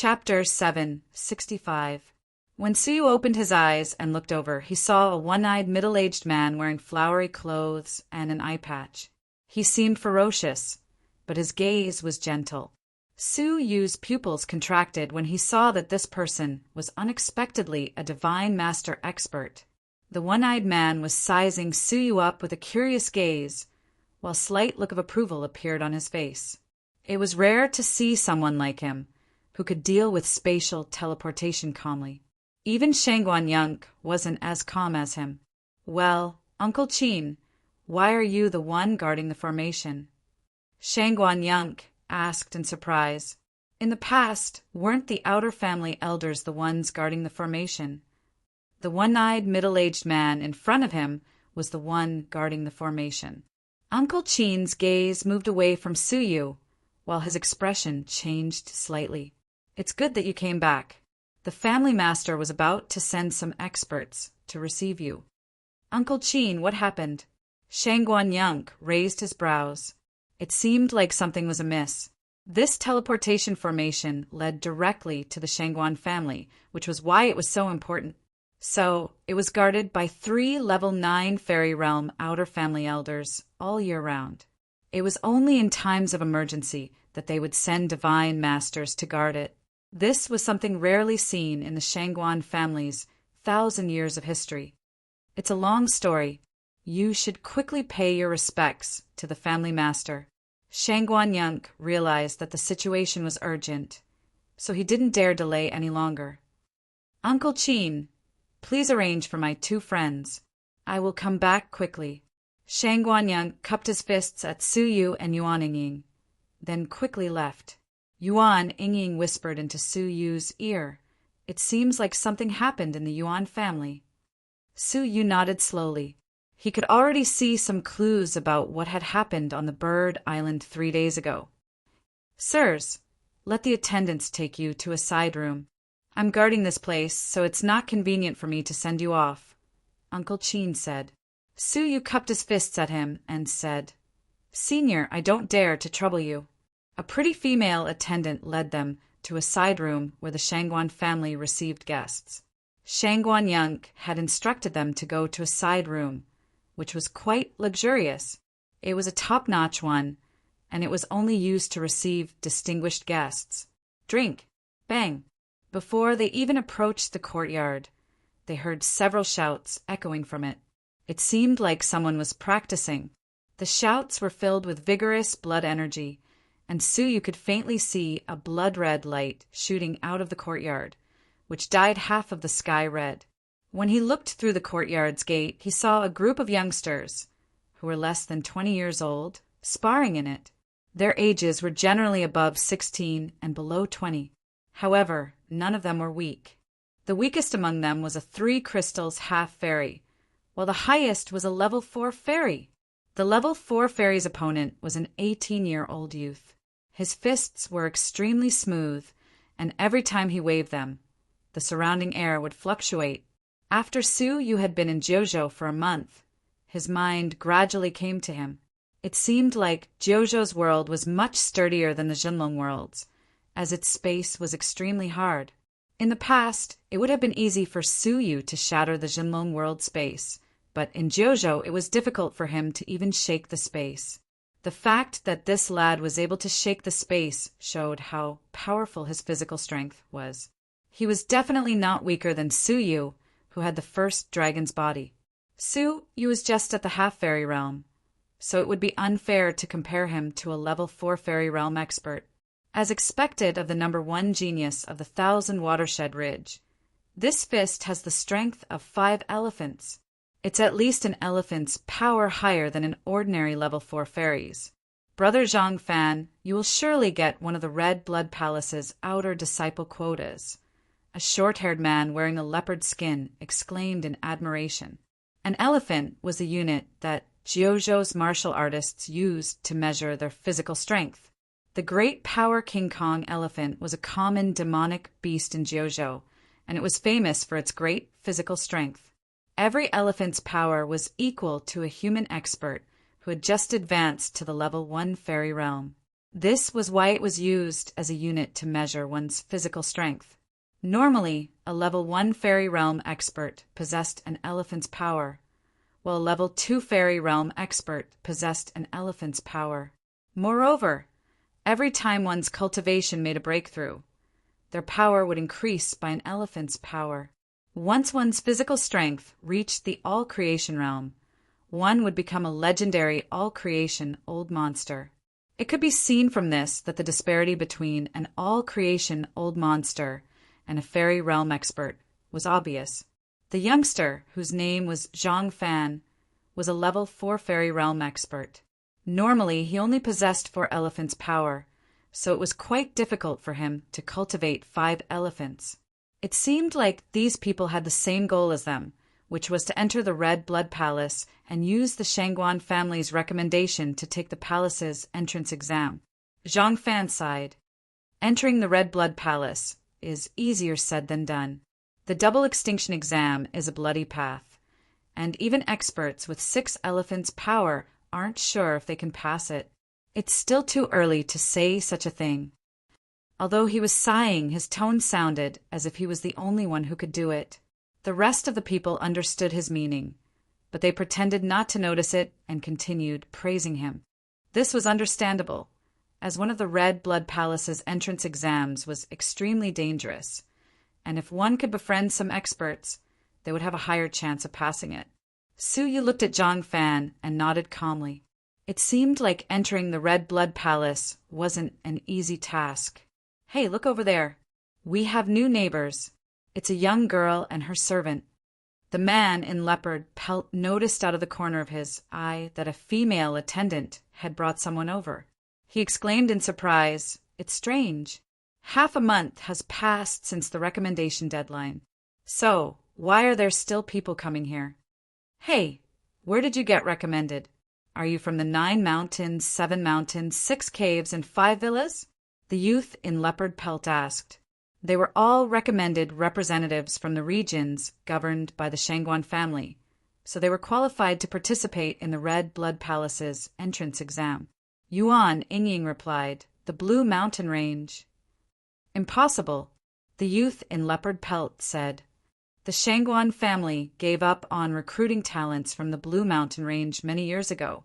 Chapter 765. When Suyu opened his eyes and looked over, he saw a one-eyed middle-aged man wearing flowery clothes and an eye patch. He seemed ferocious, but his gaze was gentle. Suyu's pupils contracted when he saw that this person was unexpectedly a divine master expert. The one-eyed man was sizing Suyu up with a curious gaze, while a slight look of approval appeared on his face. It was rare to see someone like him, who could deal with spatial teleportation calmly. Even Shangguan Yunk wasn't as calm as him. "Well, Uncle Qin, why are you the one guarding the formation?" Shangguan Yunk asked in surprise. In the past, weren't the outer family elders the ones guarding the formation? The one-eyed middle-aged man in front of him was the one guarding the formation. Uncle Qin's gaze moved away from Suyu, while his expression changed slightly. "It's good that you came back. The family master was about to send some experts to receive you." "Uncle Qin, what happened?" Shangguan Yunk raised his brows. It seemed like something was amiss. This teleportation formation led directly to the Shangguan family, which was why it was so important. So, it was guarded by 3 level 9 fairy realm outer family elders all year round. It was only in times of emergency that they would send divine masters to guard it. This was something rarely seen in the Shangguan family's 1,000 years of history. It's a long story. You should quickly pay your respects to the family master. Shangguan Yunk realized that the situation was urgent, so he didn't dare delay any longer. "Uncle Qin, please arrange for my 2 friends. I will come back quickly." Shangguan Yunk cupped his fists at Suyu and Yuan Yingying, then quickly left. Yuan Yingying whispered into Suyu's ear. "It seems like something happened in the Yuan family." Suyu nodded slowly. He could already see some clues about what had happened on the Bird Island 3 days ago. "Sirs, let the attendants take you to a side room. I'm guarding this place, so it's not convenient for me to send you off," Uncle Qin said. Suyu cupped his fists at him and said, "Senior, I don't dare to trouble you." A pretty female attendant led them to a side room where the Shangguan family received guests. Shangguan Yunk had instructed them to go to a side room, which was quite luxurious. It was a top-notch one, and it was only used to receive distinguished guests. Drink! Bang! Before they even approached the courtyard, they heard several shouts echoing from it. It seemed like someone was practicing. The shouts were filled with vigorous blood energy, and Suyu could faintly see a blood-red light shooting out of the courtyard, which dyed half of the sky red. When he looked through the courtyard's gate, he saw a group of youngsters, who were less than 20 years old, sparring in it. Their ages were generally above 16 and below 20. However, none of them were weak. The weakest among them was a 3 crystals half-fairy, while the highest was a level 4 fairy. The level 4 fairy's opponent was an 18-year-old youth. His fists were extremely smooth, and every time he waved them, the surrounding air would fluctuate. After Suyu had been in Jiuzhou for a month, his mind gradually came to him. It seemed like Jiuzhou's world was much sturdier than the Jinlong world's, as its space was extremely hard. In the past, it would have been easy for Suyu to shatter the Jinlong world space, but in Jiuzhou it was difficult for him to even shake the space. The fact that this lad was able to shake the space showed how powerful his physical strength was. He was definitely not weaker than Suyu, who had the first dragon's body. Suyu was just at the half-fairy realm, so it would be unfair to compare him to a level 4 fairy realm expert. As expected of the number 1 genius of the 1,000 Watershed Ridge, this fist has the strength of 5 elephants. It's at least an elephant's power higher than an ordinary level 4 fairy's. "Brother Zhang Fan, you will surely get one of the Red Blood Palace's outer disciple quotas," a short-haired man wearing a leopard skin exclaimed in admiration. An elephant was a unit that Jiuzhou's martial artists used to measure their physical strength. The Great Power King Kong elephant was a common demonic beast in Jiuzhou, and it was famous for its great physical strength. Every elephant's power was equal to a human expert who had just advanced to the level 1 fairy realm. This was why it was used as a unit to measure one's physical strength. Normally, a level 1 fairy realm expert possessed an elephant's power, while a level 2 fairy realm expert possessed an elephant's power. Moreover, every time one's cultivation made a breakthrough, their power would increase by an elephant's power. Once one's physical strength reached the all-creation realm, one would become a legendary all-creation old monster. It could be seen from this that the disparity between an all-creation old monster and a fairy realm expert was obvious. The youngster, whose name was Zhang Fan, was a level 4 fairy realm expert. Normally, he only possessed 4 elephants' power, so it was quite difficult for him to cultivate 5 elephants. It seemed like these people had the same goal as them, which was to enter the Red Blood Palace and use the Shangguan family's recommendation to take the palace's entrance exam. Zhang Fan sighed. Entering the Red Blood Palace is easier said than done. The double extinction exam is a bloody path, and even experts with 6 elephants' power aren't sure if they can pass it. It's still too early to say such a thing. Although he was sighing, his tone sounded as if he was the only one who could do it. The rest of the people understood his meaning, but they pretended not to notice it and continued praising him. This was understandable, as one of the Red Blood Palace's entrance exams was extremely dangerous, and if one could befriend some experts, they would have a higher chance of passing it. Su Yu looked at Zhang Fan and nodded calmly. It seemed like entering the Red Blood Palace wasn't an easy task. Hey, look over there. We have new neighbors. It's a young girl and her servant. The man in leopard pelt noticed out of the corner of his eye that a female attendant had brought someone over. He exclaimed in surprise, "It's strange. Half a month has passed since the recommendation deadline. So, why are there still people coming here? Hey, where did you get recommended? Are you from the 9 mountains, 7 mountains, 6 caves, and 5 villas?" The youth in leopard pelt asked. They were all recommended representatives from the regions governed by the Shangguan family, so they were qualified to participate in the Red Blood Palace's entrance exam. Yuan Yingying replied, "The Blue Mountain Range." "Impossible," the youth in leopard pelt said. "The Shangguan family gave up on recruiting talents from the Blue Mountain Range many years ago,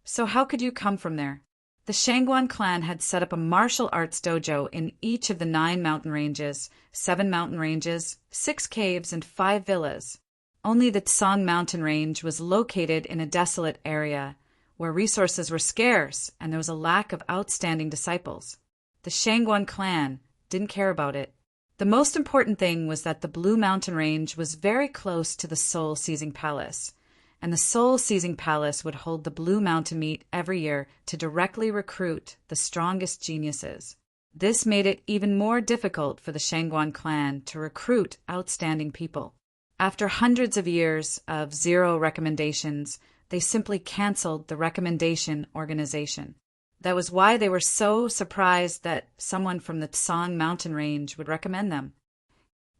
so how could you come from there?" The Shangguan clan had set up a martial arts dojo in each of the 9 mountain ranges, 7 mountain ranges, 6 caves, and 5 villas. Only the Tsang mountain range was located in a desolate area where resources were scarce and there was a lack of outstanding disciples. The Shangguan clan didn't care about it. The most important thing was that the Blue Mountain Range was very close to the Soul Seizing Palace, and the Soul Seizing Palace would hold the Blue Mountain Meet every year to directly recruit the strongest geniuses. This made it even more difficult for the Shangguan clan to recruit outstanding people. After hundreds of years of 0 recommendations, they simply canceled the recommendation organization. That was why they were so surprised that someone from the Tsang mountain range would recommend them.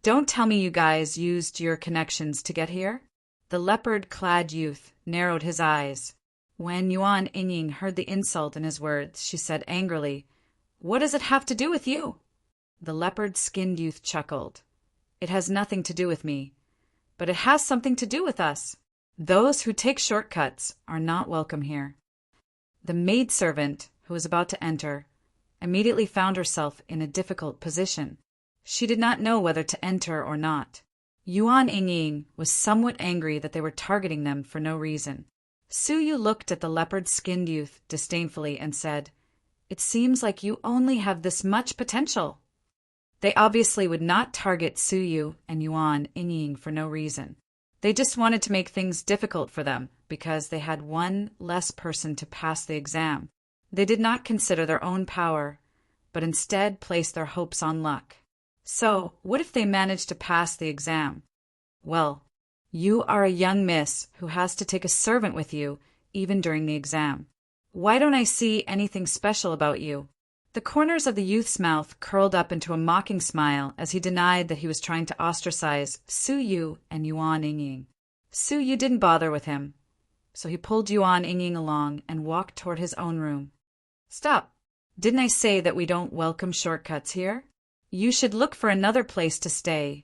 "Don't tell me you guys used your connections to get here?" The leopard-clad youth narrowed his eyes. When Yuan Yingying heard the insult in his words, she said angrily, "What does it have to do with you?" The leopard-skinned youth chuckled. "It has nothing to do with me, but it has something to do with us. Those who take shortcuts are not welcome here." The maidservant, who was about to enter, immediately found herself in a difficult position. She did not know whether to enter or not. Yuan Yingying was somewhat angry that they were targeting them for no reason. Su Yu looked at the leopard-skinned youth disdainfully and said, "It seems like you only have this much potential." They obviously would not target Su Yu and Yuan Yingying for no reason. They just wanted to make things difficult for them because they had one less person to pass the exam. They did not consider their own power, but instead placed their hopes on luck. So, what if they managed to pass the exam? Well, you are a young miss who has to take a servant with you even during the exam. Why don't I see anything special about you? The corners of the youth's mouth curled up into a mocking smile as he denied that he was trying to ostracize Su Yu and Yuan Yingying. Su Yu didn't bother with him, so he pulled Yuan Yingying along and walked toward his own room. "Stop!" Didn't I say that we don't welcome shortcuts here? You should look for another place to stay,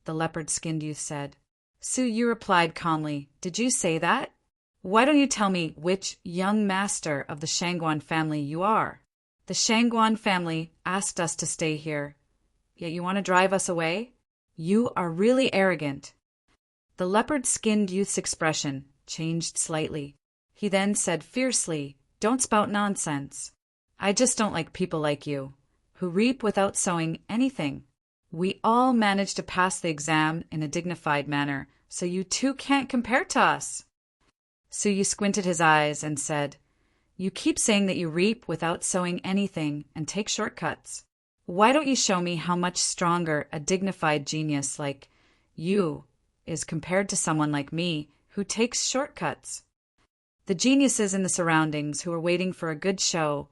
the leopard-skinned youth said. Su Yu replied calmly, Did you say that? Why don't you tell me which young master of the Shangguan family you are? The Shangguan family asked us to stay here, yet you want to drive us away? You are really arrogant. The leopard-skinned youth's expression changed slightly. He then said fiercely, Don't spout nonsense. I just don't like people like you, who reap without sowing anything. We all managed to pass the exam in a dignified manner, so you too can't compare to us. Su Yu squinted his eyes and said, You keep saying that you reap without sowing anything and take shortcuts. Why don't you show me how much stronger a dignified genius like you is compared to someone like me who takes shortcuts? The geniuses in the surroundings who were waiting for a good show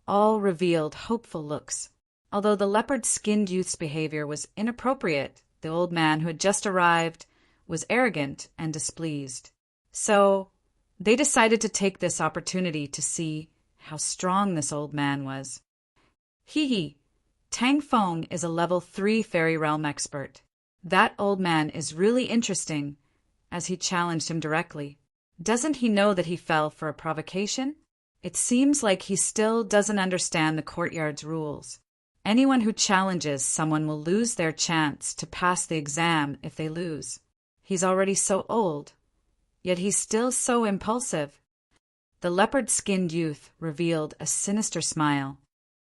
all revealed hopeful looks. Although the leopard-skinned youth's behavior was inappropriate, the old man who had just arrived was arrogant and displeased. So they decided to take this opportunity to see how strong this old man was. Hee. Tang Feng is a level 3 fairy realm expert. That old man is really interesting, as he challenged him directly. Doesn't he know that he fell for a provocation? It seems like he still doesn't understand the courtyard's rules. Anyone who challenges someone will lose their chance to pass the exam if they lose. He's already so old, yet he's still so impulsive. The leopard-skinned youth revealed a sinister smile.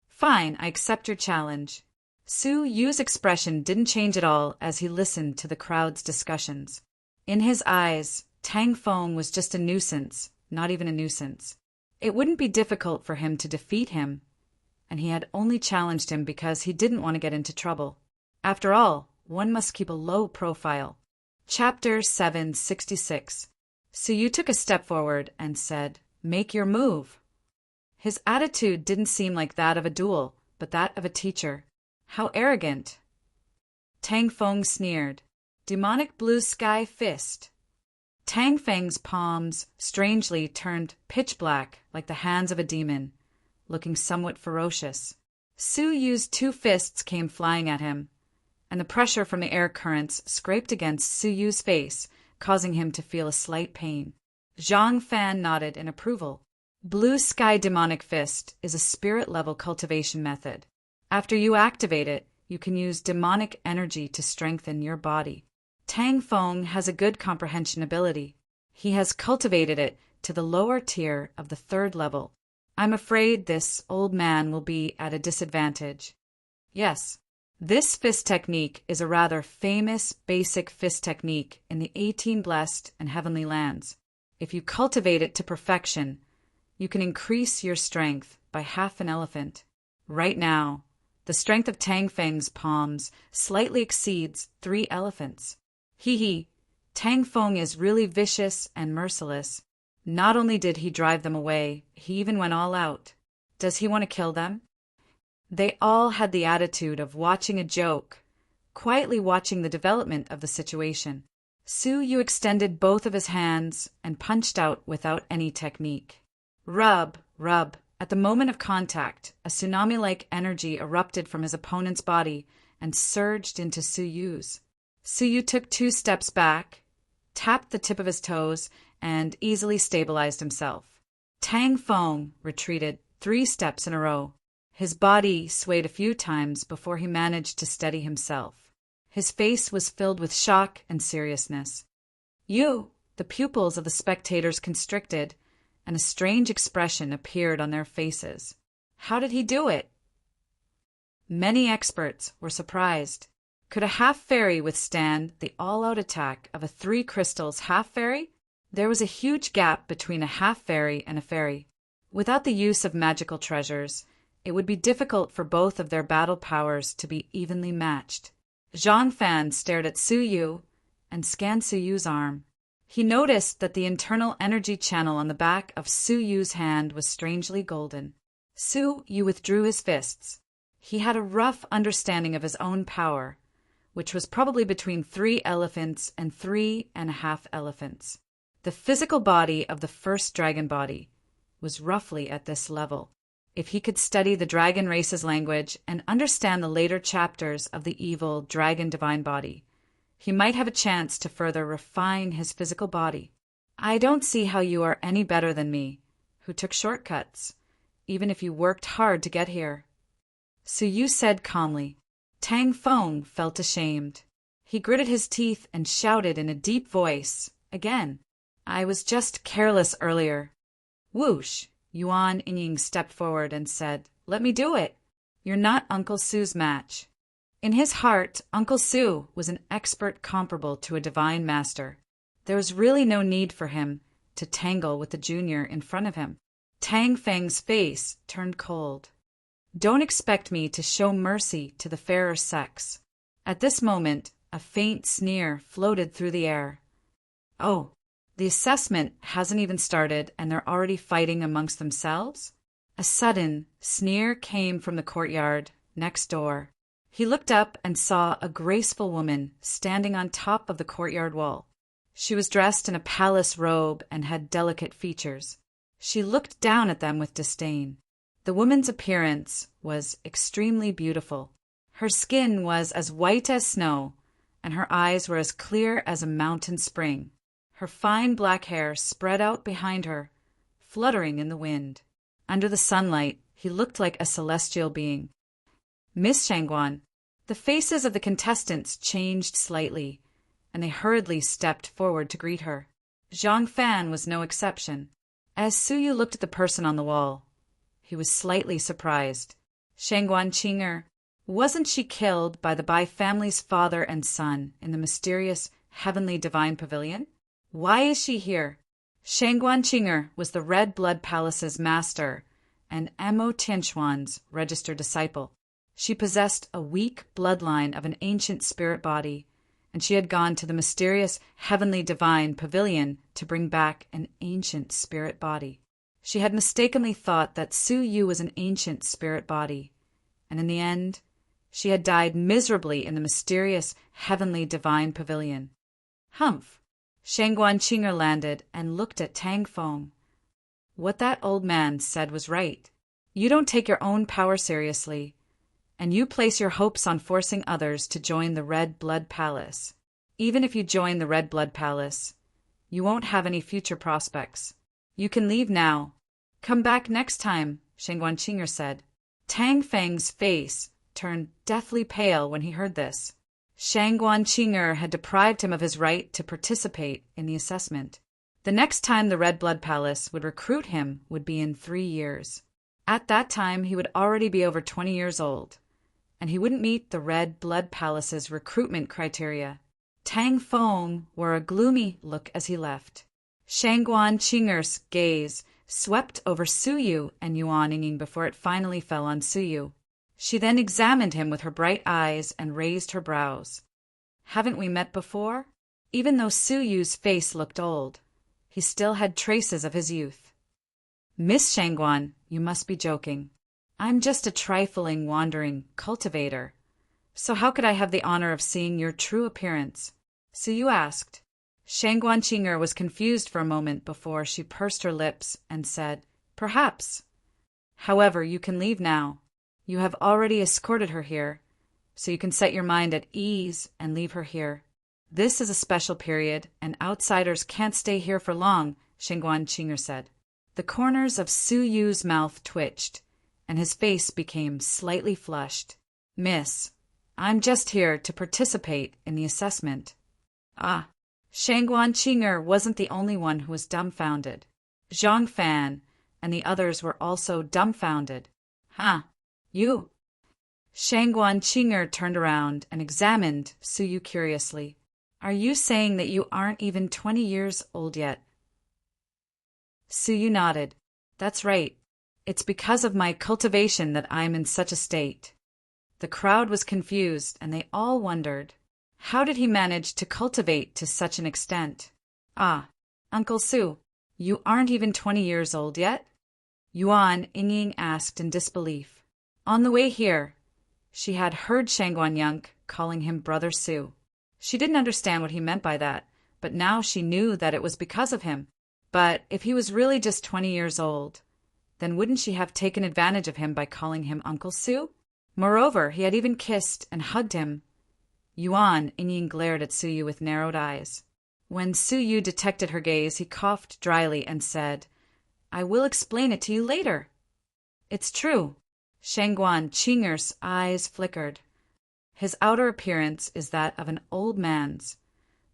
Fine, I accept your challenge. Su Yu's expression didn't change at all as he listened to the crowd's discussions. In his eyes, Tang Feng was just a nuisance, not even a nuisance. It wouldn't be difficult for him to defeat him, and he had only challenged him because he didn't want to get into trouble. After all, one must keep a low profile. Chapter 766. Su Yu took a step forward and said, Make your move. His attitude didn't seem like that of a duel, but that of a teacher. How arrogant. Tang Feng sneered. Demonic blue sky fist. Tang Feng's palms strangely turned pitch black like the hands of a demon, looking somewhat ferocious. Su Yu's 2 fists came flying at him, and the pressure from the air currents scraped against Su Yu's face, causing him to feel a slight pain. Zhang Fan nodded in approval. Blue Sky Demonic Fist is a spirit-level cultivation method. After you activate it, you can use demonic energy to strengthen your body. Tang Feng has a good comprehension ability. He has cultivated it to the lower tier of the 3rd level. I'm afraid this old man will be at a disadvantage. Yes, this fist technique is a rather famous basic fist technique in the 18 Blessed and Heavenly Lands. If you cultivate it to perfection, you can increase your strength by half an elephant. Right now, the strength of Tang Feng's palms slightly exceeds 3 elephants. Hee. Tang Feng is really vicious and merciless. Not only did he drive them away, he even went all out. Does he want to kill them? They all had the attitude of watching a joke, quietly watching the development of the situation. Su Yu extended both of his hands and punched out without any technique. Rub. At the moment of contact, a tsunami-like energy erupted from his opponent's body and surged into Su Yu's. Su Yu took 2 steps back, tapped the tip of his toes, and easily stabilized himself. Tang Feng retreated 3 steps in a row. His body swayed a few times before he managed to steady himself. His face was filled with shock and seriousness. The pupils of the spectators constricted, and a strange expression appeared on their faces. How did he do it? Many experts were surprised. Could a half-fairy withstand the all-out attack of a 3 crystals half-fairy? There was a huge gap between a half-fairy and a fairy. Without the use of magical treasures, it would be difficult for both of their battle powers to be evenly matched. Zhang Fan stared at Su Yu and scanned Su Yu's arm. He noticed that the internal energy channel on the back of Su Yu's hand was strangely golden. Su Yu withdrew his fists. He had a rough understanding of his own power, which was probably between 3 elephants and 3.5 elephants. The physical body of the first dragon body was roughly at this level. If he could study the dragon race's language and understand the later chapters of the evil dragon divine body, he might have a chance to further refine his physical body. I don't see how you are any better than me, who took shortcuts, even if you worked hard to get here. Su Yu said calmly. Tang Feng felt ashamed. He gritted his teeth and shouted in a deep voice, again, I was just careless earlier. Whoosh! Yuan Ying stepped forward and said, Let me do it. You're not Uncle Su's match. In his heart, Uncle Su was an expert comparable to a divine master. There was really no need for him to tangle with the junior in front of him. Tang Feng's face turned cold. Don't expect me to show mercy to the fairer sex. At this moment, a faint sneer floated through the air. Oh, the assessment hasn't even started and they're already fighting amongst themselves? A sudden sneer came from the courtyard next door. He looked up and saw a graceful woman standing on top of the courtyard wall. She was dressed in a palace robe and had delicate features. She looked down at them with disdain. The woman's appearance was extremely beautiful. Her skin was as white as snow, and her eyes were as clear as a mountain spring. Her fine black hair spread out behind her, fluttering in the wind. Under the sunlight, he looked like a celestial being. Miss Shangguan. The faces of the contestants changed slightly, and they hurriedly stepped forward to greet her. Zhang Fan was no exception. As Su Yu looked at the person on the wall, he was slightly surprised. Shangguan Qinger, wasn't she killed by the Bai family's father and son in the mysterious heavenly divine pavilion? Why is she here? Shangguan Qinger was the Red Blood Palace's master and Mo Tianxuan's registered disciple. She possessed a weak bloodline of an ancient spirit body, and she had gone to the mysterious heavenly divine pavilion to bring back an ancient spirit body. She had mistakenly thought that Su Yu was an ancient spirit body, and in the end, she had died miserably in the mysterious heavenly divine pavilion. Humph! Shangguan Qinger landed and looked at Tang Feng. What that old man said was right. You don't take your own power seriously, and you place your hopes on forcing others to join the Red Blood Palace. Even if you join the Red Blood Palace, you won't have any future prospects. You can leave now. Come back next time, Shangguan Qinger said. Tang Feng's face turned deathly pale when he heard this. Shangguan Qinger had deprived him of his right to participate in the assessment. The next time the Red Blood Palace would recruit him would be in 3 years. At that time, he would already be over 20 years old, and he wouldn't meet the Red Blood Palace's recruitment criteria. Tang Feng wore a gloomy look as he left. Shangguan Qinger's gaze swept over Su Yu and Yuan Ying before it finally fell on Su Yu. She then examined him with her bright eyes and raised her brows. Haven't we met before? Even though Su Yu's face looked old, he still had traces of his youth. Miss Shangguan, you must be joking. I'm just a trifling, wandering cultivator. So how could I have the honor of seeing your true appearance? Su Yu asked. Shangguan Qinger was confused for a moment before she pursed her lips and said, Perhaps. However, you can leave now. You have already escorted her here, so you can set your mind at ease and leave her here. This is a special period, and outsiders can't stay here for long, Shangguan Qinger said. The corners of Su Yu's mouth twitched, and his face became slightly flushed. Miss, I'm just here to participate in the assessment. Ah, Shangguan Qinger wasn't the only one who was dumbfounded. Zhang Fan and the others were also dumbfounded. Huh, you? Shangguan Qinger turned around and examined Su Yu curiously. Are you saying that you aren't even 20 years old yet? Su Yu nodded. That's right. It's because of my cultivation that I'm in such a state. The crowd was confused, and they all wondered, how did he manage to cultivate to such an extent? Ah, Uncle Su, you aren't even 20 years old yet? Yuan Ying asked in disbelief. On the way here, she had heard Shangguan Yang calling him Brother Su. She didn't understand what he meant by that, but now she knew that it was because of him. But if he was really just 20 years old, then wouldn't she have taken advantage of him by calling him Uncle Su? Moreover, he had even kissed and hugged him. Yuan, Inyin glared at Suyu with narrowed eyes. When Suyu detected her gaze, he coughed dryly and said, I will explain it to you later. It's true. Shangguan Qing'er's eyes flickered. His outer appearance is that of an old man's,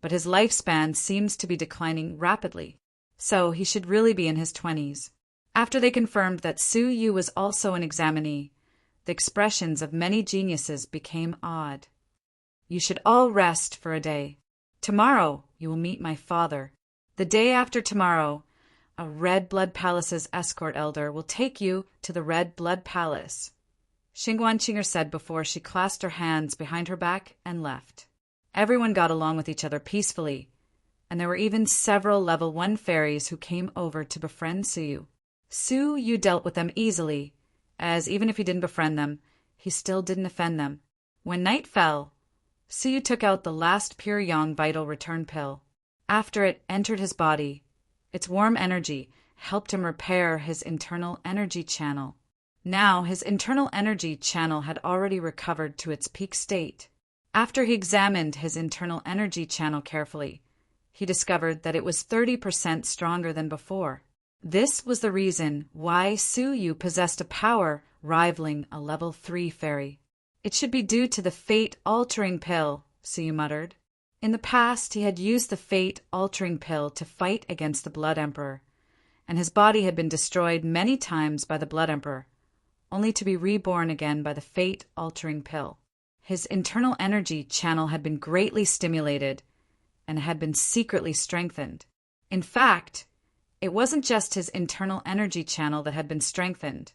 but his lifespan seems to be declining rapidly, so he should really be in his 20s. After they confirmed that Su Yu was also an examinee, the expressions of many geniuses became odd. You should all rest for a day. Tomorrow you will meet my father. The day after tomorrow, a Red Blood Palace's escort elder will take you to the Red Blood Palace, Xingguan Qing'er said before she clasped her hands behind her back and left. Everyone got along with each other peacefully, and there were even several level 1 fairies who came over to befriend Suyu. Suyu dealt with them easily, as even if he didn't befriend them, he still didn't offend them. When night fell, Suyu took out the last pure yang vital return pill. After it entered his body, its warm energy helped him repair his internal energy channel. Now his internal energy channel had already recovered to its peak state. After he examined his internal energy channel carefully, he discovered that it was 30% stronger than before. This was the reason why Suyu possessed a power rivaling a level 3 fairy. It should be due to the fate-altering pill, Suyu muttered. In the past, he had used the fate-altering pill to fight against the Blood Emperor, and his body had been destroyed many times by the Blood Emperor, only to be reborn again by the fate-altering pill. His internal energy channel had been greatly stimulated and had been secretly strengthened. In fact, it wasn't just his internal energy channel that had been strengthened,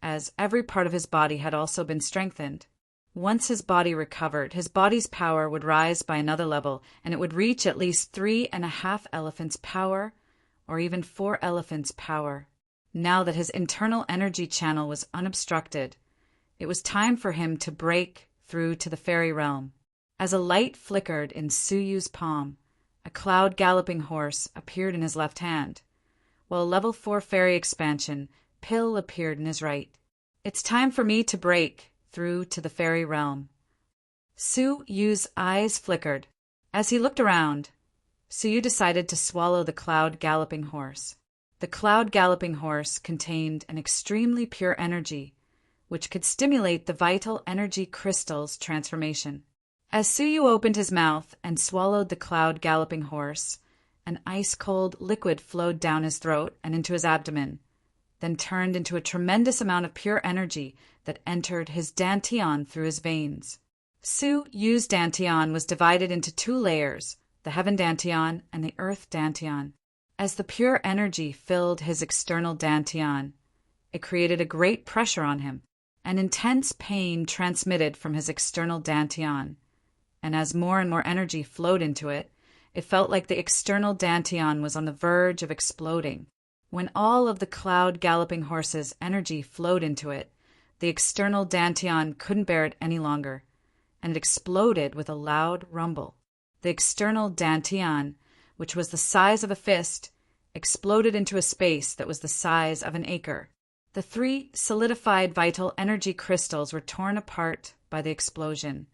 as every part of his body had also been strengthened. Once his body recovered, his body's power would rise by another level, and it would reach at least 3.5 elephants' power, or even 4 elephants' power. Now that his internal energy channel was unobstructed, it was time for him to break through to the fairy realm. As a light flickered in Suyu's palm, a cloud-galloping horse appeared in his left hand, while a level 4 fairy expansion pill appeared in his right. It's time for me to break through to the fairy realm. Suyu's eyes flickered. As he looked around, Suyu decided to swallow the cloud-galloping horse. The cloud-galloping horse contained an extremely pure energy, which could stimulate the vital energy crystal's transformation. As Suyu opened his mouth and swallowed the cloud-galloping horse, an ice-cold liquid flowed down his throat and into his abdomen, then turned into a tremendous amount of pure energy that entered his dantian through his veins. Suyu's dantian was divided into 2 layers, the heaven dantian and the earth dantian. As the pure energy filled his external dantian, it created a great pressure on him. An intense pain transmitted from his external dantian, and as more and more energy flowed into it, it felt like the external dantian was on the verge of exploding. When all of the cloud-galloping horse's energy flowed into it, the external dantian couldn't bear it any longer, and it exploded with a loud rumble. The external dantian, which was the size of a fist, exploded into a space that was the size of an acre. The 3 solidified vital energy crystals were torn apart by the explosion,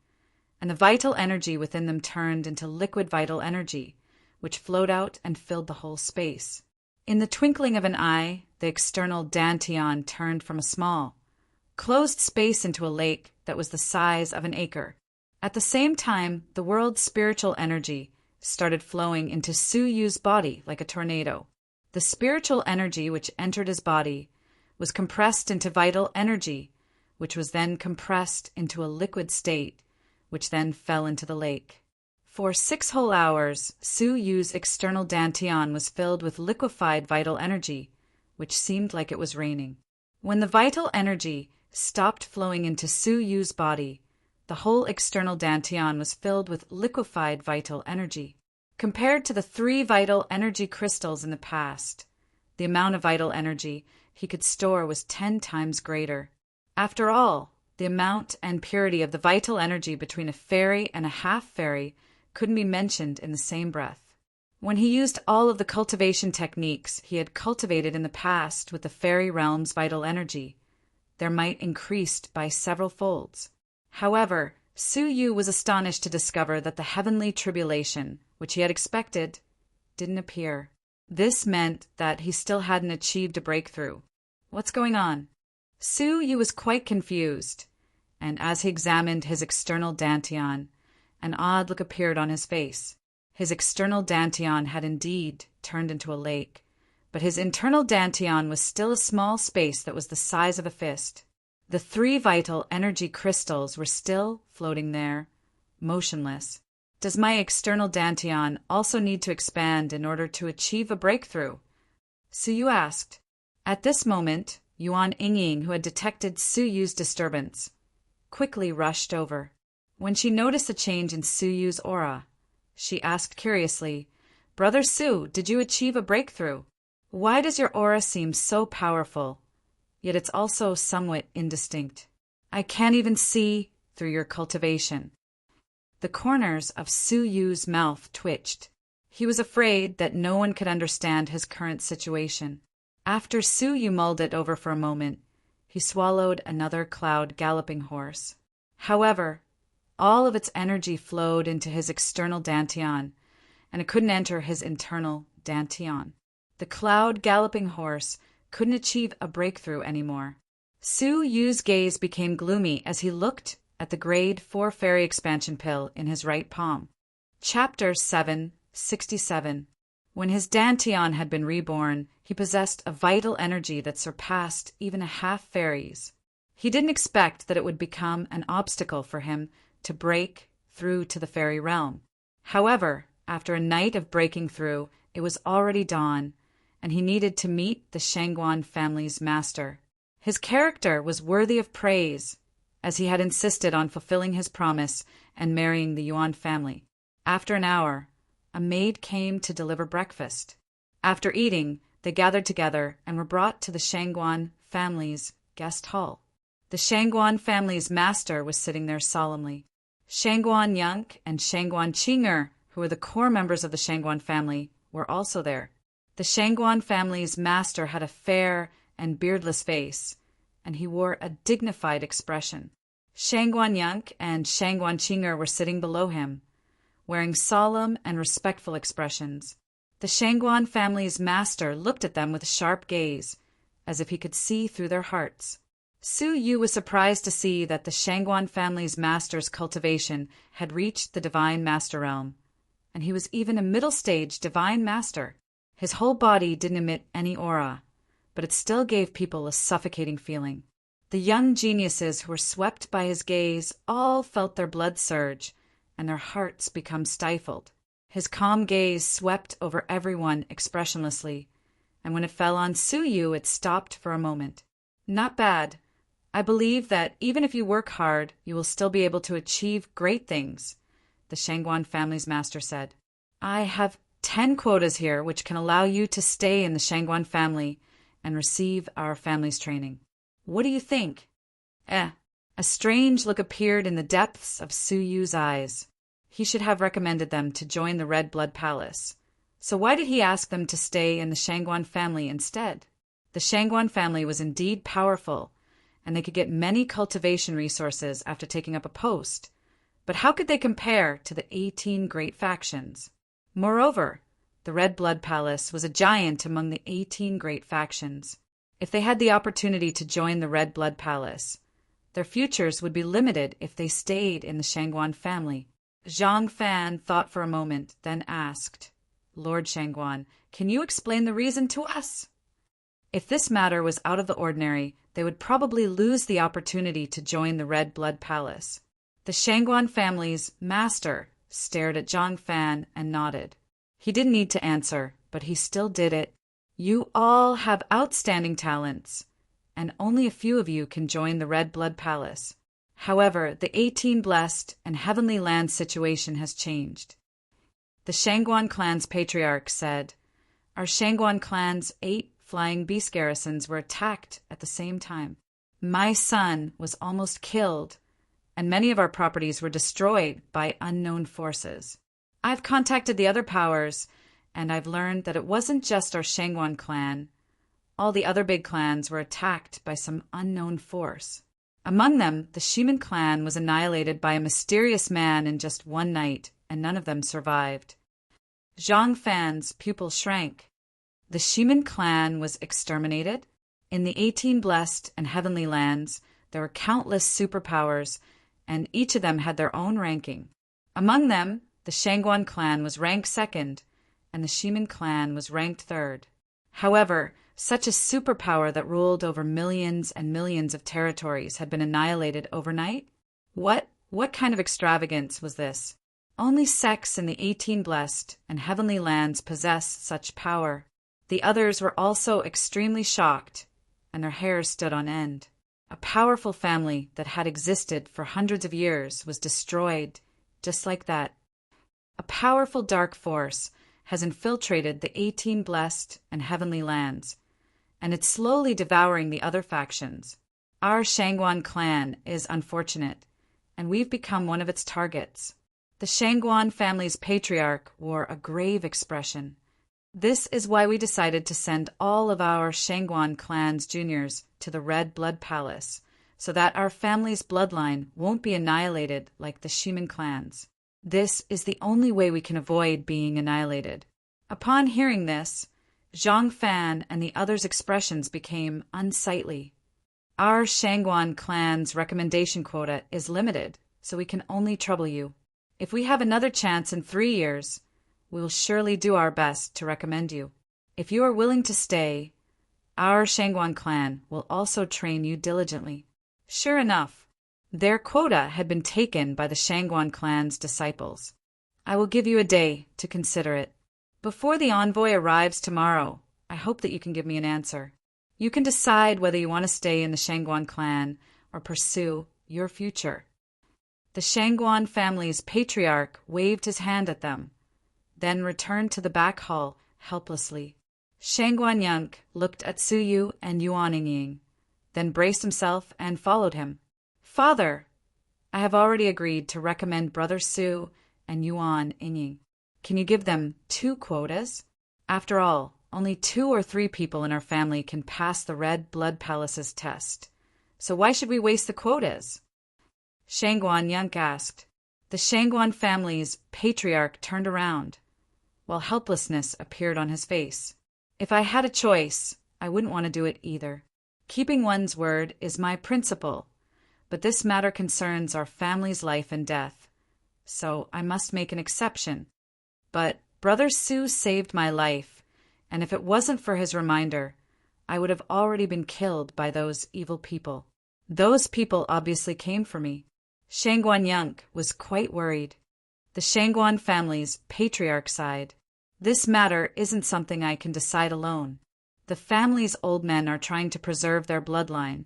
and the vital energy within them turned into liquid vital energy, which flowed out and filled the whole space. In the twinkling of an eye, the external dantian turned from a small, closed space into a lake that was the size of an acre. At the same time, the world's spiritual energy started flowing into Suyu's body like a tornado. The spiritual energy which entered his body was compressed into vital energy, which was then compressed into a liquid state, which then fell into the lake. For 6 whole hours, Suyu's external dantian was filled with liquefied vital energy, which seemed like it was raining. When the vital energy stopped flowing into Suyu's body, the whole external dantian was filled with liquefied vital energy. Compared to the 3 vital energy crystals in the past, the amount of vital energy he could store was 10 times greater. After all, the amount and purity of the vital energy between a fairy and a half-fairy couldn't be mentioned in the same breath. When he used all of the cultivation techniques he had cultivated in the past with the fairy realm's vital energy, their might increased by several folds. However, Su Yu was astonished to discover that the heavenly tribulation, which he had expected, didn't appear. This meant that he still hadn't achieved a breakthrough. What's going on? Su Yu was quite confused, and as he examined his external dantian, an odd look appeared on his face. His external dantian had indeed turned into a lake, but his internal dantian was still a small space that was the size of a fist. The 3 vital energy crystals were still floating there, motionless. Does my external dantian also need to expand in order to achieve a breakthrough? Su Yu asked. At this moment, Yuan Yingying, who had detected Su Yu's disturbance, quickly rushed over. When she noticed a change in Su Yu's aura, she asked curiously, "Brother Su, did you achieve a breakthrough? Why does your aura seem so powerful, yet it's also somewhat indistinct? I can't even see through your cultivation." The corners of Su Yu's mouth twitched. He was afraid that no one could understand his current situation. After Su Yu mulled it over for a moment, he swallowed another cloud galloping horse. However, all of its energy flowed into his external dantian, and it couldn't enter his internal dantian. The cloud galloping horse couldn't achieve a breakthrough anymore. Su Yu's gaze became gloomy as he looked at the grade 4 fairy expansion pill in his right palm. Chapter 767. When his dantian had been reborn, he possessed a vital energy that surpassed even a half fairy's. He didn't expect that it would become an obstacle for him to break through to the fairy realm. However, after a night of breaking through, it was already dawn, and he needed to meet the Shangguan family's master. His character was worthy of praise, as he had insisted on fulfilling his promise and marrying the Yuan family. After an hour, a maid came to deliver breakfast. After eating, they gathered together and were brought to the Shangguan family's guest hall. The Shangguan family's master was sitting there solemnly. Shangguan Yank and Shangguan Qing'er, who were the core members of the Shangguan family, were also there. The Shangguan family's master had a fair and beardless face, and he wore a dignified expression. Shangguan Yank and Shangguan Qing'er were sitting below him, wearing solemn and respectful expressions. The Shangguan family's master looked at them with a sharp gaze, as if he could see through their hearts. Su Yu was surprised to see that the Shangguan family's master's cultivation had reached the Divine Master Realm, and he was even a middle-stage Divine Master. His whole body didn't emit any aura, but it still gave people a suffocating feeling. The young geniuses who were swept by his gaze all felt their blood surge and their hearts become stifled. His calm gaze swept over everyone expressionlessly, and when it fell on Su Yu, it stopped for a moment. "Not bad. I believe that even if you work hard, you will still be able to achieve great things," the Shangguan family's master said. "I have 10 quotas here which can allow you to stay in the Shangguan family and receive our family's training. What do you think?" A strange look appeared in the depths of Su Yu's eyes. He should have recommended them to join the Red Blood Palace. So why did he ask them to stay in the Shangguan family instead? The Shangguan family was indeed powerful, and they could get many cultivation resources after taking up a post. But how could they compare to the 18 great factions? Moreover, the Red Blood Palace was a giant among the 18 great factions. If they had the opportunity to join the Red Blood Palace, their futures would be limited if they stayed in the Shangguan family. Zhang Fan thought for a moment, then asked, "Lord Shangguan, can you explain the reason to us?" If this matter was out of the ordinary, they would probably lose the opportunity to join the Red Blood Palace. The Shangguan family's master stared at Zhang Fan and nodded. He didn't need to answer, but he still did it. "You all have outstanding talents, and only a few of you can join the Red Blood Palace. However, the 18 blessed and heavenly land situation has changed." The Shangguan clan's patriarch said, "Our Shangguan clan's 8 flying beast garrisons were attacked at the same time. My son was almost killed, and many of our properties were destroyed by unknown forces. I've contacted the other powers, and I've learned that it wasn't just our Shangguan clan. All the other big clans were attacked by some unknown force. Among them, the Shimin clan was annihilated by a mysterious man in just one night, and none of them survived. Zhang Fan's pupil shrank. The Shimin clan was exterminated. In the 18 Blessed and Heavenly Lands, there were countless superpowers, and each of them had their own ranking. Among them, the Shangguan clan was ranked second, and the Shimin clan was ranked third. However, such a superpower that ruled over millions and millions of territories had been annihilated overnight? What kind of extravagance was this? Only sects in the 18 Blessed and Heavenly Lands possessed such power. The others were also extremely shocked, and their hairs stood on end. A powerful family that had existed for hundreds of years was destroyed, just like that. A powerful dark force has infiltrated the 18 Blessed and Heavenly Lands, and it's slowly devouring the other factions. Our Shangguan clan is unfortunate, and we've become one of its targets. The Shangguan family's patriarch wore a grave expression. This is why we decided to send all of our Shangguan clan's juniors to the Red Blood Palace, so that our family's bloodline won't be annihilated like the Shimin clans. This is the only way we can avoid being annihilated. Upon hearing this, Zhang Fan and the others' expressions became unsightly. Our Shangguan clan's recommendation quota is limited, so we can only trouble you. If we have another chance in 3 years, we will surely do our best to recommend you. If you are willing to stay, our Shangguan clan will also train you diligently. Sure enough, their quota had been taken by the Shangguan clan's disciples. I will give you a day to consider it. Before the envoy arrives tomorrow, I hope that you can give me an answer. You can decide whether you want to stay in the Shangguan clan or pursue your future. The Shangguan family's patriarch waved his hand at them, then returned to the back hall helplessly. Shangguan Yunk looked at Su Yu and Yuan Ying, then braced himself and followed him. Father, I have already agreed to recommend Brother Su and Yuan Ying. Can you give them 2 quotas? After all, only 2 or 3 people in our family can pass the Red Blood Palace's test. So why should we waste the quotas? Shangguan Yunk asked. The Shangguan family's patriarch turned around, while helplessness appeared on his face. If I had a choice, I wouldn't want to do it either. Keeping one's word is my principle, but this matter concerns our family's life and death, so I must make an exception. But Brother Su saved my life, and if it wasn't for his reminder, I would have already been killed by those evil people. Those people obviously came for me. Shangguan Yunk was quite worried. The Shangguan family's patriarch sighed. This matter isn't something I can decide alone. The family's old men are trying to preserve their bloodline,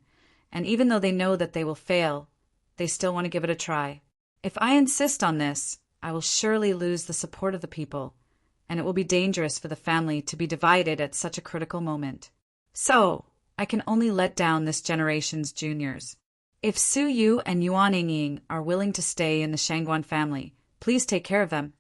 and even though they know that they will fail, they still want to give it a try. If I insist on this, I will surely lose the support of the people, and it will be dangerous for the family to be divided at such a critical moment. So, I can only let down this generation's juniors. If Su Yu and Yuan Ying are willing to stay in the Shangguan family, please take care of them.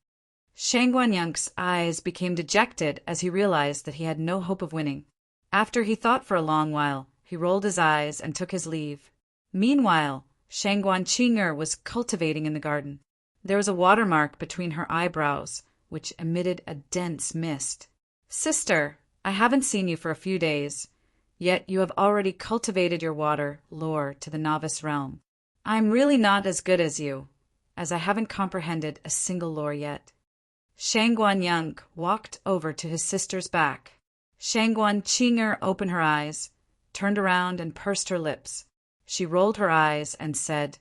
Shangguan Yunk's eyes became dejected as he realized that he had no hope of winning. After he thought for a long while, he rolled his eyes and took his leave. Meanwhile, Shangguan Qing'er was cultivating in the garden. There was a watermark between her eyebrows, which emitted a dense mist. Sister, I haven't seen you for a few days, yet you have already cultivated your water lore to the novice realm. I'm really not as good as you, as I haven't comprehended a single lore yet. Shangguan Yunk walked over to his sister's back. Shangguan Qing'er opened her eyes, turned around and pursed her lips. She rolled her eyes and said,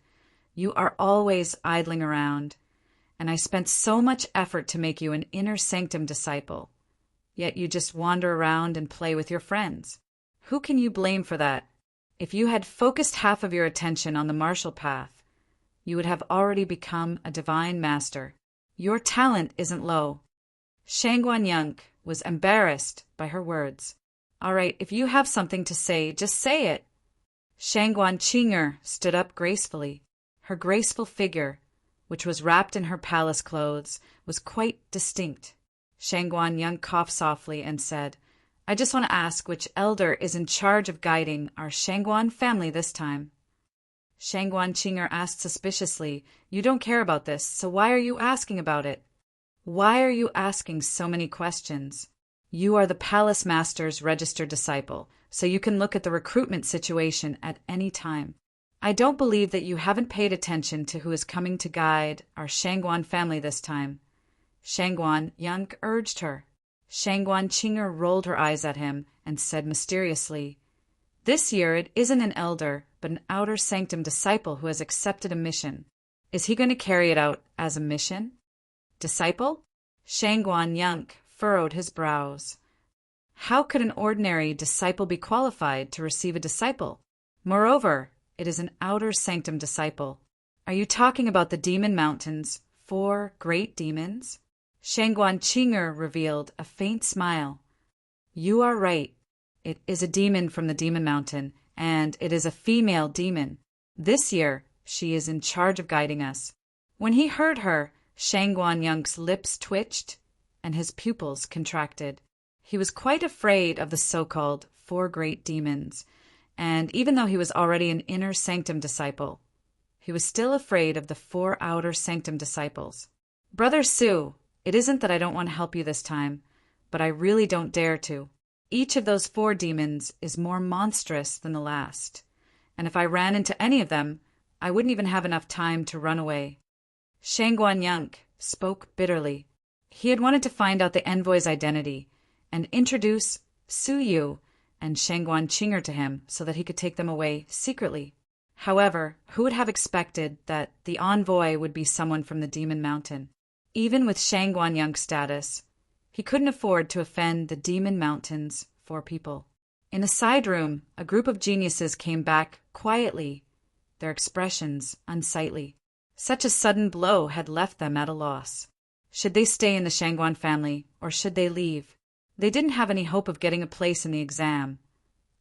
"You are always idling around, and I spent so much effort to make you an inner sanctum disciple, yet you just wander around and play with your friends. Who can you blame for that? If you had focused half of your attention on the martial path, you would have already become a divine master. Your talent isn't low." Shangguan Yunk was embarrassed by her words. "All right, if you have something to say, just say it." Shangguan Qing'er stood up gracefully. Her graceful figure, which was wrapped in her palace clothes, was quite distinct. Shangguan Yang coughed softly and said, I just want to ask which elder is in charge of guiding our Shangguan family this time. Shangguan Qinger asked suspiciously, You don't care about this, so why are you asking about it? Why are you asking so many questions? You are the palace master's registered disciple, so you can look at the recruitment situation at any time. I don't believe that you haven't paid attention to who is coming to guide our Shangguan family this time. Shangguan Yang urged her. Shangguan Qinger rolled her eyes at him and said mysteriously, This year it isn't an elder, but an outer sanctum disciple who has accepted a mission. Is he going to carry it out as a mission? Disciple? Shangguan Yang furrowed his brows. How could an ordinary disciple be qualified to receive a disciple? Moreover, it is an outer sanctum disciple. Are you talking about the demon mountains, 4 great demons? Shangguan Qinger revealed a faint smile. You are right. It is a demon from the demon mountain, and it is a female demon. This year, she is in charge of guiding us. When he heard her, Shangguan Yang's lips twitched, and his pupils contracted. He was quite afraid of the so-called 4 great demons, and even though he was already an inner sanctum disciple, he was still afraid of the 4 outer sanctum disciples. Brother Su, it isn't that I don't want to help you this time, but I really don't dare to. Each of those 4 demons is more monstrous than the last, and if I ran into any of them, I wouldn't even have enough time to run away. Shangguan Yang spoke bitterly. He had wanted to find out the envoy's identity and introduce Su Yu and Shangguan Qinger to him so that he could take them away secretly. However, who would have expected that the envoy would be someone from the Demon Mountain? Even with Shangguan Yang's status, he couldn't afford to offend the Demon Mountain's 4 people. In a side room, a group of geniuses came back quietly, their expressions unsightly. Such a sudden blow had left them at a loss. Should they stay in the Shangguan family, or should they leave? They didn't have any hope of getting a place in the exam,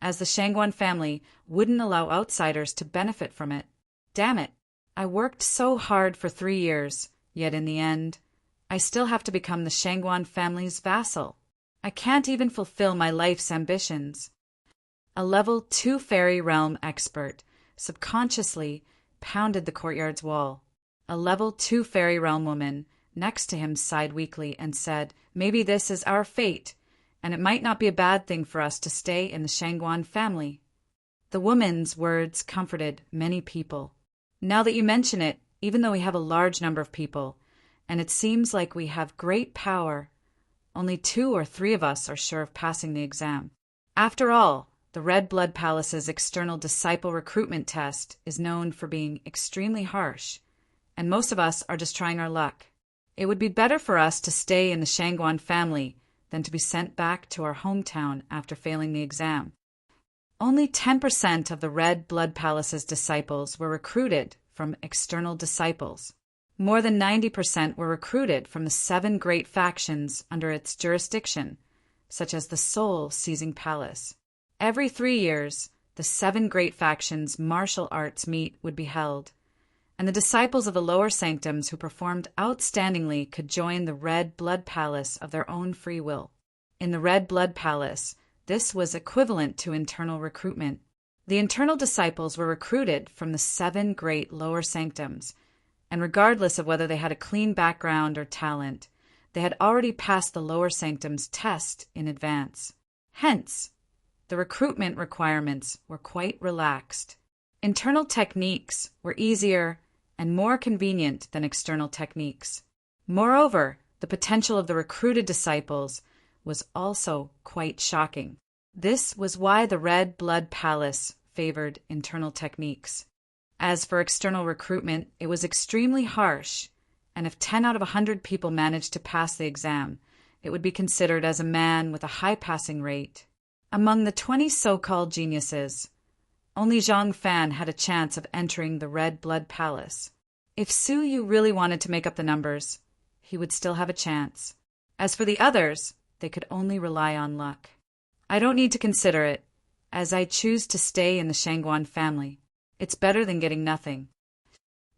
as the Shangguan family wouldn't allow outsiders to benefit from it. Damn it! I worked so hard for 3 years, yet in the end, I still have to become the Shangguan family's vassal. I can't even fulfill my life's ambitions. A level 2 fairy realm expert subconsciously pounded the courtyard's wall. A level 2 fairy realm woman next to him sighed weakly and said, Maybe this is our fate, and it might not be a bad thing for us to stay in the Shangguan family. The woman's words comforted many people. Now that you mention it, even though we have a large number of people, and it seems like we have great power, only 2 or 3 of us are sure of passing the exam. After all, the Red Blood Palace's external disciple recruitment test is known for being extremely harsh, and most of us are just trying our luck. It would be better for us to stay in the Shangguan family than to be sent back to our hometown after failing the exam. Only 10% of the Red Blood Palace's disciples were recruited from external disciples. More than 90% were recruited from the 7 great factions under its jurisdiction, such as the Soul-Seizing Palace. Every 3 years, the 7 great factions' martial arts meet would be held, and the disciples of the lower sanctums who performed outstandingly could join the Red Blood Palace of their own free will. In the Red Blood Palace, this was equivalent to internal recruitment. The internal disciples were recruited from the 7 great lower sanctums, and regardless of whether they had a clean background or talent, they had already passed the lower sanctums test in advance. Hence, the recruitment requirements were quite relaxed. Internal techniques were easier and more convenient than external techniques. Moreover, the potential of the recruited disciples was also quite shocking. This was why the Red Blood Palace favored internal techniques. As for external recruitment, it was extremely harsh, and if 10 out of 100 people managed to pass the exam, it would be considered as a man with a high passing rate. Among the 20 so-called geniuses, only Zhang Fan had a chance of entering the Red Blood Palace. If Su Yu really wanted to make up the numbers, he would still have a chance. As for the others, they could only rely on luck. I don't need to consider it, as I choose to stay in the Shangguan family. It's better than getting nothing.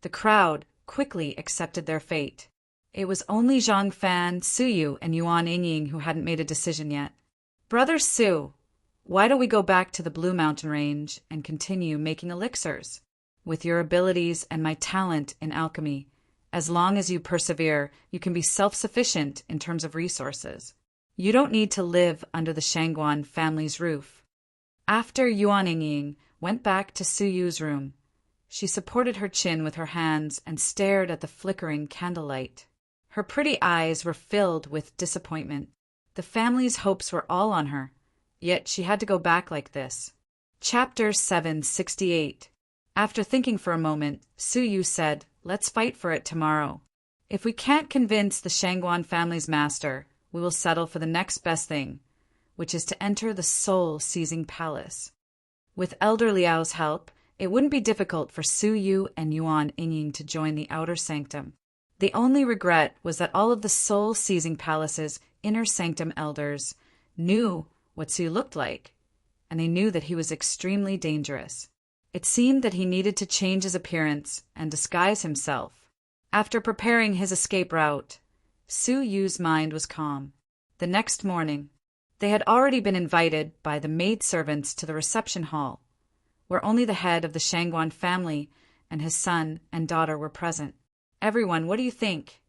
The crowd quickly accepted their fate. It was only Zhang Fan, Su Yu, and Yuan Yingying who hadn't made a decision yet. Brother Su, why don't we go back to the Blue Mountain Range and continue making elixirs? With your abilities and my talent in alchemy, as long as you persevere, you can be self-sufficient in terms of resources. You don't need to live under the Shangguan family's roof. After Yuan Yingying went back to Su Yu's room, she supported her chin with her hands and stared at the flickering candlelight. Her pretty eyes were filled with disappointment. The family's hopes were all on her, yet she had to go back like this. Chapter 768. After thinking for a moment, Su Yu said, "Let's fight for it tomorrow. If we can't convince the Shangguan family's master, we will settle for the next best thing, which is to enter the soul-seizing palace." With Elder Liao's help, it wouldn't be difficult for Su Yu and Yuan Yingying to join the outer sanctum. The only regret was that all of the soul-seizing palace's inner sanctum elders knew what Su looked like, and they knew that he was extremely dangerous. It seemed that he needed to change his appearance and disguise himself. After preparing his escape route, Su Yu's mind was calm. The next morning, they had already been invited by the maidservants to the reception hall, where only the head of the Shangguan family and his son and daughter were present. "Everyone, what do you think?"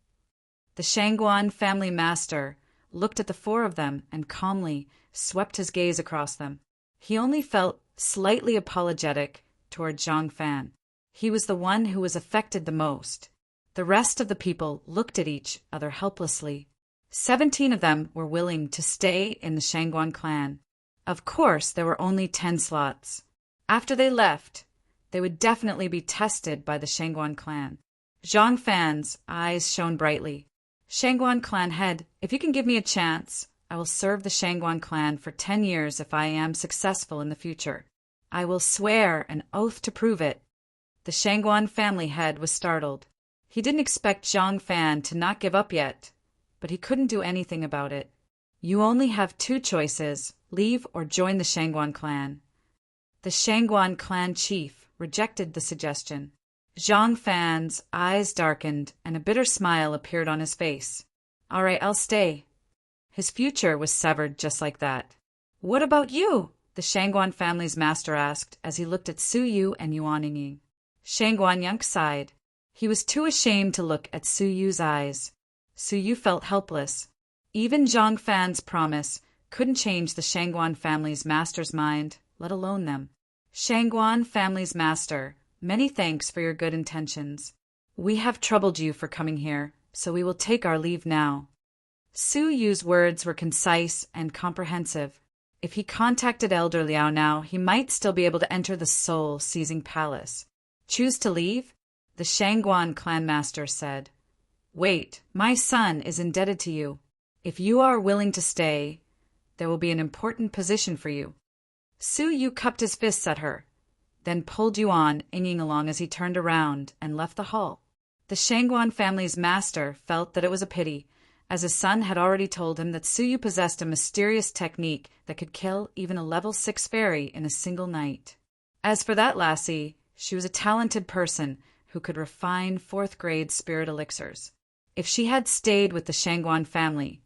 The Shangguan family master looked at the four of them and calmly swept his gaze across them. He only felt slightly apologetic toward Zhang Fan. He was the one who was affected the most. The rest of the people looked at each other helplessly. 17 of them were willing to stay in the Shangguan clan. Of course, there were only 10 slots. After they left, they would definitely be tested by the Shangguan clan. Zhang Fan's eyes shone brightly. "Shangguan clan head, if you can give me a chance, I will serve the Shangguan clan for 10 years if I am successful in the future. I will swear an oath to prove it." The Shangguan family head was startled. He didn't expect Zhang Fan to not give up yet, but he couldn't do anything about it. "You only have 2 choices, leave or join the Shangguan clan." The Shangguan clan chief rejected the suggestion. Zhang Fan's eyes darkened and a bitter smile appeared on his face. "All right, I'll stay." His future was severed just like that. "What about you?" the Shangguan family's master asked as he looked at Su Yu and Yuan Yingying. Shangguan Yunk sighed. He was too ashamed to look at Su Yu's eyes. Su Yu felt helpless. Even Zhang Fan's promise couldn't change the Shangguan family's master's mind, let alone them. "Shangguan family's master, many thanks for your good intentions. We have troubled you for coming here, so we will take our leave now." Su Yu's words were concise and comprehensive. If he contacted Elder Liao now, he might still be able to enter the soul-seizing palace. "Choose to leave?" the Shangguan clan master said. "Wait, my son is indebted to you. If you are willing to stay, there will be an important position for you." Su Yu cupped his fists at her, then pulled Yuan Yingying along as he turned around and left the hall. The Shangguan family's master felt that it was a pity, as his son had already told him that Su Yu possessed a mysterious technique that could kill even a level 6 fairy in a single night. As for that lassie, she was a talented person who could refine 4th-grade spirit elixirs. If she had stayed with the Shangguan family,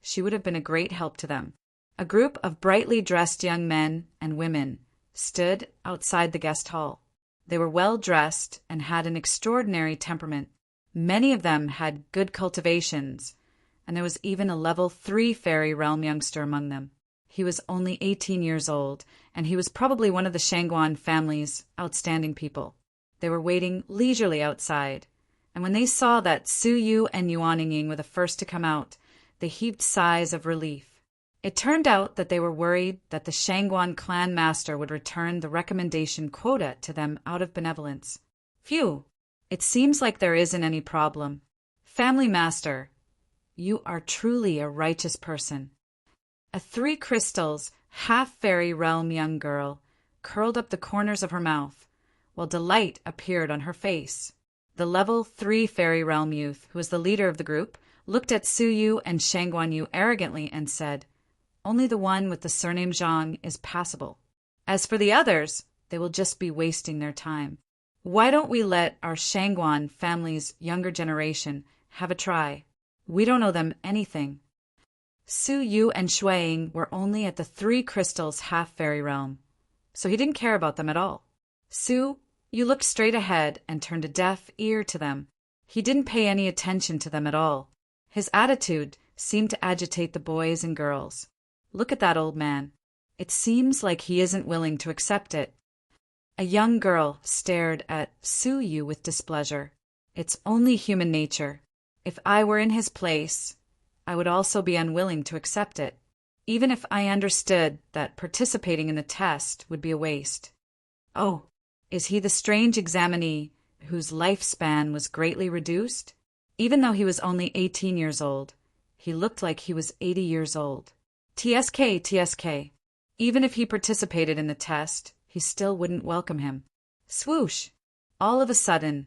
she would have been a great help to them. A group of brightly dressed young men and women stood outside the guest hall. They were well-dressed and had an extraordinary temperament. Many of them had good cultivations, and there was even a level 3 fairy realm youngster among them. He was only 18 years old, and he was probably one of the Shangguan family's outstanding people. They were waiting leisurely outside, and when they saw that Su Yu and Yuan Yingying were the first to come out, they heaved sighs of relief. It turned out that they were worried that the Shangguan clan master would return the recommendation quota to them out of benevolence. "Phew, it seems like there isn't any problem. Family master, you are truly a righteous person." A 3 crystals, half-fairy realm young girl curled up the corners of her mouth, while delight appeared on her face. The level 3 fairy realm youth, who was the leader of the group, looked at Su Yu and Shangguan Yu arrogantly and said, "Only the one with the surname Zhang is passable. As for the others, they will just be wasting their time. Why don't we let our Shangguan family's younger generation Have a try. We don't owe them anything. Su Yu and Shuang were only at the 3 crystals half-fairy realm, so he didn't care about them at all. Su Yu looked straight ahead and turned a deaf ear to them. He didn't pay any attention to them at all. His attitude seemed to agitate the boys and girls. Look at that old man. It seems like he isn't willing to accept it. A young girl stared at Su Yu with displeasure. It's only human nature. If I were in his place, I would also be unwilling to accept it, even if I understood that participating in the test would be a waste. Oh, is he the strange examinee whose lifespan was greatly reduced? Even though he was only 18 years old, he looked like he was 80 years old. TSK. Even if he participated in the test, he still wouldn't welcome him. Swoosh! All of a sudden,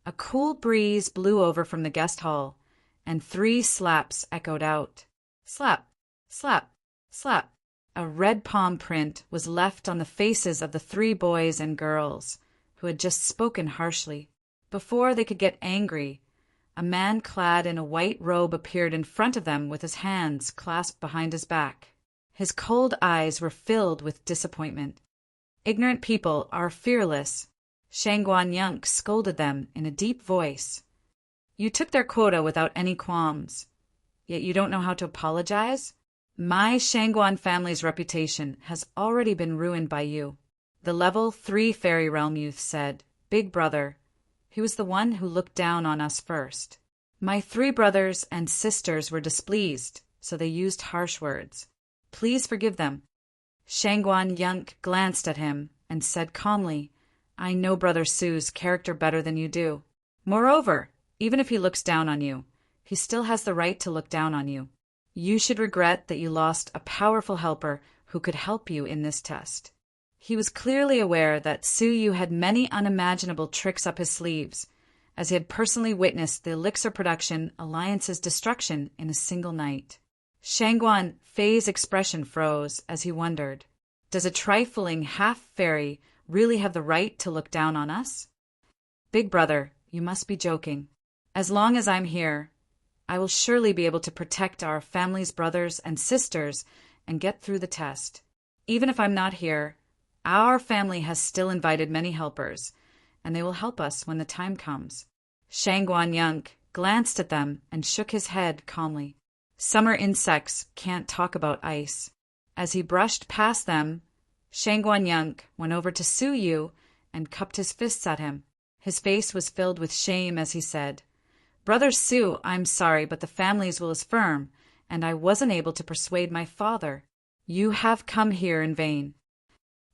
a cool breeze blew over from the guest hall, and 3 slaps echoed out. Slap, slap, slap. A red palm print was left on the faces of the 3 boys and girls who had just spoken harshly. Before they could get angry, a man clad in a white robe appeared in front of them with his hands clasped behind his back. His cold eyes were filled with disappointment. Ignorant people are fearless. Shangguan Yunk scolded them in a deep voice. You took their quota without any qualms, yet you don't know how to apologize? My Shangguan family's reputation has already been ruined by you. The level 3 fairy realm youth said, Big brother. He was the one who looked down on us first. My 3 brothers and sisters were displeased, so they used harsh words. Please forgive them. Shangguan Yunk glanced at him and said calmly, I know Brother Su's character better than you do. Moreover, even if he looks down on you, he still has the right to look down on you. You should regret that you lost a powerful helper who could help you in this test. He was clearly aware that Su Yu had many unimaginable tricks up his sleeves, as he had personally witnessed the Elixir Production Alliance's destruction in a single night. Shangguan Fei's expression froze as he wondered, does a trifling half-fairy really have the right to look down on us? Big brother, you must be joking. As long as I'm here, I will surely be able to protect our family's brothers and sisters and get through the test. Even if I'm not here, our family has still invited many helpers, and they will help us when the time comes. Shangguan Yunk glanced at them and shook his head calmly. Summer insects can't talk about ice. As he brushed past them, Shangguan Yunk went over to Su Yu and cupped his fists at him. His face was filled with shame as he said, Brother Su, I'm sorry, but the family's will is firm, and I wasn't able to persuade my father. You have come here in vain.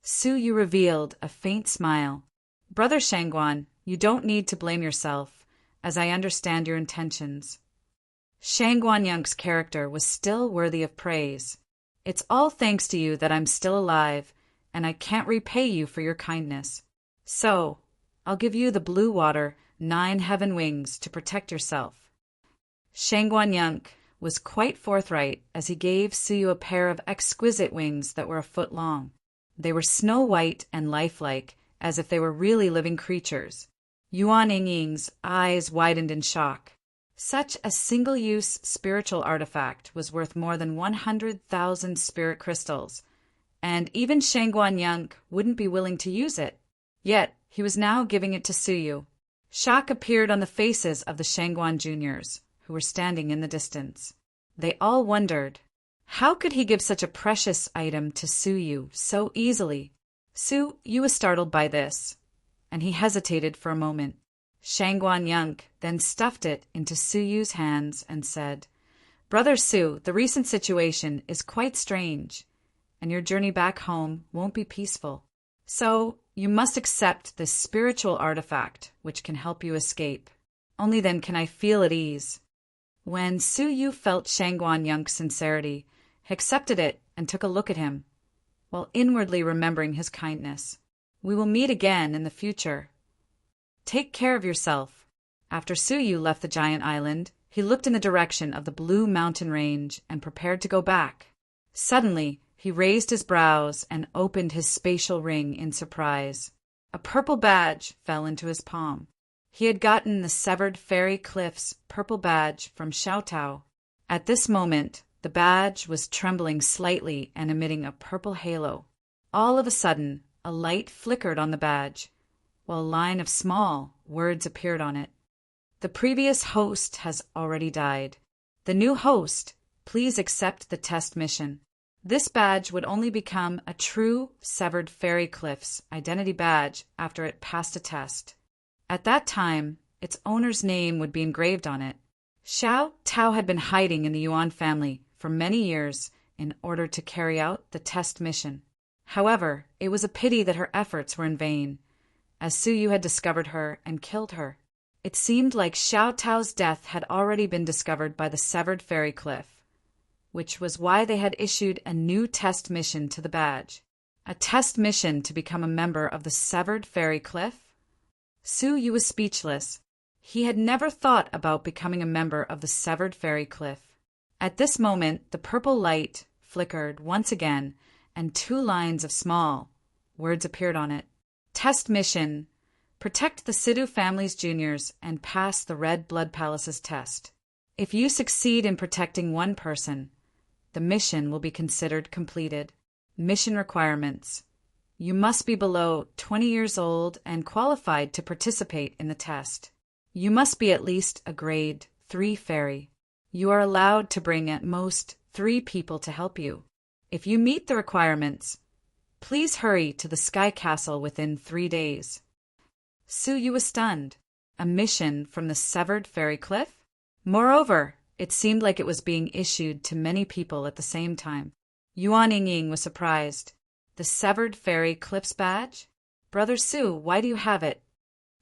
Su Yu revealed a faint smile. Brother Shangguan, you don't need to blame yourself, as I understand your intentions. Shangguan Yunk's character was still worthy of praise. It's all thanks to you that I'm still alive, and I can't repay you for your kindness. So, I'll give you the blue water 9 heaven wings to protect yourself. Shangguan Yunk was quite forthright as he gave Su Yu a pair of exquisite wings that were a foot long. They were snow-white and lifelike, as if they were really living creatures. Yuan Yingying's eyes widened in shock. Such a single-use spiritual artifact was worth more than 100,000 spirit crystals, and even Shangguan Yunk wouldn't be willing to use it. Yet, he was now giving it to Su Yu. Shock appeared on the faces of the Shangguan juniors, who were standing in the distance. They all wondered, how could he give such a precious item to Su Yu so easily? Su Yu was startled by this, and he hesitated for a moment. Shangguan Yunk then stuffed it into Su Yu's hands and said, Brother Su, the recent situation is quite strange, and your journey back home won't be peaceful. So, you must accept this spiritual artifact which can help you escape. Only then can I feel at ease. When Su Yu felt Shangguan Yunk's sincerity, he accepted it and took a look at him, while inwardly remembering his kindness. We will meet again in the future. Take care of yourself. After Su Yu left the giant island, he looked in the direction of the blue mountain range and prepared to go back. Suddenly, he raised his brows and opened his spatial ring in surprise. A purple badge fell into his palm. He had gotten the Severed Fairy Cliff's purple badge from Xiaotao. At this moment, the badge was trembling slightly and emitting a purple halo. All of a sudden, a light flickered on the badge, while a line of small words appeared on it. The previous host has already died. The new host, please accept the test mission. This badge would only become a true Severed Fairy Cliff's identity badge after it passed a test. At that time, its owner's name would be engraved on it. Xiao Tao had been hiding in the Yuan family for many years in order to carry out the test mission. However, it was a pity that her efforts were in vain, as Su Yu had discovered her and killed her. It seemed like Xiao Tao's death had already been discovered by the Severed Fairy Cliff, which was why they had issued a new test mission to the badge. A test mission to become a member of the Severed Fairy Cliff? Su Yu was speechless. He had never thought about becoming a member of the Severed Fairy Cliff. At this moment, the purple light flickered once again, and 2 lines of small words appeared on it. Test mission: protect the Sidhu family's juniors and pass the Red Blood Palace's test. If you succeed in protecting one person, the mission will be considered completed. Mission requirements: you must be below 20 years old and qualified to participate in the test. You must be at least a grade 3 fairy. You are allowed to bring at most 3 people to help you. If you meet the requirements, please hurry to the Sky Castle within 3 days. Su Yu was stunned. A mission from the Severed Fairy Cliff? Moreover, it seemed like it was being issued to many people at the same time. Yuan Yingying was surprised. The Severed Fairy Cliff's badge? Brother Su, why do you have it?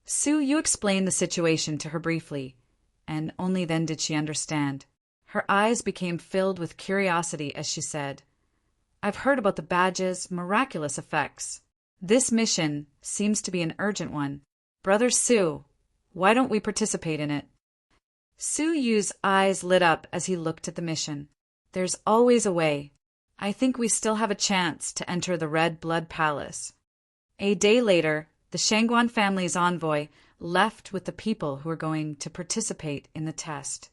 Su Yu explained the situation to her briefly, and only then did she understand. Her eyes became filled with curiosity as she said, I've heard about the badge's miraculous effects. This mission seems to be an urgent one. Brother Su, why don't we participate in it? Su Yu's eyes lit up as he looked at the mission. There's always a way. I think we still have a chance to enter the Red Blood Palace. A day later, the Shangguan family's envoy left with the people who were going to participate in the test.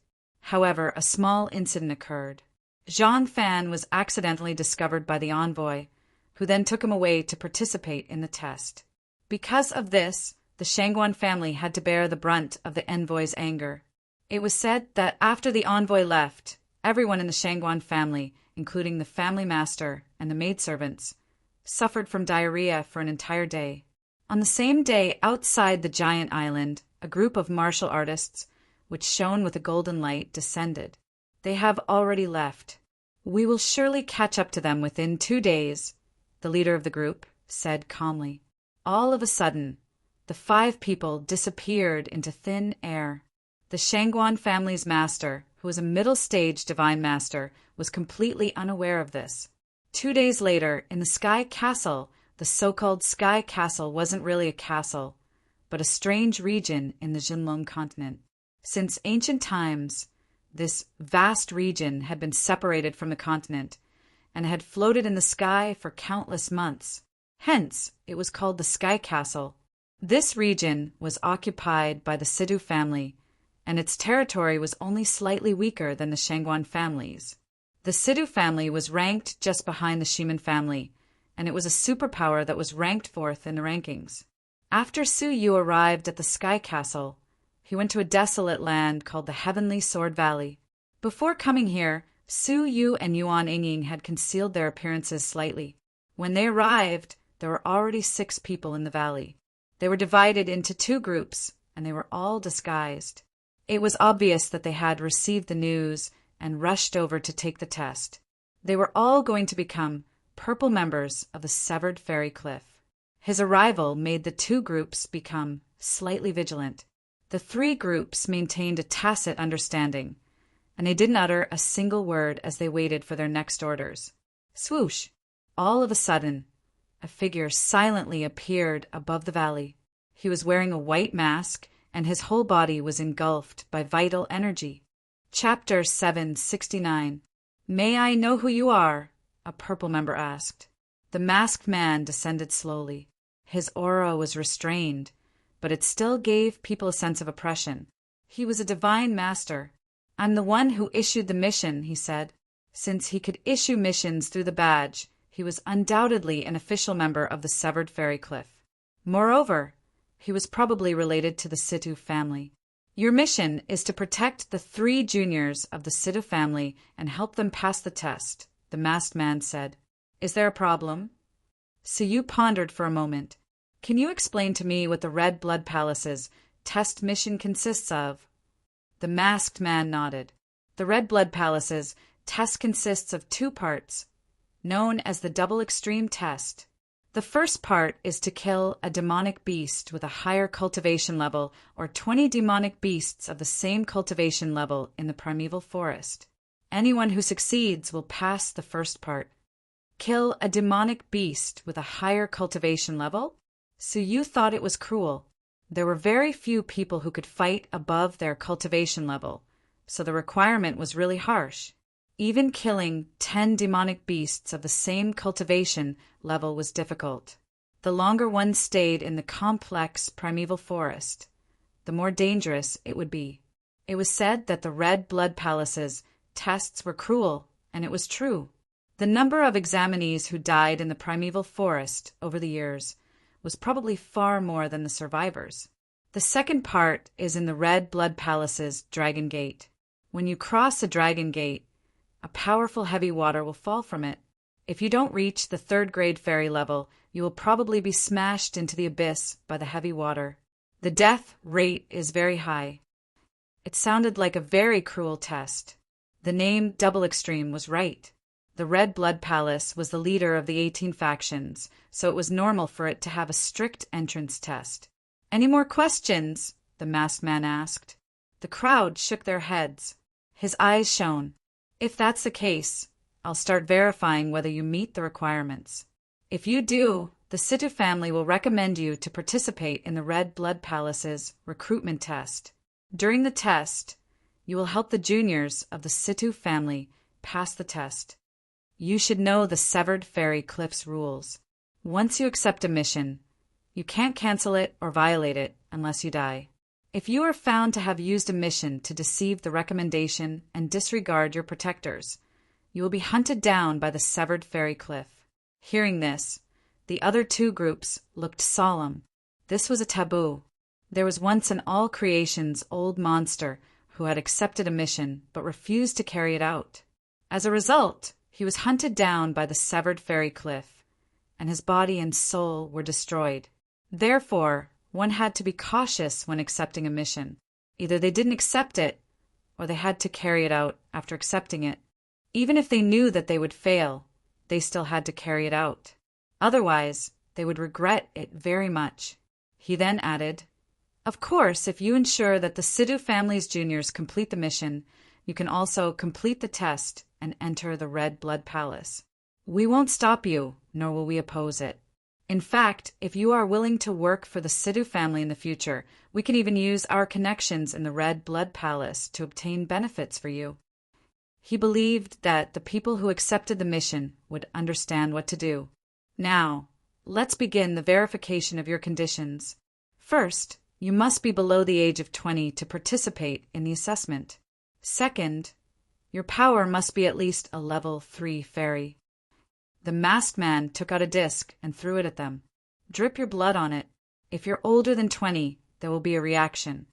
However, a small incident occurred. Zhang Fan was accidentally discovered by the envoy, who then took him away to participate in the test. Because of this, the Shangguan family had to bear the brunt of the envoy's anger. It was said that after the envoy left, everyone in the Shangguan family, including the family master and the maidservants, suffered from diarrhea for an entire day. On the same day, outside the giant island, a group of martial artists, which shone with a golden light, descended. They have already left. We will surely catch up to them within 2 days, the leader of the group said calmly. All of a sudden, the 5 people disappeared into thin air. The Shangguan family's master, who was a middle-stage divine master, was completely unaware of this. 2 days later, in the Sky Castle, the so-called Sky Castle wasn't really a castle, but a strange region in the Jinlong continent. Since ancient times, this vast region had been separated from the continent and had floated in the sky for countless months. Hence, it was called the Sky Castle. This region was occupied by the Sidhu family, and its territory was only slightly weaker than the Shangguan family's. The Sidhu family was ranked just behind the Shiman family, and it was a superpower that was ranked 4th in the rankings. After Su Yu arrived at the Sky Castle, he went to a desolate land called the Heavenly Sword Valley. Before coming here, Su Yu and Yuan Yingying had concealed their appearances slightly. When they arrived, there were already 6 people in the valley. They were divided into 2 groups, and they were all disguised. It was obvious that they had received the news and rushed over to take the test. They were all going to become purple members of the Severed Fairy Cliff. His arrival made the 2 groups become slightly vigilant. The 3 groups maintained a tacit understanding, and they didn't utter a single word as they waited for their next orders. Swoosh! All of a sudden, a figure silently appeared above the valley. He was wearing a white mask, and his whole body was engulfed by vital energy. Chapter 769. May I know who you are? A purple member asked. The masked man descended slowly. His aura was restrained, but it still gave people a sense of oppression. He was a divine master. "I'm the one who issued the mission," he said. Since he could issue missions through the badge, he was undoubtedly an official member of the Severed Fairy Cliff. Moreover, he was probably related to the Situ family. "Your mission is to protect the 3 juniors of the Situ family and help them pass the test," the masked man said. "Is there a problem?" Siyu pondered for a moment. "Can you explain to me what the Red Blood Palace's test mission consists of?" The masked man nodded. "The Red Blood Palace's test consists of 2 parts, known as the Double Extreme Test. The first part is to kill a demonic beast with a higher cultivation level or 20 demonic beasts of the same cultivation level in the primeval forest. Anyone who succeeds will pass the first part." Kill a demonic beast with a higher cultivation level? So you thought it was cruel. There were very few people who could fight above their cultivation level, so the requirement was really harsh. Even killing 10 demonic beasts of the same cultivation level was difficult. The longer one stayed in the complex primeval forest, the more dangerous it would be. It was said that the Red Blood Palace's tests were cruel, and it was true. The number of examinees who died in the primeval forest over the years was probably far more than the survivors. The second part is in the Red Blood Palace's Dragon Gate. When you cross a Dragon Gate, a powerful heavy water will fall from it. If you don't reach the 3rd grade fairy level, you will probably be smashed into the abyss by the heavy water. The death rate is very high. It sounded like a very cruel test. The name Double Extreme was right. The Red Blood Palace was the leader of the 18 factions, so it was normal for it to have a strict entrance test. "Any more questions?" the masked man asked. The crowd shook their heads. His eyes shone. "If that's the case, I'll start verifying whether you meet the requirements. If you do, the Situ family will recommend you to participate in the Red Blood Palace's recruitment test. During the test, you will help the juniors of the Situ family pass the test. You should know the Severed Fairy Cliff's rules. Once you accept a mission, you can't cancel it or violate it unless you die. If you are found to have used a mission to deceive the recommendation and disregard your protectors, you will be hunted down by the Severed Fairy Cliff." Hearing this, the other 2 groups looked solemn. This was a taboo. There was once in all creation's old monster who had accepted a mission but refused to carry it out. As a result, he was hunted down by the Severed Fairy Cliff, and his body and soul were destroyed. Therefore, one had to be cautious when accepting a mission. Either they didn't accept it, or they had to carry it out after accepting it. Even if they knew that they would fail, they still had to carry it out. Otherwise, they would regret it very much. He then added, "Of course, if you ensure that the Situ family's juniors complete the mission, you can also complete the test and enter the Red Blood Palace. We won't stop you, nor will we oppose it. In fact, if you are willing to work for the Situ family in the future, we can even use our connections in the Red Blood Palace to obtain benefits for you." He believed that the people who accepted the mission would understand what to do. "Now, let's begin the verification of your conditions. First, you must be below the age of 20 to participate in the assessment. Second, your power must be at least a level 3 fairy." The masked man took out a disc and threw it at them. "Drip your blood on it. If you're older than 20, there will be a reaction."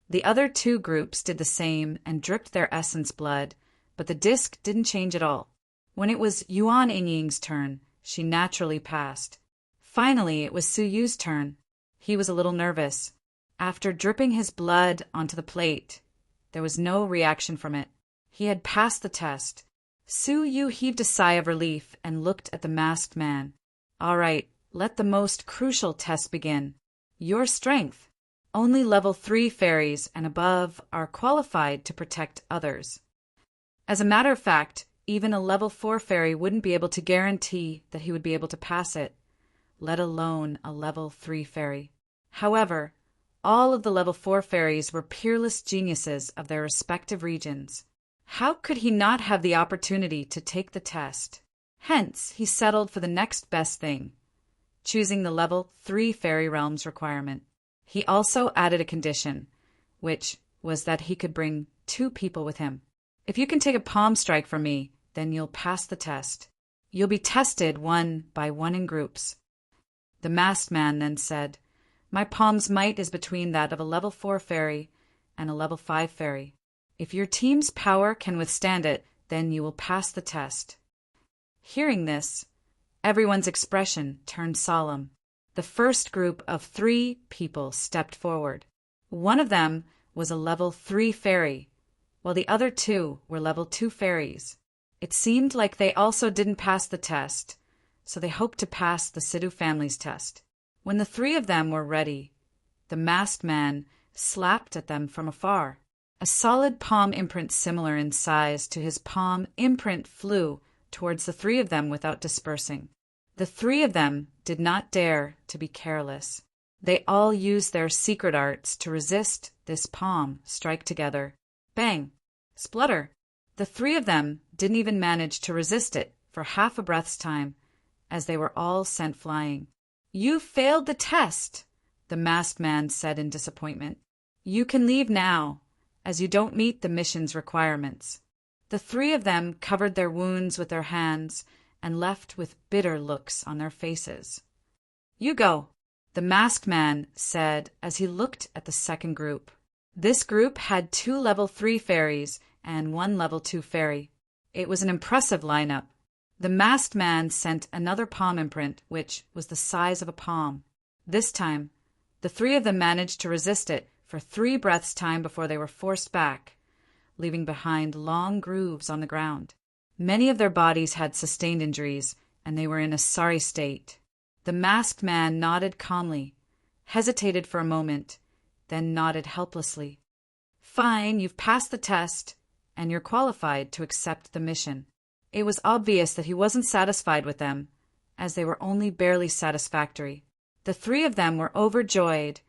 The other 2 groups did the same and dripped their essence blood, but the disc didn't change at all. When it was Yuan Yingying's turn, she naturally passed. Finally, it was Su Yu's turn. He was a little nervous. After dripping his blood onto the plate, there was no reaction from it. He had passed the test. Su Yu heaved a sigh of relief and looked at the masked man. "All right, let the most crucial test begin. Your strength. Only level 3 fairies and above are qualified to protect others." As a matter of fact, even a level 4 fairy wouldn't be able to guarantee that he would be able to pass it, let alone a level 3 fairy. However, all of the level 4 fairies were peerless geniuses of their respective regions. How could he not have the opportunity to take the test? Hence, he settled for the next best thing, choosing the level 3 fairy realms requirement. He also added a condition, which was that he could bring 2 people with him. If you can take a palm strike from me, then you'll pass the test. You'll be tested 1 by 1 in groups. The masked man then said, My palm's might is between that of a level 4 fairy and a level 5 fairy. If your team's power can withstand it, then you will pass the test. Hearing this, everyone's expression turned solemn. The first group of 3 people stepped forward. One of them was a level 3 fairy, while the other 2 were level 2 fairies. It seemed like they also didn't pass the test, so they hoped to pass the Sidhu family's test. When the 3 of them were ready, the masked man slapped at them from afar. A solid palm imprint similar in size to his palm imprint flew towards the 3 of them without dispersing. The 3 of them did not dare to be careless. They all used their secret arts to resist this palm strike together. Bang! Splutter! The 3 of them didn't even manage to resist it for half a breath's time, as they were all sent flying. You failed the test, the masked man said in disappointment. You can leave now, as you don't meet the mission's requirements. The 3 of them covered their wounds with their hands and left with bitter looks on their faces. You go, the masked man said as he looked at the second group. This group had 2 level 3 fairies and 1 level 2 fairy. It was an impressive lineup. The masked man sent another palm imprint, which was the size of a palm. This time, the 3 of them managed to resist it for 3 breaths' time before they were forced back, leaving behind long grooves on the ground. Many of their bodies had sustained injuries, and they were in a sorry state. The masked man nodded calmly, hesitated for a moment, then nodded helplessly. Fine, you've passed the test, and you're qualified to accept the mission. It was obvious that he wasn't satisfied with them, as they were only barely satisfactory. The 3 of them were overjoyed,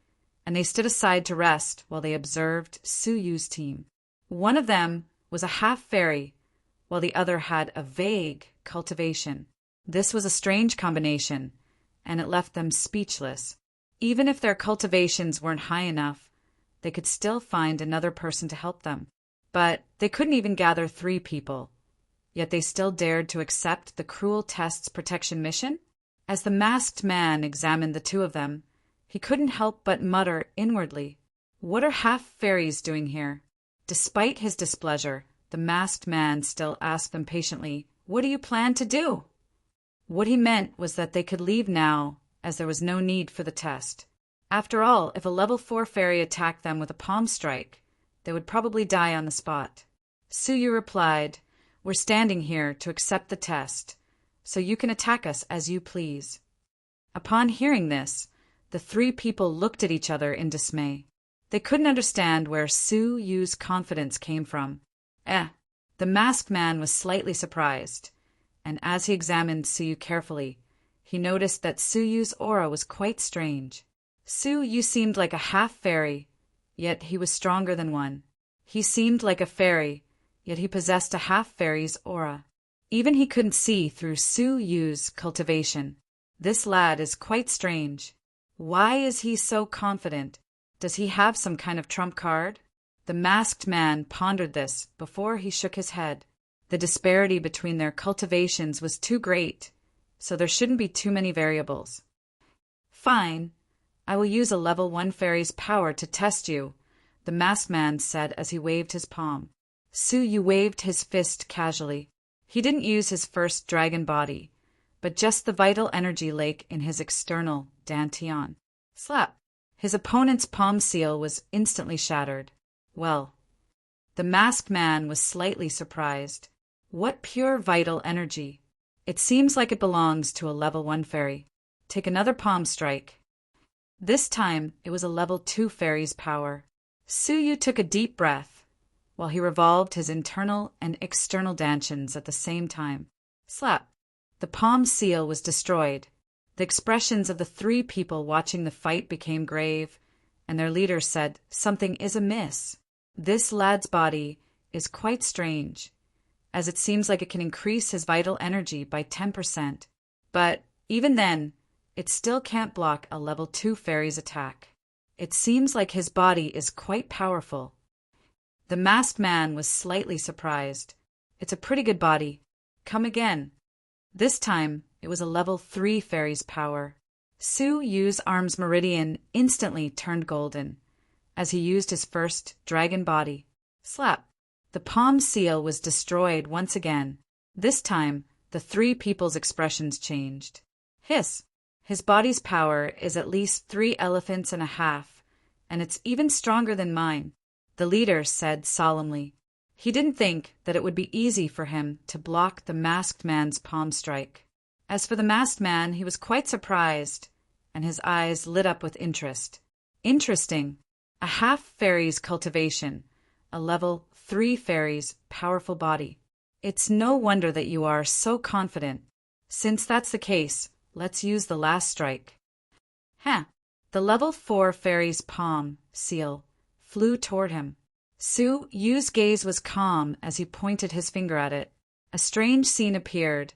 and they stood aside to rest while they observed Suyu's team. One of them was a half-fairy, while the other had a vague cultivation. This was a strange combination, and it left them speechless. Even if their cultivations weren't high enough, they could still find another person to help them. But they couldn't even gather 3 people, yet they still dared to accept the cruel test's protection mission? As the masked man examined the 2 of them, he couldn't help but mutter inwardly, What are half-fairies doing here? Despite his displeasure, the masked man still asked them patiently, What do you plan to do? What he meant was that they could leave now, as there was no need for the test. After all, if a level 4 fairy attacked them with a palm strike, they would probably die on the spot. Suyu replied, We're standing here to accept the test, so you can attack us as you please. Upon hearing this, the 3 people looked at each other in dismay. They couldn't understand where Suyu's confidence came from. The masked man was slightly surprised, and as he examined Suyu carefully, he noticed that Suyu's aura was quite strange. Suyu seemed like a half-fairy, yet he was stronger than one. He seemed like a fairy, yet he possessed a half-fairy's aura. Even he couldn't see through Suyu's cultivation. This lad is quite strange. Why is he so confident? Does he have some kind of trump card? The masked man pondered this before he shook his head. The disparity between their cultivations was too great, so there shouldn't be too many variables. Fine, I will use a level 1 fairy's power to test you, the masked man said as he waved his palm. Suyu waved his fist casually. He didn't use his first dragon body, but just the vital energy lake in his external dantian. Slap! His opponent's palm seal was instantly shattered. Well, the masked man was slightly surprised. What pure vital energy! It seems like it belongs to a level 1 fairy. Take another palm strike. This time it was a level 2 fairy's power. Suyu took a deep breath, while he revolved his internal and external dantians at the same time. Slap! The palm seal was destroyed. The expressions of the 3 people watching the fight became grave, and their leader said, Something is amiss. This lad's body is quite strange, as it seems like it can increase his vital energy by 10%. But even then, it still can't block a level 2 fairy's attack. It seems like his body is quite powerful. The masked man was slightly surprised. It's a pretty good body. Come again. This time, it was a level 3 fairy's power. Su Yu's arm's meridian instantly turned golden as he used his first dragon body. Slap. The palm seal was destroyed once again. This time, the three people's expressions changed. Hiss. His body's power is at least 3 elephants and a half, and it's even stronger than mine, the leader said solemnly. He didn't think that it would be easy for him to block the masked man's palm strike. As for the masked man, he was quite surprised, and his eyes lit up with interest. Interesting. A half fairy's cultivation, a level 3 fairy's powerful body. It's no wonder that you are so confident. Since that's the case, let's use the last strike. The level 4 fairy's palm seal flew toward him. Su Yu's gaze was calm as he pointed his finger at it. A strange scene appeared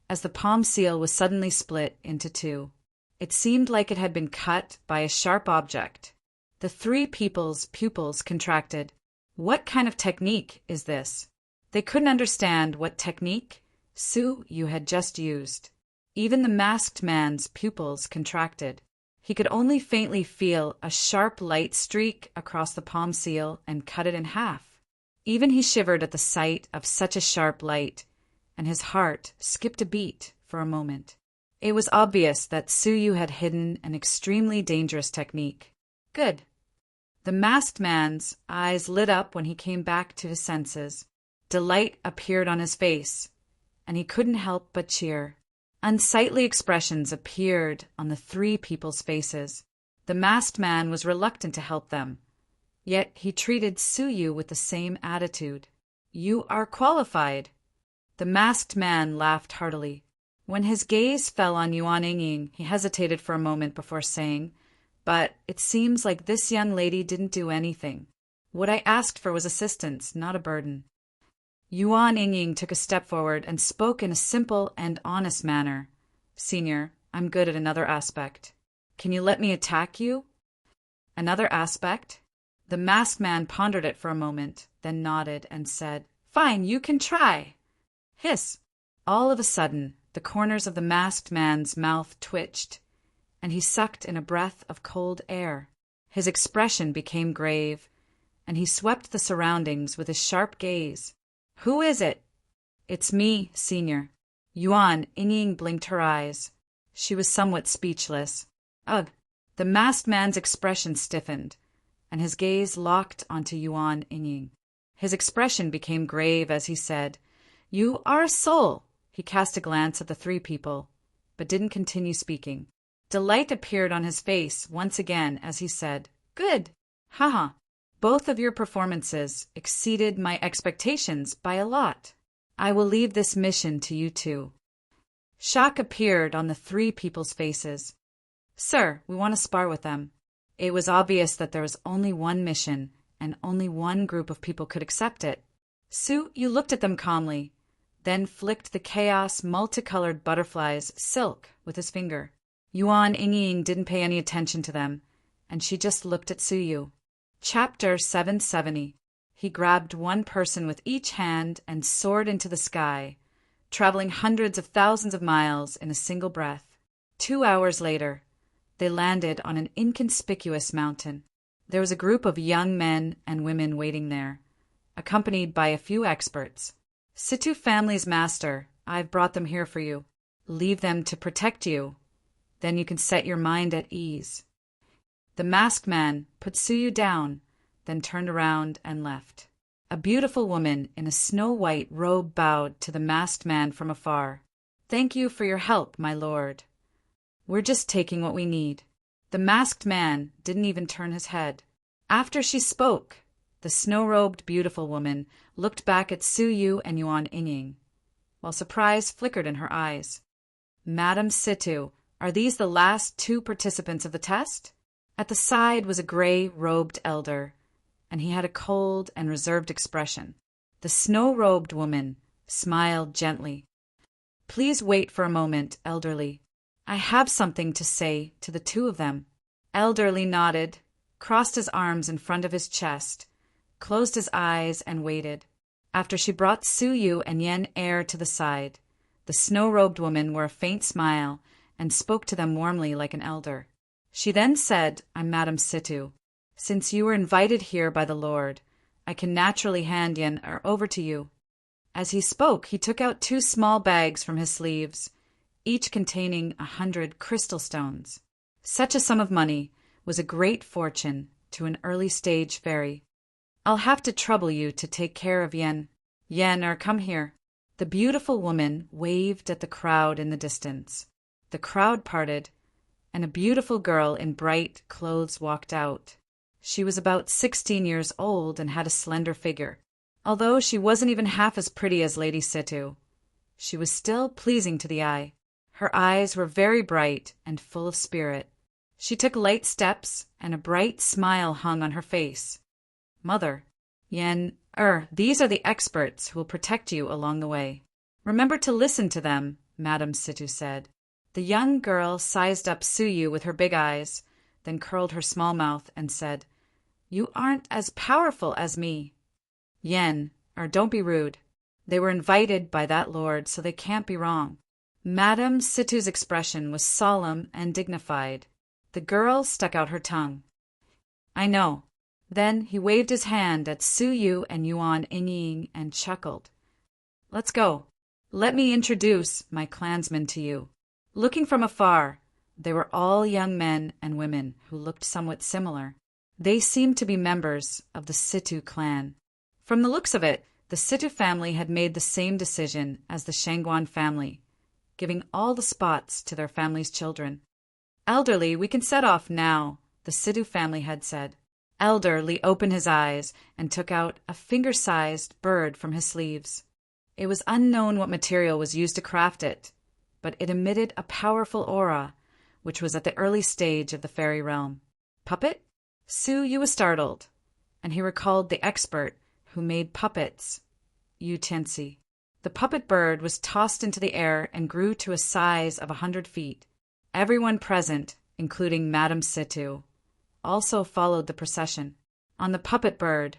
as the palm seal was suddenly split into 2. It seemed like it had been cut by a sharp object. The three people's pupils contracted. What kind of technique is this? They couldn't understand what technique Su Yu had just used. Even the masked man's pupils contracted. He could only faintly feel a sharp light streak across the palm seal and cut it in half. Even he shivered at the sight of such a sharp light, and his heart skipped a beat for a moment. It was obvious that Su Yu had hidden an extremely dangerous technique. Good. The masked man's eyes lit up when he came back to his senses. Delight appeared on his face, and he couldn't help but cheer. Unsightly expressions appeared on the three people's faces. The masked man was reluctant to help them, yet he treated Su Yu with the same attitude. You are qualified. The masked man laughed heartily. When his gaze fell on Yuan Yingying, he hesitated for a moment before saying, "But it seems like this young lady didn't do anything. What I asked for was assistance, not a burden." Yuan Yingying took a step forward and spoke in a simple and honest manner. "Senior, I'm good at another aspect. Can you let me attack you?" Another aspect? The masked man pondered it for a moment, then nodded and said, "Fine, you can try." Hiss! All of a sudden, the corners of the masked man's mouth twitched, and he sucked in a breath of cold air. His expression became grave, and he swept the surroundings with his sharp gaze. "Who is it?" "It's me, Senior." Yuan Yingying blinked her eyes. She was somewhat speechless. Ugh! The masked man's expression stiffened, and his gaze locked onto Yuan Yingying. His expression became grave as he said, "You are a soul." He cast a glance at the three people, but didn't continue speaking. Delight appeared on his face once again as he said, "Good. Haha. Both of your performances exceeded my expectations by a lot. I will leave this mission to you two." Shock appeared on the three people's faces. "Sir, we want to spar with them." It was obvious that there was only one mission, and only one group of people could accept it. Su Yu looked at them calmly, then flicked the chaos multicolored butterflies silk with his finger. Yuan Yingying didn't pay any attention to them, and she just looked at Su Yu. Chapter 770. He grabbed one person with each hand and soared into the sky, traveling hundreds of thousands of miles in a single breath. 2 hours later, they landed on an inconspicuous mountain. There was a group of young men and women waiting there, accompanied by a few experts. "Situ family's master, I've brought them here for you. Leave them to protect you. Then you can set your mind at ease." The masked man put Su Yu down, then turned around and left. A beautiful woman in a snow-white robe bowed to the masked man from afar. "Thank you for your help, my lord. We're just taking what we need." The masked man didn't even turn his head. After she spoke, the snow-robed beautiful woman looked back at Su Yu and Yuan Yingying, while surprise flickered in her eyes. "Madam Situ, are these the last 2 participants of the test?" At the side was a gray-robed elder, and he had a cold and reserved expression. The snow-robed woman smiled gently. "Please wait for a moment, elderly. I have something to say to the 2 of them." Elderly nodded, crossed his arms in front of his chest, closed his eyes, and waited. After she brought Su Yu and Yen Er to the side, the snow-robed woman wore a faint smile and spoke to them warmly like an elder. She then said, "I'm Madame Situ. Since you were invited here by the Lord, I can naturally hand Yen Er over to you." As he spoke, he took out 2 small bags from his sleeves, each containing 100 crystal stones. Such a sum of money was a great fortune to an early-stage fairy. "I'll have to trouble you to take care of Yen. Yen Er, come here." The beautiful woman waved at the crowd in the distance. The crowd parted, and a beautiful girl in bright clothes walked out. She was about 16 years old and had a slender figure. Although she wasn't even half as pretty as Lady Situ, she was still pleasing to the eye. Her eyes were very bright and full of spirit. She took light steps, and a bright smile hung on her face. "Mother, Yen Er, these are the experts who will protect you along the way. Remember to listen to them," Madame Situ said. The young girl sized up Su Yu with her big eyes, then curled her small mouth and said, "You aren't as powerful as me. Yen Er, don't be rude. They were invited by that lord, so they can't be wrong." Madame Situ's expression was solemn and dignified. The girl stuck out her tongue. "I know." Then he waved his hand at Su Yu and Yuan Ying and chuckled. "Let's go. Let me introduce my clansmen to you." Looking from afar, they were all young men and women who looked somewhat similar. They seemed to be members of the Situ clan. From the looks of it, the Situ family had made the same decision as the Shangguan family, giving all the spots to their family's children. "Elderly, we can set off now," the Situ family had said. Elderly opened his eyes and took out a finger-sized bird from his sleeves. It was unknown what material was used to craft it, but it emitted a powerful aura, which was at the early stage of the fairy realm. "Puppet?" Su Yu was startled, and he recalled the expert who made puppets, Yu Tianxi. The puppet bird was tossed into the air and grew to a size of 100 feet. Everyone present, including Madame Situ, also followed the procession. On the puppet bird,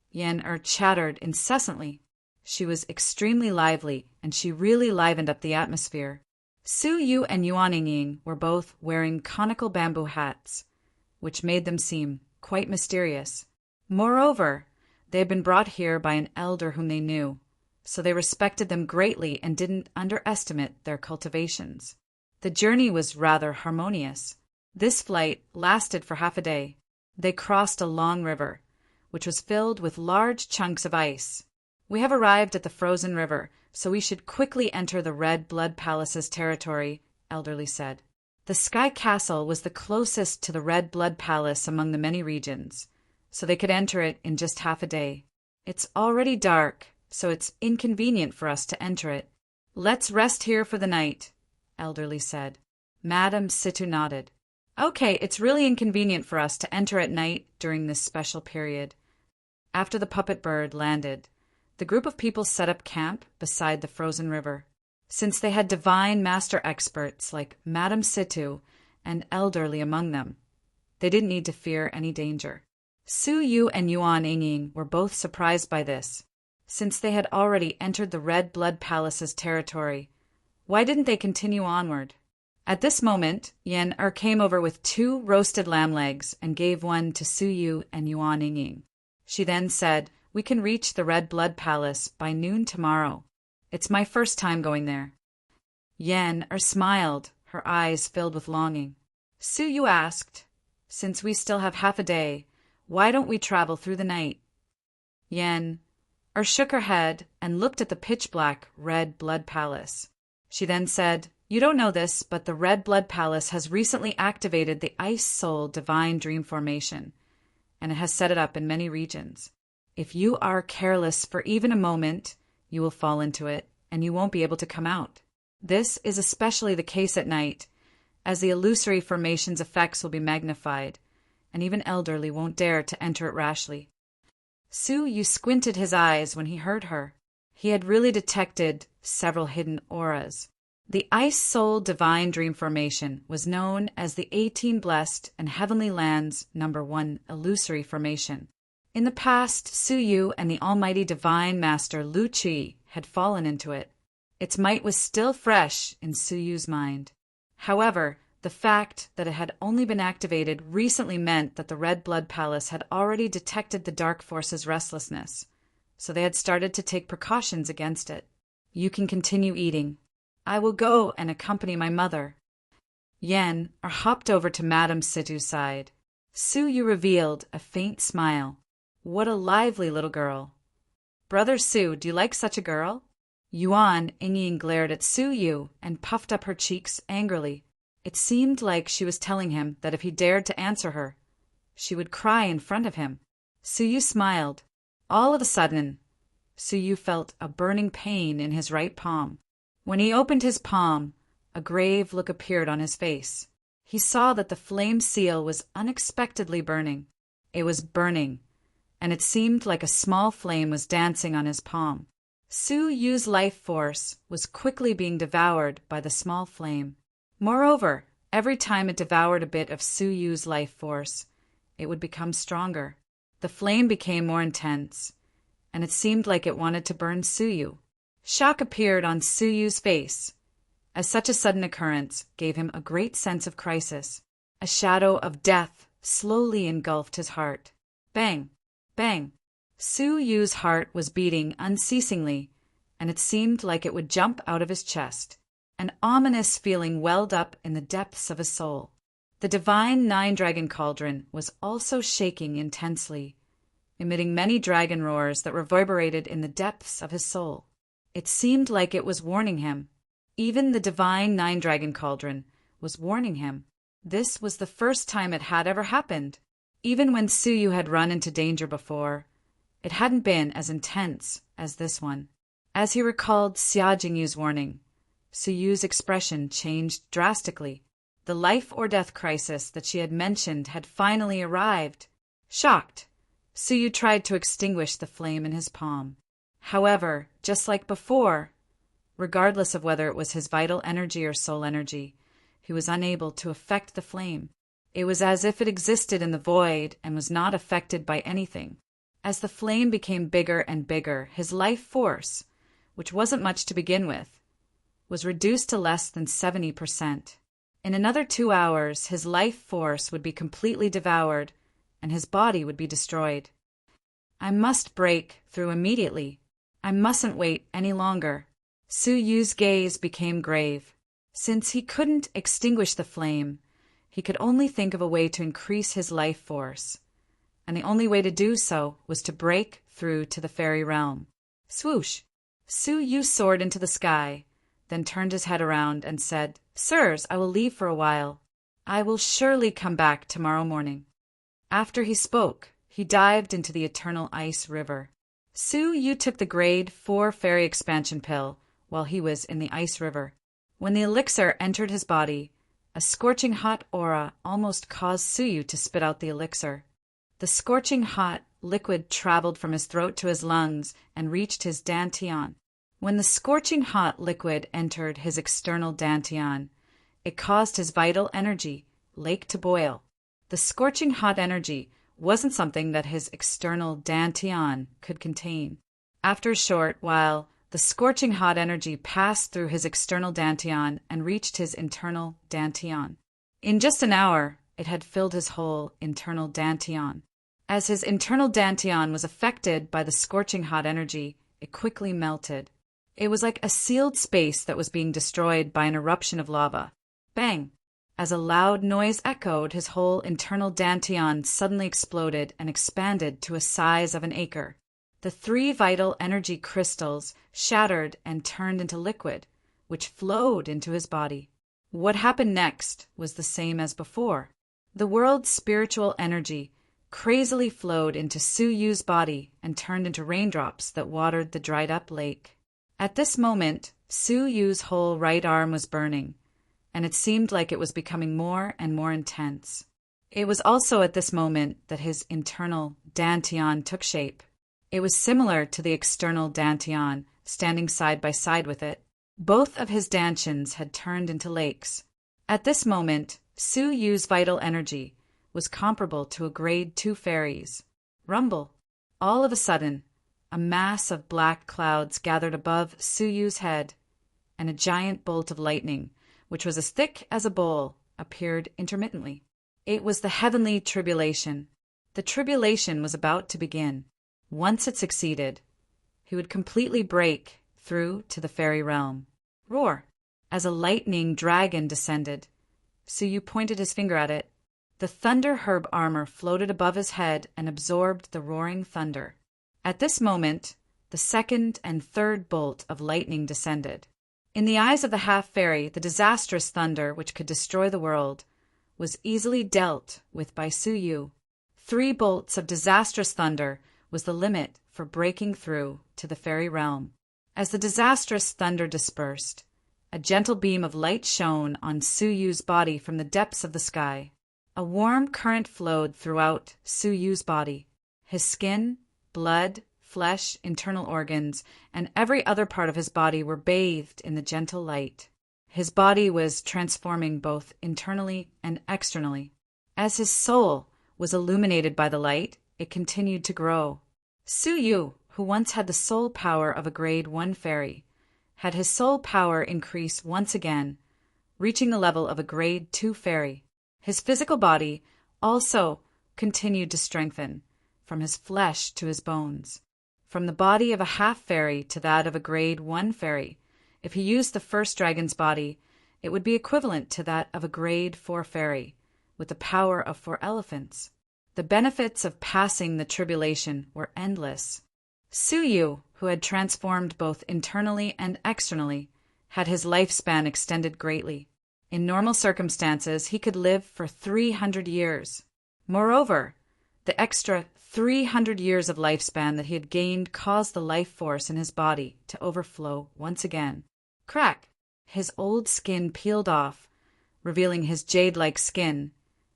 Yen Er chattered incessantly. She was extremely lively, and she really livened up the atmosphere. Su Yu and Yuan Ying were both wearing conical bamboo hats, which made them seem quite mysterious. Moreover, they had been brought here by an elder whom they knew, so they respected them greatly and didn't underestimate their cultivations. The journey was rather harmonious. This flight lasted for half a day. They crossed a long river, which was filled with large chunks of ice. "We have arrived at the frozen river, so we should quickly enter the Red Blood Palace's territory," Elderly said. The Sky Castle was the closest to the Red Blood Palace among the many regions, so they could enter it in just half a day. "It's already dark, so it's inconvenient for us to enter it." "Let's rest here for the night," Elderly said. Madame Situ nodded. "Okay, it's really inconvenient for us to enter at night during this special period." After the puppet bird landed, the group of people set up camp beside the frozen river. Since they had divine master experts like Madame Situ and Elderly among them, they didn't need to fear any danger. Su Yu and Yuan Ying were both surprised by this. Since they had already entered the Red Blood Palace's territory, why didn't they continue onward? At this moment, Yen Er came over with 2 roasted lamb legs and gave one to Su Yu and Yuan Ying. She then said, "We can reach the Red Blood Palace by noon tomorrow. It's my first time going there." Yen Er smiled, her eyes filled with longing. Su Yu asked, "Since we still have half a day, why don't we travel through the night?" Yen Er shook her head and looked at the pitch-black Red Blood Palace. She then said, "You don't know this, but the Red Blood Palace has recently activated the Ice Soul Divine Dream Formation, and it has set it up in many regions. If you are careless for even a moment, you will fall into it, and you won't be able to come out. This is especially the case at night, as the illusory formation's effects will be magnified, and even Elderly won't dare to enter it rashly." Su Yu squinted his eyes when he heard her. He had really detected several hidden auras. The Ice Soul Divine Dream Formation was known as the 18 Blessed and Heavenly Lands #1 Illusory Formation. In the past, Suyu and the Almighty Divine Master Lu Qi had fallen into it. Its might was still fresh in Suyu's mind. However, the fact that it had only been activated recently meant that the Red Blood Palace had already detected the Dark Force's restlessness, so they had started to take precautions against it. You can continue eating. I will go and accompany my mother. Yen hopped over to Madame Situ's side. Suyu revealed a faint smile. What a lively little girl. Brother Su, do you like such a girl? Yuan Ying glared at Suyu and puffed up her cheeks angrily. It seemed like she was telling him that if he dared to answer her, she would cry in front of him. Suyu smiled. All of a sudden, Suyu felt a burning pain in his right palm. When he opened his palm, a grave look appeared on his face. He saw that the flame seal was unexpectedly burning. It was burning, and it seemed like a small flame was dancing on his palm. Suyu's life force was quickly being devoured by the small flame. Moreover, every time it devoured a bit of Suyu's life force, it would become stronger. The flame became more intense, and it seemed like it wanted to burn Suyu. Shock appeared on Suyu's face, as such a sudden occurrence gave him a great sense of crisis. A shadow of death slowly engulfed his heart. Bang! Bang! Suyu's heart was beating unceasingly, and it seemed like it would jump out of his chest. An ominous feeling welled up in the depths of his soul. The divine nine-dragon cauldron was also shaking intensely, emitting many dragon roars that reverberated in the depths of his soul. It seemed like it was warning him. Even the divine nine-dragon cauldron was warning him. This was the first time it had ever happened. Even when Suyu had run into danger before, it hadn't been as intense as this one. As he recalled Xia Jingyu's warning, Suyu's expression changed drastically. The life or death crisis that she had mentioned had finally arrived. Shocked, Suyu tried to extinguish the flame in his palm. However, just like before, regardless of whether it was his vital energy or soul energy, he was unable to affect the flame. It was as if it existed in the void and was not affected by anything. As the flame became bigger and bigger, his life force, which wasn't much to begin with, was reduced to less than 70%. In another 2 hours, his life force would be completely devoured, and his body would be destroyed. I must break through immediately. I mustn't wait any longer. Suyu's gaze became grave. Since he couldn't extinguish the flame, he could only think of a way to increase his life force, and the only way to do so was to break through to the fairy realm. Swoosh! Suyu soared into the sky, then turned his head around and said, "Sirs, I will leave for a while. I will surely come back tomorrow morning." After he spoke, he dived into the eternal ice river. Suyu took the grade 4 fairy expansion pill while he was in the ice river. When the elixir entered his body, a scorching hot aura almost caused Suyu to spit out the elixir. The scorching hot liquid traveled from his throat to his lungs and reached his dantian. When the scorching hot liquid entered his external dantian, it caused his vital energy lake to boil. The scorching hot energy wasn't something that his external dantian could contain. After a short while, the scorching hot energy passed through his external dantian and reached his internal dantian. In just an hour, it had filled his whole internal dantian. As his internal dantian was affected by the scorching hot energy, it quickly melted. It was like a sealed space that was being destroyed by an eruption of lava. Bang! As a loud noise echoed, his whole internal dantian suddenly exploded and expanded to a size of an acre. The 3 vital energy crystals shattered and turned into liquid, which flowed into his body. What happened next was the same as before. The world's spiritual energy crazily flowed into Suyu's body and turned into raindrops that watered the dried-up lake. At this moment, Suyu's whole right arm was burning, and it seemed like it was becoming more and more intense. It was also at this moment that his internal dantian took shape. It was similar to the external dantian, standing side by side with it. Both of his dantians had turned into lakes. At this moment, Su Yu's vital energy was comparable to a grade 2 fairy's. Rumble. All of a sudden, a mass of black clouds gathered above Su Yu's head, and a giant bolt of lightning, which was as thick as a bowl, appeared intermittently. It was the heavenly tribulation. The tribulation was about to begin. Once it succeeded, he would completely break through to the fairy realm. Roar! As a lightning dragon descended, Su Yu pointed his finger at it. The thunder herb armor floated above his head and absorbed the roaring thunder. At this moment, the second and third bolt of lightning descended. In the eyes of the half-fairy, the disastrous thunder, which could destroy the world, was easily dealt with by Su Yu. 3 bolts of disastrous thunder was the limit for breaking through to the fairy realm. As the disastrous thunder dispersed, a gentle beam of light shone on Su Yu's body from the depths of the sky. A warm current flowed throughout Su Yu's body. His skin, blood, flesh, internal organs, and every other part of his body were bathed in the gentle light. His body was transforming both internally and externally. As his soul was illuminated by the light, it continued to grow. Su Yu, who once had the soul power of a grade 1 fairy, had his soul power increase once again, reaching the level of a grade 2 fairy. His physical body also continued to strengthen, from his flesh to his bones. From the body of a half-fairy to that of a grade 1 fairy, if he used the first dragon's body, it would be equivalent to that of a grade 4 fairy, with the power of 4 elephants. The benefits of passing the tribulation were endless. Su Yu, who had transformed both internally and externally, had his lifespan extended greatly. In normal circumstances, he could live for 300 years. Moreover, the extra 300 years of lifespan that he had gained caused the life force in his body to overflow once again. Crack! His old skin peeled off, revealing his jade-like skin,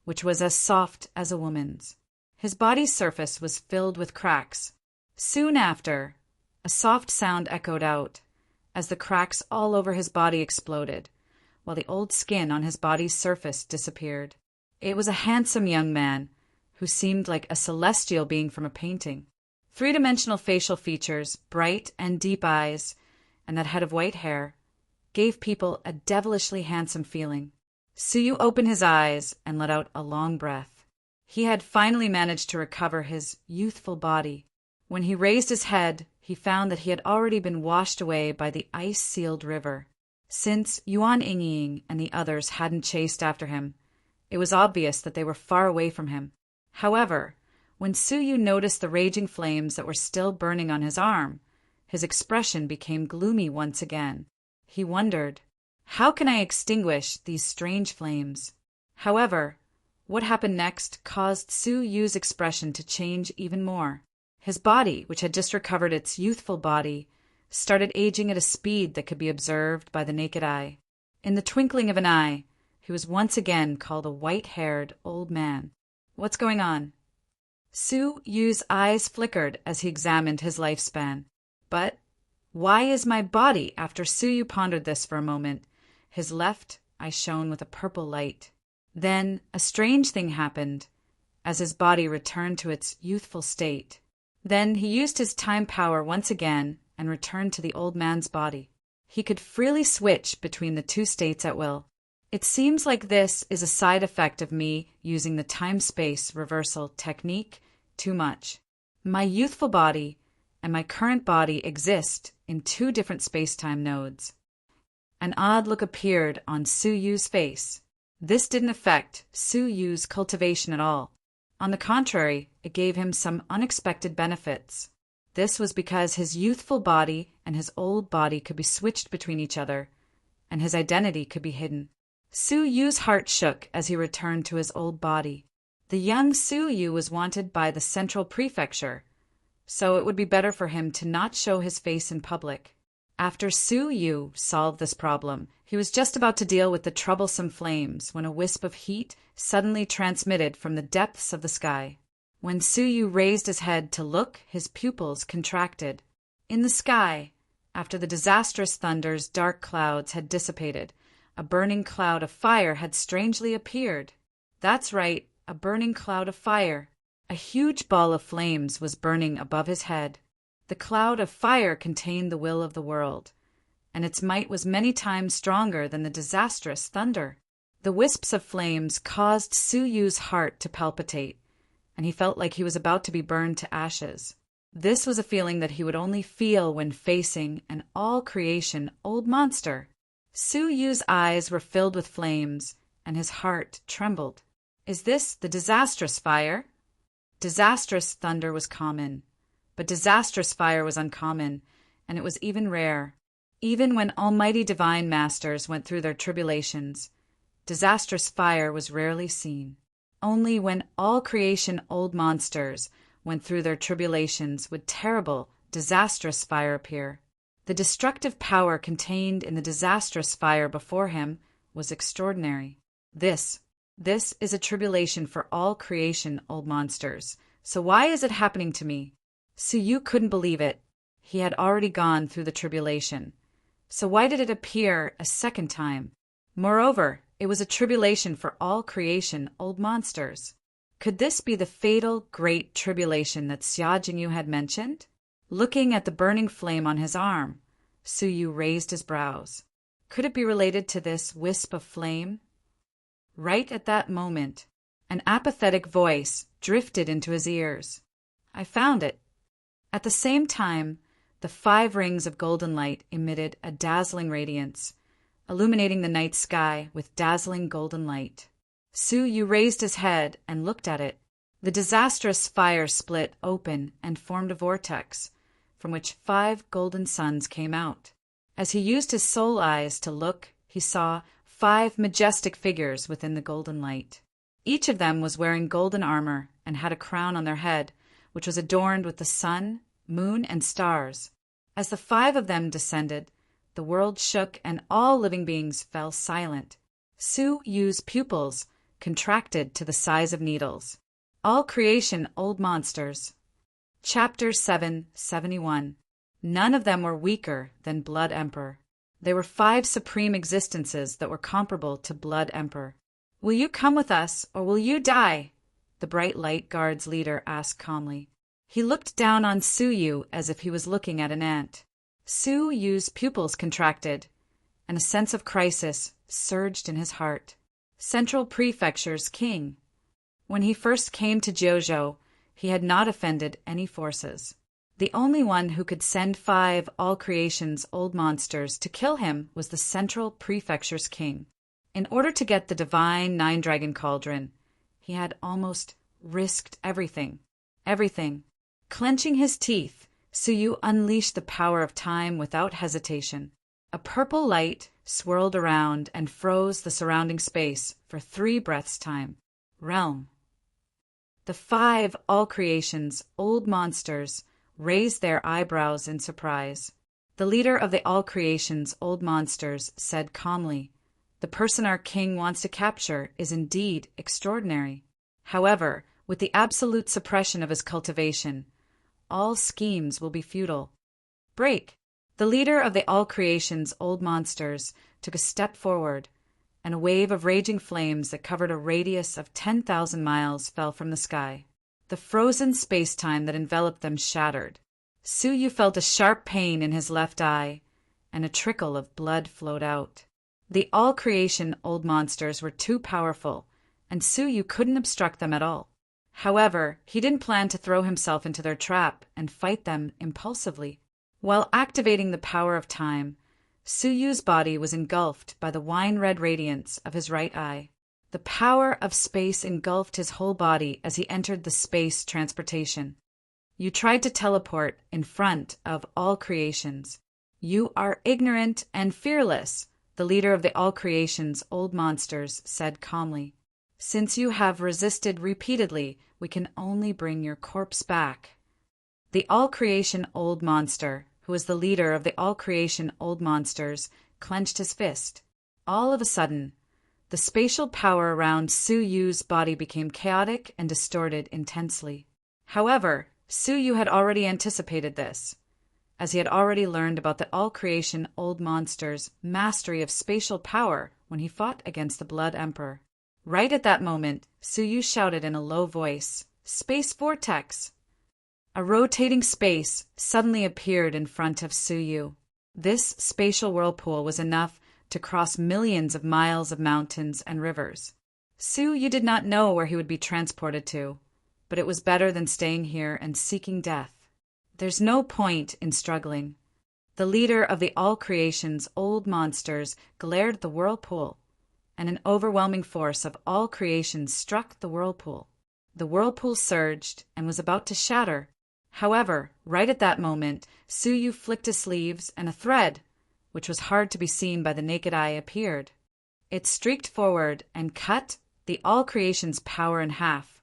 which was as soft as a woman's. His body's surface was filled with cracks. Soon after, a soft sound echoed out, as the cracks all over his body exploded, while the old skin on his body's surface disappeared. It was a handsome young man, who seemed like a celestial being from a painting. 3-dimensional facial features, bright and deep eyes, and that head of white hair, gave people a devilishly handsome feeling. Su Yu opened his eyes and let out a long breath. He had finally managed to recover his youthful body. When he raised his head, he found that he had already been washed away by the ice-sealed river. Since Yuan Yingying and the others hadn't chased after him, it was obvious that they were far away from him. However, when Su Yu noticed the raging flames that were still burning on his arm, his expression became gloomy once again. He wondered, how can I extinguish these strange flames? However, what happened next caused Su Yu's expression to change even more. His body, which had just recovered its youthful body, started aging at a speed that could be observed by the naked eye. In the twinkling of an eye, he was once again called a white-haired old man. What's going on? Su Yu's eyes flickered as he examined his lifespan. But why is my body, after Su Yu pondered this for a moment, his left eye shone with a purple light. Then a strange thing happened as his body returned to its youthful state. Then he used his time power once again and returned to the old man's body. He could freely switch between the 2 states at will. It seems like this is a side effect of me using the time-space reversal technique too much. My youthful body and my current body exist in 2 different space-time nodes. An odd look appeared on Su Yu's face. This didn't affect Su Yu's cultivation at all. On the contrary, it gave him some unexpected benefits. This was because his youthful body and his old body could be switched between each other, and his identity could be hidden. Su Yu's heart shook as he returned to his old body. The young Su Yu was wanted by the Central Prefecture, so it would be better for him to not show his face in public. After Su Yu solved this problem, he was just about to deal with the troublesome flames when a wisp of heat suddenly transmitted from the depths of the sky. When Su Yu raised his head to look, his pupils contracted. In the sky, After the disastrous thunder's dark clouds had dissipated, a burning cloud of fire had strangely appeared. That's right, a burning cloud of fire. A huge ball of flames was burning above his head. The cloud of fire contained the will of the world, and its might was many times stronger than the disastrous thunder. The wisps of flames caused Su Yu's heart to palpitate, and he felt like he was about to be burned to ashes. This was a feeling that he would only feel when facing an all-creation old monster. Su Yu's eyes were filled with flames, and his heart trembled. Is this the disastrous fire? Disastrous thunder was common, but disastrous fire was uncommon, and it was even rare. Even when almighty divine masters went through their tribulations, disastrous fire was rarely seen. Only when all creation old monsters went through their tribulations would terrible, disastrous fire appear. The destructive power contained in the disastrous fire before him was extraordinary. This is a tribulation for all creation old monsters. So why is it happening to me? Su Yu couldn't believe it. He had already gone through the tribulation. So why did it appear a second time? Moreover, it was a tribulation for all creation old monsters. Could this be the fatal great tribulation that Xia Jingyu had mentioned? Looking at the burning flame on his arm, Su Yu raised his brows. Could it be related to this wisp of flame? Right at that moment, an apathetic voice drifted into his ears. I found it. At the same time, the 5 rings of golden light emitted a dazzling radiance, illuminating the night sky with dazzling golden light. Su Yu raised his head and looked at it. The disastrous fire split open and formed a vortex, from which 5 golden suns came out. As he used his soul eyes to look, he saw 5 majestic figures within the golden light. Each of them was wearing golden armor and had a crown on their head, which was adorned with the sun, moon, and stars. As the 5 of them descended, the world shook and all living beings fell silent. Su Yu's pupils contracted to the size of needles. All creation old monsters. Chapter 771. None of them were weaker than Blood Emperor. They were 5 supreme existences that were comparable to Blood Emperor. Will you come with us, or will you die? The Bright Light Guard's leader asked calmly. He looked down on Su Yu as if he was looking at an ant. Su Yu's pupils contracted, and a sense of crisis surged in his heart. Central Prefecture's king. When he first came to Jiuzhou, he had not offended any forces. The only one who could send 5 all creation's old monsters to kill him was the Central Prefecture's king. In order to get the divine 9-dragon cauldron, he had almost risked everything. Everything. Clenching his teeth, Su Yu unleashed the power of time without hesitation. A purple light swirled around and froze the surrounding space for 3 breaths' time. Realm. The 5 all creation's old monsters raised their eyebrows in surprise. The leader of the all creation's old monsters said calmly, "The person our king wants to capture is indeed extraordinary. However, with the absolute suppression of his cultivation, all schemes will be futile." Break! The leader of the all creation's old monsters took a step forward, and a wave of raging flames that covered a radius of 10,000 miles fell from the sky. The frozen space-time that enveloped them shattered. Su Yu felt a sharp pain in his left eye, and a trickle of blood flowed out. The all-creation old monsters were too powerful, and Su Yu couldn't obstruct them at all. However, he didn't plan to throw himself into their trap and fight them impulsively. While activating the power of time, Su Yu's body was engulfed by the wine-red radiance of his right eye. The power of space engulfed his whole body as he entered the space transportation. You tried to teleport in front of all creations. You are ignorant and fearless, the leader of the all creation's old monsters said calmly. Since you have resisted repeatedly, we can only bring your corpse back. The all creation old monster, who was the leader of the all creation old monsters, clenched his fist. All of a sudden, the spatial power around Su Yu's body became chaotic and distorted intensely. However, Su Yu had already anticipated this. as he had already learned about the all-creation old monster's mastery of spatial power when he fought against the Blood Emperor. Right at that moment, Suyu shouted in a low voice, "Space vortex!" A rotating space suddenly appeared in front of Suyu. This spatial whirlpool was enough to cross millions of miles of mountains and rivers. Suyu did not know where he would be transported to, but it was better than staying here and seeking death. There's no point in struggling. The leader of the all-creation's old monsters glared at the whirlpool, and an overwhelming force of all creation struck the whirlpool. The whirlpool surged and was about to shatter. However, right at that moment, Suyu flicked his sleeves and a thread, which was hard to be seen by the naked eye, appeared. It streaked forward and cut the all-creation's power in half,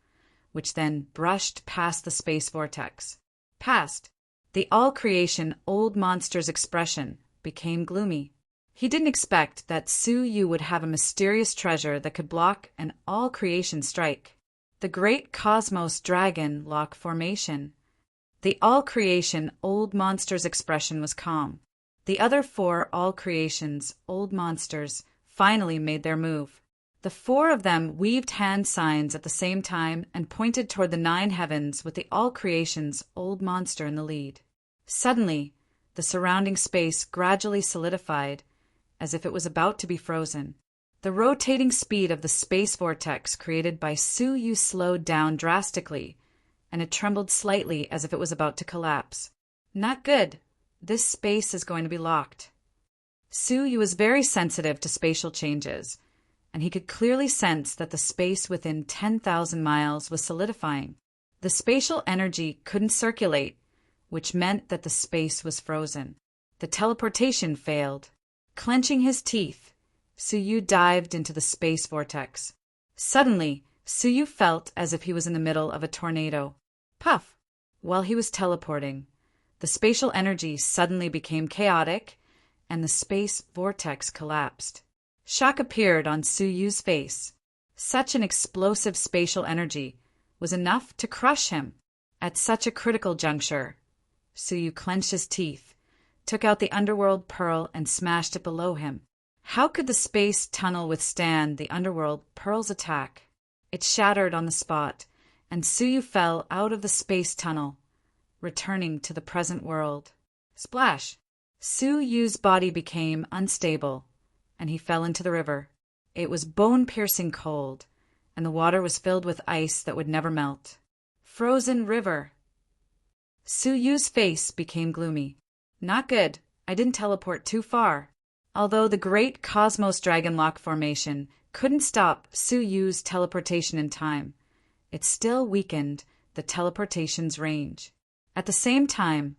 which then brushed past the space vortex. Past. The all-creation old monster's expression became gloomy. He didn't expect that Suyu would have a mysterious treasure that could block an all-creation strike. The great cosmos dragon lock formation. The all-creation old monster's expression was calm. The other 4 all-creation's old monsters finally made their move. The 4 of them weaved hand signs at the same time and pointed toward the 9 heavens with the all-creation's old monster in the lead. Suddenly, the surrounding space gradually solidified, as if it was about to be frozen. The rotating speed of the space vortex created by Suyu slowed down drastically, and it trembled slightly as if it was about to collapse. Not good. This space is going to be locked. Suyu was very sensitive to spatial changes, and he could clearly sense that the space within 10,000 miles was solidifying. The spatial energy couldn't circulate, which meant that the space was frozen. The teleportation failed. Clenching his teeth, Suyu dived into the space vortex. Suddenly, Suyu felt as if he was in the middle of a tornado. Puff! While he was teleporting, the spatial energy suddenly became chaotic, and the space vortex collapsed. Shock appeared on Suyu's face. Such an explosive spatial energy was enough to crush him. At such a critical juncture, Suyu clenched his teeth, took out the underworld pearl and smashed it below him. How could the space tunnel withstand the underworld pearl's attack? It shattered on the spot, and Suyu fell out of the space tunnel, returning to the present world. Splash! Suyu's body became unstable, and he fell into the river. It was bone-piercing cold, and the water was filled with ice that would never melt. Frozen river. Suyu's face became gloomy. Not good. I didn't teleport too far. Although the great cosmos dragon lock formation couldn't stop Suyu's teleportation in time, it still weakened the teleportation's range. At the same time,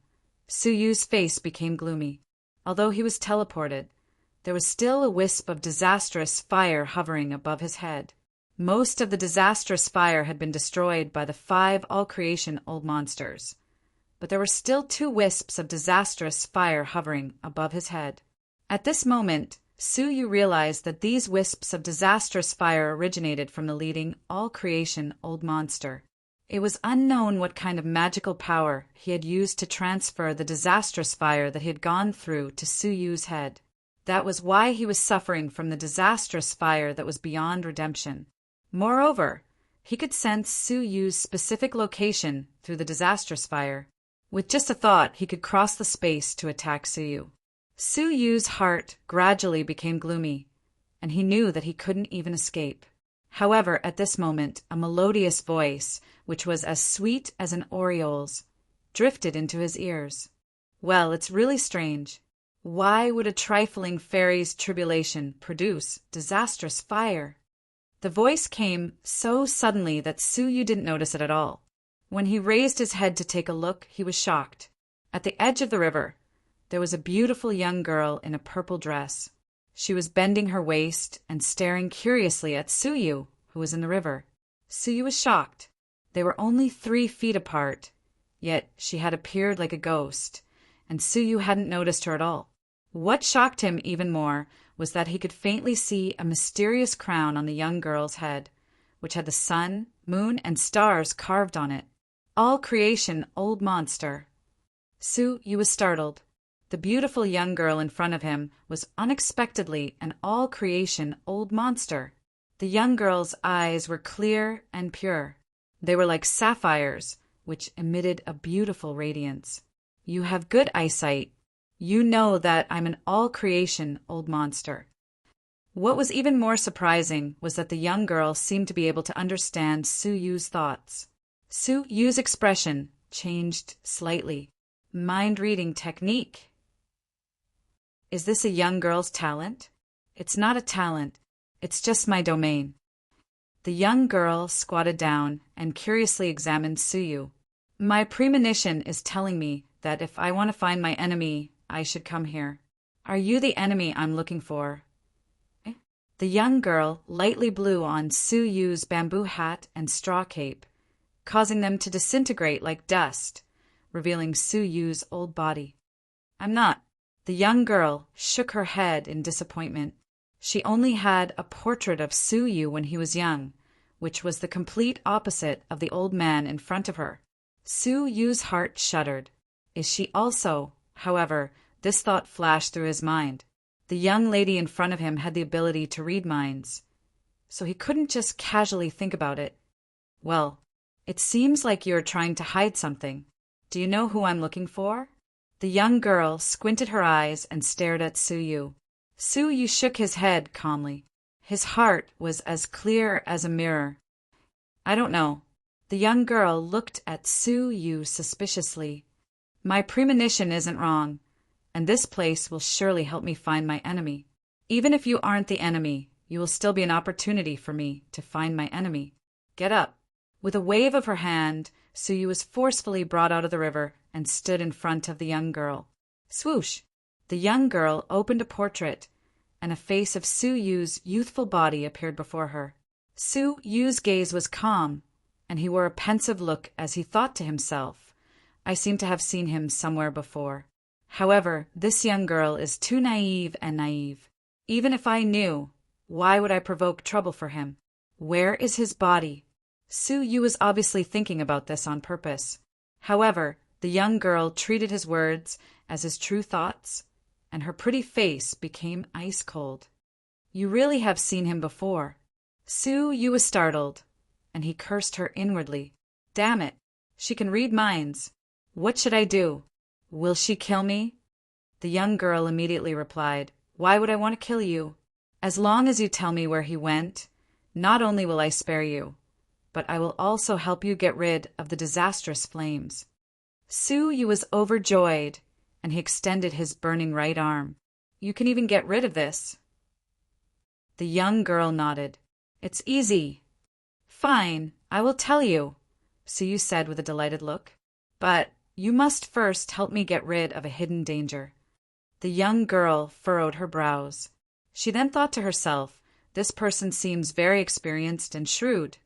Suyu's face became gloomy. Although he was teleported, there was still a wisp of disastrous fire hovering above his head. Most of the disastrous fire had been destroyed by the 5 all-creation old monsters, but there were still 2 wisps of disastrous fire hovering above his head. At this moment, Suyu realized that these wisps of disastrous fire originated from the leading all-creation old monster. It was unknown what kind of magical power he had used to transfer the disastrous fire that he had gone through to Suyu's head. That was why he was suffering from the disastrous fire that was beyond redemption. Moreover, he could sense Suyu's specific location through the disastrous fire. With just a thought, he could cross the space to attack Suyu. Suyu's heart gradually became gloomy, and he knew that he couldn't even escape. However, at this moment, a melodious voice, which was as sweet as an oriole's, drifted into his ears. Well, it's really strange. Why would a trifling fairy's tribulation produce disastrous fire? The voice came so suddenly that Suyu didn't notice it at all. When he raised his head to take a look, he was shocked. At the edge of the river, there was a beautiful young girl in a purple dress. She was bending her waist and staring curiously at Suyu, who was in the river. Suyu was shocked. They were only 3 feet apart, yet she had appeared like a ghost, and Suyu hadn't noticed her at all. What shocked him even more was that he could faintly see a mysterious crown on the young girl's head, which had the sun, moon, and stars carved on it. All creation old monster. Su-yu was startled. The beautiful young girl in front of him was unexpectedly an all-creation old monster. The young girl's eyes were clear and pure. They were like sapphires, which emitted a beautiful radiance. You have good eyesight. You know that I'm an all-creation old monster. What was even more surprising was that the young girl seemed to be able to understand Su-yu's thoughts. Su-yu's expression changed slightly. Mind-reading technique. Is this a young girl's talent? It's not a talent. It's just my domain. The young girl squatted down and curiously examined Su-yu. My premonition is telling me that if I want to find my enemy, I should come here. Are you the enemy I'm looking for? The young girl lightly blew on Su-yu's bamboo hat and straw cape, causing them to disintegrate like dust, revealing Su-yu's old body. I'm not. The young girl shook her head in disappointment. She only had a portrait of Su-yu when he was young, which was the complete opposite of the old man in front of her. Su-yu's heart shuddered. Is she also? However, this thought flashed through his mind. The young lady in front of him had the ability to read minds, so he couldn't just casually think about it. Well, it seems like you're trying to hide something. Do you know who I'm looking for? The young girl squinted her eyes and stared at Su-yu. Su-yu shook his head calmly. His heart was as clear as a mirror. I don't know. The young girl looked at Su-yu suspiciously. My premonition isn't wrong, and this place will surely help me find my enemy. Even if you aren't the enemy, you will still be an opportunity for me to find my enemy. Get up. With a wave of her hand, Su-yu was forcefully brought out of the river and stood in front of the young girl. Swoosh! The young girl opened a portrait, and a face of Su-yu's youthful body appeared before her. Su-yu's gaze was calm, and he wore a pensive look as he thought to himself, I seem to have seen him somewhere before. However, this young girl is too naive and naive. Even if I knew, why would I provoke trouble for him? Where is his body? Su-yu was obviously thinking about this on purpose. However, the young girl treated his words as his true thoughts, and her pretty face became ice cold. You really have seen him before. Su-yu was startled, and he cursed her inwardly. Damn it, she can read minds. What should I do? Will she kill me? The young girl immediately replied, Why would I want to kill you? As long as you tell me where he went, not only will I spare you, but I will also help you get rid of the disastrous flames. Su-yu was overjoyed, and he extended his burning right arm. You can even get rid of this. The young girl nodded. It's easy. Fine, I will tell you, Su-yu said with a delighted look. But you must first help me get rid of a hidden danger. The young girl furrowed her brows. She then thought to herself, this person seems very experienced and shrewd.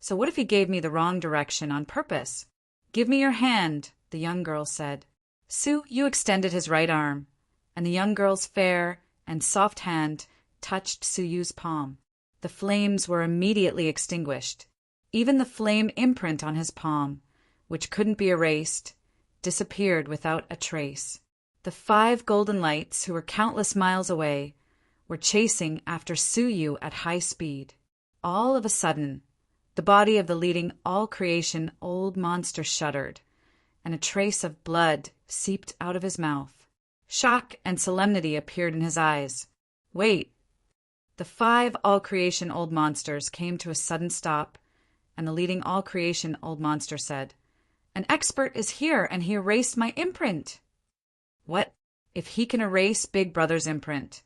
So what if he gave me the wrong direction on purpose? Give me your hand, the young girl said. Su-yu extended his right arm, and the young girl's fair and soft hand touched Su-yu's palm. The flames were immediately extinguished. Even the flame imprint on his palm, which couldn't be erased, disappeared without a trace. The 5 golden lights, who were countless miles away, were chasing after Su-yu at high speed. All of a sudden, the body of the leading all-creation old monster shuddered, and a trace of blood seeped out of his mouth. Shock and solemnity appeared in his eyes. Wait! The 5 all-creation old monsters came to a sudden stop, and the leading all-creation old monster said, An expert is here, and he erased my imprint. What? If he can erase Big Brother's imprint,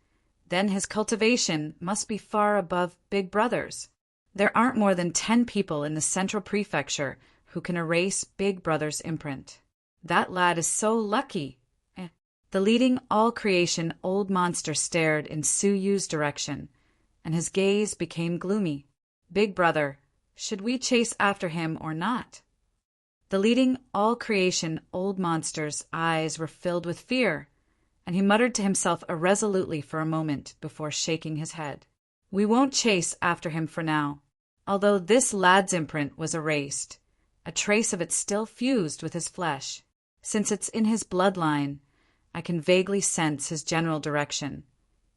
then his cultivation must be far above Big Brother's. There aren't more than 10 people in the Central Prefecture who can erase Big Brother's imprint. That lad is so lucky. The leading all-creation old monster stared in Su-yu's direction, and his gaze became gloomy. Big Brother, should we chase after him or not? The leading all-creation old monster's eyes were filled with fear, and he muttered to himself irresolutely for a moment before shaking his head. We won't chase after him for now. Although this lad's imprint was erased, a trace of it still fused with his flesh. Since it's in his bloodline, I can vaguely sense his general direction,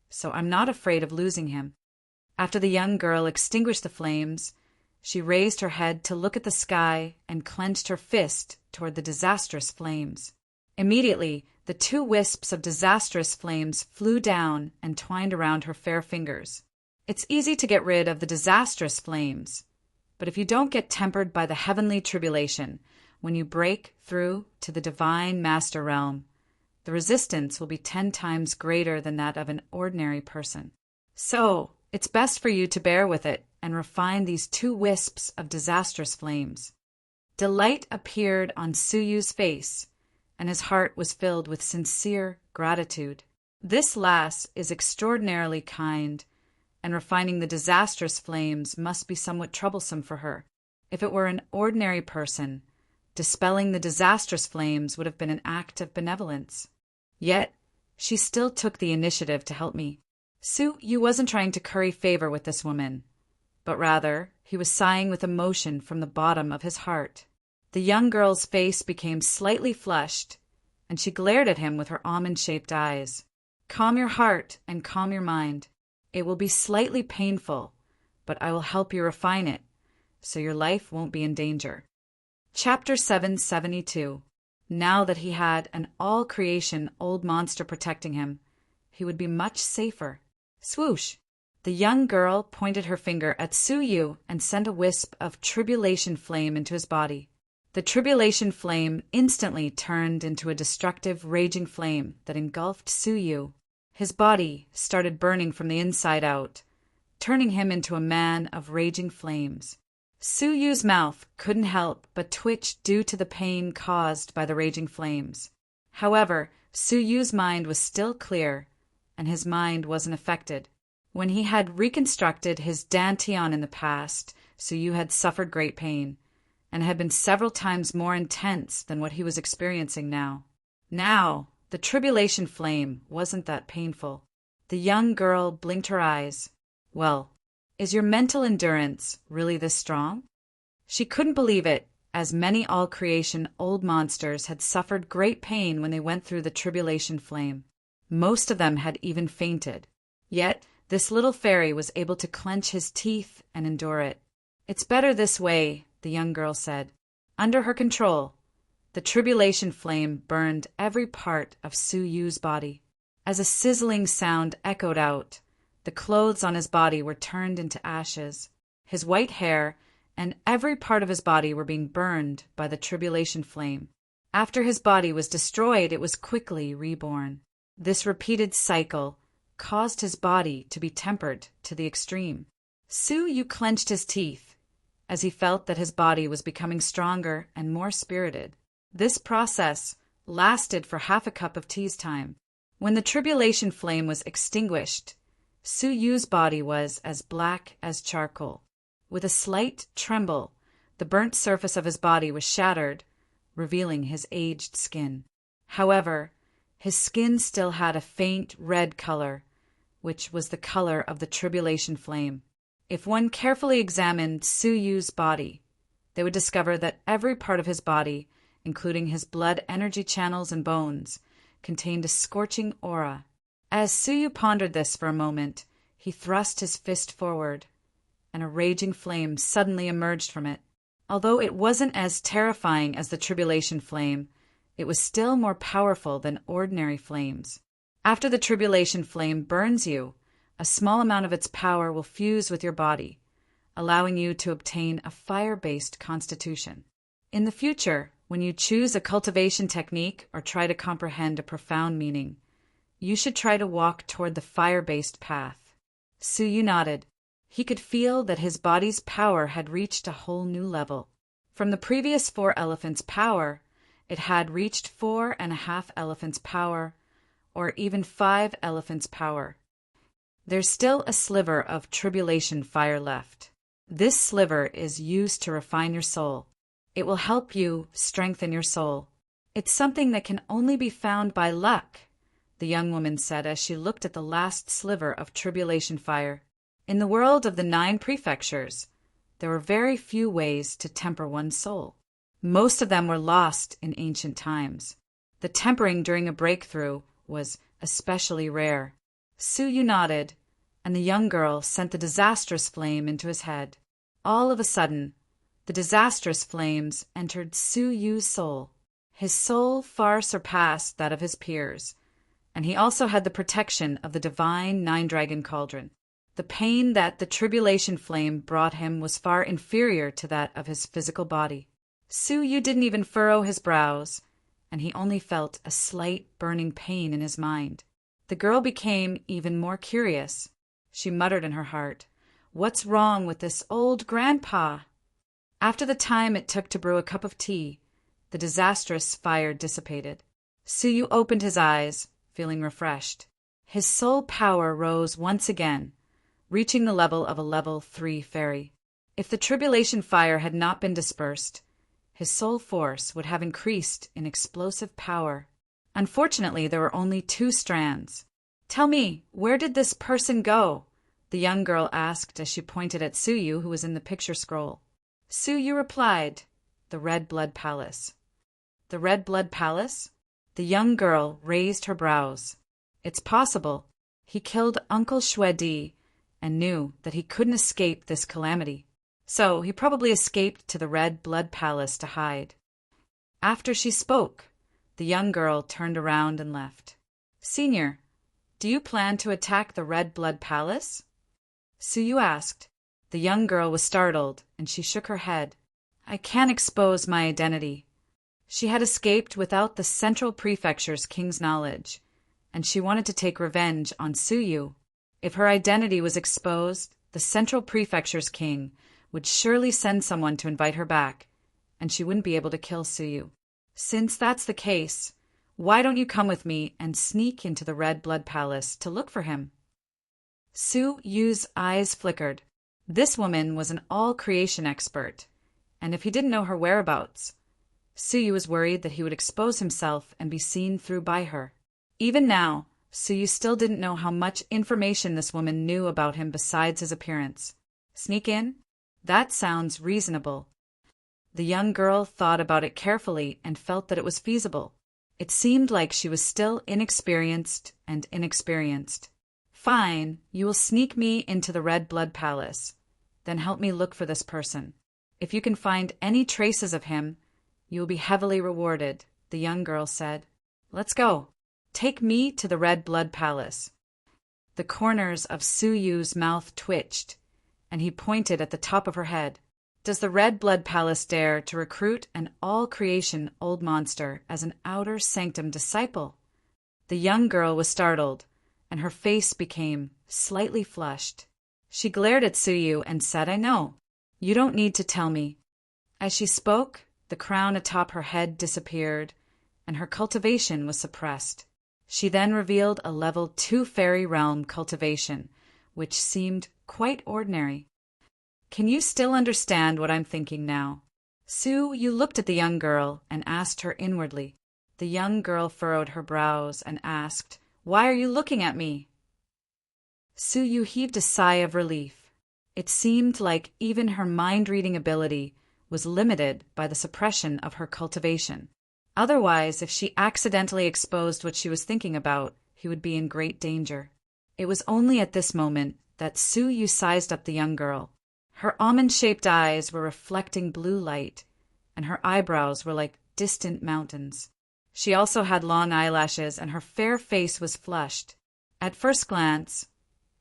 so I'm not afraid of losing him." After the young girl extinguished the flames, she raised her head to look at the sky and clenched her fist toward the disastrous flames. Immediately, the 2 wisps of disastrous flames flew down and twined around her fair fingers. It's easy to get rid of the disastrous flames, but if you don't get tempered by the heavenly tribulation, when you break through to the divine master realm, the resistance will be 10 times greater than that of an ordinary person. So, it's best for you to bear with it and refine these 2 wisps of disastrous flames. Delight appeared on Suyu's face, and his heart was filled with sincere gratitude. This lass is extraordinarily kind, and refining the disastrous flames must be somewhat troublesome for her. If it were an ordinary person, dispelling the disastrous flames would have been an act of benevolence. Yet, she still took the initiative to help me. Suyu wasn't trying to curry favor with this woman, but rather, he was sighing with emotion from the bottom of his heart. The young girl's face became slightly flushed, and she glared at him with her almond-shaped eyes. "Calm your heart and calm your mind. It will be slightly painful, but I will help you refine it, so your life won't be in danger." Chapter 772. Now that he had an all-creation old monster protecting him, he would be much safer. Swoosh! The young girl pointed her finger at Suyu and sent a wisp of tribulation flame into his body. The tribulation flame instantly turned into a destructive, raging flame that engulfed Suyu. His body started burning from the inside out, turning him into a man of raging flames. Suyu's mouth couldn't help but twitch due to the pain caused by the raging flames. However, Suyu's mind was still clear, and his mind wasn't affected. When he had reconstructed his dantian in the past, Suyu had suffered great pain, and had been several times more intense than what he was experiencing now. Now, the tribulation flame wasn't that painful. The young girl blinked her eyes. "Well, is your mental endurance really this strong?" She couldn't believe it, as many all-creation old monsters had suffered great pain when they went through the tribulation flame. Most of them had even fainted. Yet, this little fairy was able to clench his teeth and endure it. "It's better this way," the young girl said. Under her control, the tribulation flame burned every part of Suyu's body. As a sizzling sound echoed out, the clothes on his body were turned into ashes. His white hair and every part of his body were being burned by the tribulation flame. After his body was destroyed, it was quickly reborn. This repeated cycle caused his body to be tempered to the extreme. Suyu clenched his teeth as he felt that his body was becoming stronger and more spirited. This process lasted for half a cup of tea's time. When the tribulation flame was extinguished, Suyu's body was as black as charcoal. With a slight tremble, the burnt surface of his body was shattered, revealing his aged skin. However, his skin still had a faint red color, which was the color of the tribulation flame. If one carefully examined Suyu's body, they would discover that every part of his body, including his blood energy channels and bones, contained a scorching aura. As Suyu pondered this for a moment, he thrust his fist forward, and a raging flame suddenly emerged from it. Although it wasn't as terrifying as the tribulation flame, it was still more powerful than ordinary flames. After the tribulation flame burns you, a small amount of its power will fuse with your body, allowing you to obtain a fire-based constitution. In the future, when you choose a cultivation technique or try to comprehend a profound meaning, you should try to walk toward the fire-based path. Suyu nodded. He could feel that his body's power had reached a whole new level. From the previous 4 elephants' power, it had reached 4.5 elephants' power, or even 5 elephants' power. There's still a sliver of tribulation fire left. This sliver is used to refine your soul. It will help you strengthen your soul. It's something that can only be found by luck, the young woman said as she looked at the last sliver of tribulation fire. In the world of the 9 prefectures, there were very few ways to temper one's soul. Most of them were lost in ancient times. The tempering during a breakthrough was especially rare. Suyu nodded, and the young girl sent the disastrous flame into his head. All of a sudden, the disastrous flames entered Suyu's soul. His soul far surpassed that of his peers, and he also had the protection of the divine nine-dragon cauldron. The pain that the tribulation flame brought him was far inferior to that of his physical body. Suyu didn't even furrow his brows, and he only felt a slight burning pain in his mind. The girl became even more curious. She muttered in her heart, "What's wrong with this old grandpa?" After the time it took to brew a cup of tea, the disastrous fire dissipated. Suyu opened his eyes, feeling refreshed. His soul power rose once again, reaching the level of a level 3 fairy. If the tribulation fire had not been dispersed, his soul force would have increased in explosive power. Unfortunately, there were only 2 strands. "Tell me, where did this person go?" the young girl asked as she pointed at Suyu, who was in the picture scroll. Suyu replied, "The Red Blood Palace." "The Red Blood Palace?" The young girl raised her brows. "It's possible. He killed Uncle Shwedi and knew that he couldn't escape this calamity. So he probably escaped to the Red Blood Palace to hide." After she spoke, the young girl turned around and left. "Senior, do you plan to attack the Red Blood Palace?" Suyu asked. The young girl was startled, and she shook her head. "I can't expose my identity." She had escaped without the Central Prefecture's king's knowledge, and she wanted to take revenge on Suyu. If her identity was exposed, the Central Prefecture's king would surely send someone to invite her back, and she wouldn't be able to kill Suyu. "Since that's the case, why don't you come with me and sneak into the Red Blood Palace to look for him?" Suyu's eyes flickered. This woman was an all-creation expert, and if he didn't know her whereabouts, Suyu was worried that he would expose himself and be seen through by her. Even now, Suyu still didn't know how much information this woman knew about him besides his appearance. Sneak in? That sounds reasonable. The young girl thought about it carefully and felt that it was feasible. It seemed like she was still inexperienced. "Fine, you will sneak me into the Red Blood Palace. Then help me look for this person. If you can find any traces of him, you will be heavily rewarded," the young girl said. "Let's go. Take me to the Red Blood Palace." The corners of Suyu's mouth twitched, and he pointed at the top of her head. "Does the Red Blood Palace dare to recruit an all-creation old monster as an outer sanctum disciple?" The young girl was startled, and her face became slightly flushed. She glared at Suyu and said, "I know. You don't need to tell me." As she spoke, the crown atop her head disappeared, and her cultivation was suppressed. She then revealed a level 2 fairy realm cultivation, which seemed quite ordinary. "Can you still understand what I'm thinking now?" Suyu looked at the young girl and asked her inwardly. The young girl furrowed her brows and asked, "Why are you looking at me?" Suyu heaved a sigh of relief. It seemed like even her mind-reading ability was limited by the suppression of her cultivation. Otherwise, if she accidentally exposed what she was thinking about, he would be in great danger. It was only at this moment that Suyu sized up the young girl. Her almond-shaped eyes were reflecting blue light, and her eyebrows were like distant mountains. She also had long eyelashes, and her fair face was flushed. At first glance,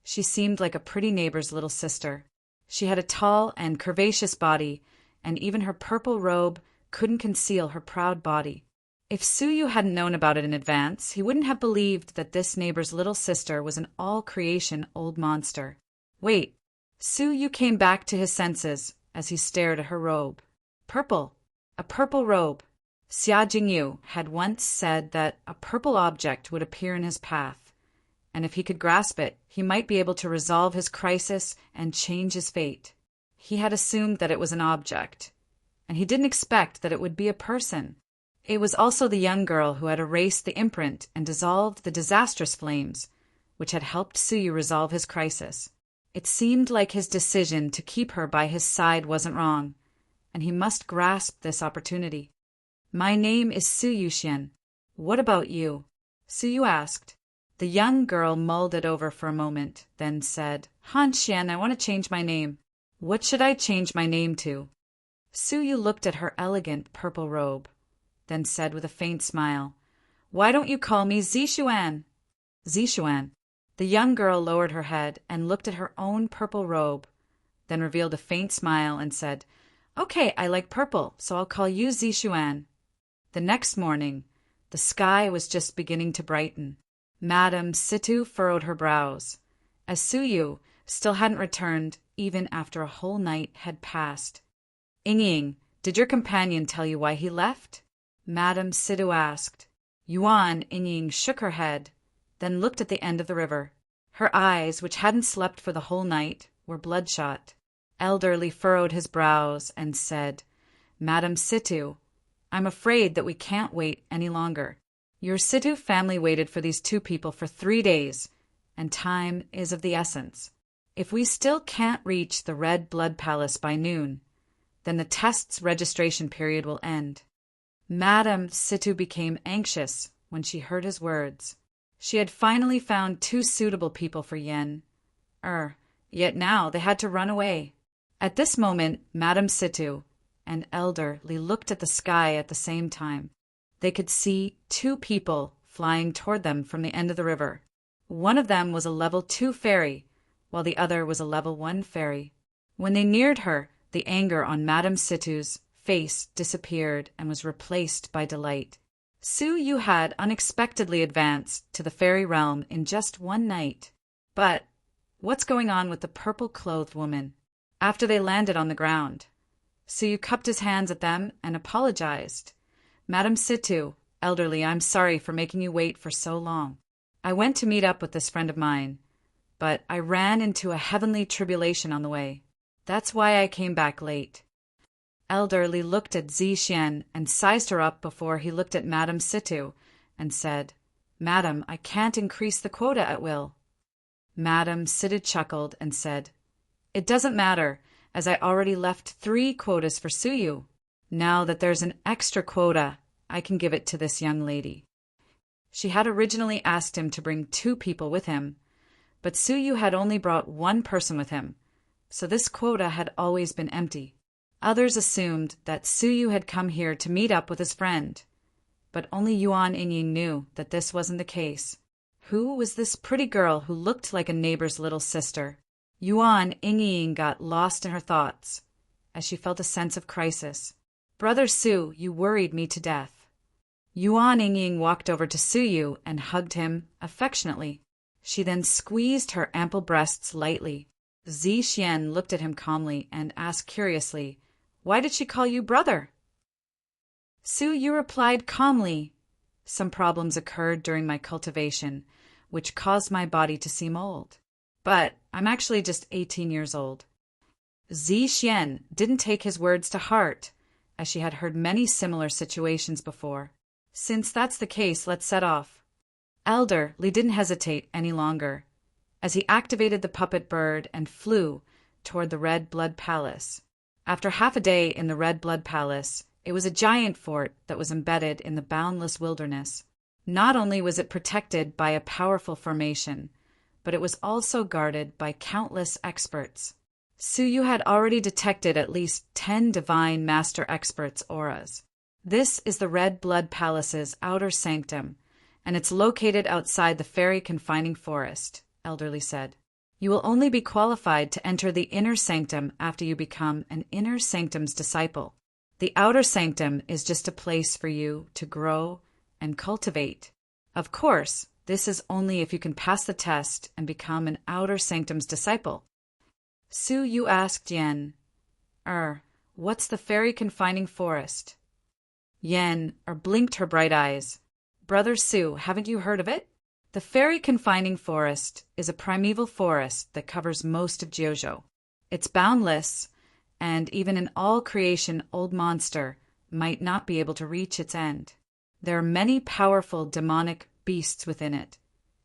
she seemed like a pretty neighbor's little sister. She had a tall and curvaceous body, and even her purple robe couldn't conceal her proud body. If Suyu hadn't known about it in advance, he wouldn't have believed that this neighbor's little sister was an all-creation old monster. Wait, Suyu came back to his senses as he stared at her robe. Purple. A purple robe. Xia Jingyu had once said that a purple object would appear in his path, and if he could grasp it, he might be able to resolve his crisis and change his fate. He had assumed that it was an object, and he didn't expect that it would be a person. It was also the young girl who had erased the imprint and dissolved the disastrous flames, which had helped Suyu resolve his crisis. It seemed like his decision to keep her by his side wasn't wrong, and he must grasp this opportunity. My name is Suyu Xian. What about you? Suyu asked. The young girl mulled it over for a moment, then said, Han Xian, I want to change my name. What should I change my name to? Suyu looked at her elegant purple robe, then said with a faint smile, Why don't you call me Zixuan? Zixuan. The young girl lowered her head and looked at her own purple robe, then revealed a faint smile and said, Okay, I like purple, so I'll call you Zixuan. The next morning, the sky was just beginning to brighten. Madame Situ furrowed her brows, as Suyu still hadn't returned even after a whole night had passed. Ying, did your companion tell you why he left? Madame Situ asked. Yuan Ying shook her head, then looked at the end of the river. Her eyes, which hadn't slept for the whole night, were bloodshot. Elderly furrowed his brows and said, Madame Situ, I'm afraid that we can't wait any longer. Your Situ family waited for these two people for 3 days, and time is of the essence. If we still can't reach the Red Blood Palace by noon, then the test's registration period will end. Madame Situ became anxious when she heard his words. She had finally found 2 suitable people for Yen. Yet now they had to run away. At this moment, Madame Situ and Elderly looked at the sky at the same time. They could see 2 people flying toward them from the end of the river. One of them was a level 2 fairy, while the other was a level 1 fairy. When they neared her, the anger on Madame Situ's face disappeared and was replaced by delight. Suyu had unexpectedly advanced to the fairy realm in just 1 night. But what's going on with the purple-clothed woman? After they landed on the ground, Suyu cupped his hands at them and apologized. Madame Situ, Elderly, I'm sorry for making you wait for so long. I went to meet up with this friend of mine, but I ran into a heavenly tribulation on the way. That's why I came back late. Elderly looked at Zixuan and sized her up before he looked at Madame Situ and said, Madam, I can't increase the quota at will. Madame Situ chuckled and said, It doesn't matter, as I already left 3 quotas for Suyu. Now that there's an extra quota, I can give it to this young lady. She had originally asked him to bring 2 people with him, but Suyu had only brought 1 person with him, so this quota had always been empty. Others assumed that Suyu had come here to meet up with his friend, but only Yuan Ying knew that this wasn't the case. Who was this pretty girl who looked like a neighbor's little sister? Yuan Ying got lost in her thoughts as she felt a sense of crisis. Brother Su, you worried me to death. Yuan Ying walked over to Suyu and hugged him affectionately. She then squeezed her ample breasts lightly. Zixuan looked at him calmly and asked curiously, Why did she call you brother? Suyu replied calmly, Some problems occurred during my cultivation, which caused my body to seem old. But I'm actually just 18 years old. Zixuan didn't take his words to heart, as she had heard many similar situations before. Since that's the case, let's set off. Elderly didn't hesitate any longer, as he activated the puppet bird and flew toward the Red Blood Palace. After half a day in the Red Blood Palace, it was a giant fort that was embedded in the boundless wilderness. Not only was it protected by a powerful formation, but it was also guarded by countless experts. Suyu had already detected at least 10 divine master experts' auras. This is the Red Blood Palace's outer sanctum, and it's located outside the fairy confining forest, Elderly said. You will only be qualified to enter the inner sanctum after you become an inner sanctum's disciple. The outer sanctum is just a place for you to grow and cultivate. Of course, this is only if you can pass the test and become an outer sanctum's disciple. Suyu asked Yen, what's the fairy confining forest? Yen blinked her bright eyes. Brother Su, haven't you heard of it? The fairy confining forest is a primeval forest that covers most of Jiuzhou. It's boundless, and even an all-creation old monster might not be able to reach its end. There are many powerful demonic beasts within it,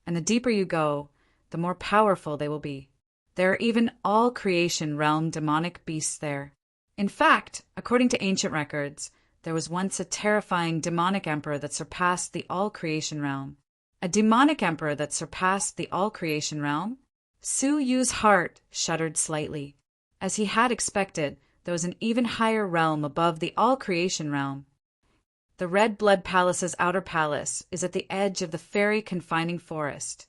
and the deeper you go, the more powerful they will be. There are even all-creation realm demonic beasts there. In fact, according to ancient records, there was once a terrifying demonic emperor that surpassed the all-creation realm. A demonic emperor that surpassed the all-creation realm? Su Yu's heart shuddered slightly. As he had expected, there was an even higher realm above the all-creation realm. The Red Blood Palace's outer palace is at the edge of the fairy confining forest,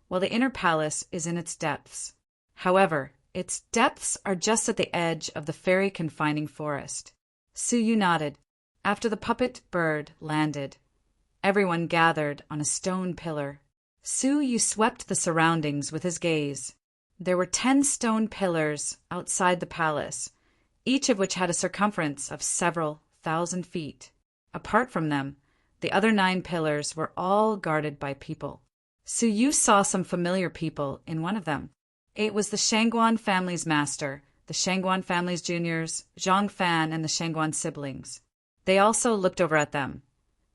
while the inner palace is in its depths. However, its depths are just at the edge of the fairy confining forest. Su Yu nodded. After the puppet bird landed, everyone gathered on a stone pillar. Su Yu swept the surroundings with his gaze. There were 10 stone pillars outside the palace, each of which had a circumference of several thousand feet. Apart from them, the other 9 pillars were all guarded by people. Su Yu saw some familiar people in one of them. It was the Shangguan family's master, the Shangguan family's juniors, Zhang Fan, and the Shangguan siblings. They also looked over at them.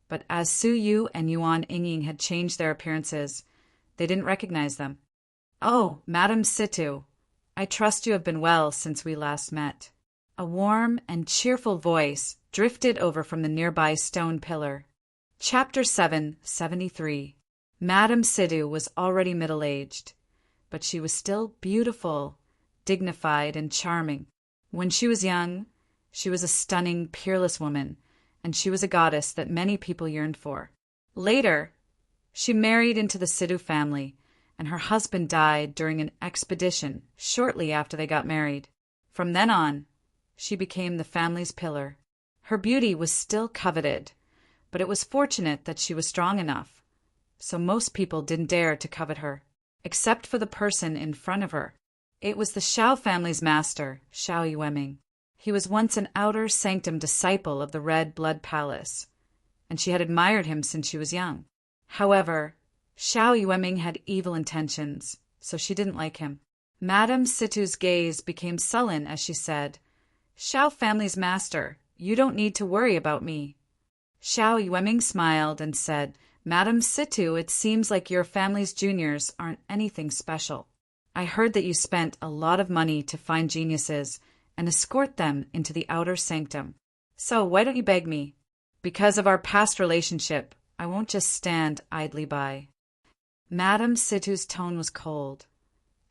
But as Su Yu and Yuan Yingying had changed their appearances, they didn't recognize them. "Oh, Madame Situ, I trust you have been well since we last met." A warm and cheerful voice drifted over from the nearby stone pillar. Chapter 773. Madame Situ was already middle-aged, but she was still beautiful, dignified, and charming. When she was young, she was a stunning, peerless woman, and she was a goddess that many people yearned for. Later, she married into the Situ family, and her husband died during an expedition shortly after they got married. From then on, she became the family's pillar. Her beauty was still coveted, but it was fortunate that she was strong enough, so most people didn't dare to covet her, except for the person in front of her. It was the Shao family's master, Shao Yueming. He was once an outer sanctum disciple of the Red Blood Palace, and she had admired him since she was young. However, Shao Yueming had evil intentions, so she didn't like him. Madame Situ's gaze became sullen as she said, "Shao family's master, you don't need to worry about me." Shao Yueming smiled and said, "Madame Situ, it seems like your family's juniors aren't anything special. I heard that you spent a lot of money to find geniuses and escort them into the outer sanctum. So why don't you beg me? Because of our past relationship, I won't just stand idly by." Madame Situ's tone was cold,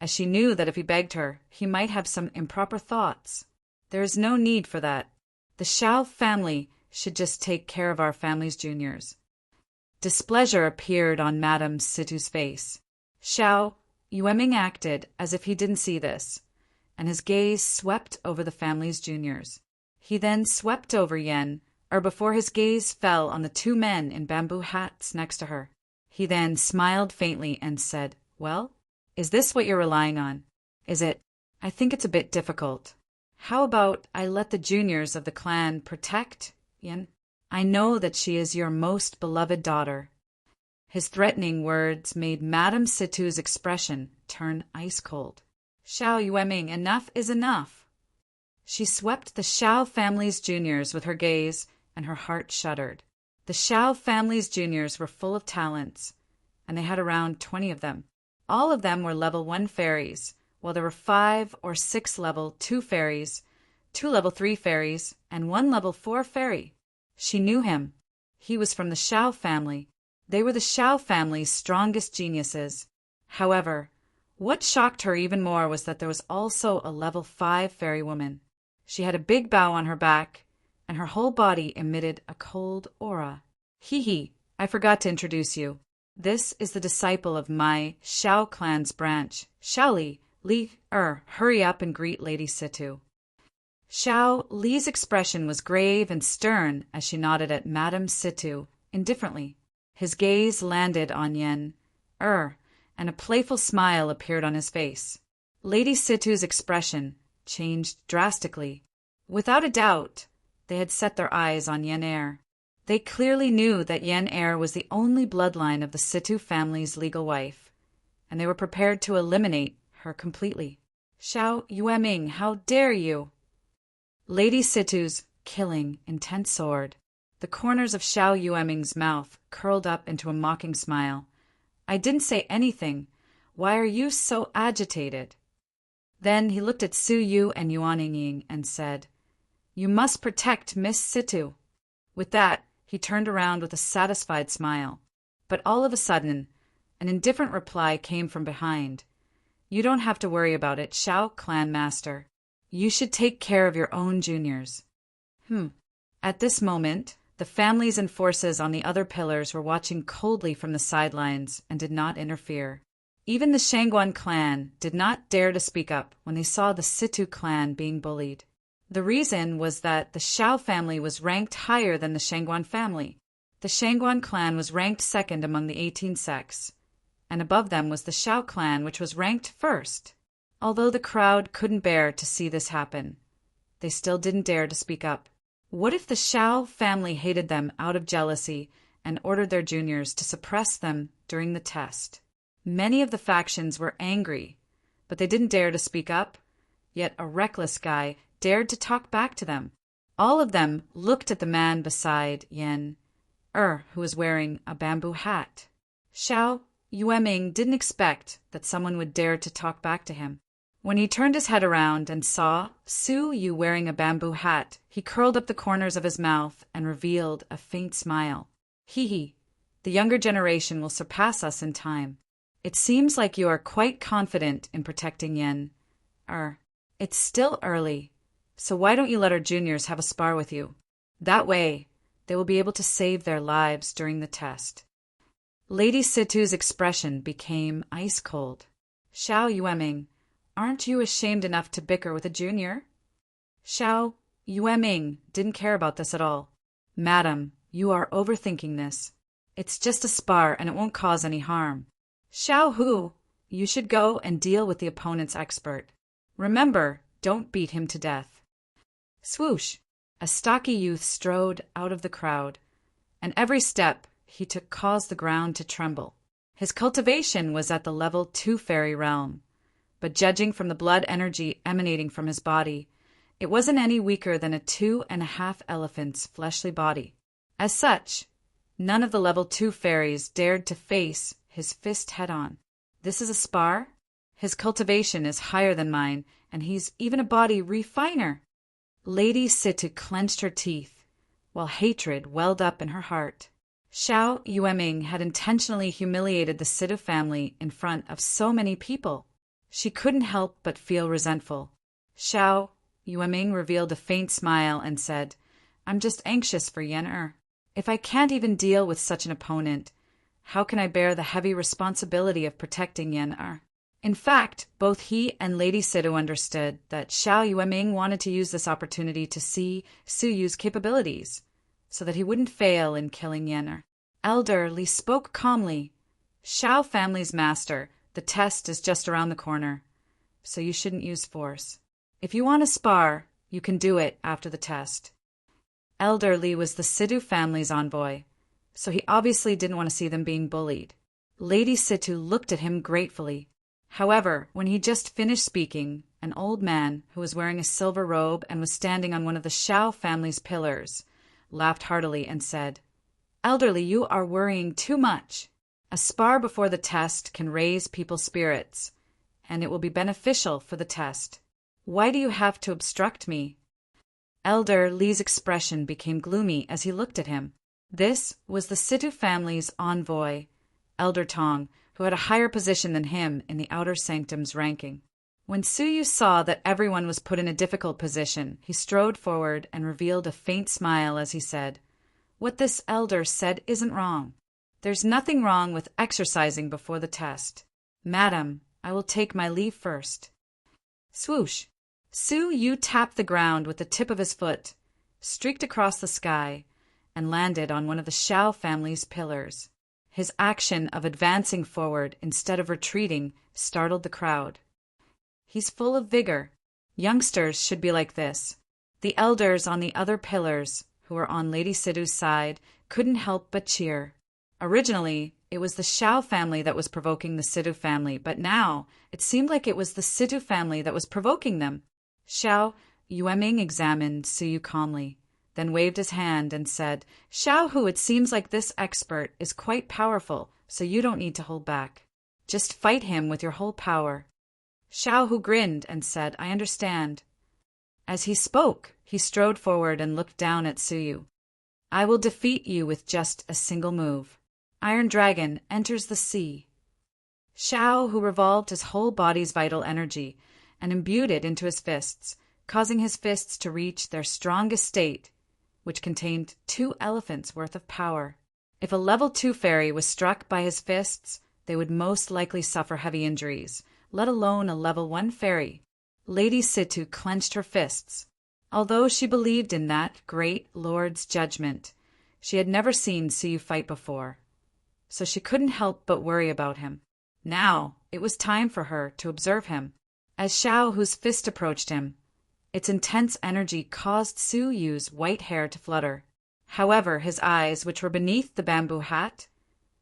as she knew that if he begged her, he might have some improper thoughts. "There is no need for that. The Shao family should just take care of our family's juniors." Displeasure appeared on Madame Situ's face. Shao Yueming acted as if he didn't see this, and his gaze swept over the family's juniors. He then swept over Yen, before his gaze fell on the 2 men in bamboo hats next to her. He then smiled faintly and said, "Well, is this what you're relying on? Is it? I think it's a bit difficult. How about I let the juniors of the clan protect Yen? I know that she is your most beloved daughter." His threatening words made Madame Situ's expression turn ice-cold. "Shao Yueming, enough is enough." She swept the Shao family's juniors with her gaze, and her heart shuddered. The Shao family's juniors were full of talents, and they had around 20 of them. All of them were level 1 fairies, while there were 5 or 6 level 2 fairies, 2 level 3 fairies, and 1 level 4 fairy. She knew him. He was from the Shao family. They were the Shao family's strongest geniuses. However, what shocked her even more was that there was also a level 5 fairy woman. She had a big bow on her back, and her whole body emitted a cold aura. "Hee, I forgot to introduce you. This is the disciple of my Shao clan's branch, Shaoli. Hurry up and greet Lady Situ." Shao Li's expression was grave and stern as she nodded at Madame Situ indifferently. His gaze landed on Yen, and a playful smile appeared on his face. Lady Situ's expression changed drastically. Without a doubt, they had set their eyes on Yen Er. They clearly knew that Yen Er was the only bloodline of the Situ family's legal wife, and they were prepared to eliminate her completely. "Shao Yueming, how dare you!" Lady Situ's killing intent sword. The corners of Shao Yueming's mouth curled up into a mocking smile. "I didn't say anything. Why are you so agitated?" Then he looked at Su Yu and Yuan Yingying and said, You must protect Miss Situ." With that, he turned around with a satisfied smile. But all of a sudden, an indifferent reply came from behind. "You don't have to worry about it, Shao Clan Master. You should take care of your own juniors." At this moment, the families and forces on the other pillars were watching coldly from the sidelines and did not interfere. Even the Shangguan clan did not dare to speak up when they saw the Situ clan being bullied. The reason was that the Shao family was ranked higher than the Shangguan family. The Shangguan clan was ranked second among the 18 sects, and above them was the Shao clan, which was ranked first. Although the crowd couldn't bear to see this happen, they still didn't dare to speak up. What if the Shao family hated them out of jealousy and ordered their juniors to suppress them during the test? Many of the factions were angry, but they didn't dare to speak up. Yet a reckless guy dared to talk back to them. All of them looked at the man beside Yen, who was wearing a bamboo hat. Xiao Yueming didn't expect that someone would dare to talk back to him. When he turned his head around and saw Su Yu wearing a bamboo hat, he curled up the corners of his mouth and revealed a faint smile. "Hee, the younger generation will surpass us in time. It seems like you are quite confident in protecting Yen. It's still early, so why don't you let our juniors have a spar with you? That way, they will be able to save their lives during the test." Lady Situ's expression became ice cold. "Xiao Yueming, aren't you ashamed enough to bicker with a junior?" Xiao Yueming didn't care about this at all. "Madam, you are overthinking this. It's just a spar and it won't cause any harm. Xiao Hu, you should go and deal with the opponent's expert. Remember, don't beat him to death." Swoosh! A stocky youth strode out of the crowd, and every step he took caused the ground to tremble. His cultivation was at the level 2 fairy realm, but judging from the blood energy emanating from his body, it wasn't any weaker than a 2.5 elephant's fleshly body. As such, none of the level 2 fairies dared to face his fist head-on. "This is a spar? His cultivation is higher than mine, and he's even a body refiner." Lady Situ clenched her teeth, while hatred welled up in her heart. Xiao Yueming had intentionally humiliated the Situ family in front of so many people. She couldn't help but feel resentful. Xiao Yueming revealed a faint smile and said, "I'm just anxious for Yen. If I can't even deal with such an opponent, how can I bear the heavy responsibility of protecting Yen?" In fact, both he and Lady Situ understood that Xiao Yueming wanted to use this opportunity to see Su Yu's capabilities, so that he wouldn't fail in killing Yen. Elder Li spoke calmly. "Xiao family's master, the test is just around the corner, so you shouldn't use force. If you want to spar, you can do it after the test." Elder Li was the Situ family's envoy, so he obviously didn't want to see them being bullied. Lady Situ looked at him gratefully. However, when he just finished speaking, an old man who was wearing a silver robe and was standing on one of the Shao family's pillars laughed heartily and said, "Elderly, you are worrying too much. A spar before the test can raise people's spirits, and it will be beneficial for the test. Why do you have to obstruct me?" Elder Li's expression became gloomy as he looked at him. This was the Situ family's envoy, Elder Tong, who had a higher position than him in the outer sanctum's ranking. When Su Yu saw that everyone was put in a difficult position, he strode forward and revealed a faint smile as he said, "What this elder said isn't wrong. There's nothing wrong with exercising before the test. Madam, I will take my leave first." Swoosh! Su Yu tapped the ground with the tip of his foot, streaked across the sky, and landed on one of the Shao family's pillars. His action of advancing forward instead of retreating startled the crowd. He's full of vigor. Youngsters should be like this. The elders on the other pillars, who were on Lady Situ's side, couldn't help but cheer. Originally, it was the Shao family that was provoking the Situ family, but now it seemed like it was the Situ family that was provoking them. Xiao Yueming examined Su Yu calmly, then waved his hand and said, "Xiao Hu, it seems like this expert is quite powerful, so you don't need to hold back. Just fight him with your whole power." Xiao Hu grinned and said, "I understand." As he spoke, he strode forward and looked down at Suyu. I will defeat you with just a single move. Iron Dragon enters the sea. Xiao, who revolved his whole body's vital energy and imbued it into his fists, causing his fists to reach their strongest state, which contained 2 elephants' worth of power. If a level 2 fairy was struck by his fists, they would most likely suffer heavy injuries, let alone a level 1 fairy. Lady Situ clenched her fists. Although she believed in that great lord's judgment, she had never seen Suyu fight before, so she couldn't help but worry about him. Now it was time for her to observe him. As Xiao, whose fist approached him, its intense energy caused Suyu's white hair to flutter. However, his eyes, which were beneath the bamboo hat,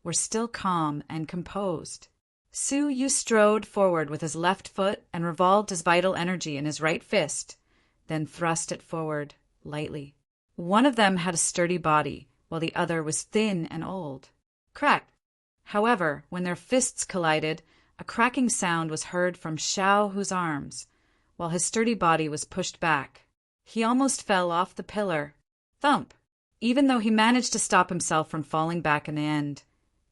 were still calm and composed. Suyu strode forward with his left foot and revolved his vital energy in his right fist, then thrust it forward lightly. One of them had a sturdy body, while the other was thin and old. Crack! However, when their fists collided, a cracking sound was heard from Xiao Hu's arms, while his sturdy body was pushed back. He almost fell off the pillar. Thump! Even though he managed to stop himself from falling back in the end,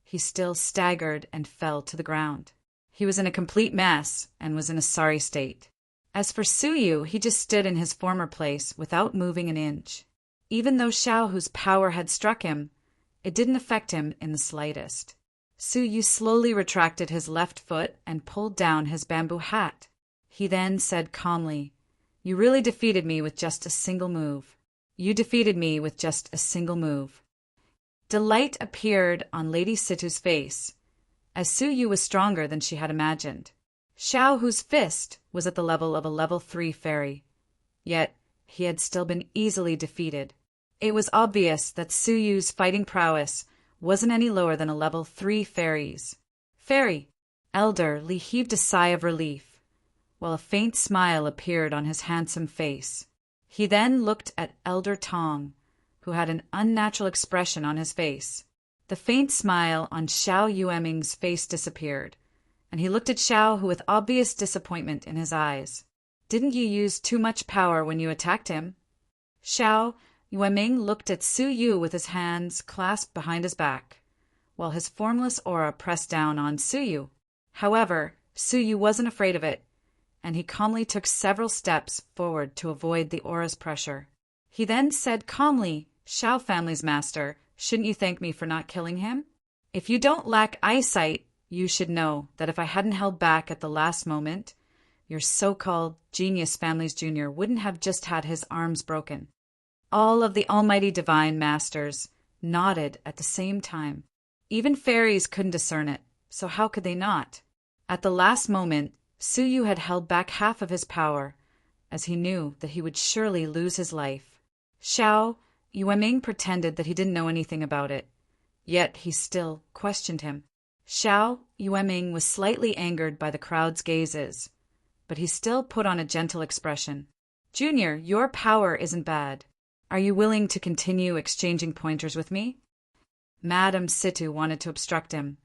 he still staggered and fell to the ground. He was in a complete mess and was in a sorry state. As for Suyu, he just stood in his former place without moving an inch. Even though Xiao Hu's power had struck him, it didn't affect him in the slightest. Suyu slowly retracted his left foot and pulled down his bamboo hat. He then said calmly, You really defeated me with just a single move. You defeated me with just a single move. Delight appeared on Lady Situ's face, as Suyu was stronger than she had imagined. Xiao Hu's fist was at the level of a level 3 fairy, yet he had still been easily defeated. It was obvious that Suyu's fighting prowess wasn't any lower than a level 3 fairy's. Fairy! Elder Li heaved a sigh of relief, while a faint smile appeared on his handsome face. He then looked at Elder Tong, who had an unnatural expression on his face. The faint smile on Xiao Yueming's face disappeared, and he looked at Xiao Hu with obvious disappointment in his eyes. Didn't you use too much power when you attacked him? Xiao Yueming looked at Suyu with his hands clasped behind his back, while his formless aura pressed down on Suyu. However, Suyu wasn't afraid of it, and he calmly took several steps forward to avoid the aura's pressure. He then said calmly, Xiao family's master, shouldn't you thank me for not killing him? If you don't lack eyesight, you should know that if I hadn't held back at the last moment, your so-called genius family's junior wouldn't have just had his arms broken. All of the almighty divine masters nodded at the same time. Even fairies couldn't discern it, so how could they not? At the last moment, Suyu had held back half of his power, as he knew that he would surely lose his life. Xiao Yueming pretended that he didn't know anything about it, yet he still questioned him. Xiao Yueming was slightly angered by the crowd's gazes, but he still put on a gentle expression. Junior, your power isn't bad. Are you willing to continue exchanging pointers with me? Madame Situ wanted to obstruct him,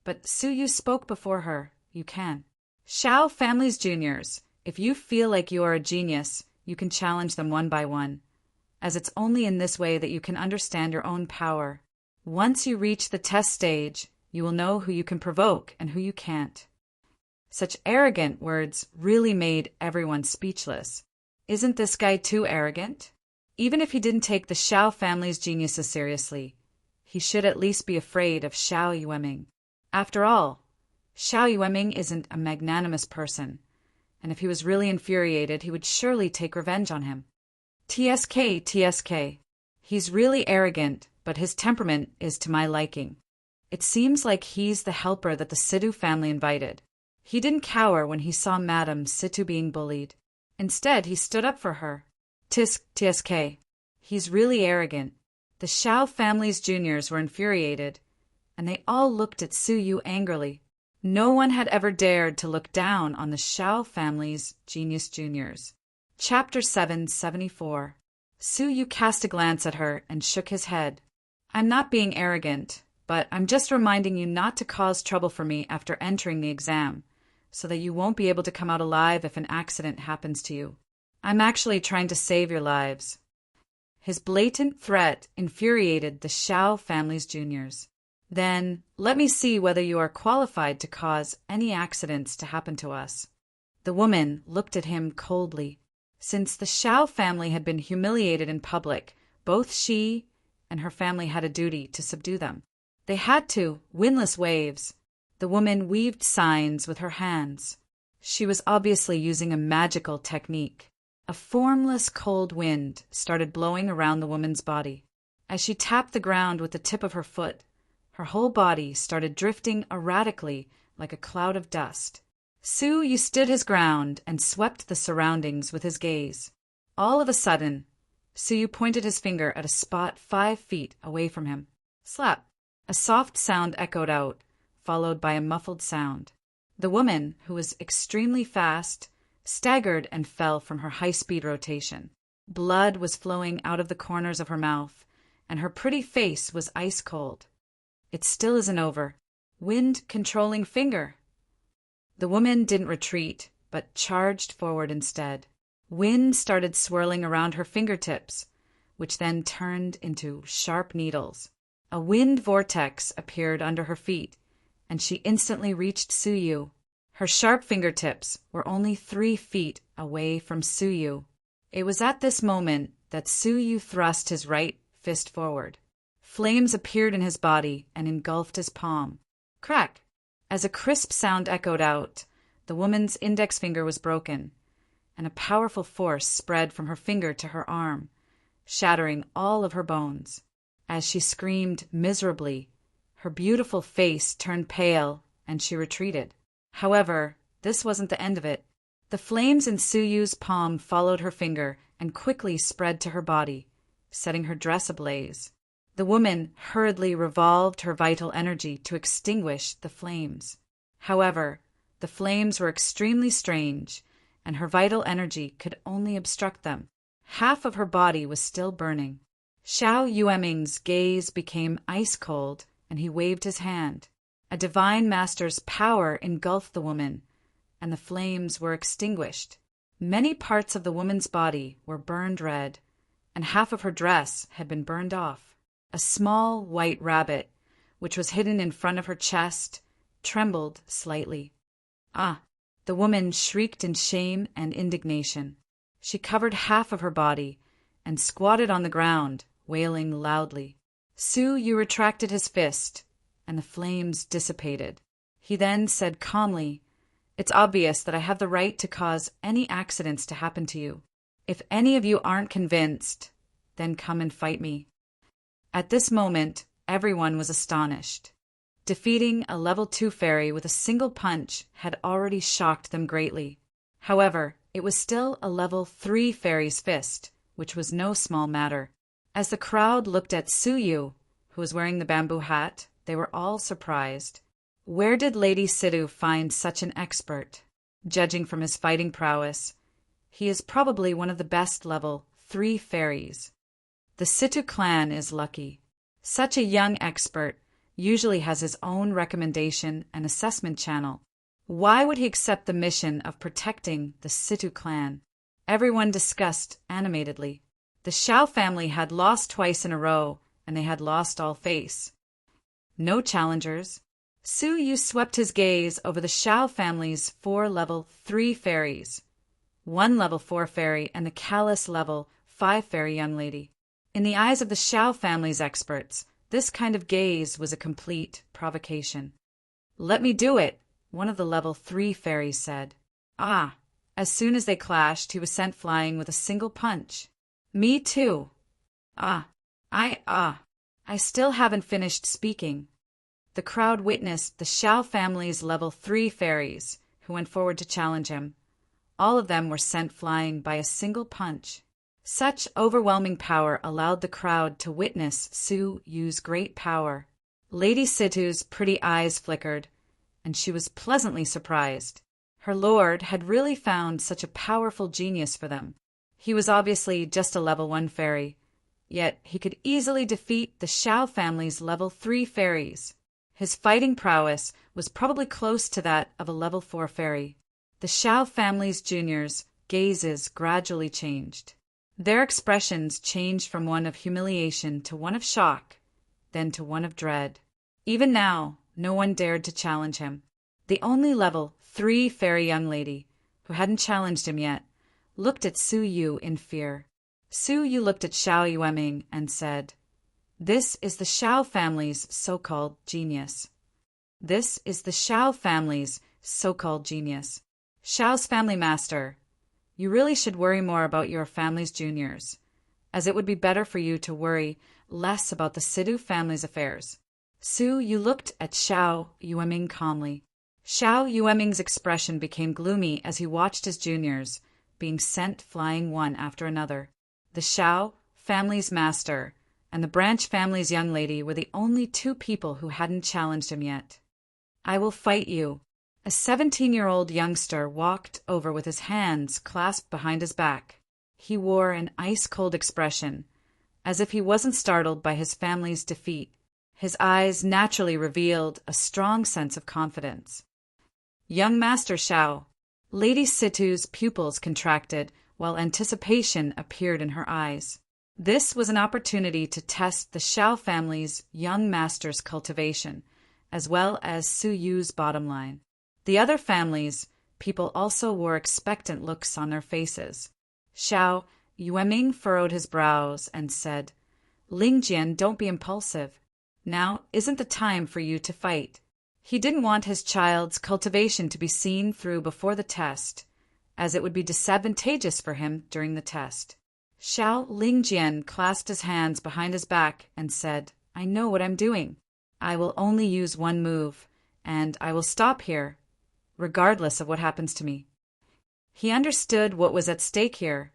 but Suyu spoke before her. You can. Xiao family's juniors, if you feel like you are a genius, you can challenge them one by one, as it's only in this way that you can understand your own power. Once you reach the test stage, you will know who you can provoke and who you can't. Such arrogant words really made everyone speechless. Isn't this guy too arrogant? Even if he didn't take the Xiao family's geniuses seriously, he should at least be afraid of Xiao Yueming. After all, Xiao Yueming isn't a magnanimous person, and if he was really infuriated, he would surely take revenge on him. TSK. He's really arrogant, but his temperament is to my liking. It seems like he's the helper that the Situ family invited. He didn't cower when he saw Madame Situ being bullied. Instead, he stood up for her. TSK. He's really arrogant. The Xiao family's juniors were infuriated, and they all looked at Suyu angrily. No one had ever dared to look down on the Xiao family's genius juniors. Chapter 774. Suyu cast a glance at her and shook his head. I'm not being arrogant, but I'm just reminding you not to cause trouble for me after entering the exam, so that you won't be able to come out alive if an accident happens to you. I'm actually trying to save your lives. His blatant threat infuriated the Shao family's juniors. Then, let me see whether you are qualified to cause any accidents to happen to us. The woman looked at him coldly. Since the Shao family had been humiliated in public, both she and her family had a duty to subdue them. They had to, windless waves. The woman weaved signs with her hands. She was obviously using a magical technique. A formless cold wind started blowing around the woman's body. As she tapped the ground with the tip of her foot, her whole body started drifting erratically like a cloud of dust. Su Yu stood his ground and swept the surroundings with his gaze. All of a sudden, Su Yu pointed his finger at a spot 5 feet away from him. Slap! A soft sound echoed out, followed by a muffled sound. The woman, who was extremely fast, staggered and fell from her high-speed rotation. Blood was flowing out of the corners of her mouth, and her pretty face was ice cold. It still isn't over. Wind-controlling finger. The woman didn't retreat, but charged forward instead. Wind started swirling around her fingertips, which then turned into sharp needles. A wind vortex appeared under her feet, and she instantly reached Su Yu. Her sharp fingertips were only 3 feet away from Su Yu. It was at this moment that Su Yu thrust his right fist forward. Flames appeared in his body and engulfed his palm. Crack! As a crisp sound echoed out, the woman's index finger was broken, and a powerful force spread from her finger to her arm, shattering all of her bones. As she screamed miserably, her beautiful face turned pale and she retreated. However, this wasn't the end of it. The flames in Su Yu's palm followed her finger and quickly spread to her body, setting her dress ablaze. The woman hurriedly revolved her vital energy to extinguish the flames. However, the flames were extremely strange, and her vital energy could only obstruct them. Half of her body was still burning. Xiao Yueming's gaze became ice-cold, and he waved his hand. A divine master's power engulfed the woman, and the flames were extinguished. Many parts of the woman's body were burned red, and half of her dress had been burned off. A small white rabbit, which was hidden in front of her chest, trembled slightly. Ah! The woman shrieked in shame and indignation. She covered half of her body and squatted on the ground, wailing loudly. Su Yu retracted his fist, and the flames dissipated. He then said calmly, "It's obvious that I have the right to cause any accidents to happen to you. If any of you aren't convinced, then come and fight me." At this moment, everyone was astonished. Defeating a level 2 fairy with a single punch had already shocked them greatly. However, it was still a level 3 fairy's fist, which was no small matter. As the crowd looked at Su Yu, who was wearing the bamboo hat, they were all surprised. Where did Lady Sidu find such an expert? Judging from his fighting prowess, he is probably one of the best level 3 fairies. The Situ clan is lucky. Such a young expert usually has his own recommendation and assessment channel. Why would he accept the mission of protecting the Situ clan? Everyone discussed animatedly. The Shao family had lost twice in a row, and they had lost all face. No challengers. Su Yu swept his gaze over the Shao family's 4 level 3 fairies, 1 level 4 fairy, and the callous level 5 fairy young lady. In the eyes of the Shao family's experts, this kind of gaze was a complete provocation. "Let me do it," one of the level 3 fairies said. Ah! As soon as they clashed, he was sent flying with a single punch. "Me too." I still haven't finished speaking." The crowd witnessed the Shao family's level 3 fairies, who went forward to challenge him. All of them were sent flying by a single punch. Such overwhelming power allowed the crowd to witness Su Yu's great power. Lady Situ's pretty eyes flickered, and she was pleasantly surprised. Her lord had really found such a powerful genius for them. He was obviously just a level 1 fairy, yet he could easily defeat the Shao family's level 3 fairies. His fighting prowess was probably close to that of a level 4 fairy. The Shao family's juniors gazes gradually changed. Their expressions changed from one of humiliation to one of shock, then to one of dread. Even now, no one dared to challenge him. The only level 3 fairy young lady, who hadn't challenged him yet, looked at Su Yu in fear. Su Yu looked at Xiao Yueming and said, "This is the Xiao family's so-called genius. This is the Xiao family's so-called genius. Xiao's family master, you really should worry more about your family's juniors, as it would be better for you to worry less about the Sidu family's affairs." Su Yu looked at Xiao Yueming calmly. Xiao Yueming's expression became gloomy as he watched his juniors being sent flying one after another. The Xiao family's master and the Branch family's young lady were the only 2 people who hadn't challenged him yet. "I will fight you." A 17-year-old youngster walked over with his hands clasped behind his back. He wore an ice-cold expression, as if he wasn't startled by his family's defeat. His eyes naturally revealed a strong sense of confidence. "Young Master Xiao." Lady Situ's pupils contracted while anticipation appeared in her eyes. This was an opportunity to test the Xiao family's young master's cultivation, as well as Su Yu's bottom line. The other families' people also wore expectant looks on their faces. Xiao Yueming furrowed his brows and said, "Lingjian, don't be impulsive. Now isn't the time for you to fight." He didn't want his child's cultivation to be seen through before the test, as it would be disadvantageous for him during the test. Xiao Lingjian clasped his hands behind his back and said, "I know what I'm doing. I will only use one move, and I will stop here, regardless of what happens to me." He understood what was at stake here,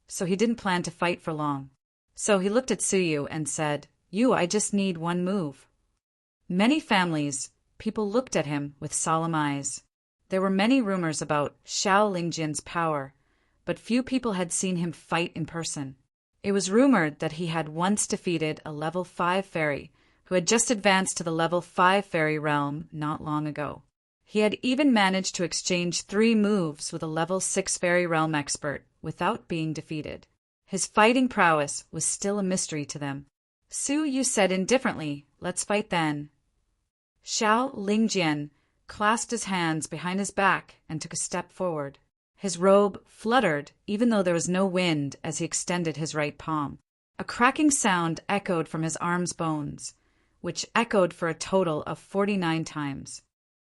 so he didn't plan to fight for long. So he looked at Su Yu and said, I just need one move." Many families, people looked at him with solemn eyes. There were many rumors about Xiao Lingjian's power, but few people had seen him fight in person. It was rumored that he had once defeated a level 5 fairy, who had just advanced to the level 5 fairy realm not long ago. He had even managed to exchange 3 moves with a level 6 fairy realm expert without being defeated. His fighting prowess was still a mystery to them. Su Yu said indifferently, "Let's fight then." Xiao Lingjian clasped his hands behind his back and took a step forward. His robe fluttered even though there was no wind as he extended his right palm. A cracking sound echoed from his arm's bones, which echoed for a total of 49 times.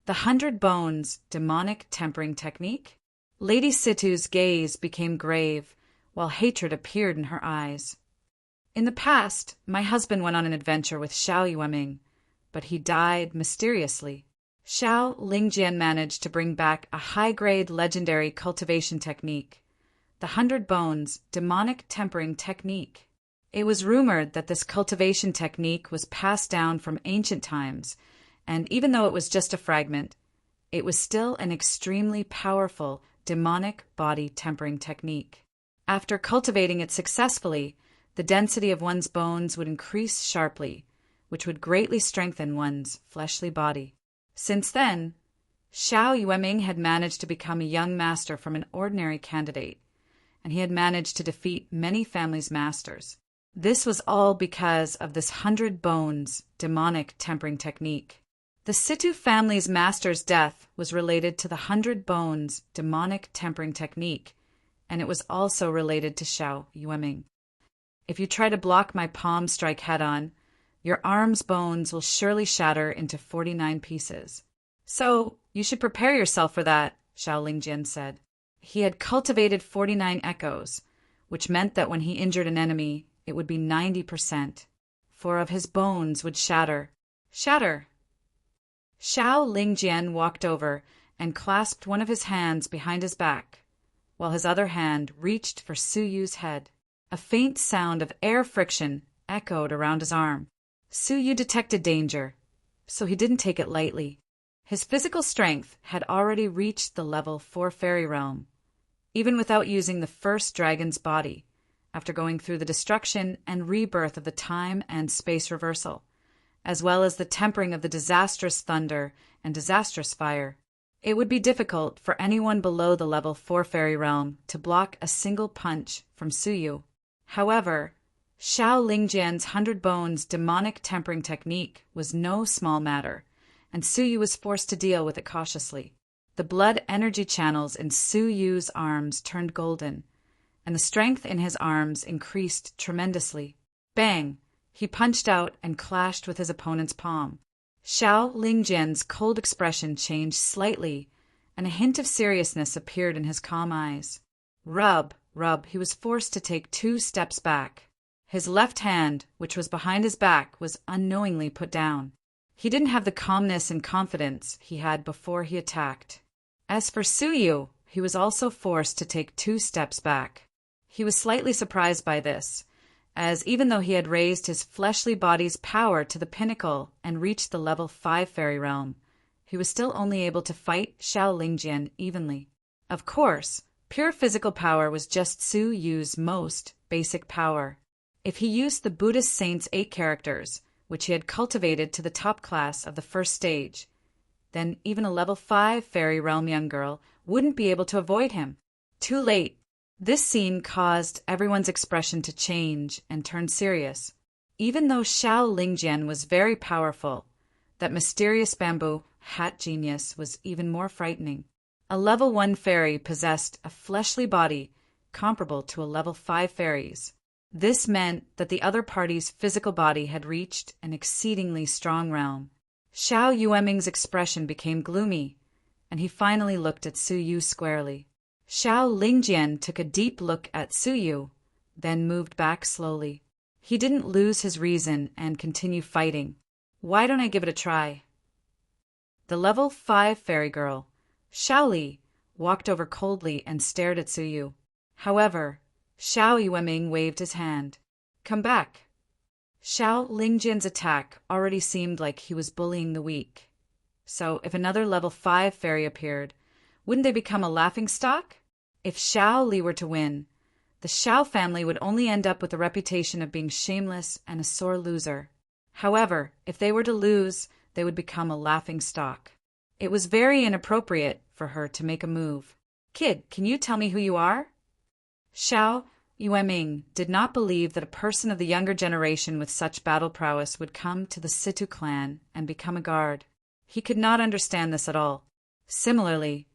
The 100 bones demonic tempering technique? Lady Situ's gaze became grave, while hatred appeared in her eyes. "In the past, my husband went on an adventure with Xiao Yueming, but he died mysteriously." Xiao Lingjian managed to bring back a high-grade legendary cultivation technique, the 100 bones demonic tempering technique. It was rumored that this cultivation technique was passed down from ancient times, and even though it was just a fragment, it was still an extremely powerful demonic body tempering technique. After cultivating it successfully, the density of one's bones would increase sharply, which would greatly strengthen one's fleshly body. Since then, Xiao Yueming had managed to become a young master from an ordinary candidate, and he had managed to defeat many families' masters. This was all because of this 100 bones demonic tempering technique. The Situ family's master's death was related to the 100 bones demonic tempering technique, and it was also related to Xiao Yueming. "If you try to block my palm strike head-on, your arm's bones will surely shatter into 49 pieces. So, you should prepare yourself for that," Xiao Lingjian said. He had cultivated 49 echoes, which meant that when he injured an enemy, it would be 90%. 4 of his bones would shatter. Shatter! Xiao Lingjian walked over and clasped one of his hands behind his back, while his other hand reached for Su Yu's head. A faint sound of air friction echoed around his arm. Su Yu detected danger, so he didn't take it lightly. His physical strength had already reached the level 4 fairy realm, even without using the first dragon's body, after going through the destruction and rebirth of the time and space reversal, as well as the tempering of the disastrous thunder and disastrous fire. It would be difficult for anyone below the level 4 fairy realm to block a single punch from Suyu. However, Xiao Lingjian's 100 Bones demonic tempering technique was no small matter, and Suyu was forced to deal with it cautiously. The blood energy channels in Suyu's arms turned golden, and the strength in his arms increased tremendously. Bang! He punched out and clashed with his opponent's palm. Xiao Lingjian's cold expression changed slightly, and a hint of seriousness appeared in his calm eyes. Rub, he was forced to take 2 steps back. His left hand, which was behind his back, was unknowingly put down. He didn't have the calmness and confidence he had before he attacked. As for Suyu, he was also forced to take 2 steps back. He was slightly surprised by this, as even though he had raised his fleshly body's power to the pinnacle and reached the level 5 fairy realm, he was still only able to fight Xiao Lingjian evenly. Of course, pure physical power was just Su Yu's most basic power. If he used the Buddhist saint's 8 characters, which he had cultivated to the top class of the first stage, then even a level 5 fairy realm young girl wouldn't be able to avoid him. Too late. This scene caused everyone's expression to change and turn serious. Even though Xiao Lingjian was very powerful, that mysterious bamboo hat genius was even more frightening. A level 1 fairy possessed a fleshly body comparable to a level 5 fairy's. This meant that the other party's physical body had reached an exceedingly strong realm. Xiao Yueming's expression became gloomy, and he finally looked at Suyu squarely. Xiao Lingjian took a deep look at Suyu, then moved back slowly. He didn't lose his reason and continue fighting. Why don't I give it a try? The level 5 fairy girl, Xiaoli, walked over coldly and stared at Suyu. However, Xiao Yueming waved his hand. Come back. Xiao Lingjian's attack already seemed like he was bullying the weak. So if another level 5 fairy appeared, wouldn't they become a laughingstock? If Xiao Li were to win, the Xiao family would only end up with the reputation of being shameless and a sore loser. However, if they were to lose, they would become a laughingstock. It was very inappropriate for her to make a move. Kid, can you tell me who you are? Xiao Yueming did not believe that a person of the younger generation with such battle prowess would come to the Situ clan and become a guard. He could not understand this at all. Similarly,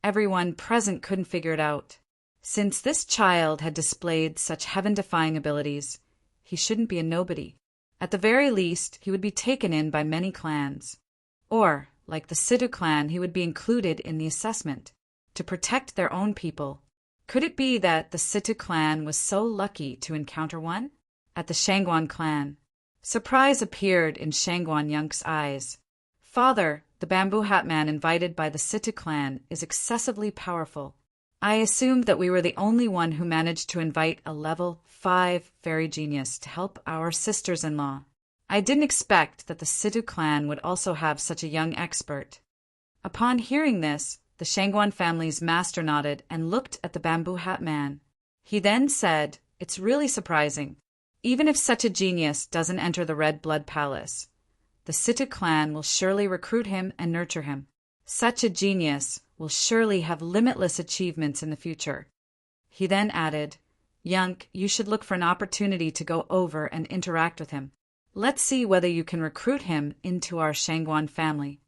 everyone present couldn't figure it out. Since this child had displayed such heaven-defying abilities, he shouldn't be a nobody. At the very least, he would be taken in by many clans. Or, like the Situ clan, he would be included in the assessment, to protect their own people. Could it be that the Situ clan was so lucky to encounter one? At the Shangguan clan, surprise appeared in Shangguan Yunk's eyes. Father, the bamboo hat man invited by the Situ clan is excessively powerful. I assumed that we were the only one who managed to invite a level 5 fairy genius to help our sisters-in-law. I didn't expect that the Situ clan would also have such a young expert. Upon hearing this, the Shangguan family's master nodded and looked at the bamboo hat man. He then said, "It's really surprising. Even if such a genius doesn't enter the Red Blood Palace, the Situ clan will surely recruit him and nurture him. Such a genius will surely have limitless achievements in the future." He then added, "Yunk, you should look for an opportunity to go over and interact with him. Let's see whether you can recruit him into our Shangguan family."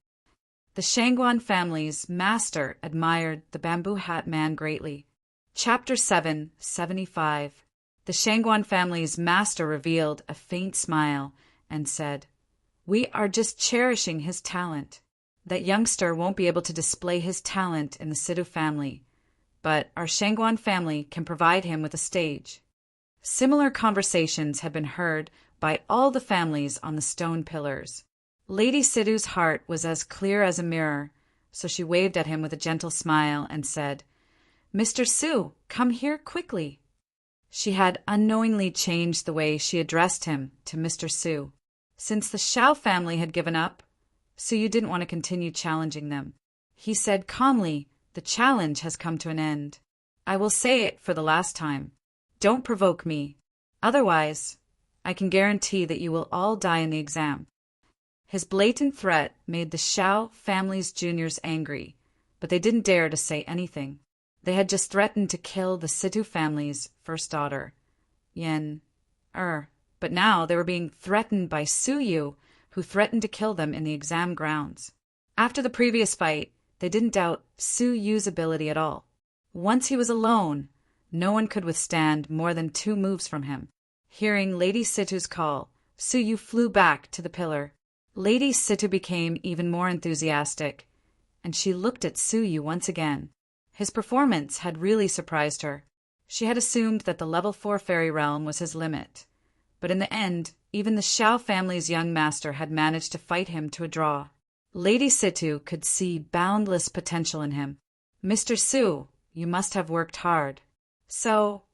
The Shangguan family's master admired the bamboo hat man greatly. Chapter 775. The Shangguan family's master revealed a faint smile and said, "We are just cherishing his talent. That youngster won't be able to display his talent in the Situ family, but our Shangguan family can provide him with a stage." Similar conversations had been heard by all the families on the stone pillars. Lady Situ's heart was as clear as a mirror, so she waved at him with a gentle smile and said, "Mr. Su, come here quickly." She had unknowingly changed the way she addressed him to Mr. Su. Since the Xiao family had given up, Suyu didn't want to continue challenging them. He said calmly, "The challenge has come to an end. I will say it for the last time. Don't provoke me. Otherwise, I can guarantee that you will all die in the exam." His blatant threat made the Xiao family's juniors angry, but they didn't dare to say anything. They had just threatened to kill the Situ family's first daughter, but now they were being threatened by Suyu, who threatened to kill them in the exam grounds. After the previous fight, they didn't doubt Suyu's ability at all. Once he was alone, no one could withstand more than 2 moves from him. Hearing Lady Situ's call, Suyu flew back to the pillar. Lady Situ became even more enthusiastic, and she looked at Suyu once again. His performance had really surprised her. She had assumed that the level 4 fairy realm was his limit, but in the end, even the Xiao family's young master had managed to fight him to a draw. Lady Situ could see boundless potential in him. "Mr. Su, you must have worked hard. So,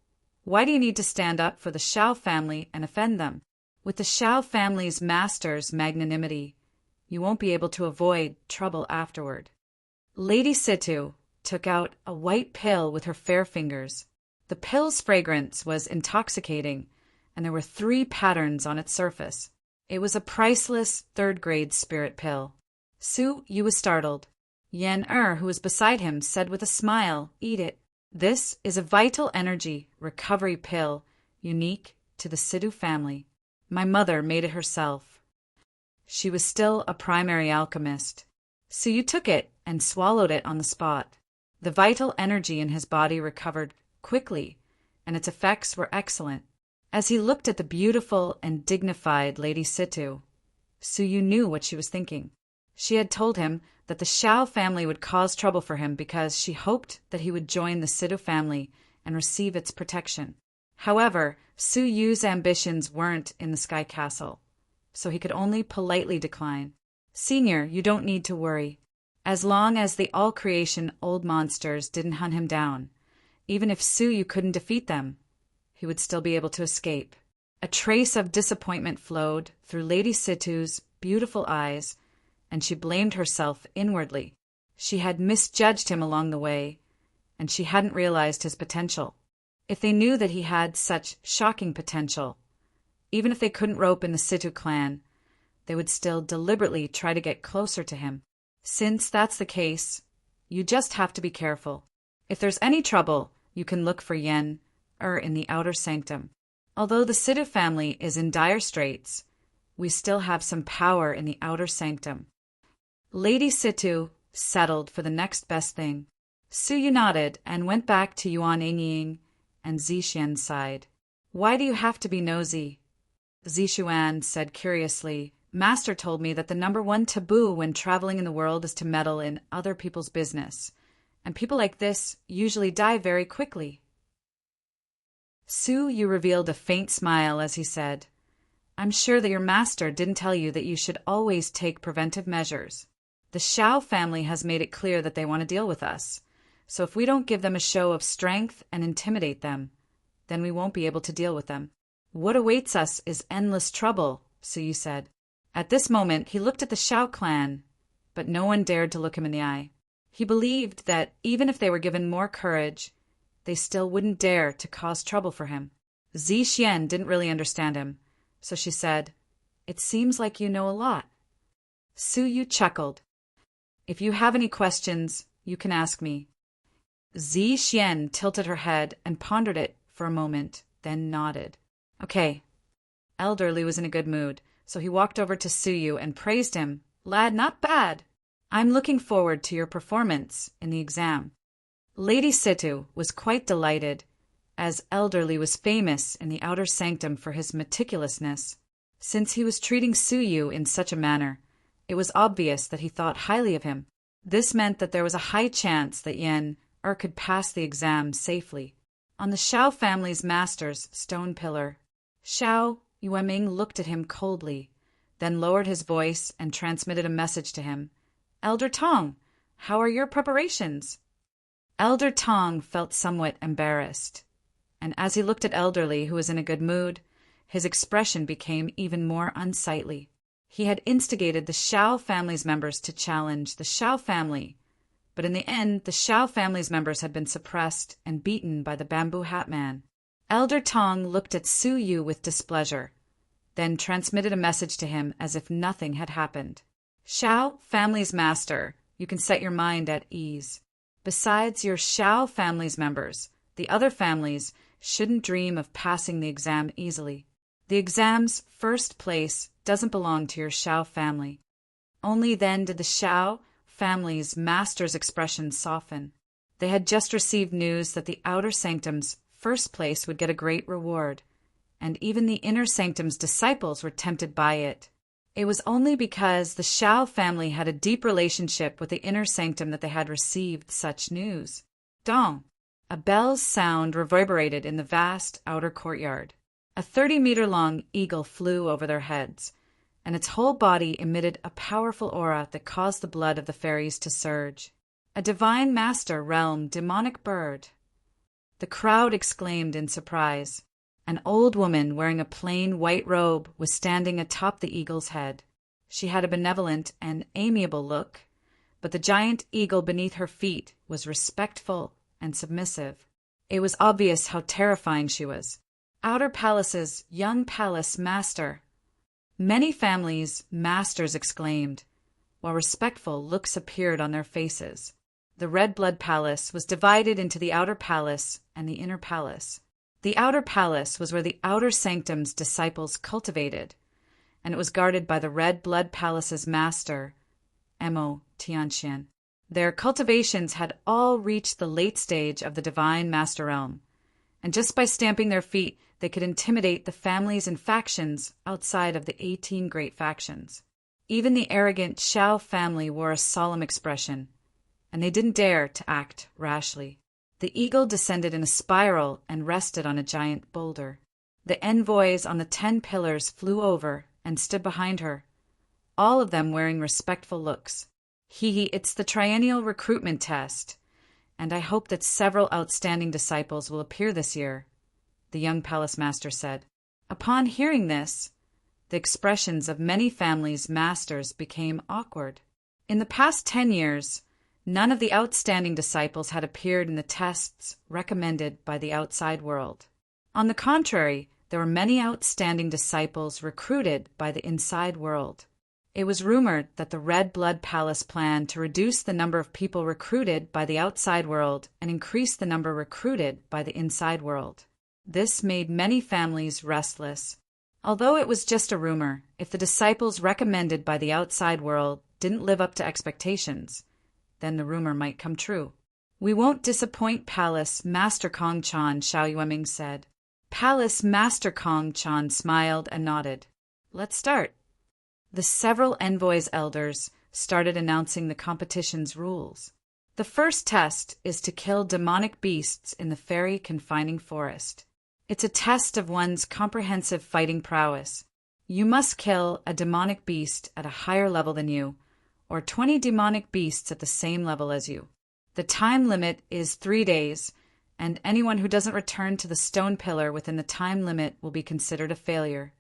why do you need to stand up for the Xiao family and offend them? With the Xiao family's master's magnanimity, you won't be able to avoid trouble afterward." Lady Situ took out a white pill with her fair fingers. The pill's fragrance was intoxicating, and there were 3 patterns on its surface. It was a priceless 3rd-grade spirit pill. Su-yu was startled. Yan-er, who was beside him, said with a smile, "Eat it. This is a vital energy recovery pill unique to the Situ family. My mother made it herself." She was still a primary alchemist. Su-yu took it and swallowed it on the spot. The vital energy in his body recovered quickly, and its effects were excellent. As he looked at the beautiful and dignified Lady Situ, Su-yu knew what she was thinking. She had told him that the Xiao family would cause trouble for him because she hoped that he would join the Situ family and receive its protection. However, Su-yu's ambitions weren't in the Sky Castle, so he could only politely decline. "Senior, you don't need to worry. As long as the all-creation old monsters didn't hunt him down, even if Su-yu couldn't defeat them, he would still be able to escape." A trace of disappointment flowed through Lady Situ's beautiful eyes, and she blamed herself inwardly. She had misjudged him along the way, and she hadn't realized his potential. If they knew that he had such shocking potential, even if they couldn't rope in the Situ clan, they would still deliberately try to get closer to him. Since that's the case, you just have to be careful. If there's any trouble, you can look for Yan-er in the outer sanctum. Although the Situ family is in dire straits, we still have some power in the outer sanctum. Lady Situ settled for the next best thing. Su-yu nodded and went back to Yuan Yingying and Zixian's side. "Why do you have to be nosy?" Zixuan said curiously, "Master told me that the number 1 taboo when traveling in the world is to meddle in other people's business, and people like this usually die very quickly." Su-yu revealed a faint smile as he said, "I'm sure that your master didn't tell you that you should always take preventive measures. The Xiao family has made it clear that they want to deal with us, so if we don't give them a show of strength and intimidate them, then we won't be able to deal with them. What awaits us is endless trouble," Su-yu said. At this moment, he looked at the Xiao clan, but no one dared to look him in the eye. He believed that even if they were given more courage, they still wouldn't dare to cause trouble for him. Zixian didn't really understand him, so she said, "It seems like you know a lot." Su-yu chuckled. "If you have any questions, you can ask me." Zixian tilted her head and pondered it for a moment, then nodded. "Okay." Elderly was in a good mood, so he walked over to Su-yu and praised him. "Lad, not bad. I'm looking forward to your performance in the exam." Lady Situ was quite delighted, as Elderly was famous in the outer sanctum for his meticulousness. Since he was treating Su-yu in such a manner, it was obvious that he thought highly of him. This meant that there was a high chance that Yan-er could pass the exam safely. On the Xiao family's master's stone pillar, Xiao Yueming looked at him coldly, then lowered his voice and transmitted a message to him. "Elder Tong, how are your preparations?" Elder Tong felt somewhat embarrassed, and as he looked at Elderly, who was in a good mood, his expression became even more unsightly. He had instigated the Xiao family's members to challenge the Xiao family, but in the end, the Xiao family's members had been suppressed and beaten by the Bamboo Hat Man. Elder Tong looked at Su-yu with displeasure, then transmitted a message to him as if nothing had happened. "Xiao family's master, You can set your mind at ease. Besides your Shao family's members, the other families shouldn't dream of passing the exam easily. The exam's first place doesn't belong to your Shao family. Only then did the Shao family's master's expression soften. They had just received news that the outer sanctum's first place would get a great reward, and even the inner sanctum's disciples were tempted by it. It was only because the Shao family had a deep relationship with the inner sanctum that they had received such news. Dong! A bell's sound reverberated in the vast outer courtyard. A 30-meter-long eagle flew over their heads, and its whole body emitted a powerful aura that caused the blood of the fairies to surge. A divine master realm demonic bird. The crowd exclaimed in surprise. An old woman wearing a plain white robe was standing atop the eagle's head. She had a benevolent and amiable look, but the giant eagle beneath her feet was respectful and submissive. It was obvious how terrifying she was. Outer Palace's young palace master. Many families' masters exclaimed, while respectful looks appeared on their faces. The Red Blood Palace was divided into the Outer Palace and the Inner Palace. The Outer Palace was where the Outer Sanctum's disciples cultivated, and it was guarded by the Red Blood Palace's master, Mo Tianxian. Their cultivations had all reached the late stage of the Divine Master Realm, and just by stamping their feet, they could intimidate the families and factions outside of the 18 great factions. Even the arrogant Shao family wore a solemn expression, and they didn't dare to act rashly. The eagle descended in a spiral and rested on a giant boulder. The envoys on the 10 pillars flew over and stood behind her, all of them wearing respectful looks. It's the triennial recruitment test, and I hope that several outstanding disciples will appear this year, the young palace master said. Upon hearing this, the expressions of many families' masters became awkward. In the past 10 years, none of the outstanding disciples had appeared in the tests recommended by the outside world. On the contrary, there were many outstanding disciples recruited by the inside world. It was rumored that the Red Blood Palace planned to reduce the number of people recruited by the outside world and increase the number recruited by the inside world. This made many families restless. Although it was just a rumor, if the disciples recommended by the outside world didn't live up to expectations, then the rumor might come true. We won't disappoint Palace Master Kong Chan, Xiao Yueming said. Palace Master Kong Chan smiled and nodded. Let's start. The several envoys' elders started announcing the competition's rules. The first test is to kill demonic beasts in the fairy confining forest. It's a test of one's comprehensive fighting prowess. You must kill a demonic beast at a higher level than you, or 20 demonic beasts at the same level as you. The time limit is 3 days, and anyone who doesn't return to the stone pillar within the time limit will be considered a failure.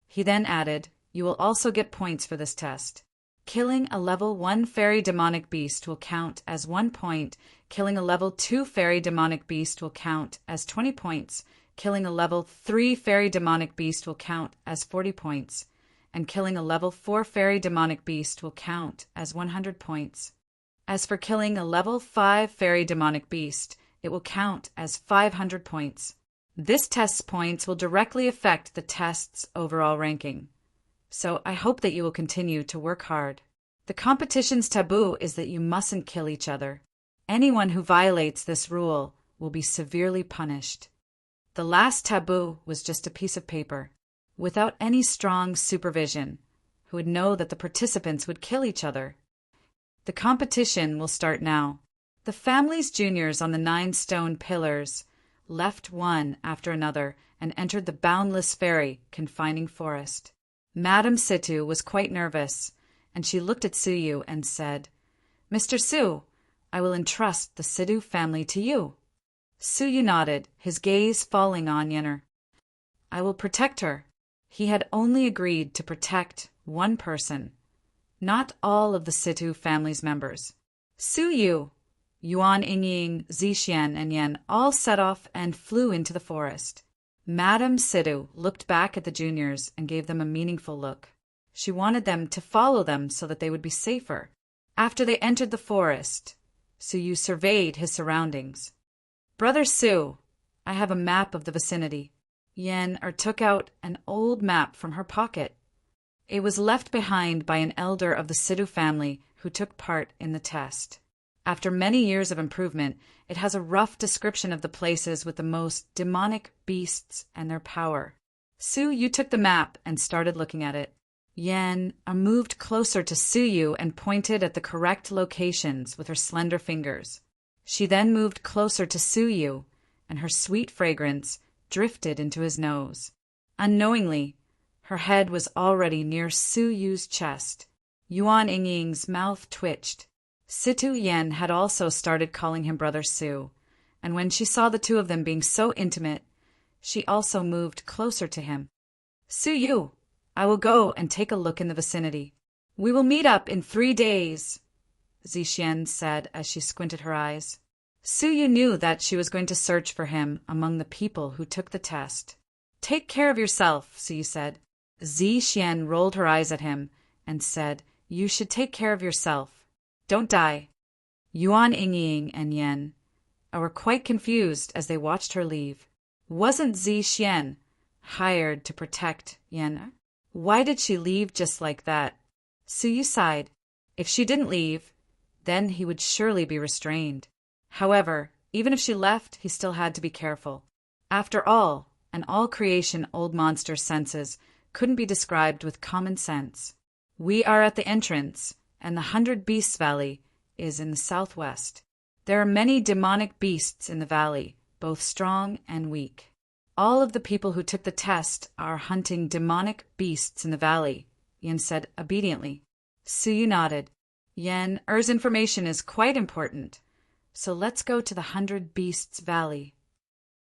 He then added, you will also get points for this test. Killing a level 1 fairy demonic beast will count as 1 point, killing a level 2 fairy demonic beast will count as 20 points, killing a level 3 fairy demonic beast will count as 40 points, and killing a level 4 fairy demonic beast will count as 100 points. As for killing a level 5 fairy demonic beast, it will count as 500 points. This test's points will directly affect the test's overall ranking. So I hope that you will continue to work hard. The competition's taboo is that you mustn't kill each other. Anyone who violates this rule will be severely punished. The last taboo was just a piece of paper, without any strong supervision, who would know that the participants would kill each other. The competition will start now. The family's juniors on the 9 stone pillars left one after another and entered the boundless fairy confining forest. Madame Situ was quite nervous, and she looked at Suyu and said, Mr. Su, I will entrust the Situ family to you. Suyu nodded, his gaze falling on Yenner. I will protect her. He had only agreed to protect one person, not all of the Situ family's members. Suyu, Yuan Yingying, Zixian, and Yen all set off and flew into the forest. Madame Situ looked back at the juniors and gave them a meaningful look. She wanted them to follow them so that they would be safer. After they entered the forest, Suyu surveyed his surroundings. "Brother Su, I have a map of the vicinity." Took out an old map from her pocket. It was left behind by an elder of the Sidhu family who took part in the test. After many years of improvement, it has a rough description of the places with the most demonic beasts and their power. Suyu took the map and started looking at it. Moved closer to Suyu and pointed at the correct locations with her slender fingers. She then moved closer to Suyu, and her sweet fragrance drifted into his nose. Unknowingly, her head was already near Suyu's chest. Yuan Yingying's mouth twitched. Situ Yen had also started calling him Brother Su, and when she saw the two of them being so intimate, she also moved closer to him. "Suyu, I will go and take a look in the vicinity. We will meet up in 3 days," Zixien said as she squinted her eyes. Suyu knew that she was going to search for him among the people who took the test. "Take care of yourself," Suyu said. Zixien rolled her eyes at him and said, "You should take care of yourself. Don't die." Yuan Yingying and Yen were quite confused as they watched her leave. Wasn't Zixien hired to protect Yen? Why did she leave just like that? Suyu sighed. If she didn't leave, then he would surely be restrained. However, even if she left, he still had to be careful. After all, an all-creation old monster's senses couldn't be described with common sense. We are at the entrance, and the 100 Beasts Valley is in the southwest. There are many demonic beasts in the valley, both strong and weak. All of the people who took the test are hunting demonic beasts in the valley, Yen said obediently. Suyu nodded. Er's information is quite important, so let's go to the 100 Beasts Valley.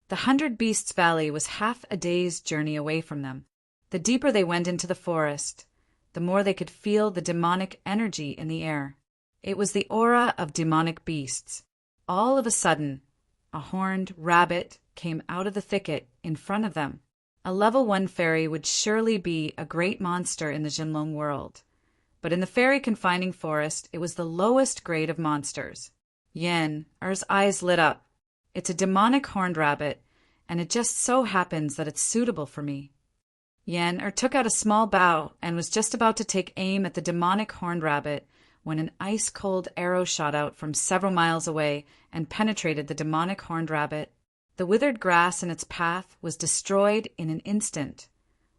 The 100 Beasts Valley was half a day's journey away from them. The deeper they went into the forest, the more they could feel the demonic energy in the air. It was the aura of demonic beasts. All of a sudden, a horned rabbit came out of the thicket in front of them. A level 1 fairy would surely be a great monster in the Jinlong world. But in the fairy confining forest, it was the lowest grade of monsters. Er's eyes lit up. It's a demonic horned rabbit, and it just so happens that it's suitable for me. Took out a small bow and was just about to take aim at the demonic horned rabbit when an ice-cold arrow shot out from several miles away and penetrated the demonic horned rabbit. The withered grass in its path was destroyed in an instant,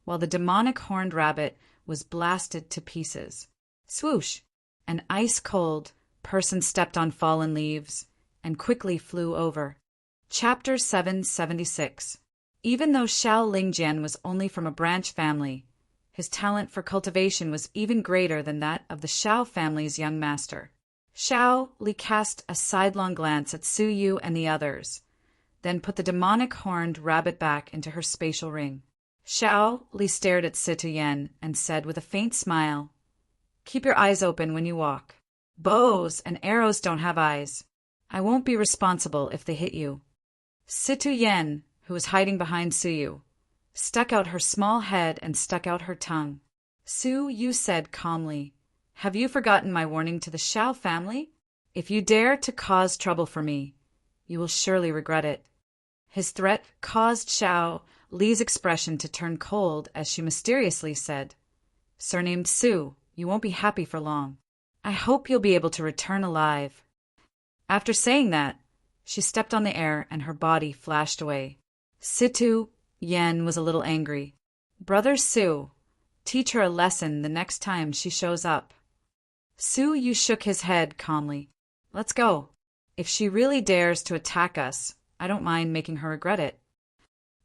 while the demonic horned rabbit was blasted to pieces. Swoosh! An ice-cold person stepped on fallen leaves and quickly flew over. Chapter 776. Even though Xiao Lingjian was only from a branch family, his talent for cultivation was even greater than that of the Xiao family's young master. Xiao Li cast a sidelong glance at Suyu and the others, then put the demonic horned rabbit back into her spatial ring. Xiao Li stared at Situ Yen and said with a faint smile, "Keep your eyes open when you walk. Bows and arrows don't have eyes. I won't be responsible if they hit you." Situ Yen, who was hiding behind Suyu, stuck out her small head and stuck out her tongue. Suyu said calmly, "Have you forgotten my warning to the Xiao family? If you dare to cause trouble for me, you will surely regret it." His threat caused Xiao Li's expression to turn cold as she mysteriously said, "Surnamed Su, you won't be happy for long. I hope you'll be able to return alive." After saying that, she stepped on the air and her body flashed away. Situ Yen was a little angry. "Brother Su, teach her a lesson the next time she shows up." Suyu shook his head calmly. "Let's go. If she really dares to attack us, I don't mind making her regret it."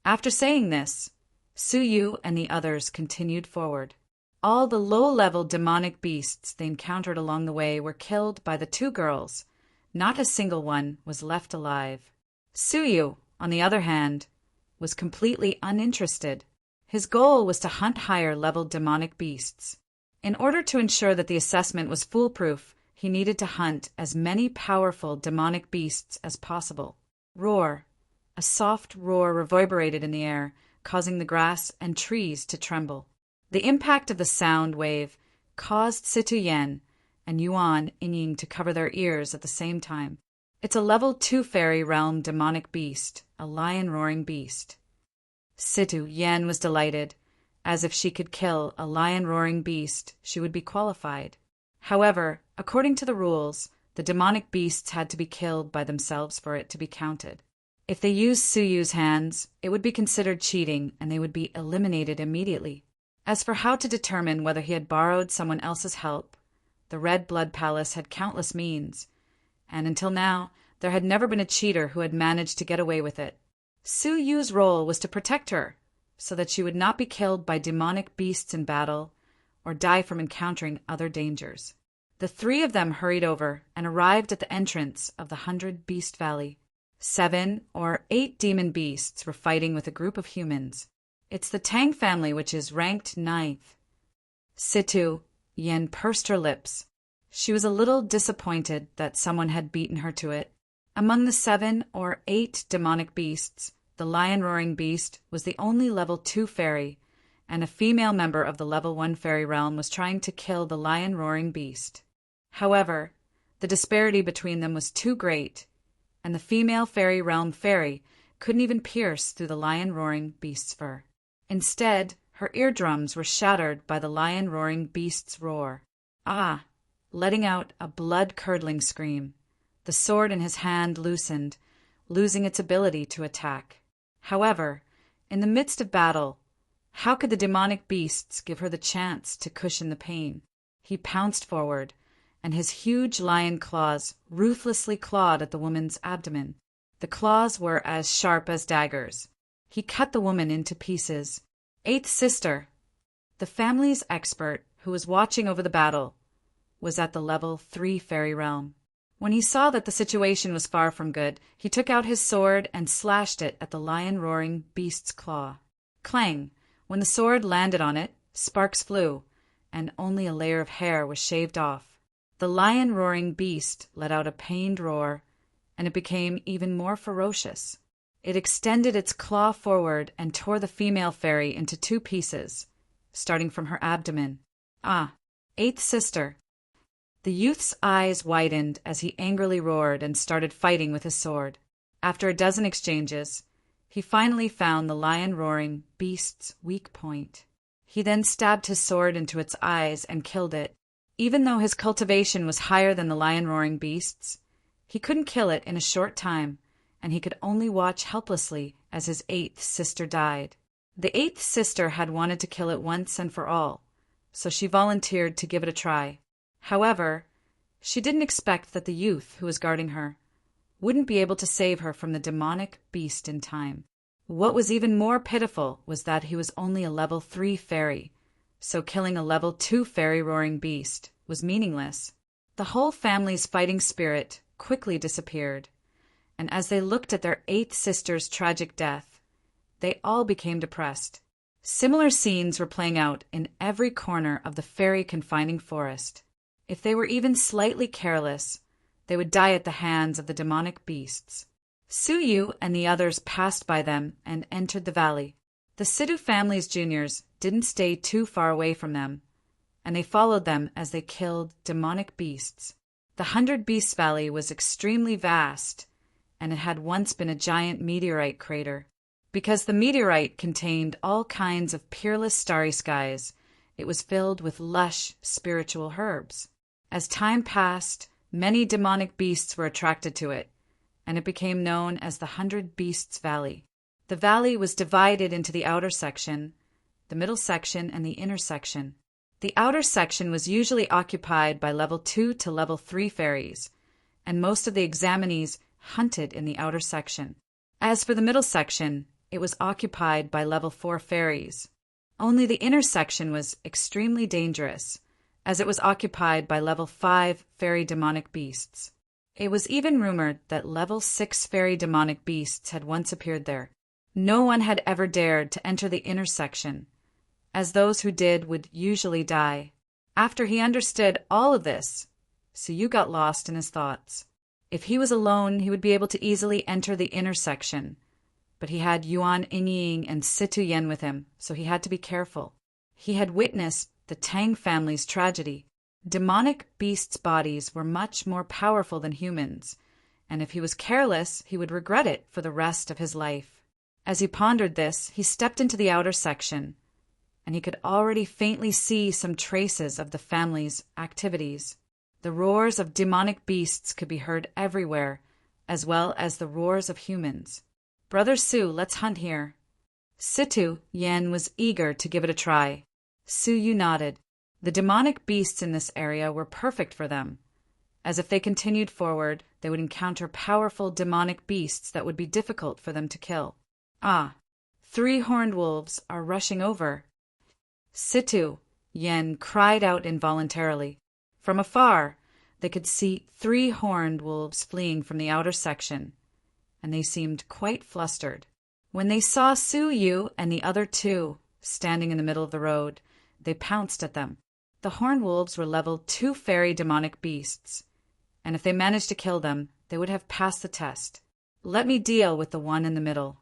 After saying this, Suyu and the others continued forward. All the low-level demonic beasts they encountered along the way were killed by the two girls. Not a single one was left alive. Suyu, on the other hand, was completely uninterested. His goal was to hunt higher-level demonic beasts. In order to ensure that the assessment was foolproof, he needed to hunt as many powerful demonic beasts as possible. Roar! A soft roar reverberated in the air, causing the grass and trees to tremble. The impact of the sound wave caused Situ Yen and Yuan Inying to cover their ears at the same time. It's a level 2 fairy realm demonic beast, a lion-roaring beast. Situ Yen was delighted, as if she could kill a lion-roaring beast, she would be qualified. However, according to the rules, the demonic beasts had to be killed by themselves for it to be counted. If they used Suyu's hands, it would be considered cheating and they would be eliminated immediately. As for how to determine whether he had borrowed someone else's help, the Red Blood Palace had countless means, and until now, there had never been a cheater who had managed to get away with it. Suyu's role was to protect her, so that she would not be killed by demonic beasts in battle or die from encountering other dangers. The three of them hurried over and arrived at the entrance of the 100 Beast Valley. 7 or 8 demon beasts were fighting with a group of humans. It's the Tang family which is ranked 9th. Situ Yen pursed her lips. She was a little disappointed that someone had beaten her to it. Among the 7 or 8 demonic beasts, the lion-roaring beast was the only level 2 fairy, and a female member of the level 1 fairy realm was trying to kill the lion-roaring beast. However, the disparity between them was too great, and the female fairy realm fairy couldn't even pierce through the lion-roaring beast's fur. Instead, her eardrums were shattered by the lion-roaring beast's roar. Letting out a blood-curdling scream. The sword in his hand loosened, losing its ability to attack. However, in the midst of battle, how could the demonic beasts give her the chance to cushion the pain? He pounced forward, and his huge lion claws ruthlessly clawed at the woman's abdomen. The claws were as sharp as daggers. He cut the woman into pieces. 8th sister, the family's expert who was watching over the battle, was at the level 3 fairy realm. When he saw that the situation was far from good, he took out his sword and slashed it at the lion-roaring beast's claw. Clang! When the sword landed on it, sparks flew, and only a layer of hair was shaved off. The lion-roaring beast let out a pained roar, and it became even more ferocious. It extended its claw forward and tore the female fairy into 2 pieces, starting from her abdomen. 8th sister. The youth's eyes widened as he angrily roared and started fighting with his sword. After a dozen exchanges, he finally found the lion-roaring beast's weak point. He then stabbed his sword into its eyes and killed it. Even though his cultivation was higher than the lion-roaring beast's, he couldn't kill it in a short time, and he could only watch helplessly as his 8th sister died. The 8th sister had wanted to kill it once and for all, so she volunteered to give it a try. However, she didn't expect that the youth who was guarding her wouldn't be able to save her from the demonic beast in time. What was even more pitiful was that he was only a level 3 fairy, so killing a level 2 fairy-roaring beast was meaningless. The whole family's fighting spirit quickly disappeared, and as they looked at their 8th sister's tragic death, they all became depressed. Similar scenes were playing out in every corner of the fairy confining forest. If they were even slightly careless, they would die at the hands of the demonic beasts. Suyu and the others passed by them and entered the valley. The Sidhu family's juniors didn't stay too far away from them, and they followed them as they killed demonic beasts. The 100 Beasts Valley was extremely vast, and it had once been a giant meteorite crater. Because the meteorite contained all kinds of peerless starry skies, it was filled with lush spiritual herbs. As time passed, many demonic beasts were attracted to it, and it became known as the 100 Beasts Valley. The valley was divided into the outer section, the middle section, and the inner section. The outer section was usually occupied by level 2 to level 3 fairies, and most of the examinees hunted in the outer section. As for the middle section, it was occupied by level 4 fairies. Only the inner section was extremely dangerous, as it was occupied by level 5 fairy demonic beasts. It was even rumored that level 6 fairy demonic beasts had once appeared there. No one had ever dared to enter the inner section, as those who did would usually die. After he understood all of this, Suyu got lost in his thoughts. If he was alone, he would be able to easily enter the inner section, but he had Yuan Inying and Situ Yen with him, so he had to be careful. He had witnessed the Tang family's tragedy. Demonic beasts' bodies were much more powerful than humans, and if he was careless, he would regret it for the rest of his life. As he pondered this, he stepped into the outer section, and he could already faintly see some traces of the family's activities. The roars of demonic beasts could be heard everywhere, as well as the roars of humans. "Brother Su, let's hunt here." Situ Yen was eager to give it a try. Su Yu nodded. The demonic beasts in this area were perfect for them, as if they continued forward, they would encounter powerful demonic beasts that would be difficult for them to kill. "Ah, 3 horned wolves are rushing over." Situ Yen cried out involuntarily. From afar, they could see 3 horned wolves fleeing from the outer section, and they seemed quite flustered. When they saw Su Yu and the other 2 standing in the middle of the road, they pounced at them. The horned wolves were level 2 fairy demonic beasts, and if they managed to kill them, they would have passed the test. "Let me deal with the one in the middle."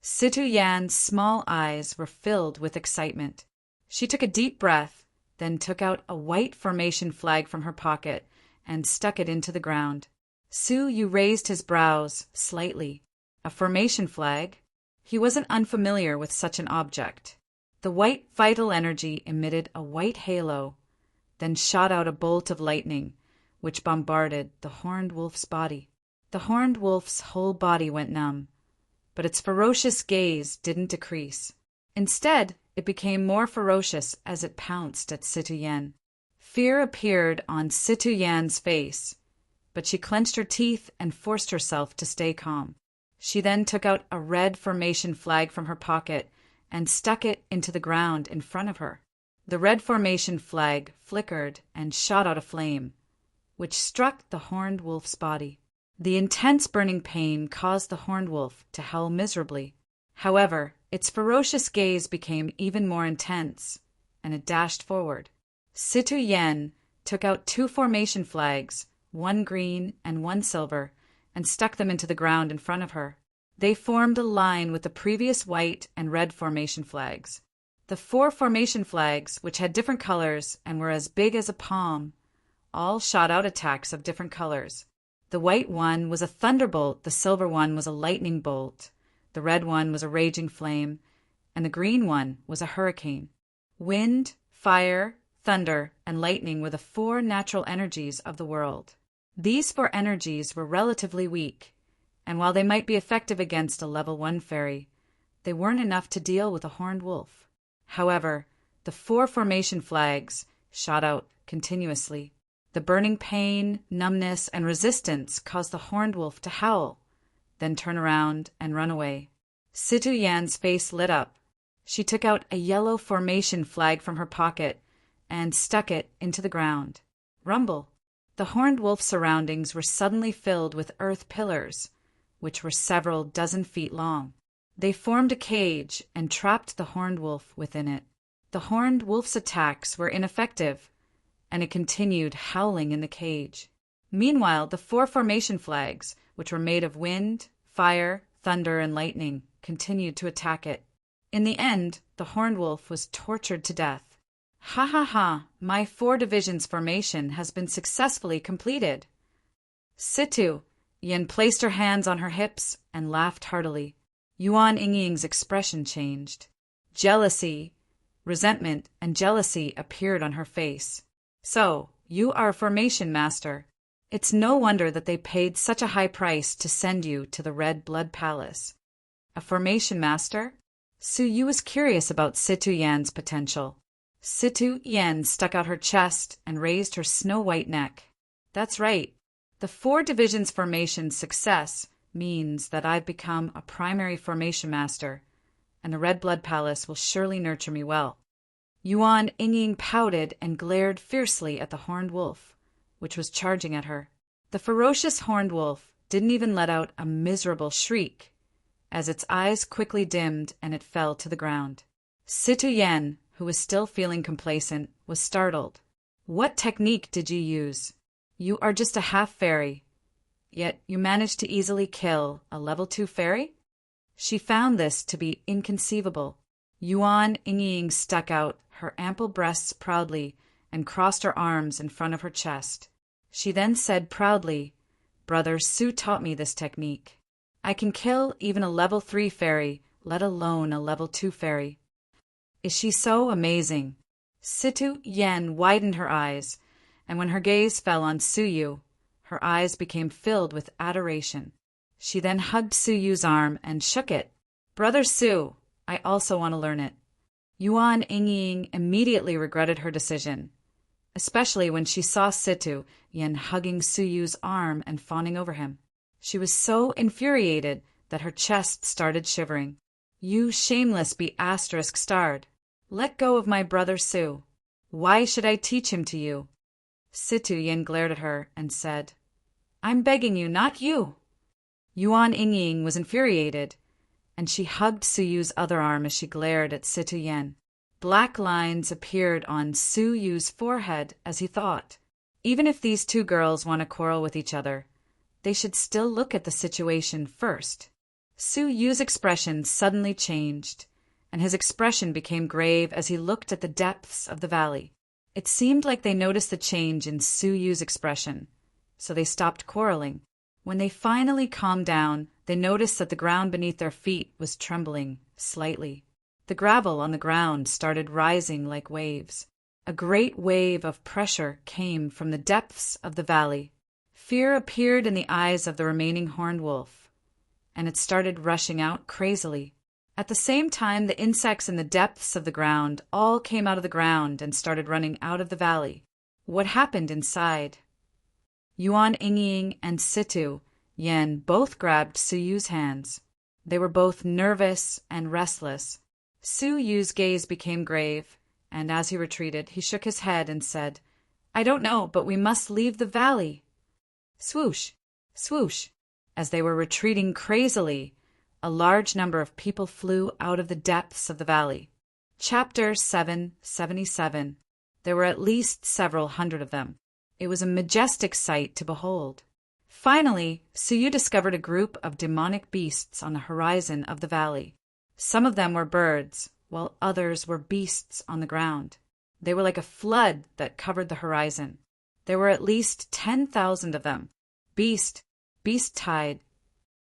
Situ Yan's small eyes were filled with excitement. She took a deep breath, then took out a white formation flag from her pocket and stuck it into the ground. Su Yu raised his brows slightly. A formation flag? He wasn't unfamiliar with such an object. The white vital energy emitted a white halo, then shot out a bolt of lightning, which bombarded the horned wolf's body. The horned wolf's whole body went numb, but its ferocious gaze didn't decrease. Instead, it became more ferocious as it pounced at Situ Yen. Fear appeared on Situ Yan's face, but she clenched her teeth and forced herself to stay calm. She then took out a red formation flag from her pocket and stuck it into the ground in front of her. The red formation flag flickered and shot out a flame, which struck the horned wolf's body. The intense burning pain caused the horned wolf to howl miserably. However, its ferocious gaze became even more intense, and it dashed forward. Situ Yen took out 2 formation flags, 1 green and 1 silver, and stuck them into the ground in front of her. They formed a line with the previous white and red formation flags. The 4 formation flags, which had different colors and were as big as a palm, all shot out attacks of different colors. The white one was a thunderbolt, the silver one was a lightning bolt, the red one was a raging flame, and the green one was a hurricane. Wind, fire, thunder, and lightning were the 4 natural energies of the world. These 4 energies were relatively weak, and while they might be effective against a level 1 fairy, they weren't enough to deal with a horned wolf. However, the 4 formation flags shot out continuously. The burning pain, numbness, and resistance caused the horned wolf to howl, then turn around and run away. Situ Yan's face lit up. She took out a yellow formation flag from her pocket and stuck it into the ground. Rumble! The horned wolf's surroundings were suddenly filled with earth pillars, which were several dozen feet long. They formed a cage and trapped the horned wolf within it. The horned wolf's attacks were ineffective, and it continued howling in the cage. Meanwhile, the 4 formation flags, which were made of wind, fire, thunder, and lightning, continued to attack it. In the end, the horned wolf was tortured to death. "Ha ha ha, my 4 divisions formation has been successfully completed." Situ Yen placed her hands on her hips and laughed heartily. Yuan Yingying's expression changed. Jealousy, resentment, and jealousy appeared on her face. "So, you are a formation master. It's no wonder that they paid such a high price to send you to the Red Blood Palace." A formation master? Su Yu was curious about Situ Yan's potential. Situ Yen stuck out her chest and raised her snow-white neck. "That's right. The 4 divisions formation success means that I've become a primary formation master, and the Red Blood Palace will surely nurture me well." Yuan Yingying pouted and glared fiercely at the horned wolf, which was charging at her. The ferocious horned wolf didn't even let out a miserable shriek, as its eyes quickly dimmed and it fell to the ground. Situ Yen, who was still feeling complacent, was startled. "What technique did you use? You are just a half-fairy, yet you managed to easily kill a level 2 fairy?" She found this to be inconceivable. Yuan Yingying stuck out her ample breasts proudly and crossed her arms in front of her chest. She then said proudly, "Brother Su taught me this technique. I can kill even a level 3 fairy, let alone a level 2 fairy." Is she so amazing? Situ Yen widened her eyes, and when her gaze fell on Suyu, her eyes became filled with adoration. She then hugged Suyu's arm and shook it. "Brother Su, I also want to learn it." Yuan Yingying immediately regretted her decision, especially when she saw Situ Yen hugging Suyu's arm and fawning over him. She was so infuriated that her chest started shivering. "You shameless be **starred. Let go of my brother Su. Why should I teach him to you?" Situ Yen glared at her and said, "I'm begging you, not you." Yuan Yingying was infuriated, and she hugged Suyu's other arm as she glared at Situ Yen. Black lines appeared on Suyu's forehead as he thought, even if these two girls want to quarrel with each other, they should still look at the situation first. Suyu's expression suddenly changed, and his expression became grave as he looked at the depths of the valley. It seemed like they noticed the change in Suyu's expression, so they stopped quarreling. When they finally calmed down, they noticed that the ground beneath their feet was trembling slightly. The gravel on the ground started rising like waves. A great wave of pressure came from the depths of the valley. Fear appeared in the eyes of the remaining horned wolf, and it started rushing out crazily. At the same time, the insects in the depths of the ground all came out of the ground and started running out of the valley. What happened inside? Yuan Yingying and Situ Yen both grabbed Suyu's hands. They were both nervous and restless. Suyu's gaze became grave, and as he retreated, he shook his head and said, "I don't know, but we must leave the valley." Swoosh, swoosh. As they were retreating crazily, a large number of people flew out of the depths of the valley. Chapter 777. There were at least several hundred of them. It was a majestic sight to behold. Finally, Suyu discovered a group of demonic beasts on the horizon of the valley. Some of them were birds, while others were beasts on the ground. They were like a flood that covered the horizon. There were at least 10,000 of them. Beast tide.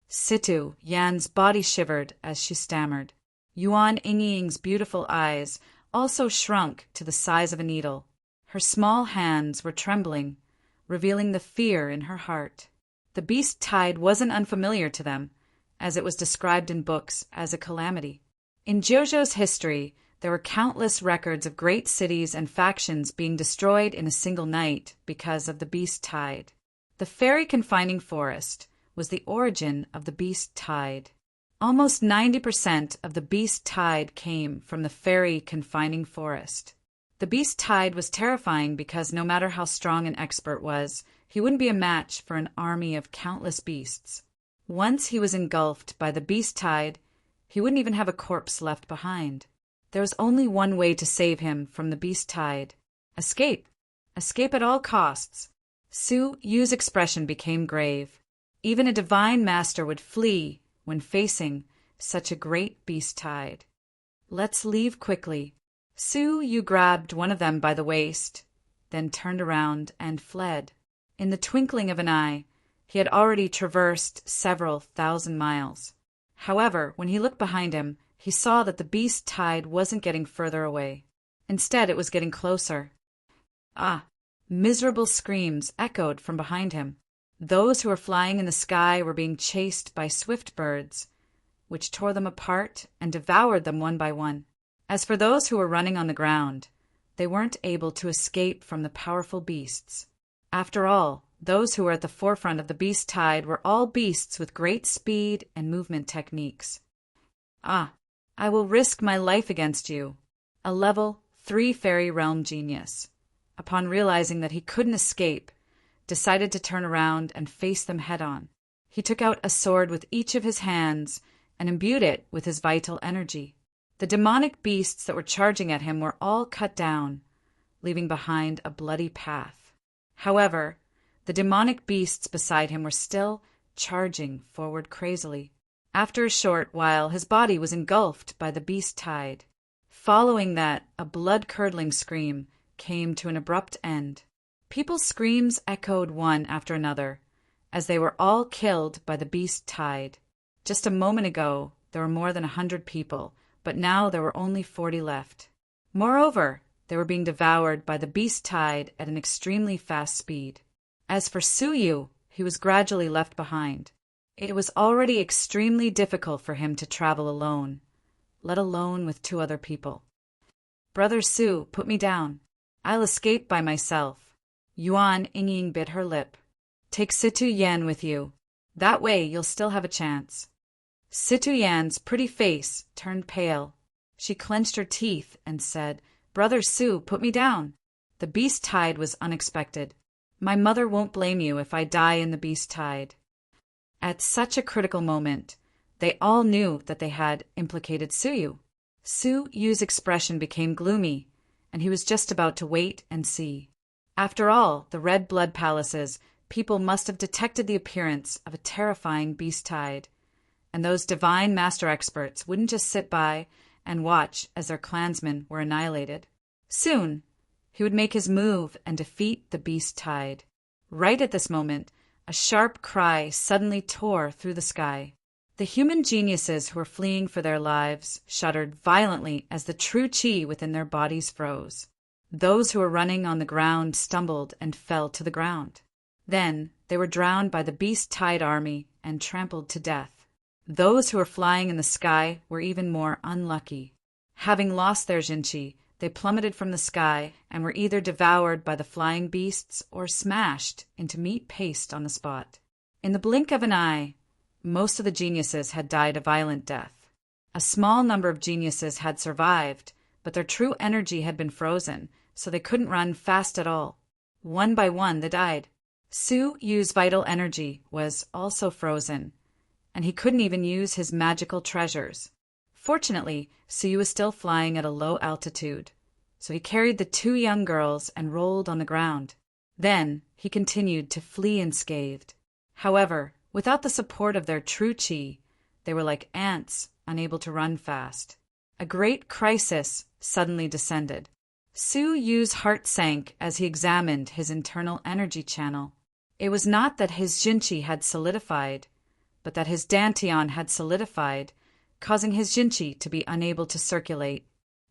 Situ Yan's body shivered as she stammered. Yuan Yingying's beautiful eyes also shrunk to the size of a needle. Her small hands were trembling, revealing the fear in her heart. The beast tide wasn't unfamiliar to them, as it was described in books as a calamity. In JoJo's history, there were countless records of great cities and factions being destroyed in a single night because of the beast tide. The fairy confining forest was the origin of the beast tide. Almost 90% of the beast tide came from the fairy confining forest. The beast tide was terrifying because no matter how strong an expert was, he wouldn't be a match for an army of countless beasts. Once he was engulfed by the beast tide, he wouldn't even have a corpse left behind. There was only one way to save him from the beast tide. Escape. Escape at all costs. Su Yu's expression became grave. Even a divine master would flee when facing such a great beast tide. Let's leave quickly. Su Yu grabbed one of them by the waist, then turned around and fled. In the twinkling of an eye, he had already traversed several thousand miles. However, when he looked behind him, he saw that the beast tide wasn't getting further away. Instead, it was getting closer. Ah! Miserable screams echoed from behind him. Those who were flying in the sky were being chased by swift birds, which tore them apart and devoured them one by one. As for those who were running on the ground, they weren't able to escape from the powerful beasts. After all, those who were at the forefront of the beast tide were all beasts with great speed and movement techniques. Ah, I will risk my life against you, a level 3 fairy realm genius, upon realizing that he couldn't escape, decided to turn around and face them head-on. He took out a sword with each of his hands and imbued it with his vital energy. The demonic beasts that were charging at him were all cut down, leaving behind a bloody path. However, the demonic beasts beside him were still charging forward crazily. After a short while, his body was engulfed by the beast tide. Following that, a blood-curdling scream came to an abrupt end. People's screams echoed one after another, as they were all killed by the beast tide. Just a moment ago, there were more than 100 people, but now there were only 40 left. Moreover, they were being devoured by the beast tide at an extremely fast speed. As for Suyu, he was gradually left behind. It was already extremely difficult for him to travel alone, let alone with 2 other people. "Brother Su, put me down. I'll escape by myself." Yuan Ying bit her lip. "Take Situ Yan with you. That way you'll still have a chance." Situ Yan's pretty face turned pale. She clenched her teeth and said, "Brother Su, put me down." The beast tide was unexpected. "My mother won't blame you if I die in the beast tide." At such a critical moment, they all knew that they had implicated Suyu. Suyu's expression became gloomy, and he was just about to wait and see. After all, the Red Blood Palaces, people must have detected the appearance of a terrifying beast tide, and those divine master experts wouldn't just sit by and watch as their clansmen were annihilated. Soon, he would make his move and defeat the beast tide. Right at this moment, a sharp cry suddenly tore through the sky. The human geniuses who were fleeing for their lives shuddered violently as the true chi within their bodies froze. Those who were running on the ground stumbled and fell to the ground. Then they were drowned by the beast tide army and trampled to death. Those who were flying in the sky were even more unlucky. Having lost their jinchi, they plummeted from the sky and were either devoured by the flying beasts or smashed into meat paste on the spot. In the blink of an eye, most of the geniuses had died a violent death. A small number of geniuses had survived, but their true energy had been frozen, so they couldn't run fast at all. One by one, they died. Suyu's vital energy was also frozen, and he couldn't even use his magical treasures. Fortunately, Suyu was still flying at a low altitude, so he carried the 2 young girls and rolled on the ground. Then he continued to flee unscathed. However, without the support of their true chi, they were like ants, unable to run fast. A great crisis suddenly descended. Suyu's heart sank as he examined his internal energy channel. It was not that his jinchi had solidified, but that his dantian had solidified, causing his jinchi to be unable to circulate.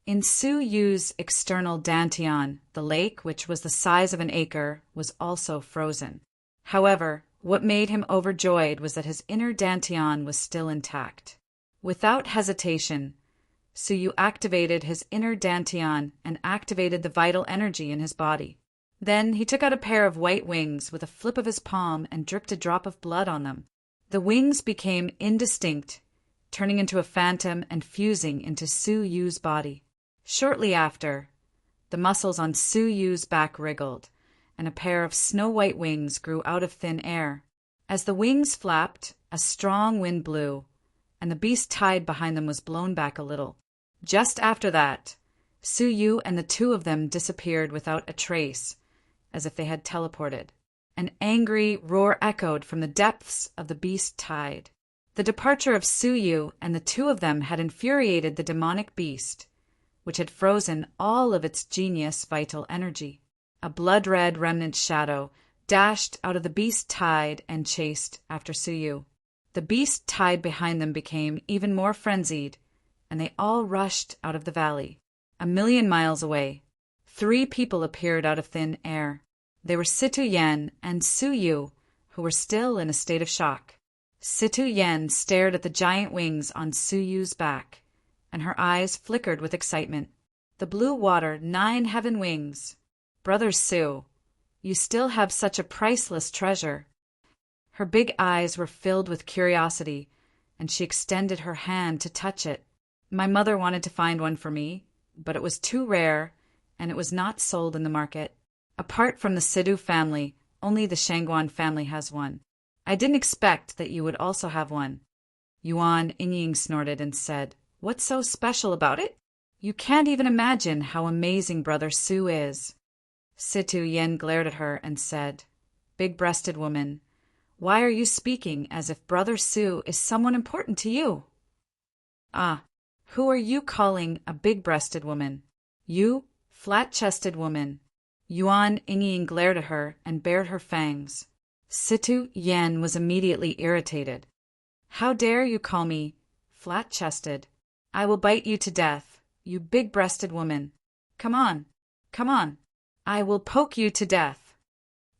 In Suyu's external dantian, the lake, which was the size of an acre, was also frozen. However, what made him overjoyed was that his inner dantian was still intact. Without hesitation, Suyu activated his inner dantian and activated the vital energy in his body. Then he took out a pair of white wings with a flip of his palm and dripped a drop of blood on them. The wings became indistinct, turning into a phantom and fusing into Suyu's body. Shortly after, the muscles on Suyu's back wriggled, and a pair of snow-white wings grew out of thin air. As the wings flapped, a strong wind blew, and the beast tide behind them was blown back a little. Just after that, Suyu and the 2 of them disappeared without a trace, as if they had teleported. An angry roar echoed from the depths of the beast tide. The departure of Suyu and the 2 of them had infuriated the demonic beast, which had frozen all of its genius vital energy. A blood-red remnant shadow dashed out of the beast tide and chased after Suyu. The beast tide behind them became even more frenzied, and they all rushed out of the valley. 1,000,000 miles away, 3 people appeared out of thin air. They were Situ Yen and Suyu, who were still in a state of shock. Situ Yen stared at the giant wings on Suyu's back, and her eyes flickered with excitement. The blue water 9 heaven wings. Brother Su, you still have such a priceless treasure. Her big eyes were filled with curiosity, and she extended her hand to touch it. My mother wanted to find one for me, but it was too rare, and it was not sold in the market. Apart from the Sidhu family, only the Shangguan family has one. I didn't expect that you would also have one. Yuan Ying snorted and said, "What's so special about it? You can't even imagine how amazing Brother Su is." Situ Yen glared at her and said, "Big-breasted woman, why are you speaking as if Brother Su is someone important to you?" "Ah, who are you calling a big-breasted woman? You, flat-chested woman. Yuan Ying glared at her and bared her fangs. Situ Yan was immediately irritated. How dare you call me flat-chested? I will bite you to death, you big-breasted woman. Come on, come on. I will poke you to death.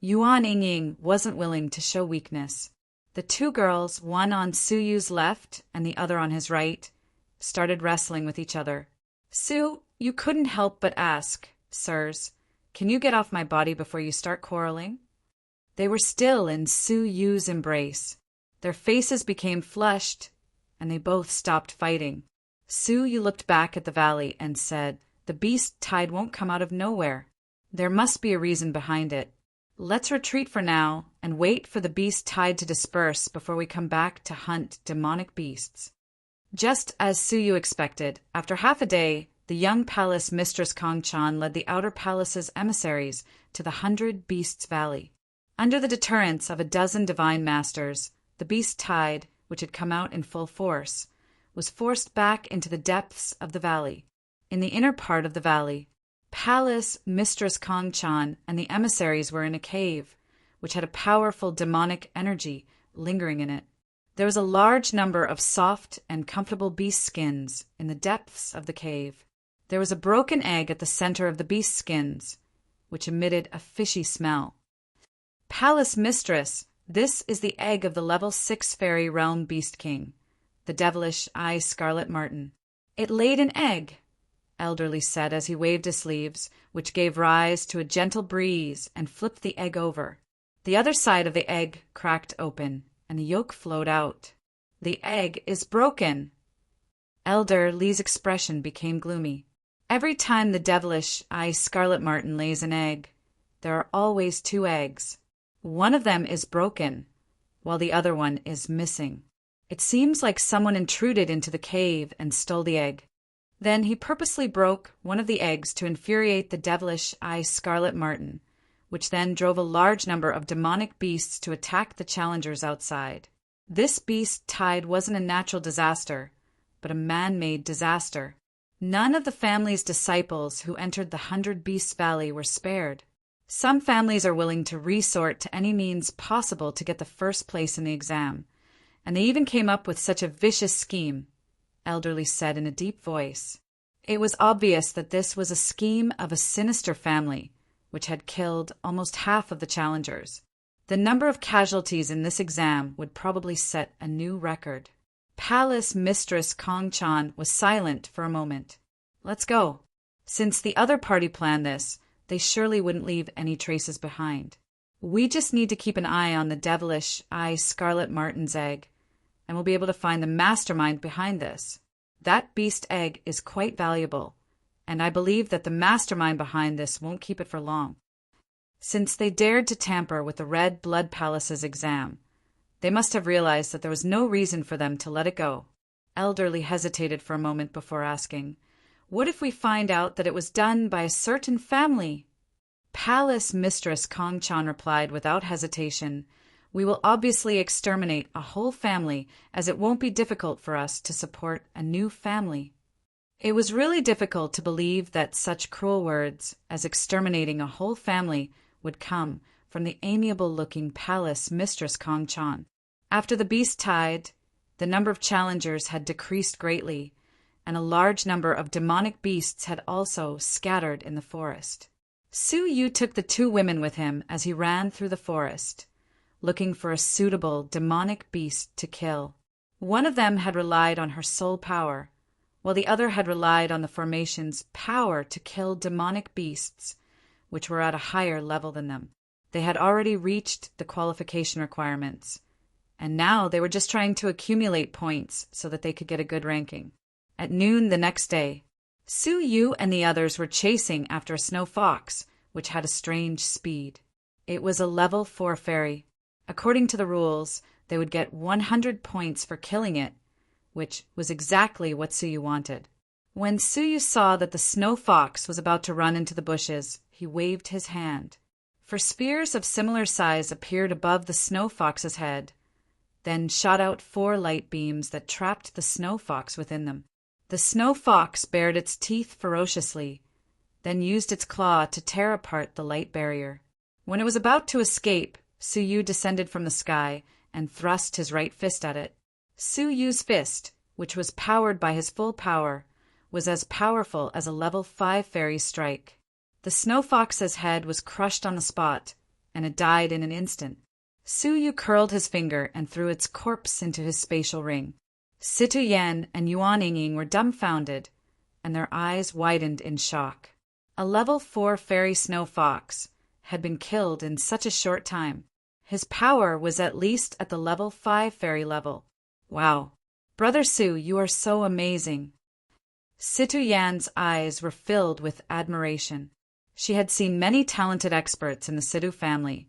Yuan Ying wasn't willing to show weakness. The two girls, one on Su Yu's left and the other on his right, started wrestling with each other. Su, you couldn't help but ask, sirs, can you get off my body before you start quarreling? They were still in Su Yu's embrace. Their faces became flushed, and they both stopped fighting. Su Yu looked back at the valley and said, the beast tide won't come out of nowhere. There must be a reason behind it. Let's retreat for now and wait for the beast tide to disperse before we come back to hunt demonic beasts. Just as Su Yu expected, after half a day, the young palace mistress Kong Chan led the outer palace's emissaries to the 100 Beasts Valley. Under the deterrence of a dozen divine masters, the beast tide, which had come out in full force, was forced back into the depths of the valley. In the inner part of the valley, Palace Mistress Kong Chan and the emissaries were in a cave, which had a powerful demonic energy lingering in it. There was a large number of soft and comfortable beast skins in the depths of the cave. There was a broken egg at the center of the beast skins, which emitted a fishy smell. Palace Mistress, this is the egg of the level 6 fairy realm beast king, the devilish eye scarlet marten. It laid an egg, Elderly said as he waved his sleeves, which gave rise to a gentle breeze and flipped the egg over. The other side of the egg cracked open, and the yolk flowed out. The egg is broken. Elder Lee's expression became gloomy. Every time the devilish eye scarlet marten lays an egg, there are always 2 eggs. One of them is broken, while the other one is missing. It seems like someone intruded into the cave and stole the egg. Then he purposely broke one of the eggs to infuriate the devilish eye scarlet marten, which then drove a large number of demonic beasts to attack the challengers outside. This beast tide wasn't a natural disaster, but a man-made disaster. None of the family's disciples who entered the 100 Beasts Valley were spared. Some families are willing to resort to any means possible to get the first place in the exam, and they even came up with such a vicious scheme, Elderly said in a deep voice. It was obvious that this was a scheme of a sinister family, which had killed almost half of the challengers. The number of casualties in this exam would probably set a new record. Palace Mistress Kong Chan was silent for a moment. Let's go. Since the other party planned this, they surely wouldn't leave any traces behind. We just need to keep an eye on the devilish eye scarlet marten's egg, and we'll be able to find the mastermind behind this. That beast egg is quite valuable, and I believe that the mastermind behind this won't keep it for long. Since they dared to tamper with the Red Blood Palace's exam, they must have realized that there was no reason for them to let it go. Elderly hesitated for a moment before asking, "What if we find out that it was done by a certain family?" Palace Mistress Kong Chan replied without hesitation, "We will obviously exterminate a whole family, as it won't be difficult for us to support a new family." It was really difficult to believe that such cruel words as exterminating a whole family would come from the amiable-looking Palace Mistress Kong Chan. After the beast tide, the number of challengers had decreased greatly, and a large number of demonic beasts had also scattered in the forest. Su Yu took the 2 women with him as he ran through the forest, looking for a suitable demonic beast to kill. One of them had relied on her soul power, while the other had relied on the formation's power to kill demonic beasts, which were at a higher level than them. They had already reached the qualification requirements, and now they were just trying to accumulate points so that they could get a good ranking. At noon the next day, Su Yu and the others were chasing after a snow fox, which had a strange speed. It was a level 4 fairy. According to the rules, they would get 100 points for killing it, which was exactly what Su Yu wanted. When Su Yu saw that the snow fox was about to run into the bushes, he waved his hand. For spheres of similar size appeared above the snow fox's head, then shot out 4 light beams that trapped the snow fox within them. The snow fox bared its teeth ferociously, then used its claw to tear apart the light barrier. When it was about to escape, Su Yu descended from the sky and thrust his right fist at it. Su Yu's fist, which was powered by his full power, was as powerful as a level 5 fairy's strike. The snow fox's head was crushed on the spot, and it died in an instant. Su Yu curled his finger and threw its corpse into his spatial ring. Situ Yan and Yuan Yingying were dumbfounded, and their eyes widened in shock. A level 4 fairy snow fox had been killed in such a short time. His power was at least at the level 5 fairy level. Wow. Brother Su, you are so amazing. Situ Yan's eyes were filled with admiration. She had seen many talented experts in the Situ family,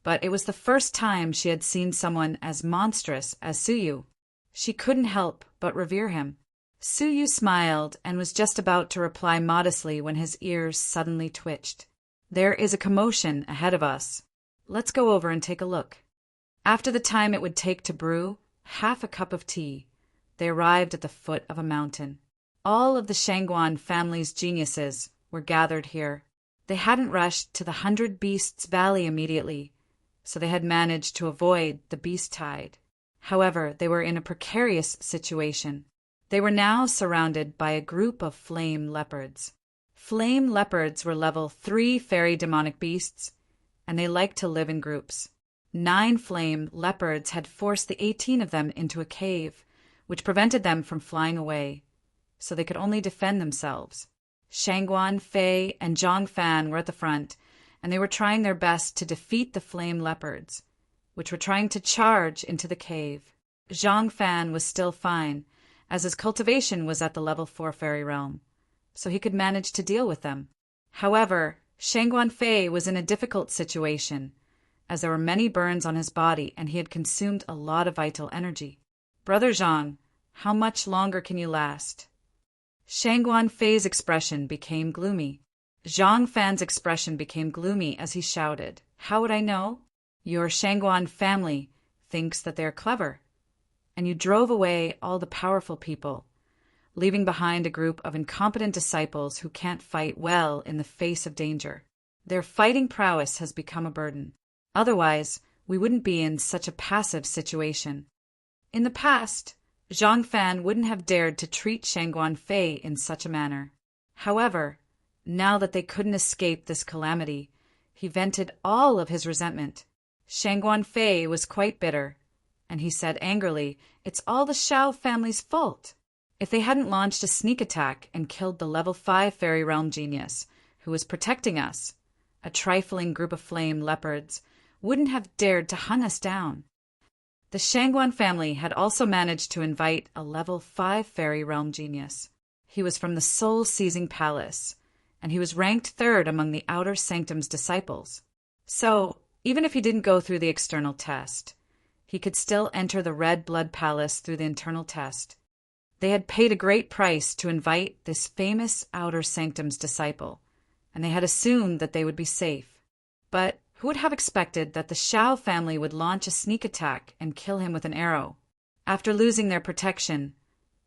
but it was the first time she had seen someone as monstrous as Su Yu. She couldn't help but revere him. Su Yu smiled and was just about to reply modestly when his ears suddenly twitched. There is a commotion ahead of us. Let's go over and take a look. After the time it would take to brew half a cup of tea, they arrived at the foot of a mountain. All of the Shangguan family's geniuses were gathered here. They hadn't rushed to the 100 Beasts Valley immediately, so they had managed to avoid the beast tide. However, they were in a precarious situation. They were now surrounded by a group of flame leopards. Flame leopards were level 3 fairy demonic beasts, and they liked to live in groups. 9 flame leopards had forced the 18 of them into a cave, which prevented them from flying away, so they could only defend themselves. Shangguan, Fei, and Zhongfan were at the front, and they were trying their best to defeat the flame leopards, which were trying to charge into the cave. Zhongfan was still fine, as his cultivation was at the level 4 fairy realm, so he could manage to deal with them. However, Shangguan Fei was in a difficult situation, as there were many burns on his body and he had consumed a lot of vital energy. Brother Zhang, how much longer can you last? Shangguan Fei's expression became gloomy. Zhang Fan's expression became gloomy as he shouted, "How would I know? Your Shangguan family thinks that they are clever, and you drove away all the powerful people, leaving behind a group of incompetent disciples who can't fight well in the face of danger. Their fighting prowess has become a burden. Otherwise, we wouldn't be in such a passive situation." In the past, Zhang Fan wouldn't have dared to treat Shangguan Fei in such a manner. However, now that they couldn't escape this calamity, he vented all of his resentment. Shangguan Fei was quite bitter, and he said angrily, "It's all the Shao family's fault. If they hadn't launched a sneak attack and killed the level 5 fairy realm genius, who was protecting us, a trifling group of flame leopards wouldn't have dared to hunt us down." The Shangguan family had also managed to invite a level 5 fairy realm genius. He was from the soul-seizing palace, and he was ranked 3rd among the Outer Sanctum's disciples. So, even if he didn't go through the external test, he could still enter the Red Blood Palace through the internal test. They had paid a great price to invite this famous Outer Sanctum's disciple, and they had assumed that they would be safe. But who would have expected that the Shao family would launch a sneak attack and kill him with an arrow? After losing their protection,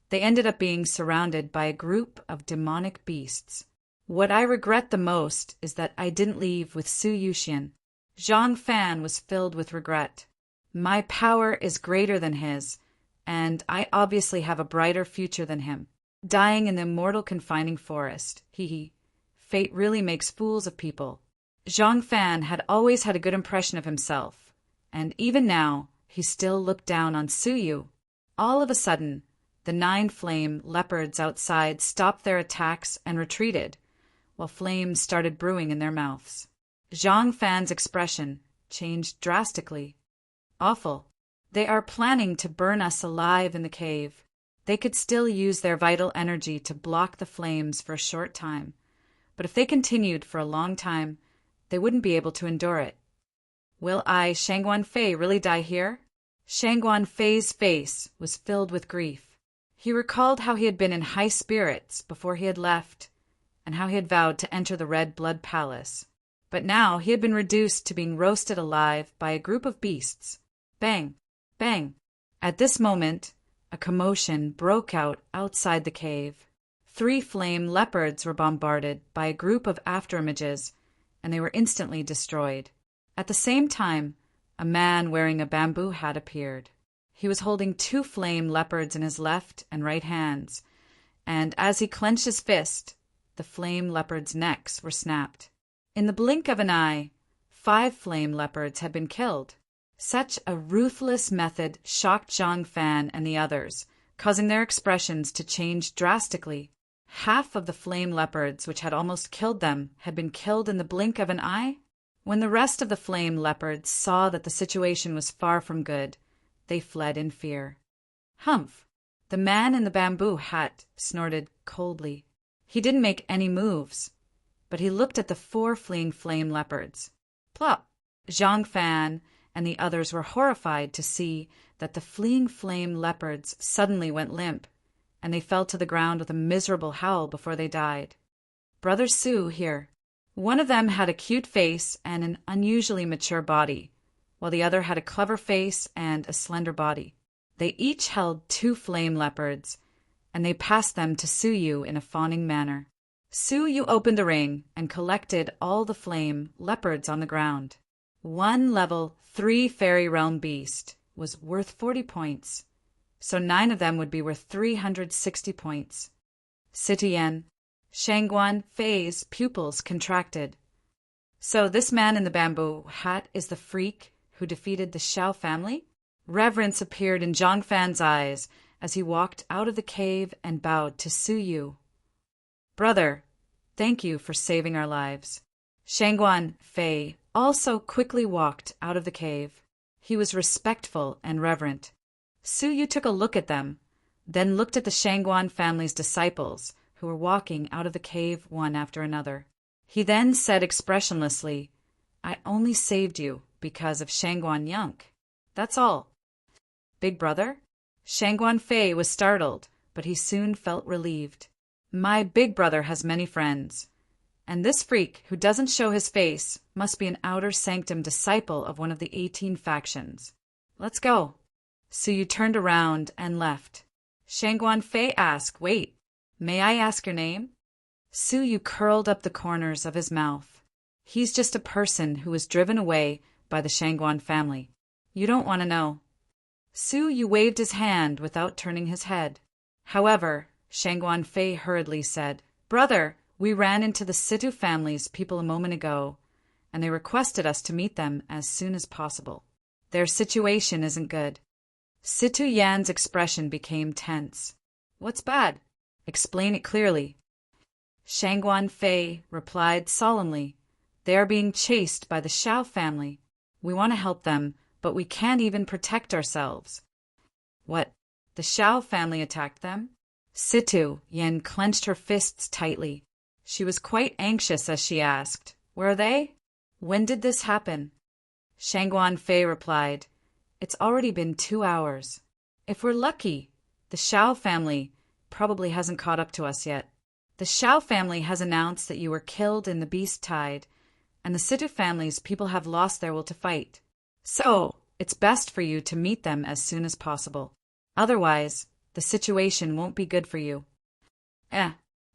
they ended up being surrounded by a group of demonic beasts. What I regret the most is that I didn't leave with Su Yuxian. Zhang Fan was filled with regret. My power is greater than his, and I obviously have a brighter future than him. Dying in the immortal confining forest. Fate really makes fools of people. Zhang Fan had always had a good impression of himself, and even now he still looked down on Su Yu. All of a sudden, the 9 flame leopards outside stopped their attacks and retreated, while flames started brewing in their mouths. Zhang Fan's expression changed drastically. Awful. They are planning to burn us alive in the cave. They could still use their vital energy to block the flames for a short time, but if they continued for a long time, they wouldn't be able to endure it. Will I, Shangguan Fei, really die here? Shangguan Fei's face was filled with grief. He recalled how he had been in high spirits before he had left, and how he had vowed to enter the Red Blood Palace. But now he had been reduced to being roasted alive by a group of beasts. Bang! Bang! At this moment, a commotion broke out outside the cave. 3 flame leopards were bombarded by a group of afterimages, and they were instantly destroyed. At the same time, a man wearing a bamboo hat appeared. He was holding 2 flame leopards in his left and right hands, and as he clenched his fist, the flame leopards' necks were snapped. In the blink of an eye, 5 flame leopards had been killed. Such a ruthless method shocked Zhang Fan and the others, causing their expressions to change drastically. Half of the flame leopards, which had almost killed them, had been killed in the blink of an eye. When the rest of the flame leopards saw that the situation was far from good, they fled in fear. Humph! The man in the bamboo hat snorted coldly. He didn't make any moves, but he looked at the 4 fleeing flame leopards. Plop! Zhang Fan and the others were horrified to see that the fleeing flame leopards suddenly went limp, and they fell to the ground with a miserable howl before they died. Brother Su here. One of them had a cute face and an unusually mature body, while the other had a clever face and a slender body. They each held 2 flame leopards, and they passed them to Su Yu in a fawning manner. Su Yu opened the ring and collected all the flame leopards on the ground. 1 level 3 fairy realm beast was worth 40 points, so 9 of them would be worth 360 points. Citian, Shangguan Fei's pupils contracted. So this man in the bamboo hat is the freak who defeated the Xiao family? Reverence appeared in Zhang Fan's eyes as he walked out of the cave and bowed to Su Yu. Brother, thank you for saving our lives. Shangguan Fei also quickly walked out of the cave. He was respectful and reverent. Su Yu took a look at them, then looked at the Shangguan family's disciples, who were walking out of the cave one after another. He then said expressionlessly, I only saved you because of Shangguan Yunk. That's all. Big brother? Shangguan Fei was startled, but he soon felt relieved. My big brother has many friends, and this freak who doesn't show his face must be an outer sanctum disciple of one of the 18 factions. Let's go. Su Yu turned around and left. Shangguan Fei asked, Wait, may I ask your name? Su Yu curled up the corners of his mouth. He's just a person who was driven away by the Shangguan family. You don't want to know. Su Yu waved his hand without turning his head. However, Shangguan Fei hurriedly said, Brother, we ran into the Situ family's people a moment ago, and they requested us to meet them as soon as possible. Their situation isn't good. Situ Yan's expression became tense. What's bad? Explain it clearly. Shangguan Fei replied solemnly, They are being chased by the Xiao family. We want to help them, but we can't even protect ourselves. What? The Xiao family attacked them? Situ Yan clenched her fists tightly. She was quite anxious as she asked, Where are they? When did this happen? Shangguan Fei replied, It's already been 2 hours. If we're lucky, the Xiao family probably hasn't caught up to us yet. The Xiao family has announced that you were killed in the beast tide, and the Situ family's people have lost their will to fight. So, it's best for you to meet them as soon as possible. Otherwise, the situation won't be good for you.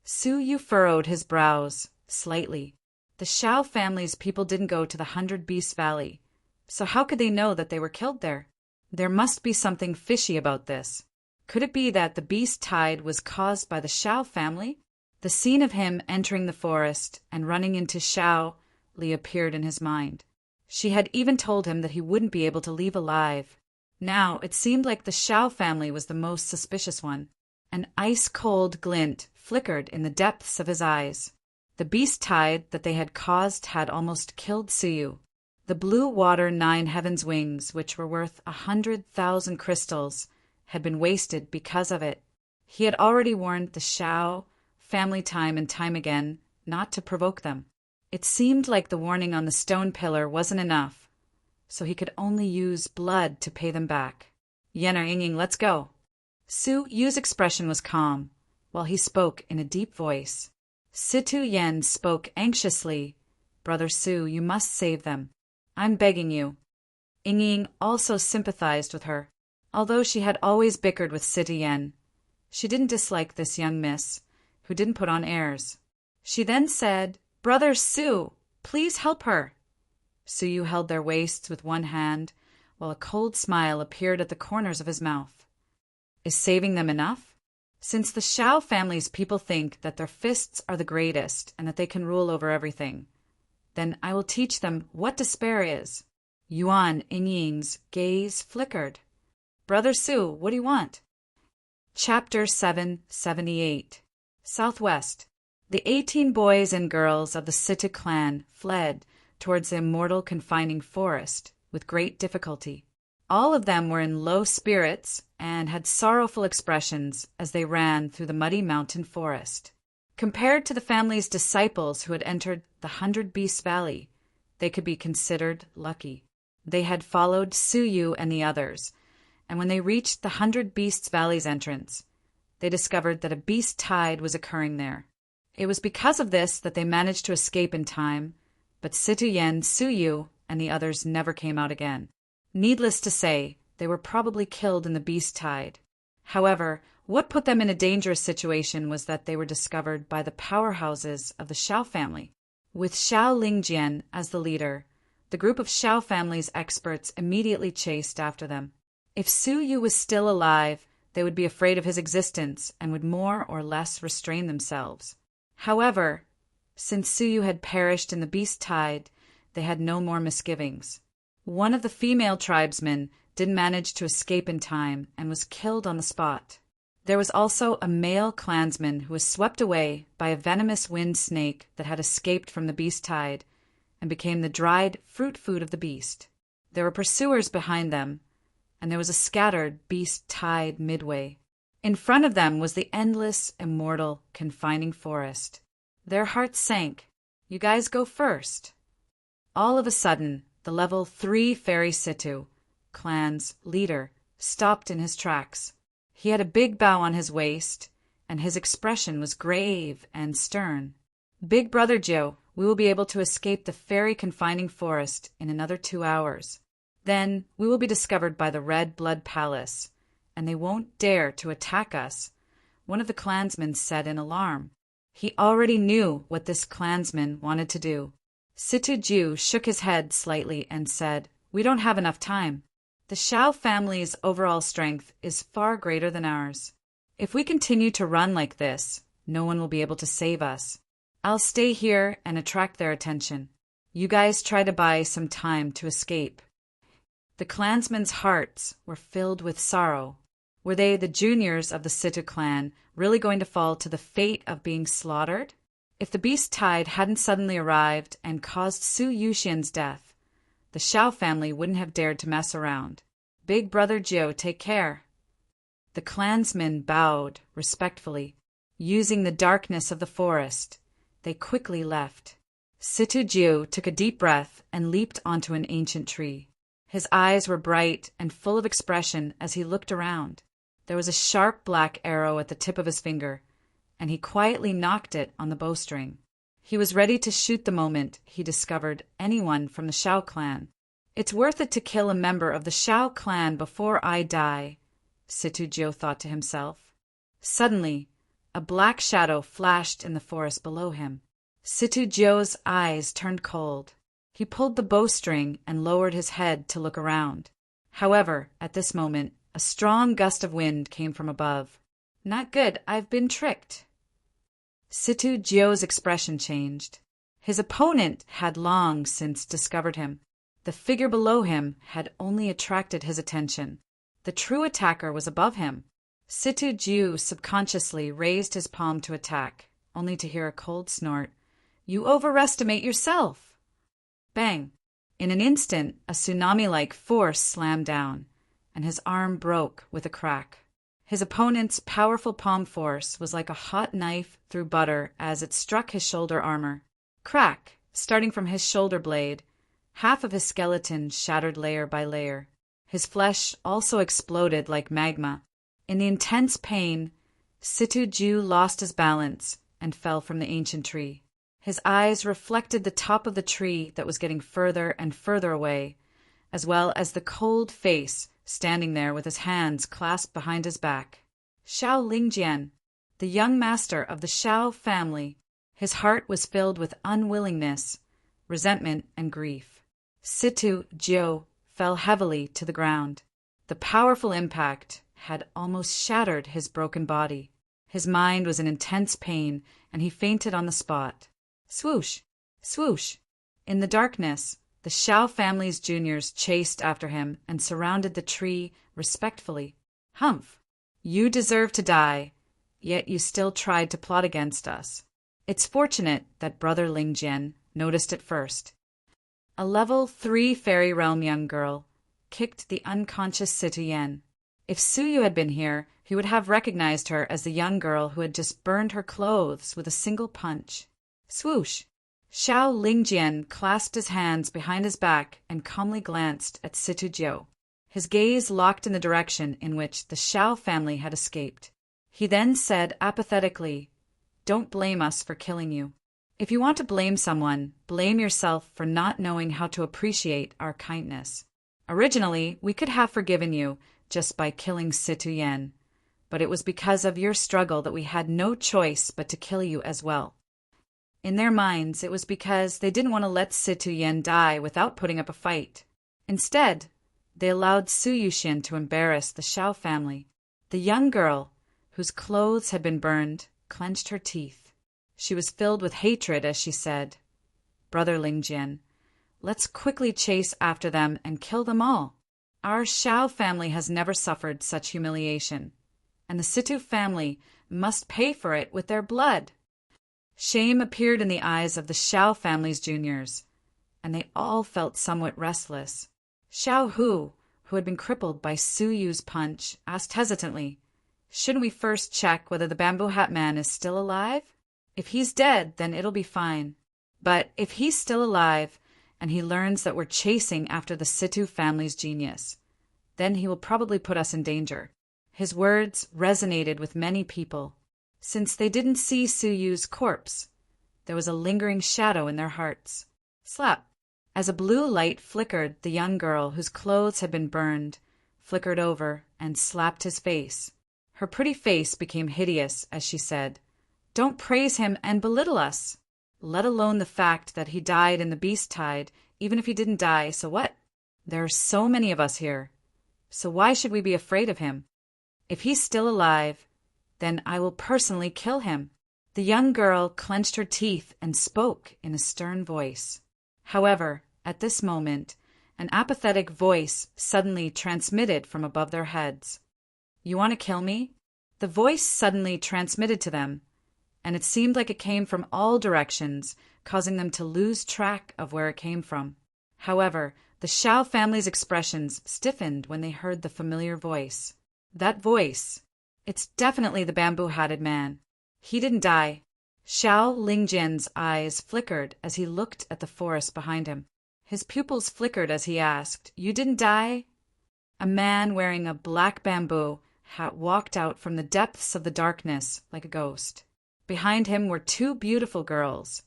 Su Yu furrowed his brows slightly. The Xiao family's people didn't go to the 100 Beast Valley, so how could they know that they were killed there? There must be something fishy about this. Could it be that the beast tide was caused by the Xiao family? The scene of him entering the forest and running into Xiao Li appeared in his mind. She had even told him that he wouldn't be able to leave alive. Now it seemed like the Xiao family was the most suspicious one. An ice-cold glint flickered in the depths of his eyes. The beast tide that they had caused had almost killed Su Yu. The blue water 9 heavens wings, which were worth 100,000 crystals, had been wasted because of it. He had already warned the Xiao family time and time again not to provoke them. It seemed like the warning on the stone pillar wasn't enough, so he could only use blood to pay them back. Yener Yinging, let's go. Su Yu's expression was calm, while he spoke in a deep voice. Situ Yen spoke anxiously. Brother Su, you must save them. I'm begging you. Ying also sympathized with her. Although she had always bickered with Situ Yen, she didn't dislike this young miss, who didn't put on airs. She then said, "Brother Su, please help her." Suyu held their waists with one hand, while a cold smile appeared at the corners of his mouth. Is saving them enough? Since the Shao family's people think that their fists are the greatest and that they can rule over everything, then I will teach them what despair is. Yuan Yingying's gaze flickered. "Brother Su, what do you want?" Chapter 778. Southwest. The 18 boys and girls of the Situ clan fled towards the immortal confining forest with great difficulty. All of them were in low spirits and had sorrowful expressions as they ran through the muddy mountain forest. Compared to the family's disciples who had entered the 100 Beasts Valley, they could be considered lucky. They had followed Suyu and the others, and when they reached the 100 Beasts Valley's entrance, they discovered that a beast tide was occurring there. It was because of this that they managed to escape in time, but Situyen, Suyu, and the others never came out again. Needless to say, they were probably killed in the beast tide. However, what put them in a dangerous situation was that they were discovered by the powerhouses of the Shao family. With Shao Lingjian as the leader, the group of Shao family's experts immediately chased after them. If Suyu was still alive, they would be afraid of his existence and would more or less restrain themselves. However, since Suyu had perished in the beast tide, they had no more misgivings. One of the female tribesmen didn't manage to escape in time and was killed on the spot. There was also a male clansman who was swept away by a venomous wind snake that had escaped from the beast tide and became the dried fruit food of the beast. There were pursuers behind them, and there was a scattered beast tide midway. In front of them was the endless, immortal, confining forest. Their hearts sank. "You guys go first." All of a sudden, the level 3 Fairy Situ clan's leader stopped in his tracks. He had a big bow on his waist, and his expression was grave and stern. "Big Brother Joe, we will be able to escape the fairy confining forest in another 2 hours. Then we will be discovered by the Red Blood Palace, and they won't dare to attack us," one of the clansmen said in alarm. He already knew what this clansman wanted to do. Situ Ju shook his head slightly and said, "We don't have enough time. The Shao family's overall strength is far greater than ours. If we continue to run like this, no one will be able to save us. I'll stay here and attract their attention. You guys try to buy some time to escape." The clansmen's hearts were filled with sorrow. Were they, the juniors of the Situ clan, really going to fall to the fate of being slaughtered? If the beast tide hadn't suddenly arrived and caused Su Yuxian's death, the Shao family wouldn't have dared to mess around. "Big Brother Jiu, take care." The clansmen bowed respectfully. Using the darkness of the forest, they quickly left. Situ Jiu took a deep breath and leaped onto an ancient tree. His eyes were bright and full of expression as he looked around. There was a sharp black arrow at the tip of his finger, and he quietly knocked it on the bowstring. He was ready to shoot the moment he discovered anyone from the Shao clan. "It's worth it to kill a member of the Shao clan before I die," Situ Jiu thought to himself. Suddenly, a black shadow flashed in the forest below him. Situ Jiu's eyes turned cold. He pulled the bowstring and lowered his head to look around. However, at this moment, a strong gust of wind came from above. "Not good, I've been tricked." Situ Jiu's expression changed. His opponent had long since discovered him. The figure below him had only attracted his attention. The true attacker was above him. Situ Jiu subconsciously raised his palm to attack, only to hear a cold snort. "You overestimate yourself." Bang! In an instant, a tsunami-like force slammed down, and his arm broke with a crack. His opponent's powerful palm force was like a hot knife through butter as it struck his shoulder armor. Crack! Starting from his shoulder blade, half of his skeleton shattered layer by layer. His flesh also exploded like magma. In the intense pain, Situ Jiu lost his balance and fell from the ancient tree. His eyes reflected the top of the tree that was getting further and further away, as well as the cold face standing there with his hands clasped behind his back. "Shao Lingjian." the young master of the Shao family. His heart was filled with unwillingness, resentment, and grief. Situ Jiu fell heavily to the ground. The powerful impact had almost shattered his broken body. His mind was in intense pain, and he fainted on the spot. Swoosh! Swoosh! In the darkness, the Shao family's juniors chased after him and surrounded the tree respectfully. Humph! You deserve to die, yet you still tried to plot against us. It's fortunate that Brother Lingjian noticed it first. A level 3 fairy realm young girl kicked the unconscious Situ-Yen. If Suyu had been here, he would have recognized her as the young girl who had just burned her clothes with a single punch. Swoosh! Xiao Lingjian clasped his hands behind his back and calmly glanced at Situ-Jiu. His gaze locked in the direction in which the Shao family had escaped. He then said apathetically, "Don't blame us for killing you. If you want to blame someone, blame yourself for not knowing how to appreciate our kindness. Originally, we could have forgiven you just by killing Situ-Yen, but it was because of your struggle that we had no choice but to kill you as well." In their minds, it was because they didn't want to let Situ-Yen die without putting up a fight. Instead, they allowed Su Yuxin to embarrass the Shao family. The young girl, whose clothes had been burned, clenched her teeth. She was filled with hatred as she said, "Brother Lingjian, let's quickly chase after them and kill them all. Our Shao family has never suffered such humiliation, and the Situ family must pay for it with their blood." Shame appeared in the eyes of the Shao family's juniors, and they all felt somewhat restless. Xiao Hu, who had been crippled by Su Yu's punch, asked hesitantly, "Shouldn't we first check whether the Bamboo Hat Man is still alive? If he's dead, then it'll be fine. But if he's still alive, and he learns that we're chasing after the Situ family's genius, then he will probably put us in danger." His words resonated with many people. Since they didn't see Su Yu's corpse, there was a lingering shadow in their hearts. Slap! As a blue light flickered, the young girl, whose clothes had been burned, flickered over and slapped his face. Her pretty face became hideous as she said, "Don't praise him and belittle us. Let alone the fact that he died in the beast tide. Even if he didn't die, so what? There are so many of us here. So why should we be afraid of him? If he's still alive, then I will personally kill him." The young girl clenched her teeth and spoke in a stern voice. However, at this moment, an apathetic voice suddenly transmitted from above their heads. "You want to kill me?" The voice suddenly transmitted to them, and it seemed like it came from all directions, causing them to lose track of where it came from. However, the Shao family's expressions stiffened when they heard the familiar voice. That voice! It's definitely the bamboo-hatted man. He didn't die. Xiao Lingjian's eyes flickered as he looked at the forest behind him. His pupils flickered as he asked, "You didn't die?" A man wearing a black bamboo hat walked out from the depths of the darkness like a ghost. Behind him were two beautiful girls,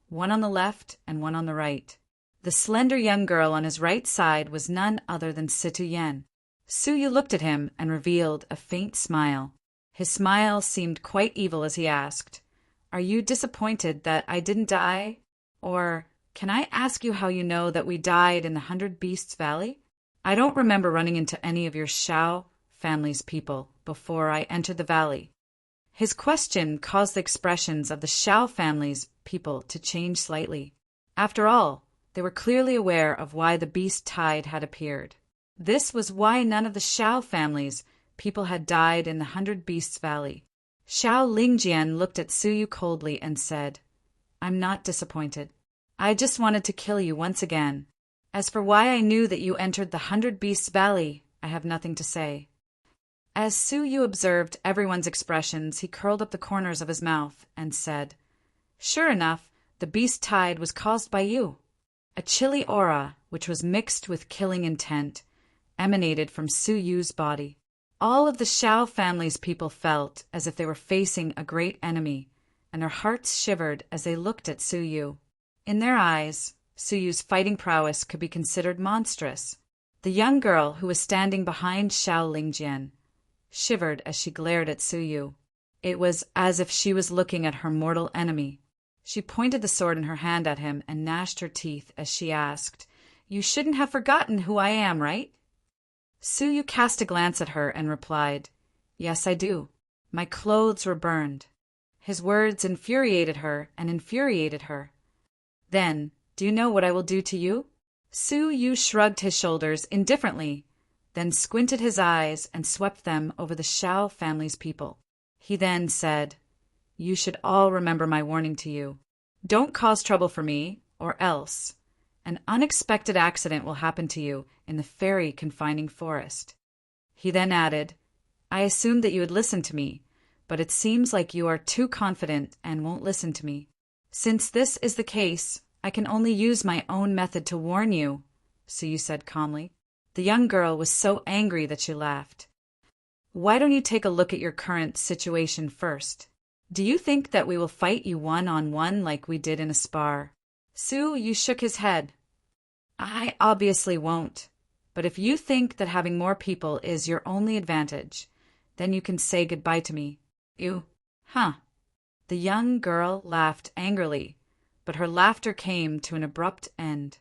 one on the left and one on the right. The slender young girl on his right side was none other than Situ-Yen. Su Yu looked at him and revealed a faint smile. His smile seemed quite evil as he asked, "Are you disappointed that I didn't die? Or can I ask you how you know that we died in the 100 Beasts Valley? I don't remember running into any of your Shao family's people before I entered the valley." His question caused the expressions of the Shao family's people to change slightly. After all, they were clearly aware of why the beast tide had appeared. This was why none of the Shao family's people had died in the 100 Beasts Valley. Xiao Lingjian looked at Su Yu coldly and said, "I'm not disappointed. I just wanted to kill you once again. As for why I knew that you entered the 100 Beasts Valley, I have nothing to say." As Su Yu observed everyone's expressions, he curled up the corners of his mouth and said, "Sure enough, the beast tide was caused by you." A chilly aura, which was mixed with killing intent, emanated from Su Yu's body. All of the Shao family's people felt as if they were facing a great enemy, and their hearts shivered as they looked at Su Yu. In their eyes, Su Yu's fighting prowess could be considered monstrous. The young girl who was standing behind Xiao Lingjian shivered as she glared at Su Yu. It was as if she was looking at her mortal enemy. She pointed the sword in her hand at him and gnashed her teeth as she asked, "You shouldn't have forgotten who I am, right?" Suyu cast a glance at her and replied, "Yes, I do. My clothes were burned." His words infuriated her and infuriated her. "Then, do you know what I will do to you?" Suyu shrugged his shoulders indifferently, then squinted his eyes and swept them over the Shao family's people. He then said, "You should all remember my warning to you. Don't cause trouble for me, or else an unexpected accident will happen to you in the fairy confining forest." He then added, "I assumed that you would listen to me, but it seems like you are too confident and won't listen to me. Since this is the case, I can only use my own method to warn you," Suyu said calmly. The young girl was so angry that she laughed. "Why don't you take a look at your current situation first? Do you think that we will fight you one-on-one like we did in a spar?" Suyu shook his head. "I obviously won't, but if you think that having more people is your only advantage, then you can say goodbye to me." Huh. The young girl laughed angrily, but her laughter came to an abrupt end.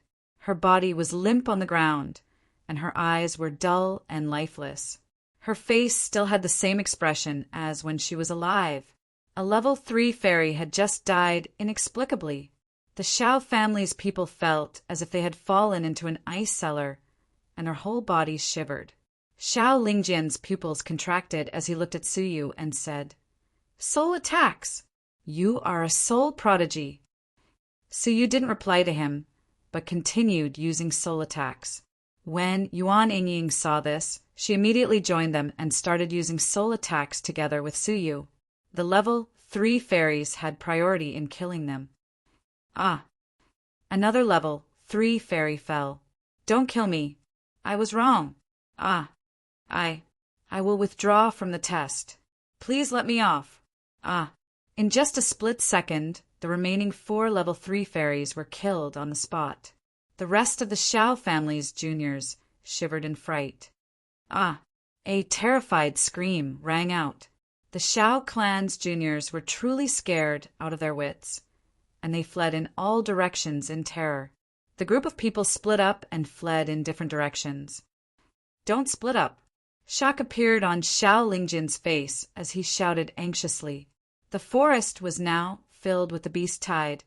Her body was limp on the ground, and her eyes were dull and lifeless. Her face still had the same expression as when she was alive. A level 3 fairy had just died inexplicably. The Shao family's people felt as if they had fallen into an ice cellar, and their whole bodies shivered. Shao Lingjian's pupils contracted as he looked at Suyu and said, "Soul attacks! You are a soul prodigy." Suyu didn't reply to him, but continued using soul attacks. When Yuan Yingying saw this, she immediately joined them and started using soul attacks together with Suyu. The level 3 fairies had priority in killing them. Another level 3 fairy fell. "Don't kill me. I was wrong. I will withdraw from the test. Please let me off." In just a split second, the remaining 4 level 3 fairies were killed on the spot. The rest of the Shao family's juniors shivered in fright. A terrified scream rang out. The Shao clan's juniors were truly scared out of their wits, and they fled in all directions in terror. The group of people split up and fled in different directions. "Don't split up." Shock appeared on Shao Lingjian's face as he shouted anxiously. The forest was now filled with the beast tide,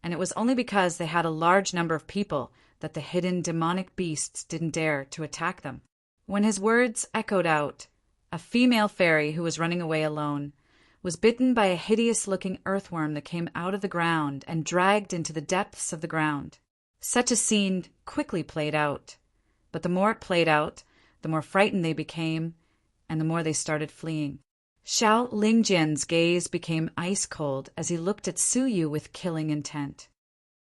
and it was only because they had a large number of people that the hidden demonic beasts didn't dare to attack them. When his words echoed out, a female fairy who was running away alone was bitten by a hideous-looking earthworm that came out of the ground and dragged into the depths of the ground. Such a scene quickly played out, but the more it played out, the more frightened they became, and the more they started fleeing. Shao Lingjian's gaze became ice-cold as he looked at Suyu with killing intent.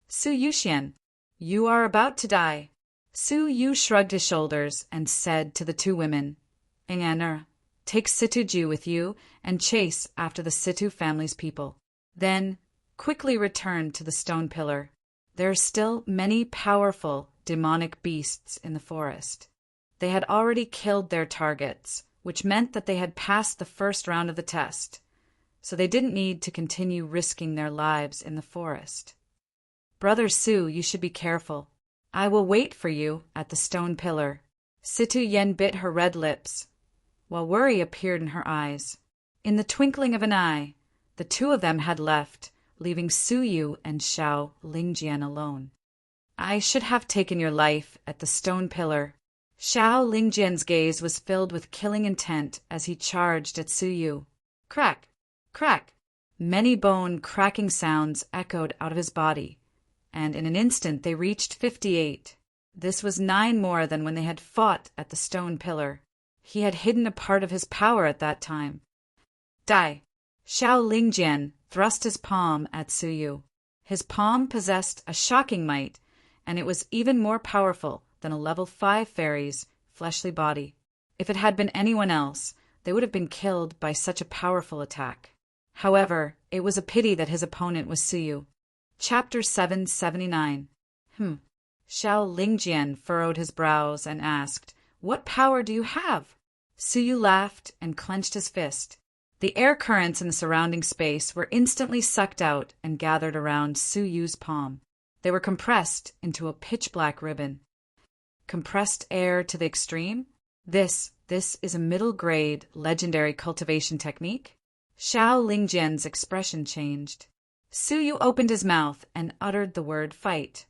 "Suyuxian, you are about to die." Suyu shrugged his shoulders and said to the 2 women, "Enganer, take Situju with you and chase after the Situ family's people. Then quickly return to the stone pillar. There are still many powerful demonic beasts in the forest." They had already killed their targets, which meant that they had passed the first round of the test, so they didn't need to continue risking their lives in the forest. "Brother Su, you should be careful. I will wait for you at the stone pillar." Situ Yen bit her red lips, while worry appeared in her eyes. In the twinkling of an eye, the 2 of them had left, leaving Suyu and Shao Lingjian alone. "I should have taken your life at the stone pillar." Shao Lingjian's gaze was filled with killing intent as he charged at Suyu. Crack! Crack! Many bone cracking sounds echoed out of his body, and in an instant they reached 58. This was 9 more than when they had fought at the stone pillar. He had hidden a part of his power at that time. "Die!" Shao Lingjian thrust his palm at Suyu. His palm possessed a shocking might, and it was even more powerful than a level 5 fairy's fleshly body. If it had been anyone else, they would have been killed by such a powerful attack. However, it was a pity that his opponent was Suyu. Chapter 779. Shao Lingjian furrowed his brows and asked, "What power do you have?" Suyu laughed and clenched his fist. The air currents in the surrounding space were instantly sucked out and gathered around Su Yu's palm. They were compressed into a pitch-black ribbon. Compressed air to the extreme? This is a middle-grade, legendary cultivation technique? Xiao Lingjian's expression changed. Su Yu opened his mouth and uttered the word fight,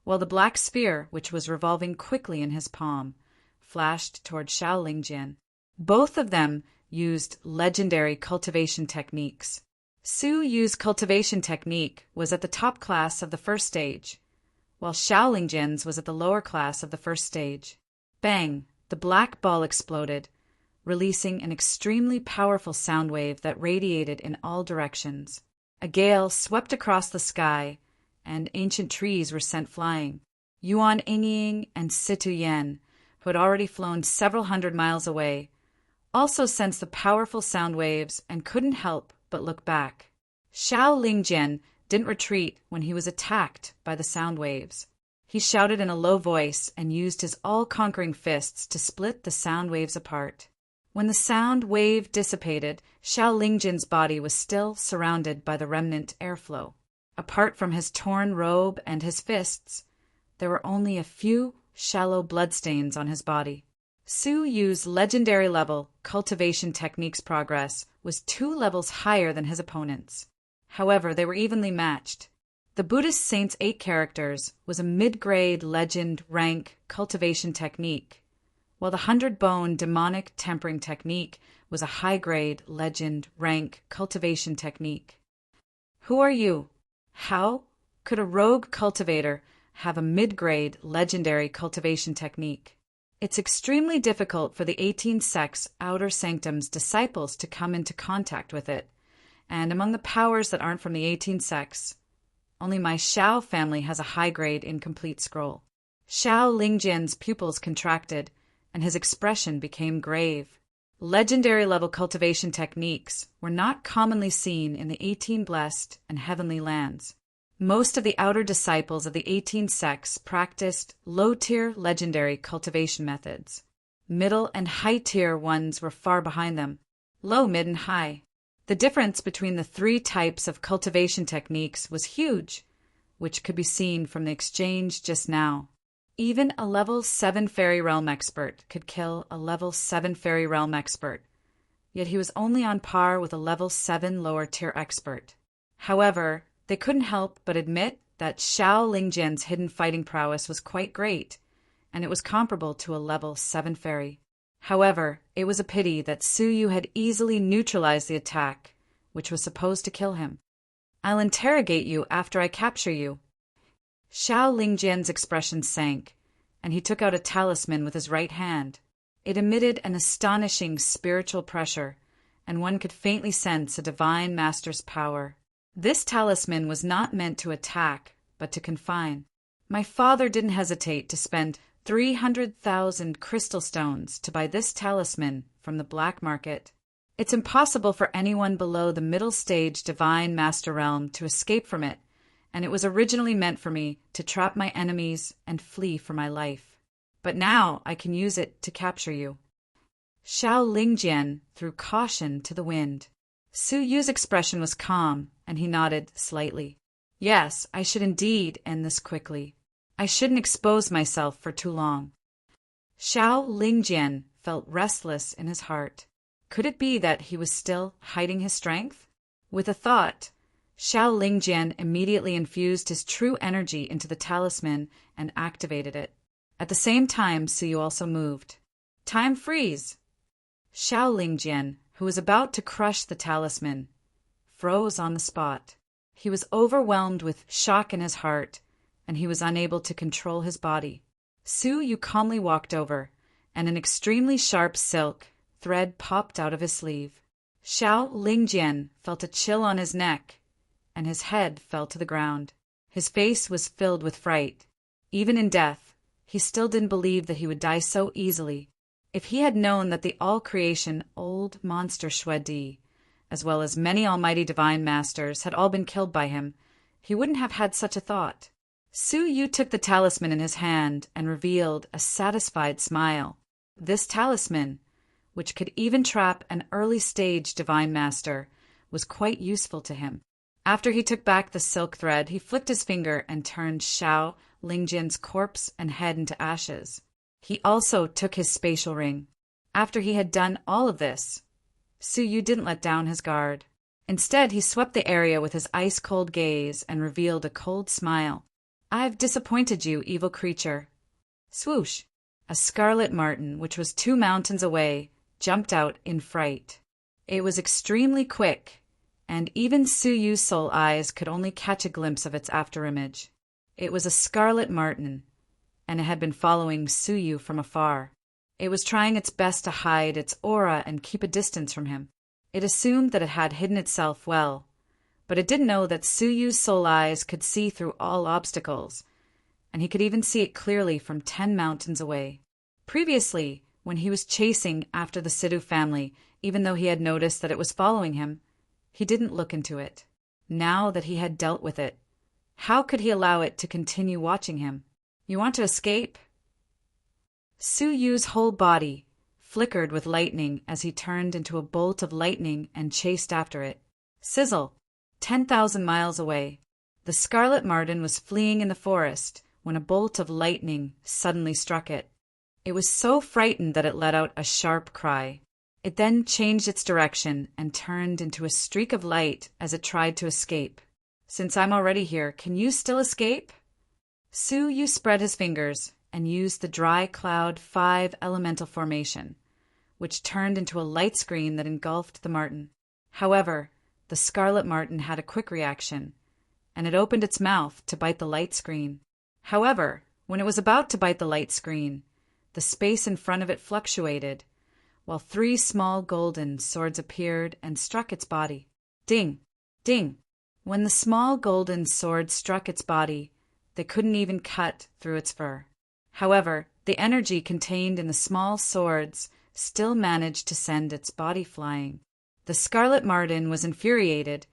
while the black sphere, which was revolving quickly in his palm, flashed toward Xiao Lingjian. Both of them used legendary cultivation techniques. Su Yu's cultivation technique was at the top class of the first stage, while Xiao Lingjian's was at the lower class of the first stage. Bang! The black ball exploded, releasing an extremely powerful sound wave that radiated in all directions. A gale swept across the sky, and ancient trees were sent flying. Yuan Yingying and Situ Yan, who had already flown several hundred miles away, also sensed the powerful sound waves and couldn't help but look back. Xiao Lingjian didn't retreat when he was attacked by the sound waves. He shouted in a low voice and used his all-conquering fists to split the sound waves apart. When the sound wave dissipated, Xiao Lingjian's body was still surrounded by the remnant airflow. Apart from his torn robe and his fists, there were only a few shallow bloodstains on his body. Su Yu's legendary level cultivation techniques progress was 2 levels higher than his opponent's. However, they were evenly matched. The Buddhist Saint's 8 characters was a mid-grade legend rank cultivation technique, while the 100-bone demonic tempering technique was a high-grade legend rank cultivation technique. Who are you? How could a rogue cultivator have a mid-grade legendary cultivation technique? It's extremely difficult for the 18 sects Outer Sanctum's disciples to come into contact with it, and among the powers that aren't from the 18 sects, only my Xiao family has a high-grade incomplete scroll. Xiao Lingjian's pupils contracted, and his expression became grave. Legendary level cultivation techniques were not commonly seen in the 18 blessed and heavenly lands. Most of the outer disciples of the 18 sects practiced low-tier legendary cultivation methods. Middle and high-tier ones were far behind them. Low, mid, and high. The difference between the 3 types of cultivation techniques was huge, which could be seen from the exchange just now. Even a level 7 Fairy Realm expert could kill a level 7 Fairy Realm expert, yet he was only on par with a level 7 lower-tier expert. However, they couldn't help but admit that Xiao Lingjian's hidden fighting prowess was quite great, and it was comparable to a level 7 fairy. However, it was a pity that Su Yu had easily neutralized the attack, which was supposed to kill him. I'll interrogate you after I capture you. Xiao Lingjian's expression sank, and he took out a talisman with his right hand. It emitted an astonishing spiritual pressure, and one could faintly sense a divine master's power. This talisman was not meant to attack, but to confine. My father didn't hesitate to spend 300,000 crystal stones to buy this talisman from the black market. It's impossible for anyone below the middle stage divine master realm to escape from it, and it was originally meant for me to trap my enemies and flee for my life. But now I can use it to capture you. Xiao Lingjian threw caution to the wind. Su Yu's expression was calm, and he nodded slightly. Yes, I should indeed end this quickly. I shouldn't expose myself for too long. Xiao Lingjian felt restless in his heart. Could it be that he was still hiding his strength? With a thought, Xiao Lingjian immediately infused his true energy into the talisman and activated it. At the same time, Su Yu also moved. Time freeze! Xiao Lingjian, who was about to crush the talisman, froze on the spot. He was overwhelmed with shock in his heart, and he was unable to control his body. Su Yu calmly walked over, and an extremely sharp silk thread popped out of his sleeve. Xiao Lingjian felt a chill on his neck, and his head fell to the ground. His face was filled with fright. Even in death, he still didn't believe that he would die so easily. If he had known that the all-creation old monster Shwedi, as well as many almighty divine masters, had all been killed by him, he wouldn't have had such a thought. Su Yu took the talisman in his hand and revealed a satisfied smile. This talisman, which could even trap an early-stage divine master, was quite useful to him. After he took back the silk thread, he flicked his finger and turned Xiao Lingjin's corpse and head into ashes. He also took his spatial ring. After he had done all of this, Su Yu didn't let down his guard. Instead, he swept the area with his ice-cold gaze and revealed a cold smile. "I've disappointed you, evil creature." Swoosh! A scarlet marten, which was 2 mountains away, jumped out in fright. It was extremely quick, and even Su Yu's soul eyes could only catch a glimpse of its afterimage. It was a scarlet marten, and it had been following Su Yu from afar. It was trying its best to hide its aura and keep a distance from him. It assumed that it had hidden itself well, but it didn't know that Su Yu's soul eyes could see through all obstacles, and he could even see it clearly from 10 mountains away. Previously, when he was chasing after the Sidhu family, even though he had noticed that it was following him, he didn't look into it. Now that he had dealt with it, how could he allow it to continue watching him? "You want to escape?" Su Yu's whole body flickered with lightning as he turned into a bolt of lightning and chased after it. Sizzle! 10,000 miles away, the scarlet marten was fleeing in the forest when a bolt of lightning suddenly struck it. It was so frightened that it let out a sharp cry. It then changed its direction and turned into a streak of light as it tried to escape. "Since I'm already here, can you still escape?" Su Yu spread his fingers and used the dry cloud 5 elemental formation, which turned into a light screen that engulfed the marten. However, the scarlet marten had a quick reaction, and it opened its mouth to bite the light screen. However, when it was about to bite the light screen, the space in front of it fluctuated, while 3 small golden swords appeared and struck its body. Ding! Ding! When the small golden swords struck its body, they couldn't even cut through its fur. However, the energy contained in the small swords still managed to send its body flying. The scarlet marten was infuriated,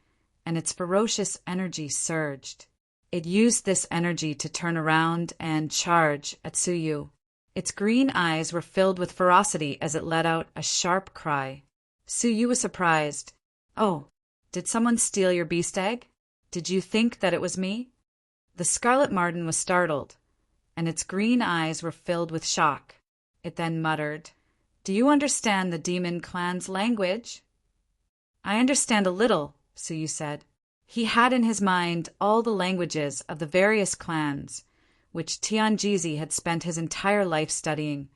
and its ferocious energy surged. It used this energy to turn around and charge at Su Yu. Its green eyes were filled with ferocity as it let out a sharp cry. Su Yu was surprised. "Oh, did someone steal your beast egg? Did you think that it was me?" The scarlet marten was startled, and its green eyes were filled with shock. It then muttered, "Do you understand the demon clan's language?" "I understand a little," Su Yu said. He had in his mind all the languages of the various clans, which Tianjizi had spent his entire life studying,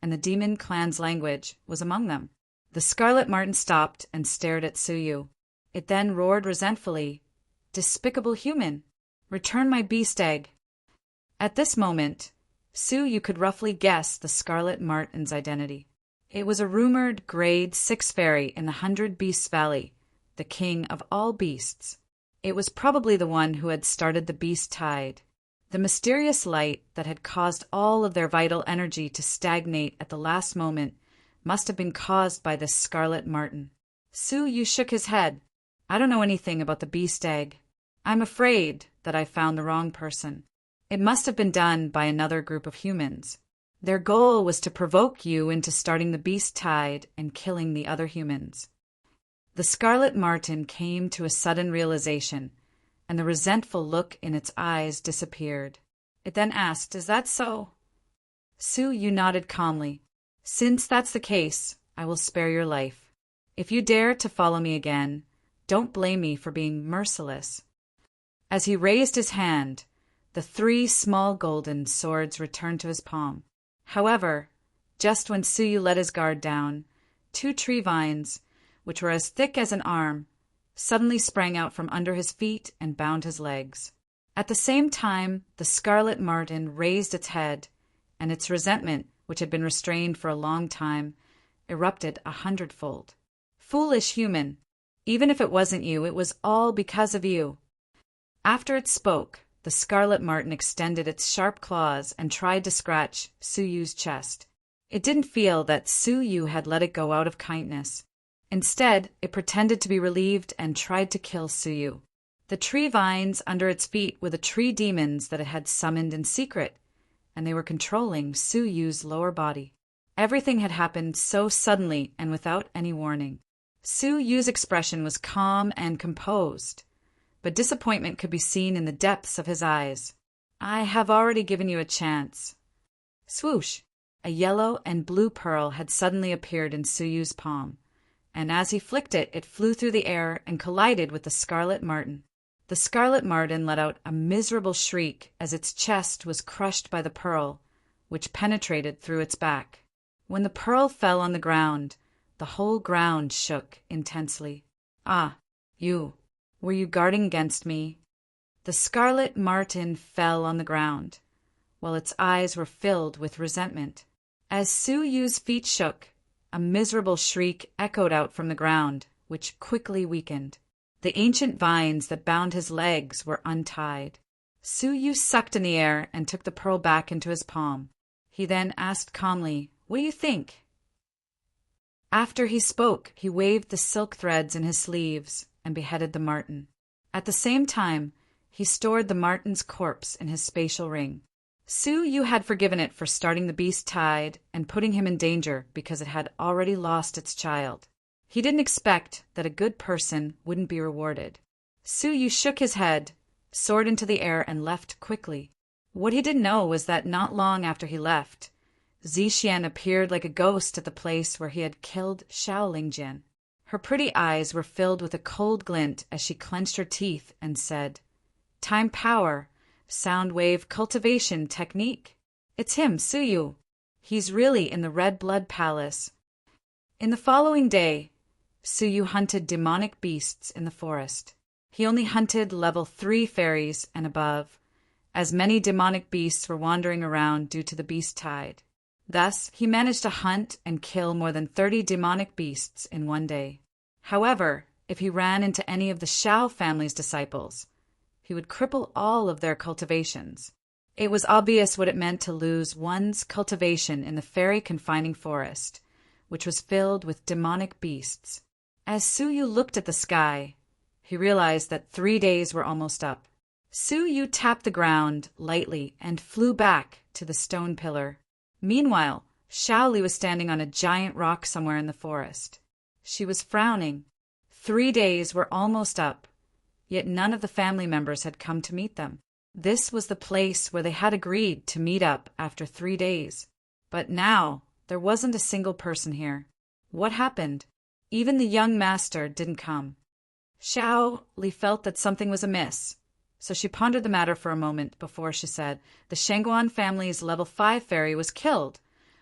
and the demon clan's language was among them. The scarlet marten stopped and stared at Su Yu. It then roared resentfully, "Despicable human! Return my beast egg!" At this moment, Su Yu could roughly guess the scarlet marten's identity. It was a rumored grade 6 fairy in the 100 Beasts Valley, the king of all beasts. It was probably the one who had started the beast tide. The mysterious light that had caused all of their vital energy to stagnate at the last moment must have been caused by this scarlet marten. Su Yu shook his head. "I don't know anything about the beast egg. I'm afraid that I found the wrong person. It must have been done by another group of humans. Their goal was to provoke you into starting the beast tide and killing the other humans." The scarlet marten came to a sudden realization, and the resentful look in its eyes disappeared. It then asked, "Is that so?" Su Yu nodded calmly. "Since that's the case, I will spare your life. If you dare to follow me again, don't blame me for being merciless." As he raised his hand, the 3 small golden swords returned to his palm. However, just when Su Yu let his guard down, 2 tree vines, which were as thick as an arm, suddenly sprang out from under his feet and bound his legs. At the same time, the scarlet marten raised its head, and its resentment, which had been restrained for a long time, erupted 100-fold. "Foolish human! Even if it wasn't you, it was all because of you." After it spoke, the scarlet marten extended its sharp claws and tried to scratch Su Yu's chest. It didn't feel that Su Yu had let it go out of kindness. Instead, it pretended to be relieved and tried to kill Su Yu. The tree vines under its feet were the tree demons that it had summoned in secret, and they were controlling Su Yu's lower body. Everything had happened so suddenly and without any warning. Su Yu's expression was calm and composed, but disappointment could be seen in the depths of his eyes. I have already given you a chance. Swoosh! A yellow and blue pearl had suddenly appeared in Su Yu's palm, and as he flicked it, it flew through the air and collided with the scarlet marten. The scarlet marten let out a miserable shriek as its chest was crushed by the pearl, which penetrated through its back. When the pearl fell on the ground, the whole ground shook intensely. Ah, were you guarding against me? The scarlet marten fell on the ground, while its eyes were filled with resentment. As Su Yu's feet shook, a miserable shriek echoed out from the ground, which quickly weakened. The ancient vines that bound his legs were untied. Su Yu sucked in the air and took the pearl back into his palm. He then asked calmly, "What do you think?" After he spoke, he waved the silk threads in his sleeves and beheaded the marten. At the same time, he stored the marten's corpse in his spatial ring. Su Yu had forgiven it for starting the beast tied and putting him in danger because it had already lost its child. He didn't expect that a good person wouldn't be rewarded. Su Yu shook his head, soared into the air, and left quickly. What he didn't know was that not long after he left, Zixian appeared like a ghost at the place where he had killed Xiaolingjin. Her pretty eyes were filled with a cold glint as she clenched her teeth and said, "Time power, sound wave cultivation technique. It's him, Su Yu. He's really in the Red Blood Palace." In the following day, Su Yu hunted demonic beasts in the forest. He only hunted level 3 fairies and above, as many demonic beasts were wandering around due to the beast tide. Thus, he managed to hunt and kill more than 30 demonic beasts in one day. However, if he ran into any of the Shao family's disciples, he would cripple all of their cultivations. It was obvious what it meant to lose one's cultivation in the fairy confining forest, which was filled with demonic beasts. As Su Yu looked at the sky, he realized that 3 days were almost up. Su Yu tapped the ground lightly and flew back to the stone pillar. Meanwhile, Shaoli was standing on a giant rock somewhere in the forest. She was frowning. 3 days were almost up, yet none of the family members had come to meet them. This was the place where they had agreed to meet up after 3 days. But now, there wasn't a single person here. What happened? Even the young master didn't come. Shaoli felt that something was amiss, so she pondered the matter for a moment before she said, "The Shangguan family's level 5 fairy was killed,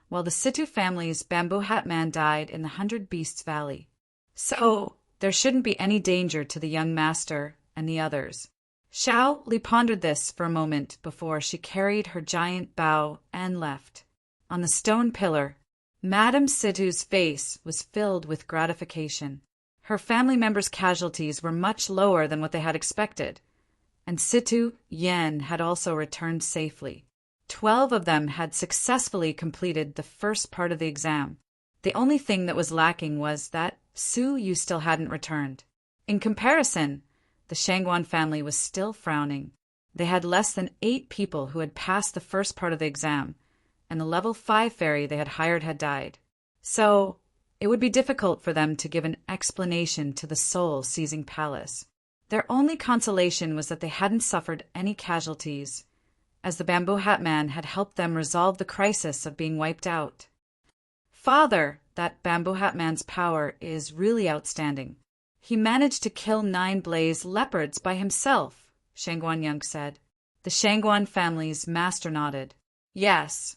while the Situ family's bamboo hat man died in the 100 Beasts Valley. So, there shouldn't be any danger to the young master and the others." Shaoli pondered this for a moment before she carried her giant bow and left. On the stone pillar, Madame Situ's face was filled with gratification. Her family members' casualties were much lower than what they had expected, and Situ Yen had also returned safely. 12 of them had successfully completed the first part of the exam. The only thing that was lacking was that Su Yu still hadn't returned. In comparison, the Shangguan family was still frowning. They had less than 8 people who had passed the first part of the exam, and the level 5 fairy they had hired had died. So, it would be difficult for them to give an explanation to the soul-seizing palace. Their only consolation was that they hadn't suffered any casualties, as the bamboo hat man had helped them resolve the crisis of being wiped out. "Father, that bamboo hat man's power is really outstanding. He managed to kill 9 blaze leopards by himself," Shangguan Yang said. The Shangguan family's master nodded. "Yes,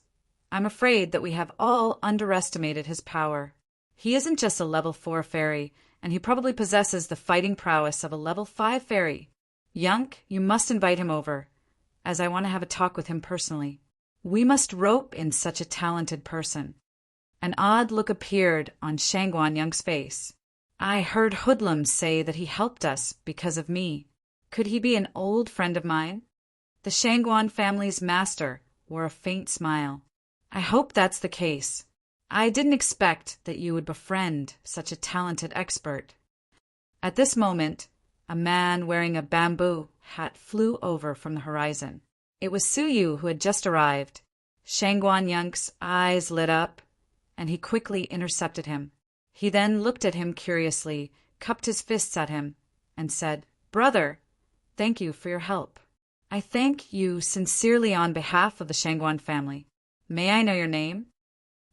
I'm afraid that we have all underestimated his power. He isn't just a level 4 fairy, and he probably possesses the fighting prowess of a level 5 fairy. Yank, you must invite him over, as I want to have a talk with him personally. We must rope in such a talented person." An odd look appeared on Shangguan Yang's face. "I heard hoodlums say that he helped us because of me. Could he be an old friend of mine?" The Shangguan family's master wore a faint smile. "I hope that's the case. I didn't expect that you would befriend such a talented expert." At this moment, a man wearing a bamboo hat flew over from the horizon. It was Su Yu who had just arrived. Shangguan Yang's eyes lit up, and he quickly intercepted him. He then looked at him curiously, cupped his fists at him, and said, "Brother, thank you for your help. I thank you sincerely on behalf of the Shangguan family. May I know your name?"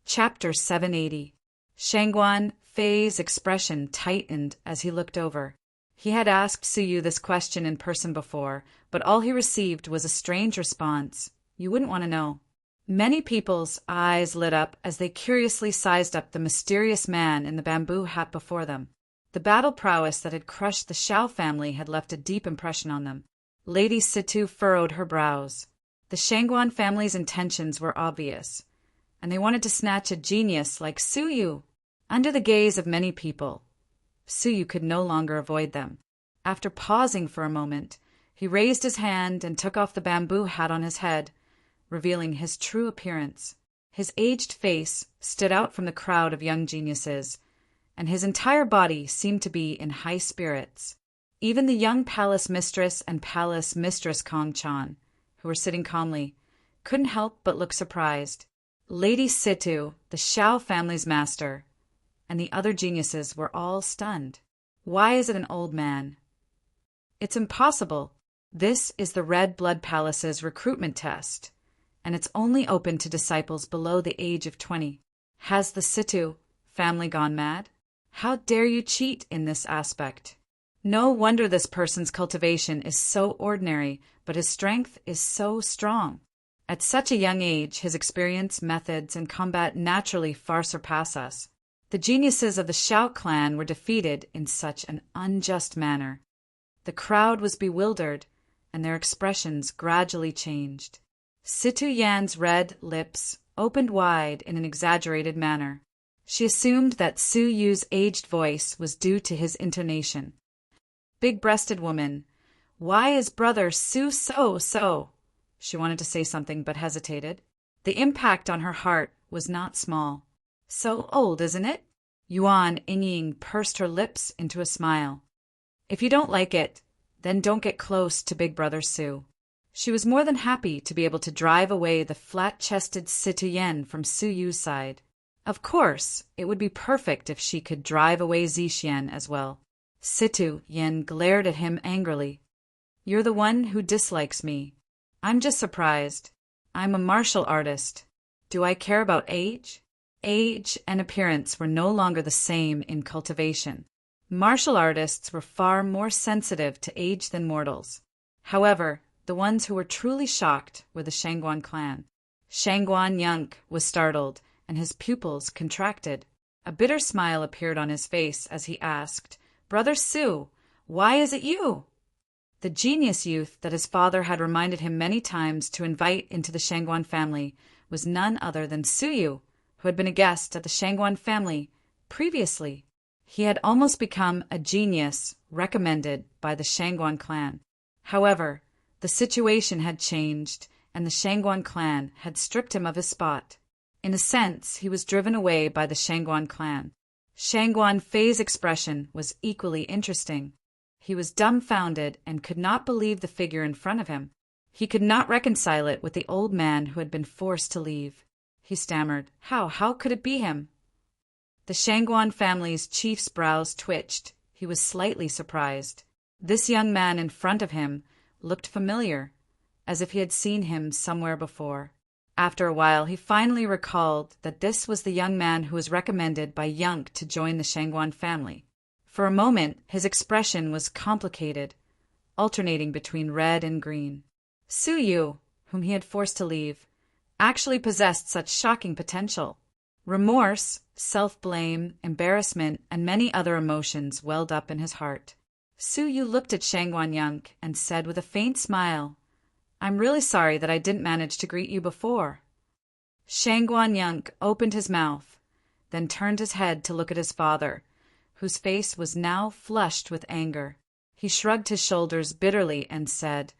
Chapter 780. Shangguan Fei's expression tightened as he looked over. He had asked Suyu this question in person before, but all he received was a strange response. "You wouldn't want to know." Many people's eyes lit up as they curiously sized up the mysterious man in the bamboo hat before them. The battle prowess that had crushed the Xiao family had left a deep impression on them. Lady Situ furrowed her brows. The Shangguan family's intentions were obvious, and they wanted to snatch a genius like Suyu. Under the gaze of many people, Suyu could no longer avoid them. After pausing for a moment, he raised his hand and took off the bamboo hat on his head, revealing his true appearance. His aged face stood out from the crowd of young geniuses, and his entire body seemed to be in high spirits. Even the young palace mistress and palace mistress Kong Chan, who were sitting calmly, couldn't help but look surprised. Lady Situ, the Xiao family's master, and the other geniuses were all stunned. Why is it an old man? It's impossible. This is the Red Blood Palace's recruitment test, and it's only open to disciples below the age of 20. Has the Situ family gone mad? How dare you cheat in this aspect? No wonder this person's cultivation is so ordinary, but his strength is so strong. At such a young age, his experience, methods, and combat naturally far surpass us. The geniuses of the Xiao clan were defeated in such an unjust manner. The crowd was bewildered, and their expressions gradually changed. Situ Yan's red lips opened wide in an exaggerated manner. She assumed that Su Yu's aged voice was due to his intonation. "Big-breasted woman, why is brother Su so?" She wanted to say something but hesitated. The impact on her heart was not small. "So old, isn't it?" Yuan Ying pursed her lips into a smile. "If you don't like it, then don't get close to Big Brother Su." She was more than happy to be able to drive away the flat-chested Situ Yan from Su Yu's side. Of course, it would be perfect if she could drive away Zixian as well. Situ Yan glared at him angrily. "You're the one who dislikes me. I'm just surprised. I'm a martial artist. Do I care about age?" Age and appearance were no longer the same in cultivation. Martial artists were far more sensitive to age than mortals. However, the ones who were truly shocked were the Shangguan clan. Shangguan Yunk was startled, and his pupils contracted. A bitter smile appeared on his face as he asked, "Brother Su, why is it you?" The genius youth that his father had reminded him many times to invite into the Shangguan family was none other than Suyu, who had been a guest at the Shangguan family previously. He had almost become a genius recommended by the Shangguan clan. However, the situation had changed, and the Shangguan clan had stripped him of his spot. In a sense, he was driven away by the Shangguan clan. Shangguan Fei's expression was equally interesting. He was dumbfounded and could not believe the figure in front of him. He could not reconcile it with the old man who had been forced to leave. He stammered, How could it be him?" The Shangguan family's chief's brows twitched. He was slightly surprised. This young man in front of him looked familiar, as if he had seen him somewhere before. After a while, he finally recalled that this was the young man who was recommended by Yunk to join the Shangguan family. For a moment, his expression was complicated, alternating between red and green. Su Yu, whom he had forced to leave, actually possessed such shocking potential. Remorse, self-blame, embarrassment, and many other emotions welled up in his heart. Su Yu looked at Shangguan Yunk and said with a faint smile, "I'm really sorry that I didn't manage to greet you before." Shangguan Yunk opened his mouth, then turned his head to look at his father, whose face was now flushed with anger. He shrugged his shoulders bitterly and said,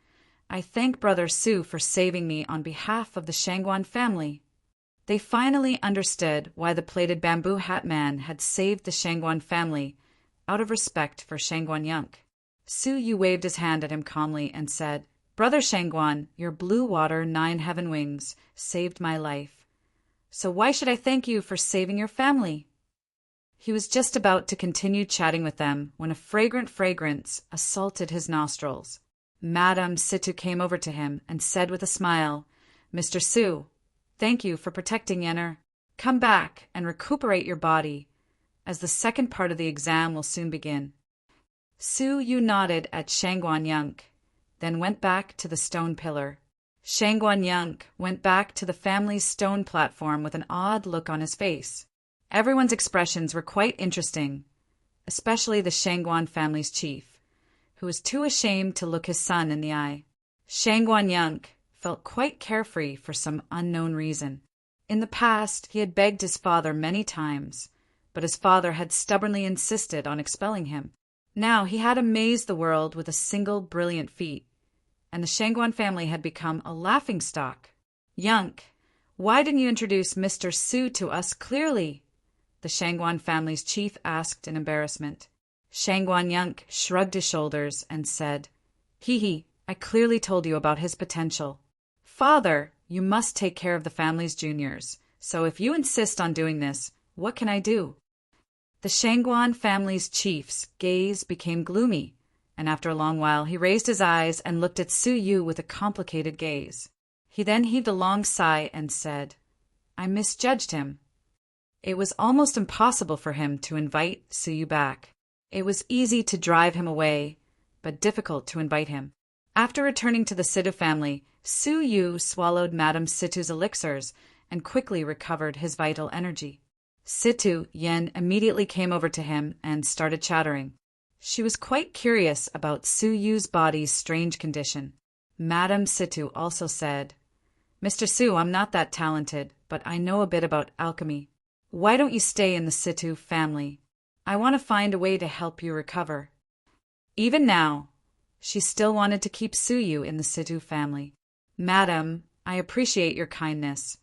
"I thank Brother Su for saving me on behalf of the Shangguan family." They finally understood why the plaited bamboo hat man had saved the Shangguan family out of respect for Shangguan Yunk. Su Yu waved his hand at him calmly and said, "Brother Shangguan, your blue water 9 heaven wings saved my life. So why should I thank you for saving your family? He was just about to continue chatting with them when a fragrant fragrance assaulted his nostrils. Madame Situ came over to him and said with a smile, "Mr. Su, thank you for protecting Yenner. Come back and recuperate your body, as the second part of the exam will soon begin." Su Yu nodded at Shangguan Yunk, then went back to the stone pillar. Shangguan Yunk went back to the family's stone platform with an odd look on his face. Everyone's expressions were quite interesting, especially the Shangguan family's chief, who was too ashamed to look his son in the eye. Shangguan Yunk felt quite carefree for some unknown reason. In the past, he had begged his father many times, but his father had stubbornly insisted on expelling him. Now he had amazed the world with a single brilliant feat, and the Shangguan family had become a laughingstock. "Yunk, why didn't you introduce Mr. Su to us clearly?" the Shangguan family's chief asked in embarrassment. Shangguan Yunk shrugged his shoulders and said, "Hee, I clearly told you about his potential. Father, you must take care of the family's juniors, so if you insist on doing this, what can I do?" The Shangguan family's chief's gaze became gloomy, and after a long while he raised his eyes and looked at Su Yu with a complicated gaze. He then heaved a long sigh and said, "I misjudged him." It was almost impossible for him to invite Su Yu back. It was easy to drive him away, but difficult to invite him. After returning to the Situ family, Su Yu swallowed Madame Situ's elixirs and quickly recovered his vital energy. Situ Yen immediately came over to him and started chattering. She was quite curious about Su Yu's body's strange condition. Madame Situ also said, "Mr. Su, I'm not that talented, but I know a bit about alchemy. Why don't you stay in the Situ family? I want to find a way to help you recover." Even now, she still wanted to keep Su Yu in the Situ family. "Madam, I appreciate your kindness,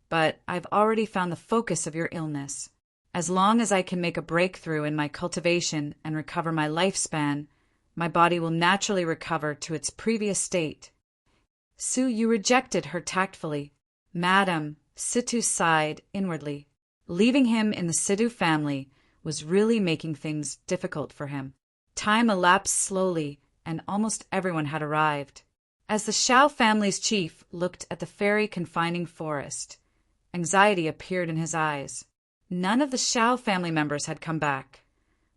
but I've already found the focus of your illness. As long as I can make a breakthrough in my cultivation and recover my lifespan, my body will naturally recover to its previous state." Su Yu rejected her tactfully. Madam Situ sighed inwardly. Leaving him in the Situ family was really making things difficult for him. Time elapsed slowly, and almost everyone had arrived. As the Shao family's chief looked at the fairy confining forest, anxiety appeared in his eyes. None of the Shao family members had come back,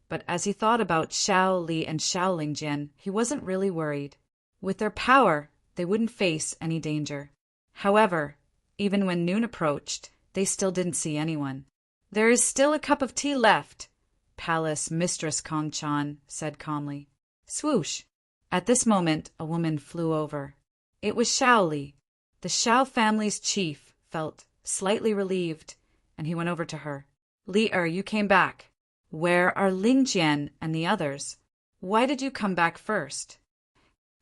but as he thought about Shao Li and Shao Lingjian, he wasn't really worried. With their power, they wouldn't face any danger. However, even when noon approached, they still didn't see anyone. "There is still a cup of tea left," Palace Mistress Kong Chan said calmly. Swoosh! At this moment, a woman flew over. It was Shao Li. The Shao family's chief felt slightly relieved, and he went over to her. "Li-er, you came back. Where are Ling Jian and the others? Why did you come back first?"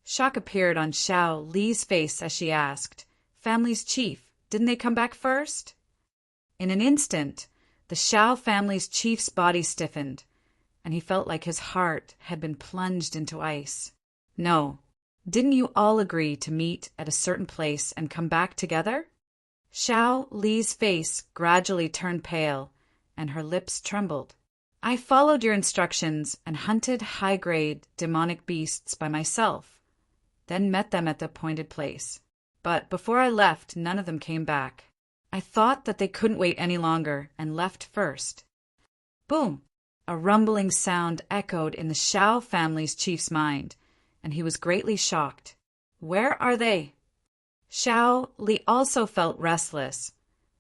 Shock appeared on Shao Li's face as she asked, "Family's chief, didn't they come back first?" In an instant, the Shao family's chief's body stiffened, and he felt like his heart had been plunged into ice. "No. Didn't you all agree to meet at a certain place and come back together?" Shao Li's face gradually turned pale, and her lips trembled. "I followed your instructions and hunted high-grade demonic beasts by myself, then met them at the appointed place. But before I left, none of them came back. I thought that they couldn't wait any longer and left first." Boom! A rumbling sound echoed in the Shao family's chief's mind, and he was greatly shocked. "Where are they?" Shao Li also felt restless,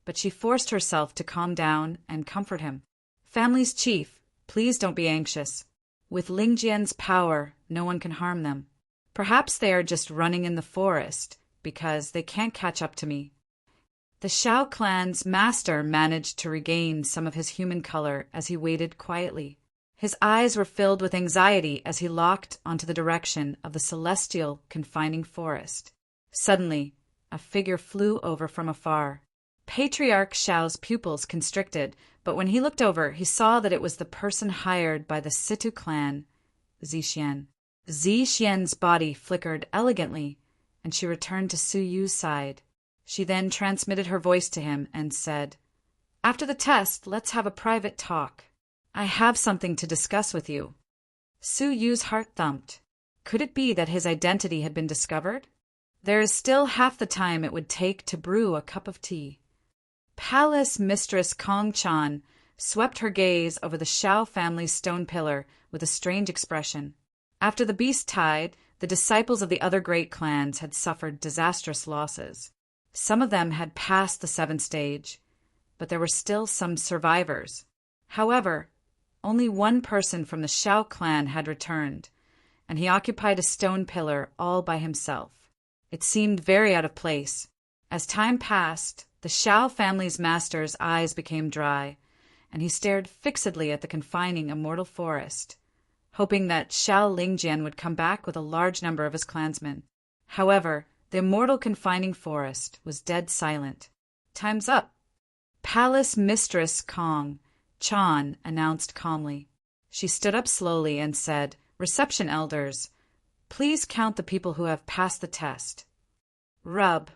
but she forced herself to calm down and comfort him. "Family's chief, please don't be anxious. With Ling Jian's power, no one can harm them. Perhaps they are just running in the forest, because they can't catch up to me." The Shao clan's master managed to regain some of his human color as he waited quietly. His eyes were filled with anxiety as he locked onto the direction of the celestial confining forest. Suddenly, a figure flew over from afar. Patriarch Shao's pupils constricted, but when he looked over, he saw that it was the person hired by the Situ clan, Zixian. Zixian's body flickered elegantly, and she returned to Su Yu's side. She then transmitted her voice to him and said, "After the test, let's have a private talk. I have something to discuss with you." Su Yu's heart thumped. Could it be that his identity had been discovered? There is still half the time it would take to brew a cup of tea. Palace Mistress Kong Chan swept her gaze over the Shao family's stone pillar with a strange expression. After the beast tied, the disciples of the other great clans had suffered disastrous losses. Some of them had passed the 7th stage, but there were still some survivors. However, only one person from the Shao clan had returned, and he occupied a stone pillar all by himself. It seemed very out of place. As time passed, the Shao family's master's eyes became dry, and he stared fixedly at the confining immortal forest, hoping that Shao Lingjian would come back with a large number of his clansmen. However, the immortal confining forest was dead silent. "Time's up," Palace Mistress Kong Chan announced calmly. She stood up slowly and said, "Reception elders, please count the people who have passed the test." Rub.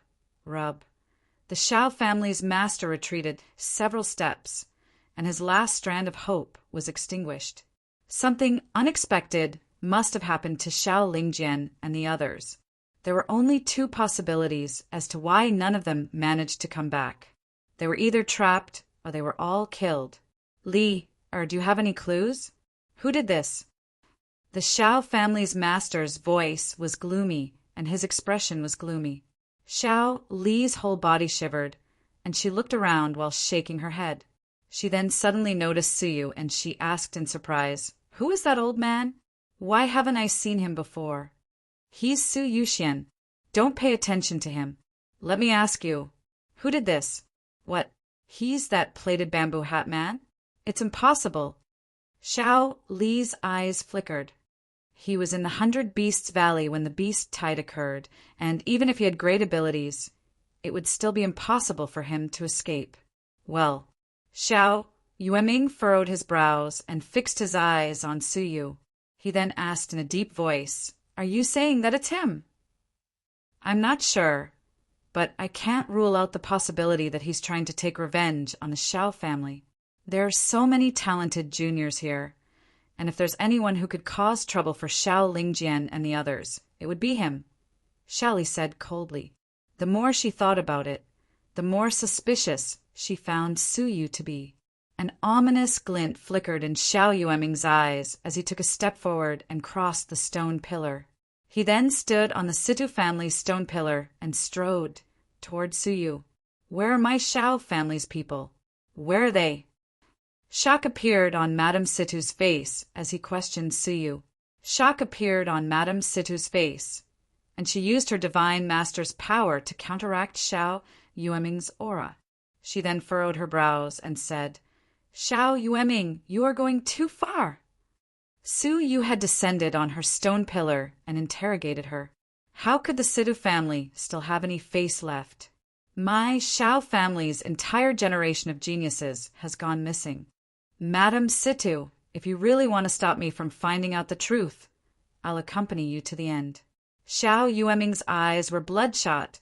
The Shao family's master retreated several steps, and his last strand of hope was extinguished. Something unexpected must have happened to Shao Lingjian and the others. There were only 2 possibilities as to why none of them managed to come back. They were either trapped or they were all killed. Do you have any clues? Who did this? The Shao family's master's voice was gloomy, and his expression was gloomy. Shao Li's whole body shivered, and she looked around while shaking her head. She then suddenly noticed Suyu, and she asked in surprise, "Who is that old man? Why haven't I seen him before?" "He's Su Yuxian. Don't pay attention to him. Let me ask you, who did this?" "What? He's that plaited bamboo hat man? It's impossible." Shao Li's eyes flickered. He was in the 100 Beasts Valley when the beast tide occurred, and even if he had great abilities, it would still be impossible for him to escape. Well, Shao Yueming furrowed his brows and fixed his eyes on Suyu. He then asked in a deep voice, "Are you saying that it's him?" "I'm not sure, but I can't rule out the possibility that he's trying to take revenge on the Shao family. There are so many talented juniors here, and if there's anyone who could cause trouble for Shao Lingjian and the others, it would be him," Shao Li said coldly. The more she thought about it, the more suspicious she found Suyu to be. An ominous glint flickered in Shao Yueming's eyes as he took a step forward and crossed the stone pillar. He then stood on the Situ family's stone pillar and strode toward Suyu. "Where are my Shao family's people? Where are they?" Shock appeared on Madame Situ's face as he questioned Suyu. Shock appeared on Madame Situ's face, and she used her divine master's power to counteract Shao Yueming's aura. She then furrowed her brows and said, "Shao Yueming, you are going too far." Suyu had descended on her stone pillar and interrogated her. How could the Situ family still have any face left? "My Shao family's entire generation of geniuses has gone missing. Madame Situ, if you really want to stop me from finding out the truth, I'll accompany you to the end." Shao Yueming's eyes were bloodshot,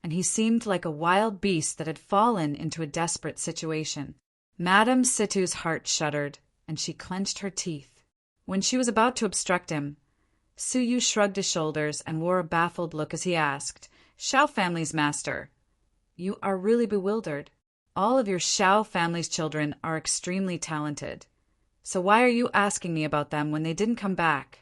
and he seemed like a wild beast that had fallen into a desperate situation. Madame Situ's heart shuddered, and she clenched her teeth. When she was about to obstruct him, Suyu shrugged his shoulders and wore a baffled look as he asked, "Shao family's master, you are really bewildered. All of your Shao family's children are extremely talented. So why are you asking me about them when they didn't come back?"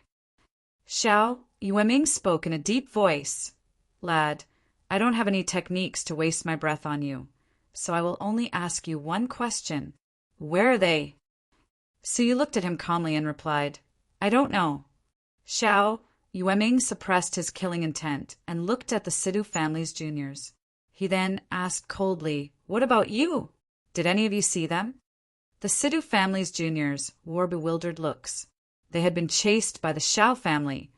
Shao Yueming spoke in a deep voice. "Lad, I don't have any techniques to waste my breath on you, so I will only ask you one question. Where are they?" Suyu looked at him calmly and replied, "I don't know." Shao Yueming suppressed his killing intent and looked at the Situ family's juniors. He then asked coldly, "What about you? Did any of you see them?" The Situ family's juniors wore bewildered looks. They had been chased by the Shao family,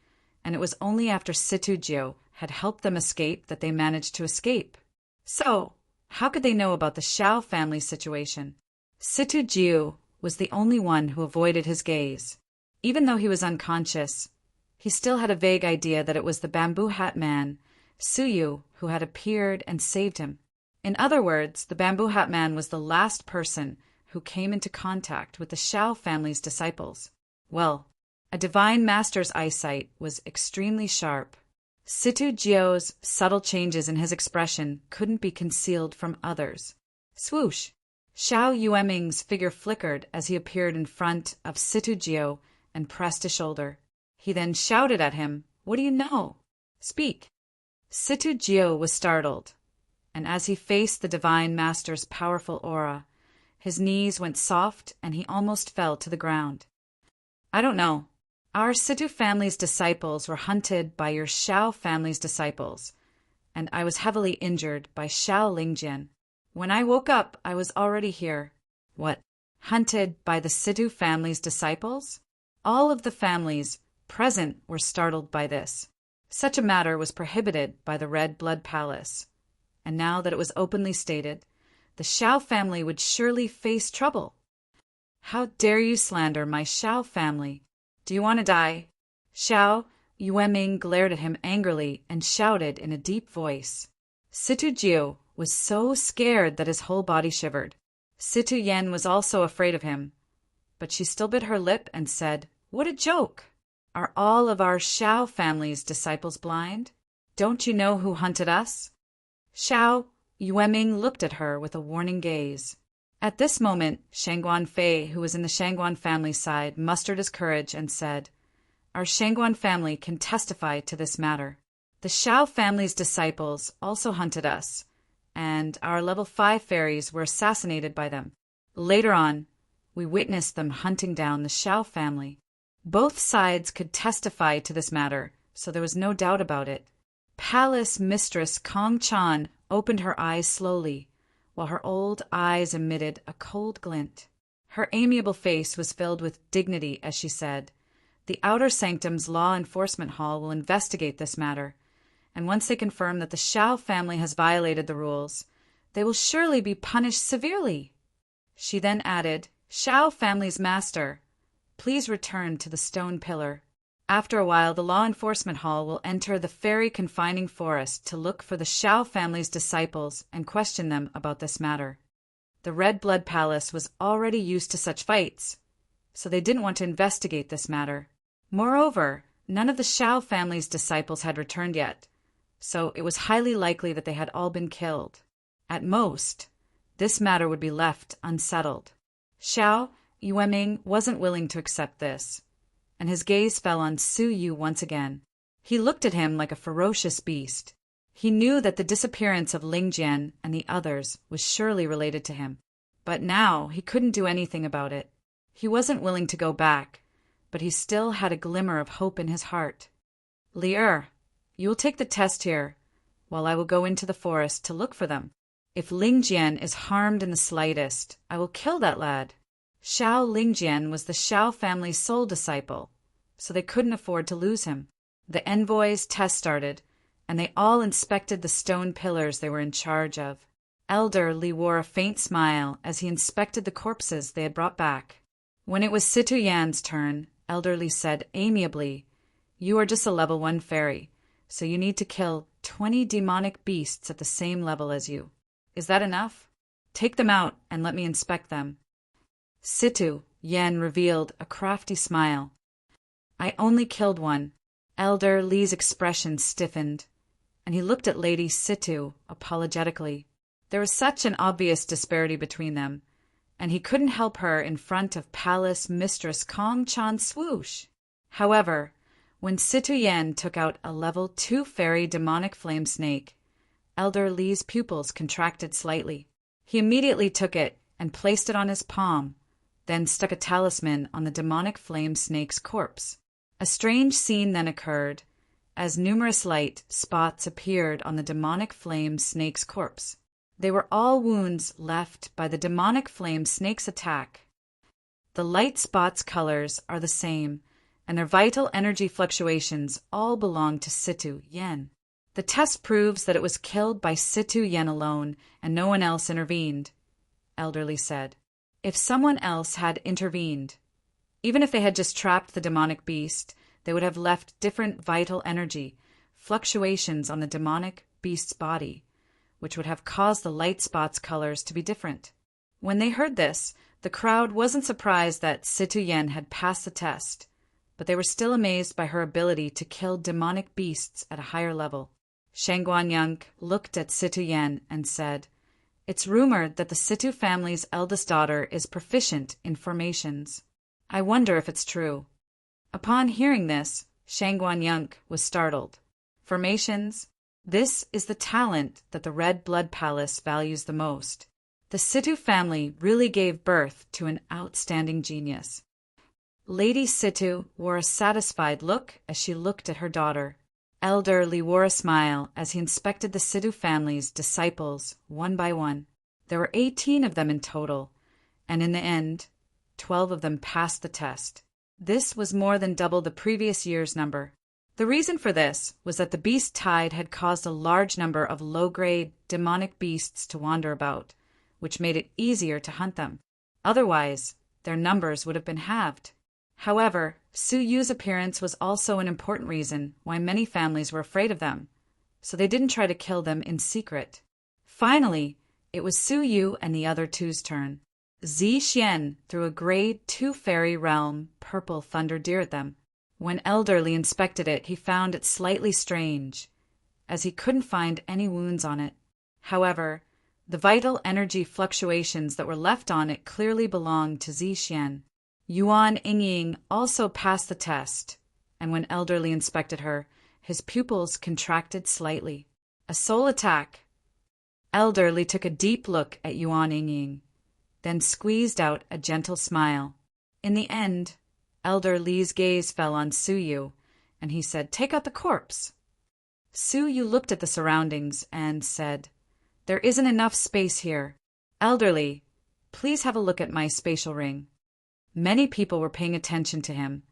and it was only after Situ Jiu had helped them escape that they managed to escape. So, how could they know about the Shao family's situation? Situ Jiu was the only one who avoided his gaze. Even though he was unconscious, he still had a vague idea that it was the bamboo hat man Suyu, who had appeared and saved him. In other words, the Bamboo Hat Man was the last person who came into contact with the Shao family's disciples. Well, a divine master's eyesight was extremely sharp. Situ Jio's subtle changes in his expression couldn't be concealed from others. Swoosh! Xiao Yueming's figure flickered as he appeared in front of Situ Jio and pressed his shoulder. He then shouted at him, "What do you know? Speak!" Situ Jio was startled, and as he faced the divine master's powerful aura, his knees went soft and he almost fell to the ground. "I don't know. Our Situ family's disciples were hunted by your Shao family's disciples, and I was heavily injured by Shao Lingjian. When I woke up, I was already here." "What? Hunted by the Situ family's disciples?" All of the families present were startled by this. Such a matter was prohibited by the Red Blood Palace, and now that it was openly stated, the Shao family would surely face trouble. "How dare you slander my Shao family? Do you want to die?" Xiao Yueming glared at him angrily and shouted in a deep voice. Situ Jiu was so scared that his whole body shivered. Situ Yen was also afraid of him, but she still bit her lip and said, "What a joke! Are all of our Shao family's disciples blind? Don't you know who hunted us?" Xiao Yueming looked at her with a warning gaze. At this moment, Shangguan Fei, who was in the Shangguan family's side, mustered his courage and said, "Our Shangguan family can testify to this matter. The Shao family's disciples also hunted us, and our level 5 fairies were assassinated by them. Later on, we witnessed them hunting down the Shao family. Both sides could testify to this matter, so there was no doubt about it." Palace Mistress Kong Chan opened her eyes slowly, while her old eyes emitted a cold glint. Her amiable face was filled with dignity as she said, "The Outer Sanctum's Law Enforcement Hall will investigate this matter, and once they confirm that the Shao family has violated the rules, they will surely be punished severely." She then added, "Shao family's master, please return to the stone pillar. After a while, the Law Enforcement Hall will enter the fairy confining forest to look for the Shao family's disciples and question them about this matter." The Red Blood Palace was already used to such fights, so they didn't want to investigate this matter. Moreover, none of the Shao family's disciples had returned yet, so it was highly likely that they had all been killed. At most, this matter would be left unsettled. Xiao Yueming wasn't willing to accept this, and his gaze fell on Su Yu once again. He looked at him like a ferocious beast. He knew that the disappearance of Ling Jian and the others was surely related to him, but now he couldn't do anything about it. He wasn't willing to go back, but he still had a glimmer of hope in his heart. "Li Er, you will take the test here, while I will go into the forest to look for them. If Ling Jian is harmed in the slightest, I will kill that lad." Xiao Lingjian was the Shao family's sole disciple, so they couldn't afford to lose him. The envoys' test started, and they all inspected the stone pillars they were in charge of. Elder Li wore a faint smile as he inspected the corpses they had brought back. When it was Situ Yan's turn, Elder Li said amiably, "You are just a level 1 fairy, so you need to kill 20 demonic beasts at the same level as you. Is that enough? Take them out and let me inspect them." Situ Yan revealed a crafty smile. "I only killed one." Elder Li's expression stiffened, and he looked at Lady Situ apologetically. There was such an obvious disparity between them, and he couldn't help her in front of Palace Mistress Kong Chan Swoosh. However, when Situ Yan took out a level 2 fairy demonic flame snake, Elder Li's pupils contracted slightly. He immediately took it and placed it on his palm, then stuck a talisman on the demonic flame snake's corpse. A strange scene then occurred, as numerous light spots appeared on the demonic flame snake's corpse. They were all wounds left by the demonic flame snake's attack. The light spots' colors are the same, and their vital energy fluctuations all belong to Situ Yen. The test proves that it was killed by Situ Yen alone, and no one else intervened, Elderly said. If someone else had intervened, even if they had just trapped the demonic beast, they would have left different vital energy, fluctuations on the demonic beast's body, which would have caused the light spot's colors to be different. When they heard this, the crowd wasn't surprised that Situ Yen had passed the test, but they were still amazed by her ability to kill demonic beasts at a higher level. Shang Guanyang looked at Situ Yen and said, "It's rumored that the Situ family's eldest daughter is proficient in formations. I wonder if it's true." Upon hearing this, Shang Guanyang was startled. Formations? This is the talent that the Red Blood Palace values the most. The Situ family really gave birth to an outstanding genius. Lady Situ wore a satisfied look as she looked at her daughter. Elder Li wore a smile as he inspected the Situ family's disciples one by one. There were 18 of them in total, and in the end, 12 of them passed the test. This was more than double the previous year's number. The reason for this was that the beast tide had caused a large number of low-grade demonic beasts to wander about, which made it easier to hunt them. Otherwise, their numbers would have been halved. However, Su Yu's appearance was also an important reason why many families were afraid of them, so they didn't try to kill them in secret. Finally, it was Su Yu and the other two's turn. Zi Xian threw a grade 2 fairy realm purple thunder deer at them. When Elderly inspected it, he found it slightly strange, as he couldn't find any wounds on it. However, the vital energy fluctuations that were left on it clearly belonged to Zi Xian. Yuan Yingying also passed the test, and when Elderly inspected her, his pupils contracted slightly. A soul attack. Elderly took a deep look at Yuan Yingying, then squeezed out a gentle smile. In the end, Elder Li's gaze fell on Su Yu, and he said, "Take out the corpse." Su Yu looked at the surroundings and said, "There isn't enough space here. Elderly, please have a look at my spatial ring." Many people were paying attention to him,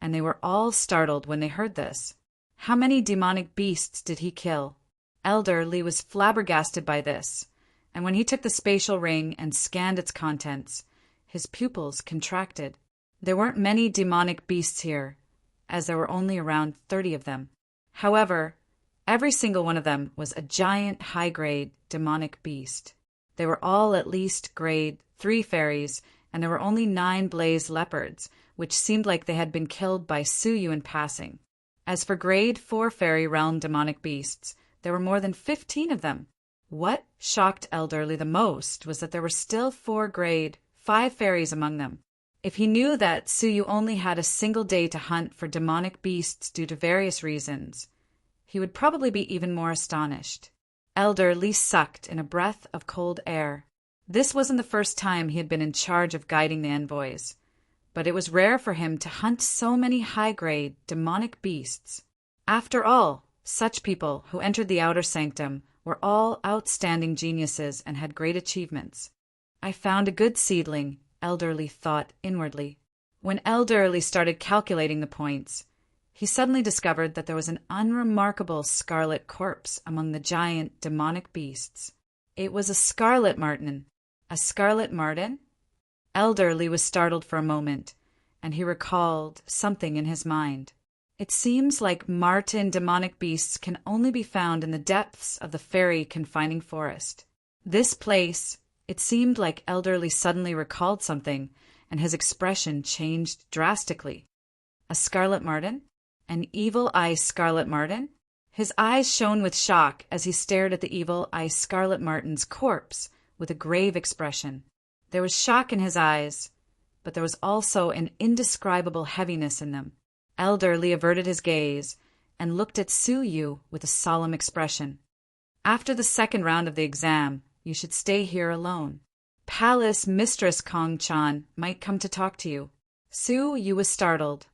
and they were all startled when they heard this. How many demonic beasts did he kill? Elder Li was flabbergasted by this, and when he took the spatial ring and scanned its contents, his pupils contracted. There weren't many demonic beasts here, as there were only around 30 of them. However, every single one of them was a giant high-grade demonic beast. They were all at least grade 3 fairies, and there were only 9 blaze leopards, which seemed like they had been killed by Su Yu in passing. As for grade 4 fairy realm demonic beasts, there were more than 15 of them. What shocked Elderly the most was that there were still 4 grade 5 fairies among them. If he knew that Su Yu only had a single day to hunt for demonic beasts due to various reasons, he would probably be even more astonished. Elder Li sucked in a breath of cold air. This wasn't the first time he had been in charge of guiding the envoys, but it was rare for him to hunt so many high-grade demonic beasts. After all, such people who entered the outer sanctum were all outstanding geniuses and had great achievements. "I found a good seedling," Elderly thought inwardly. When Elderly started calculating the points, he suddenly discovered that there was an unremarkable scarlet corpse among the giant demonic beasts. It was a scarlet marten. A scarlet marten? Elderly was startled for a moment, and he recalled something in his mind. It seems like marten demonic beasts can only be found in the depths of the fairy confining forest. This place, it seemed like Elderly suddenly recalled something, and his expression changed drastically. A scarlet marten? An evil eye scarlet marten? His eyes shone with shock as he stared at the evil eye scarlet marten's corpse with a grave expression. There was shock in his eyes, but there was also an indescribable heaviness in them. Elderly averted his gaze and looked at Su Yu with a solemn expression. "After the second round of the exam, you should stay here alone. Palace Mistress Kong Chan might come to talk to you." Su Yu was startled.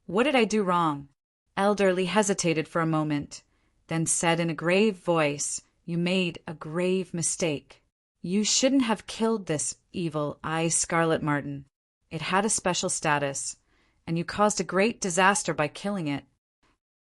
"What did I do wrong?" Elderly hesitated for a moment, then said in a grave voice, "You made a grave mistake. You shouldn't have killed this evil eye scarlet marten. It had a special status, and you caused a great disaster by killing it.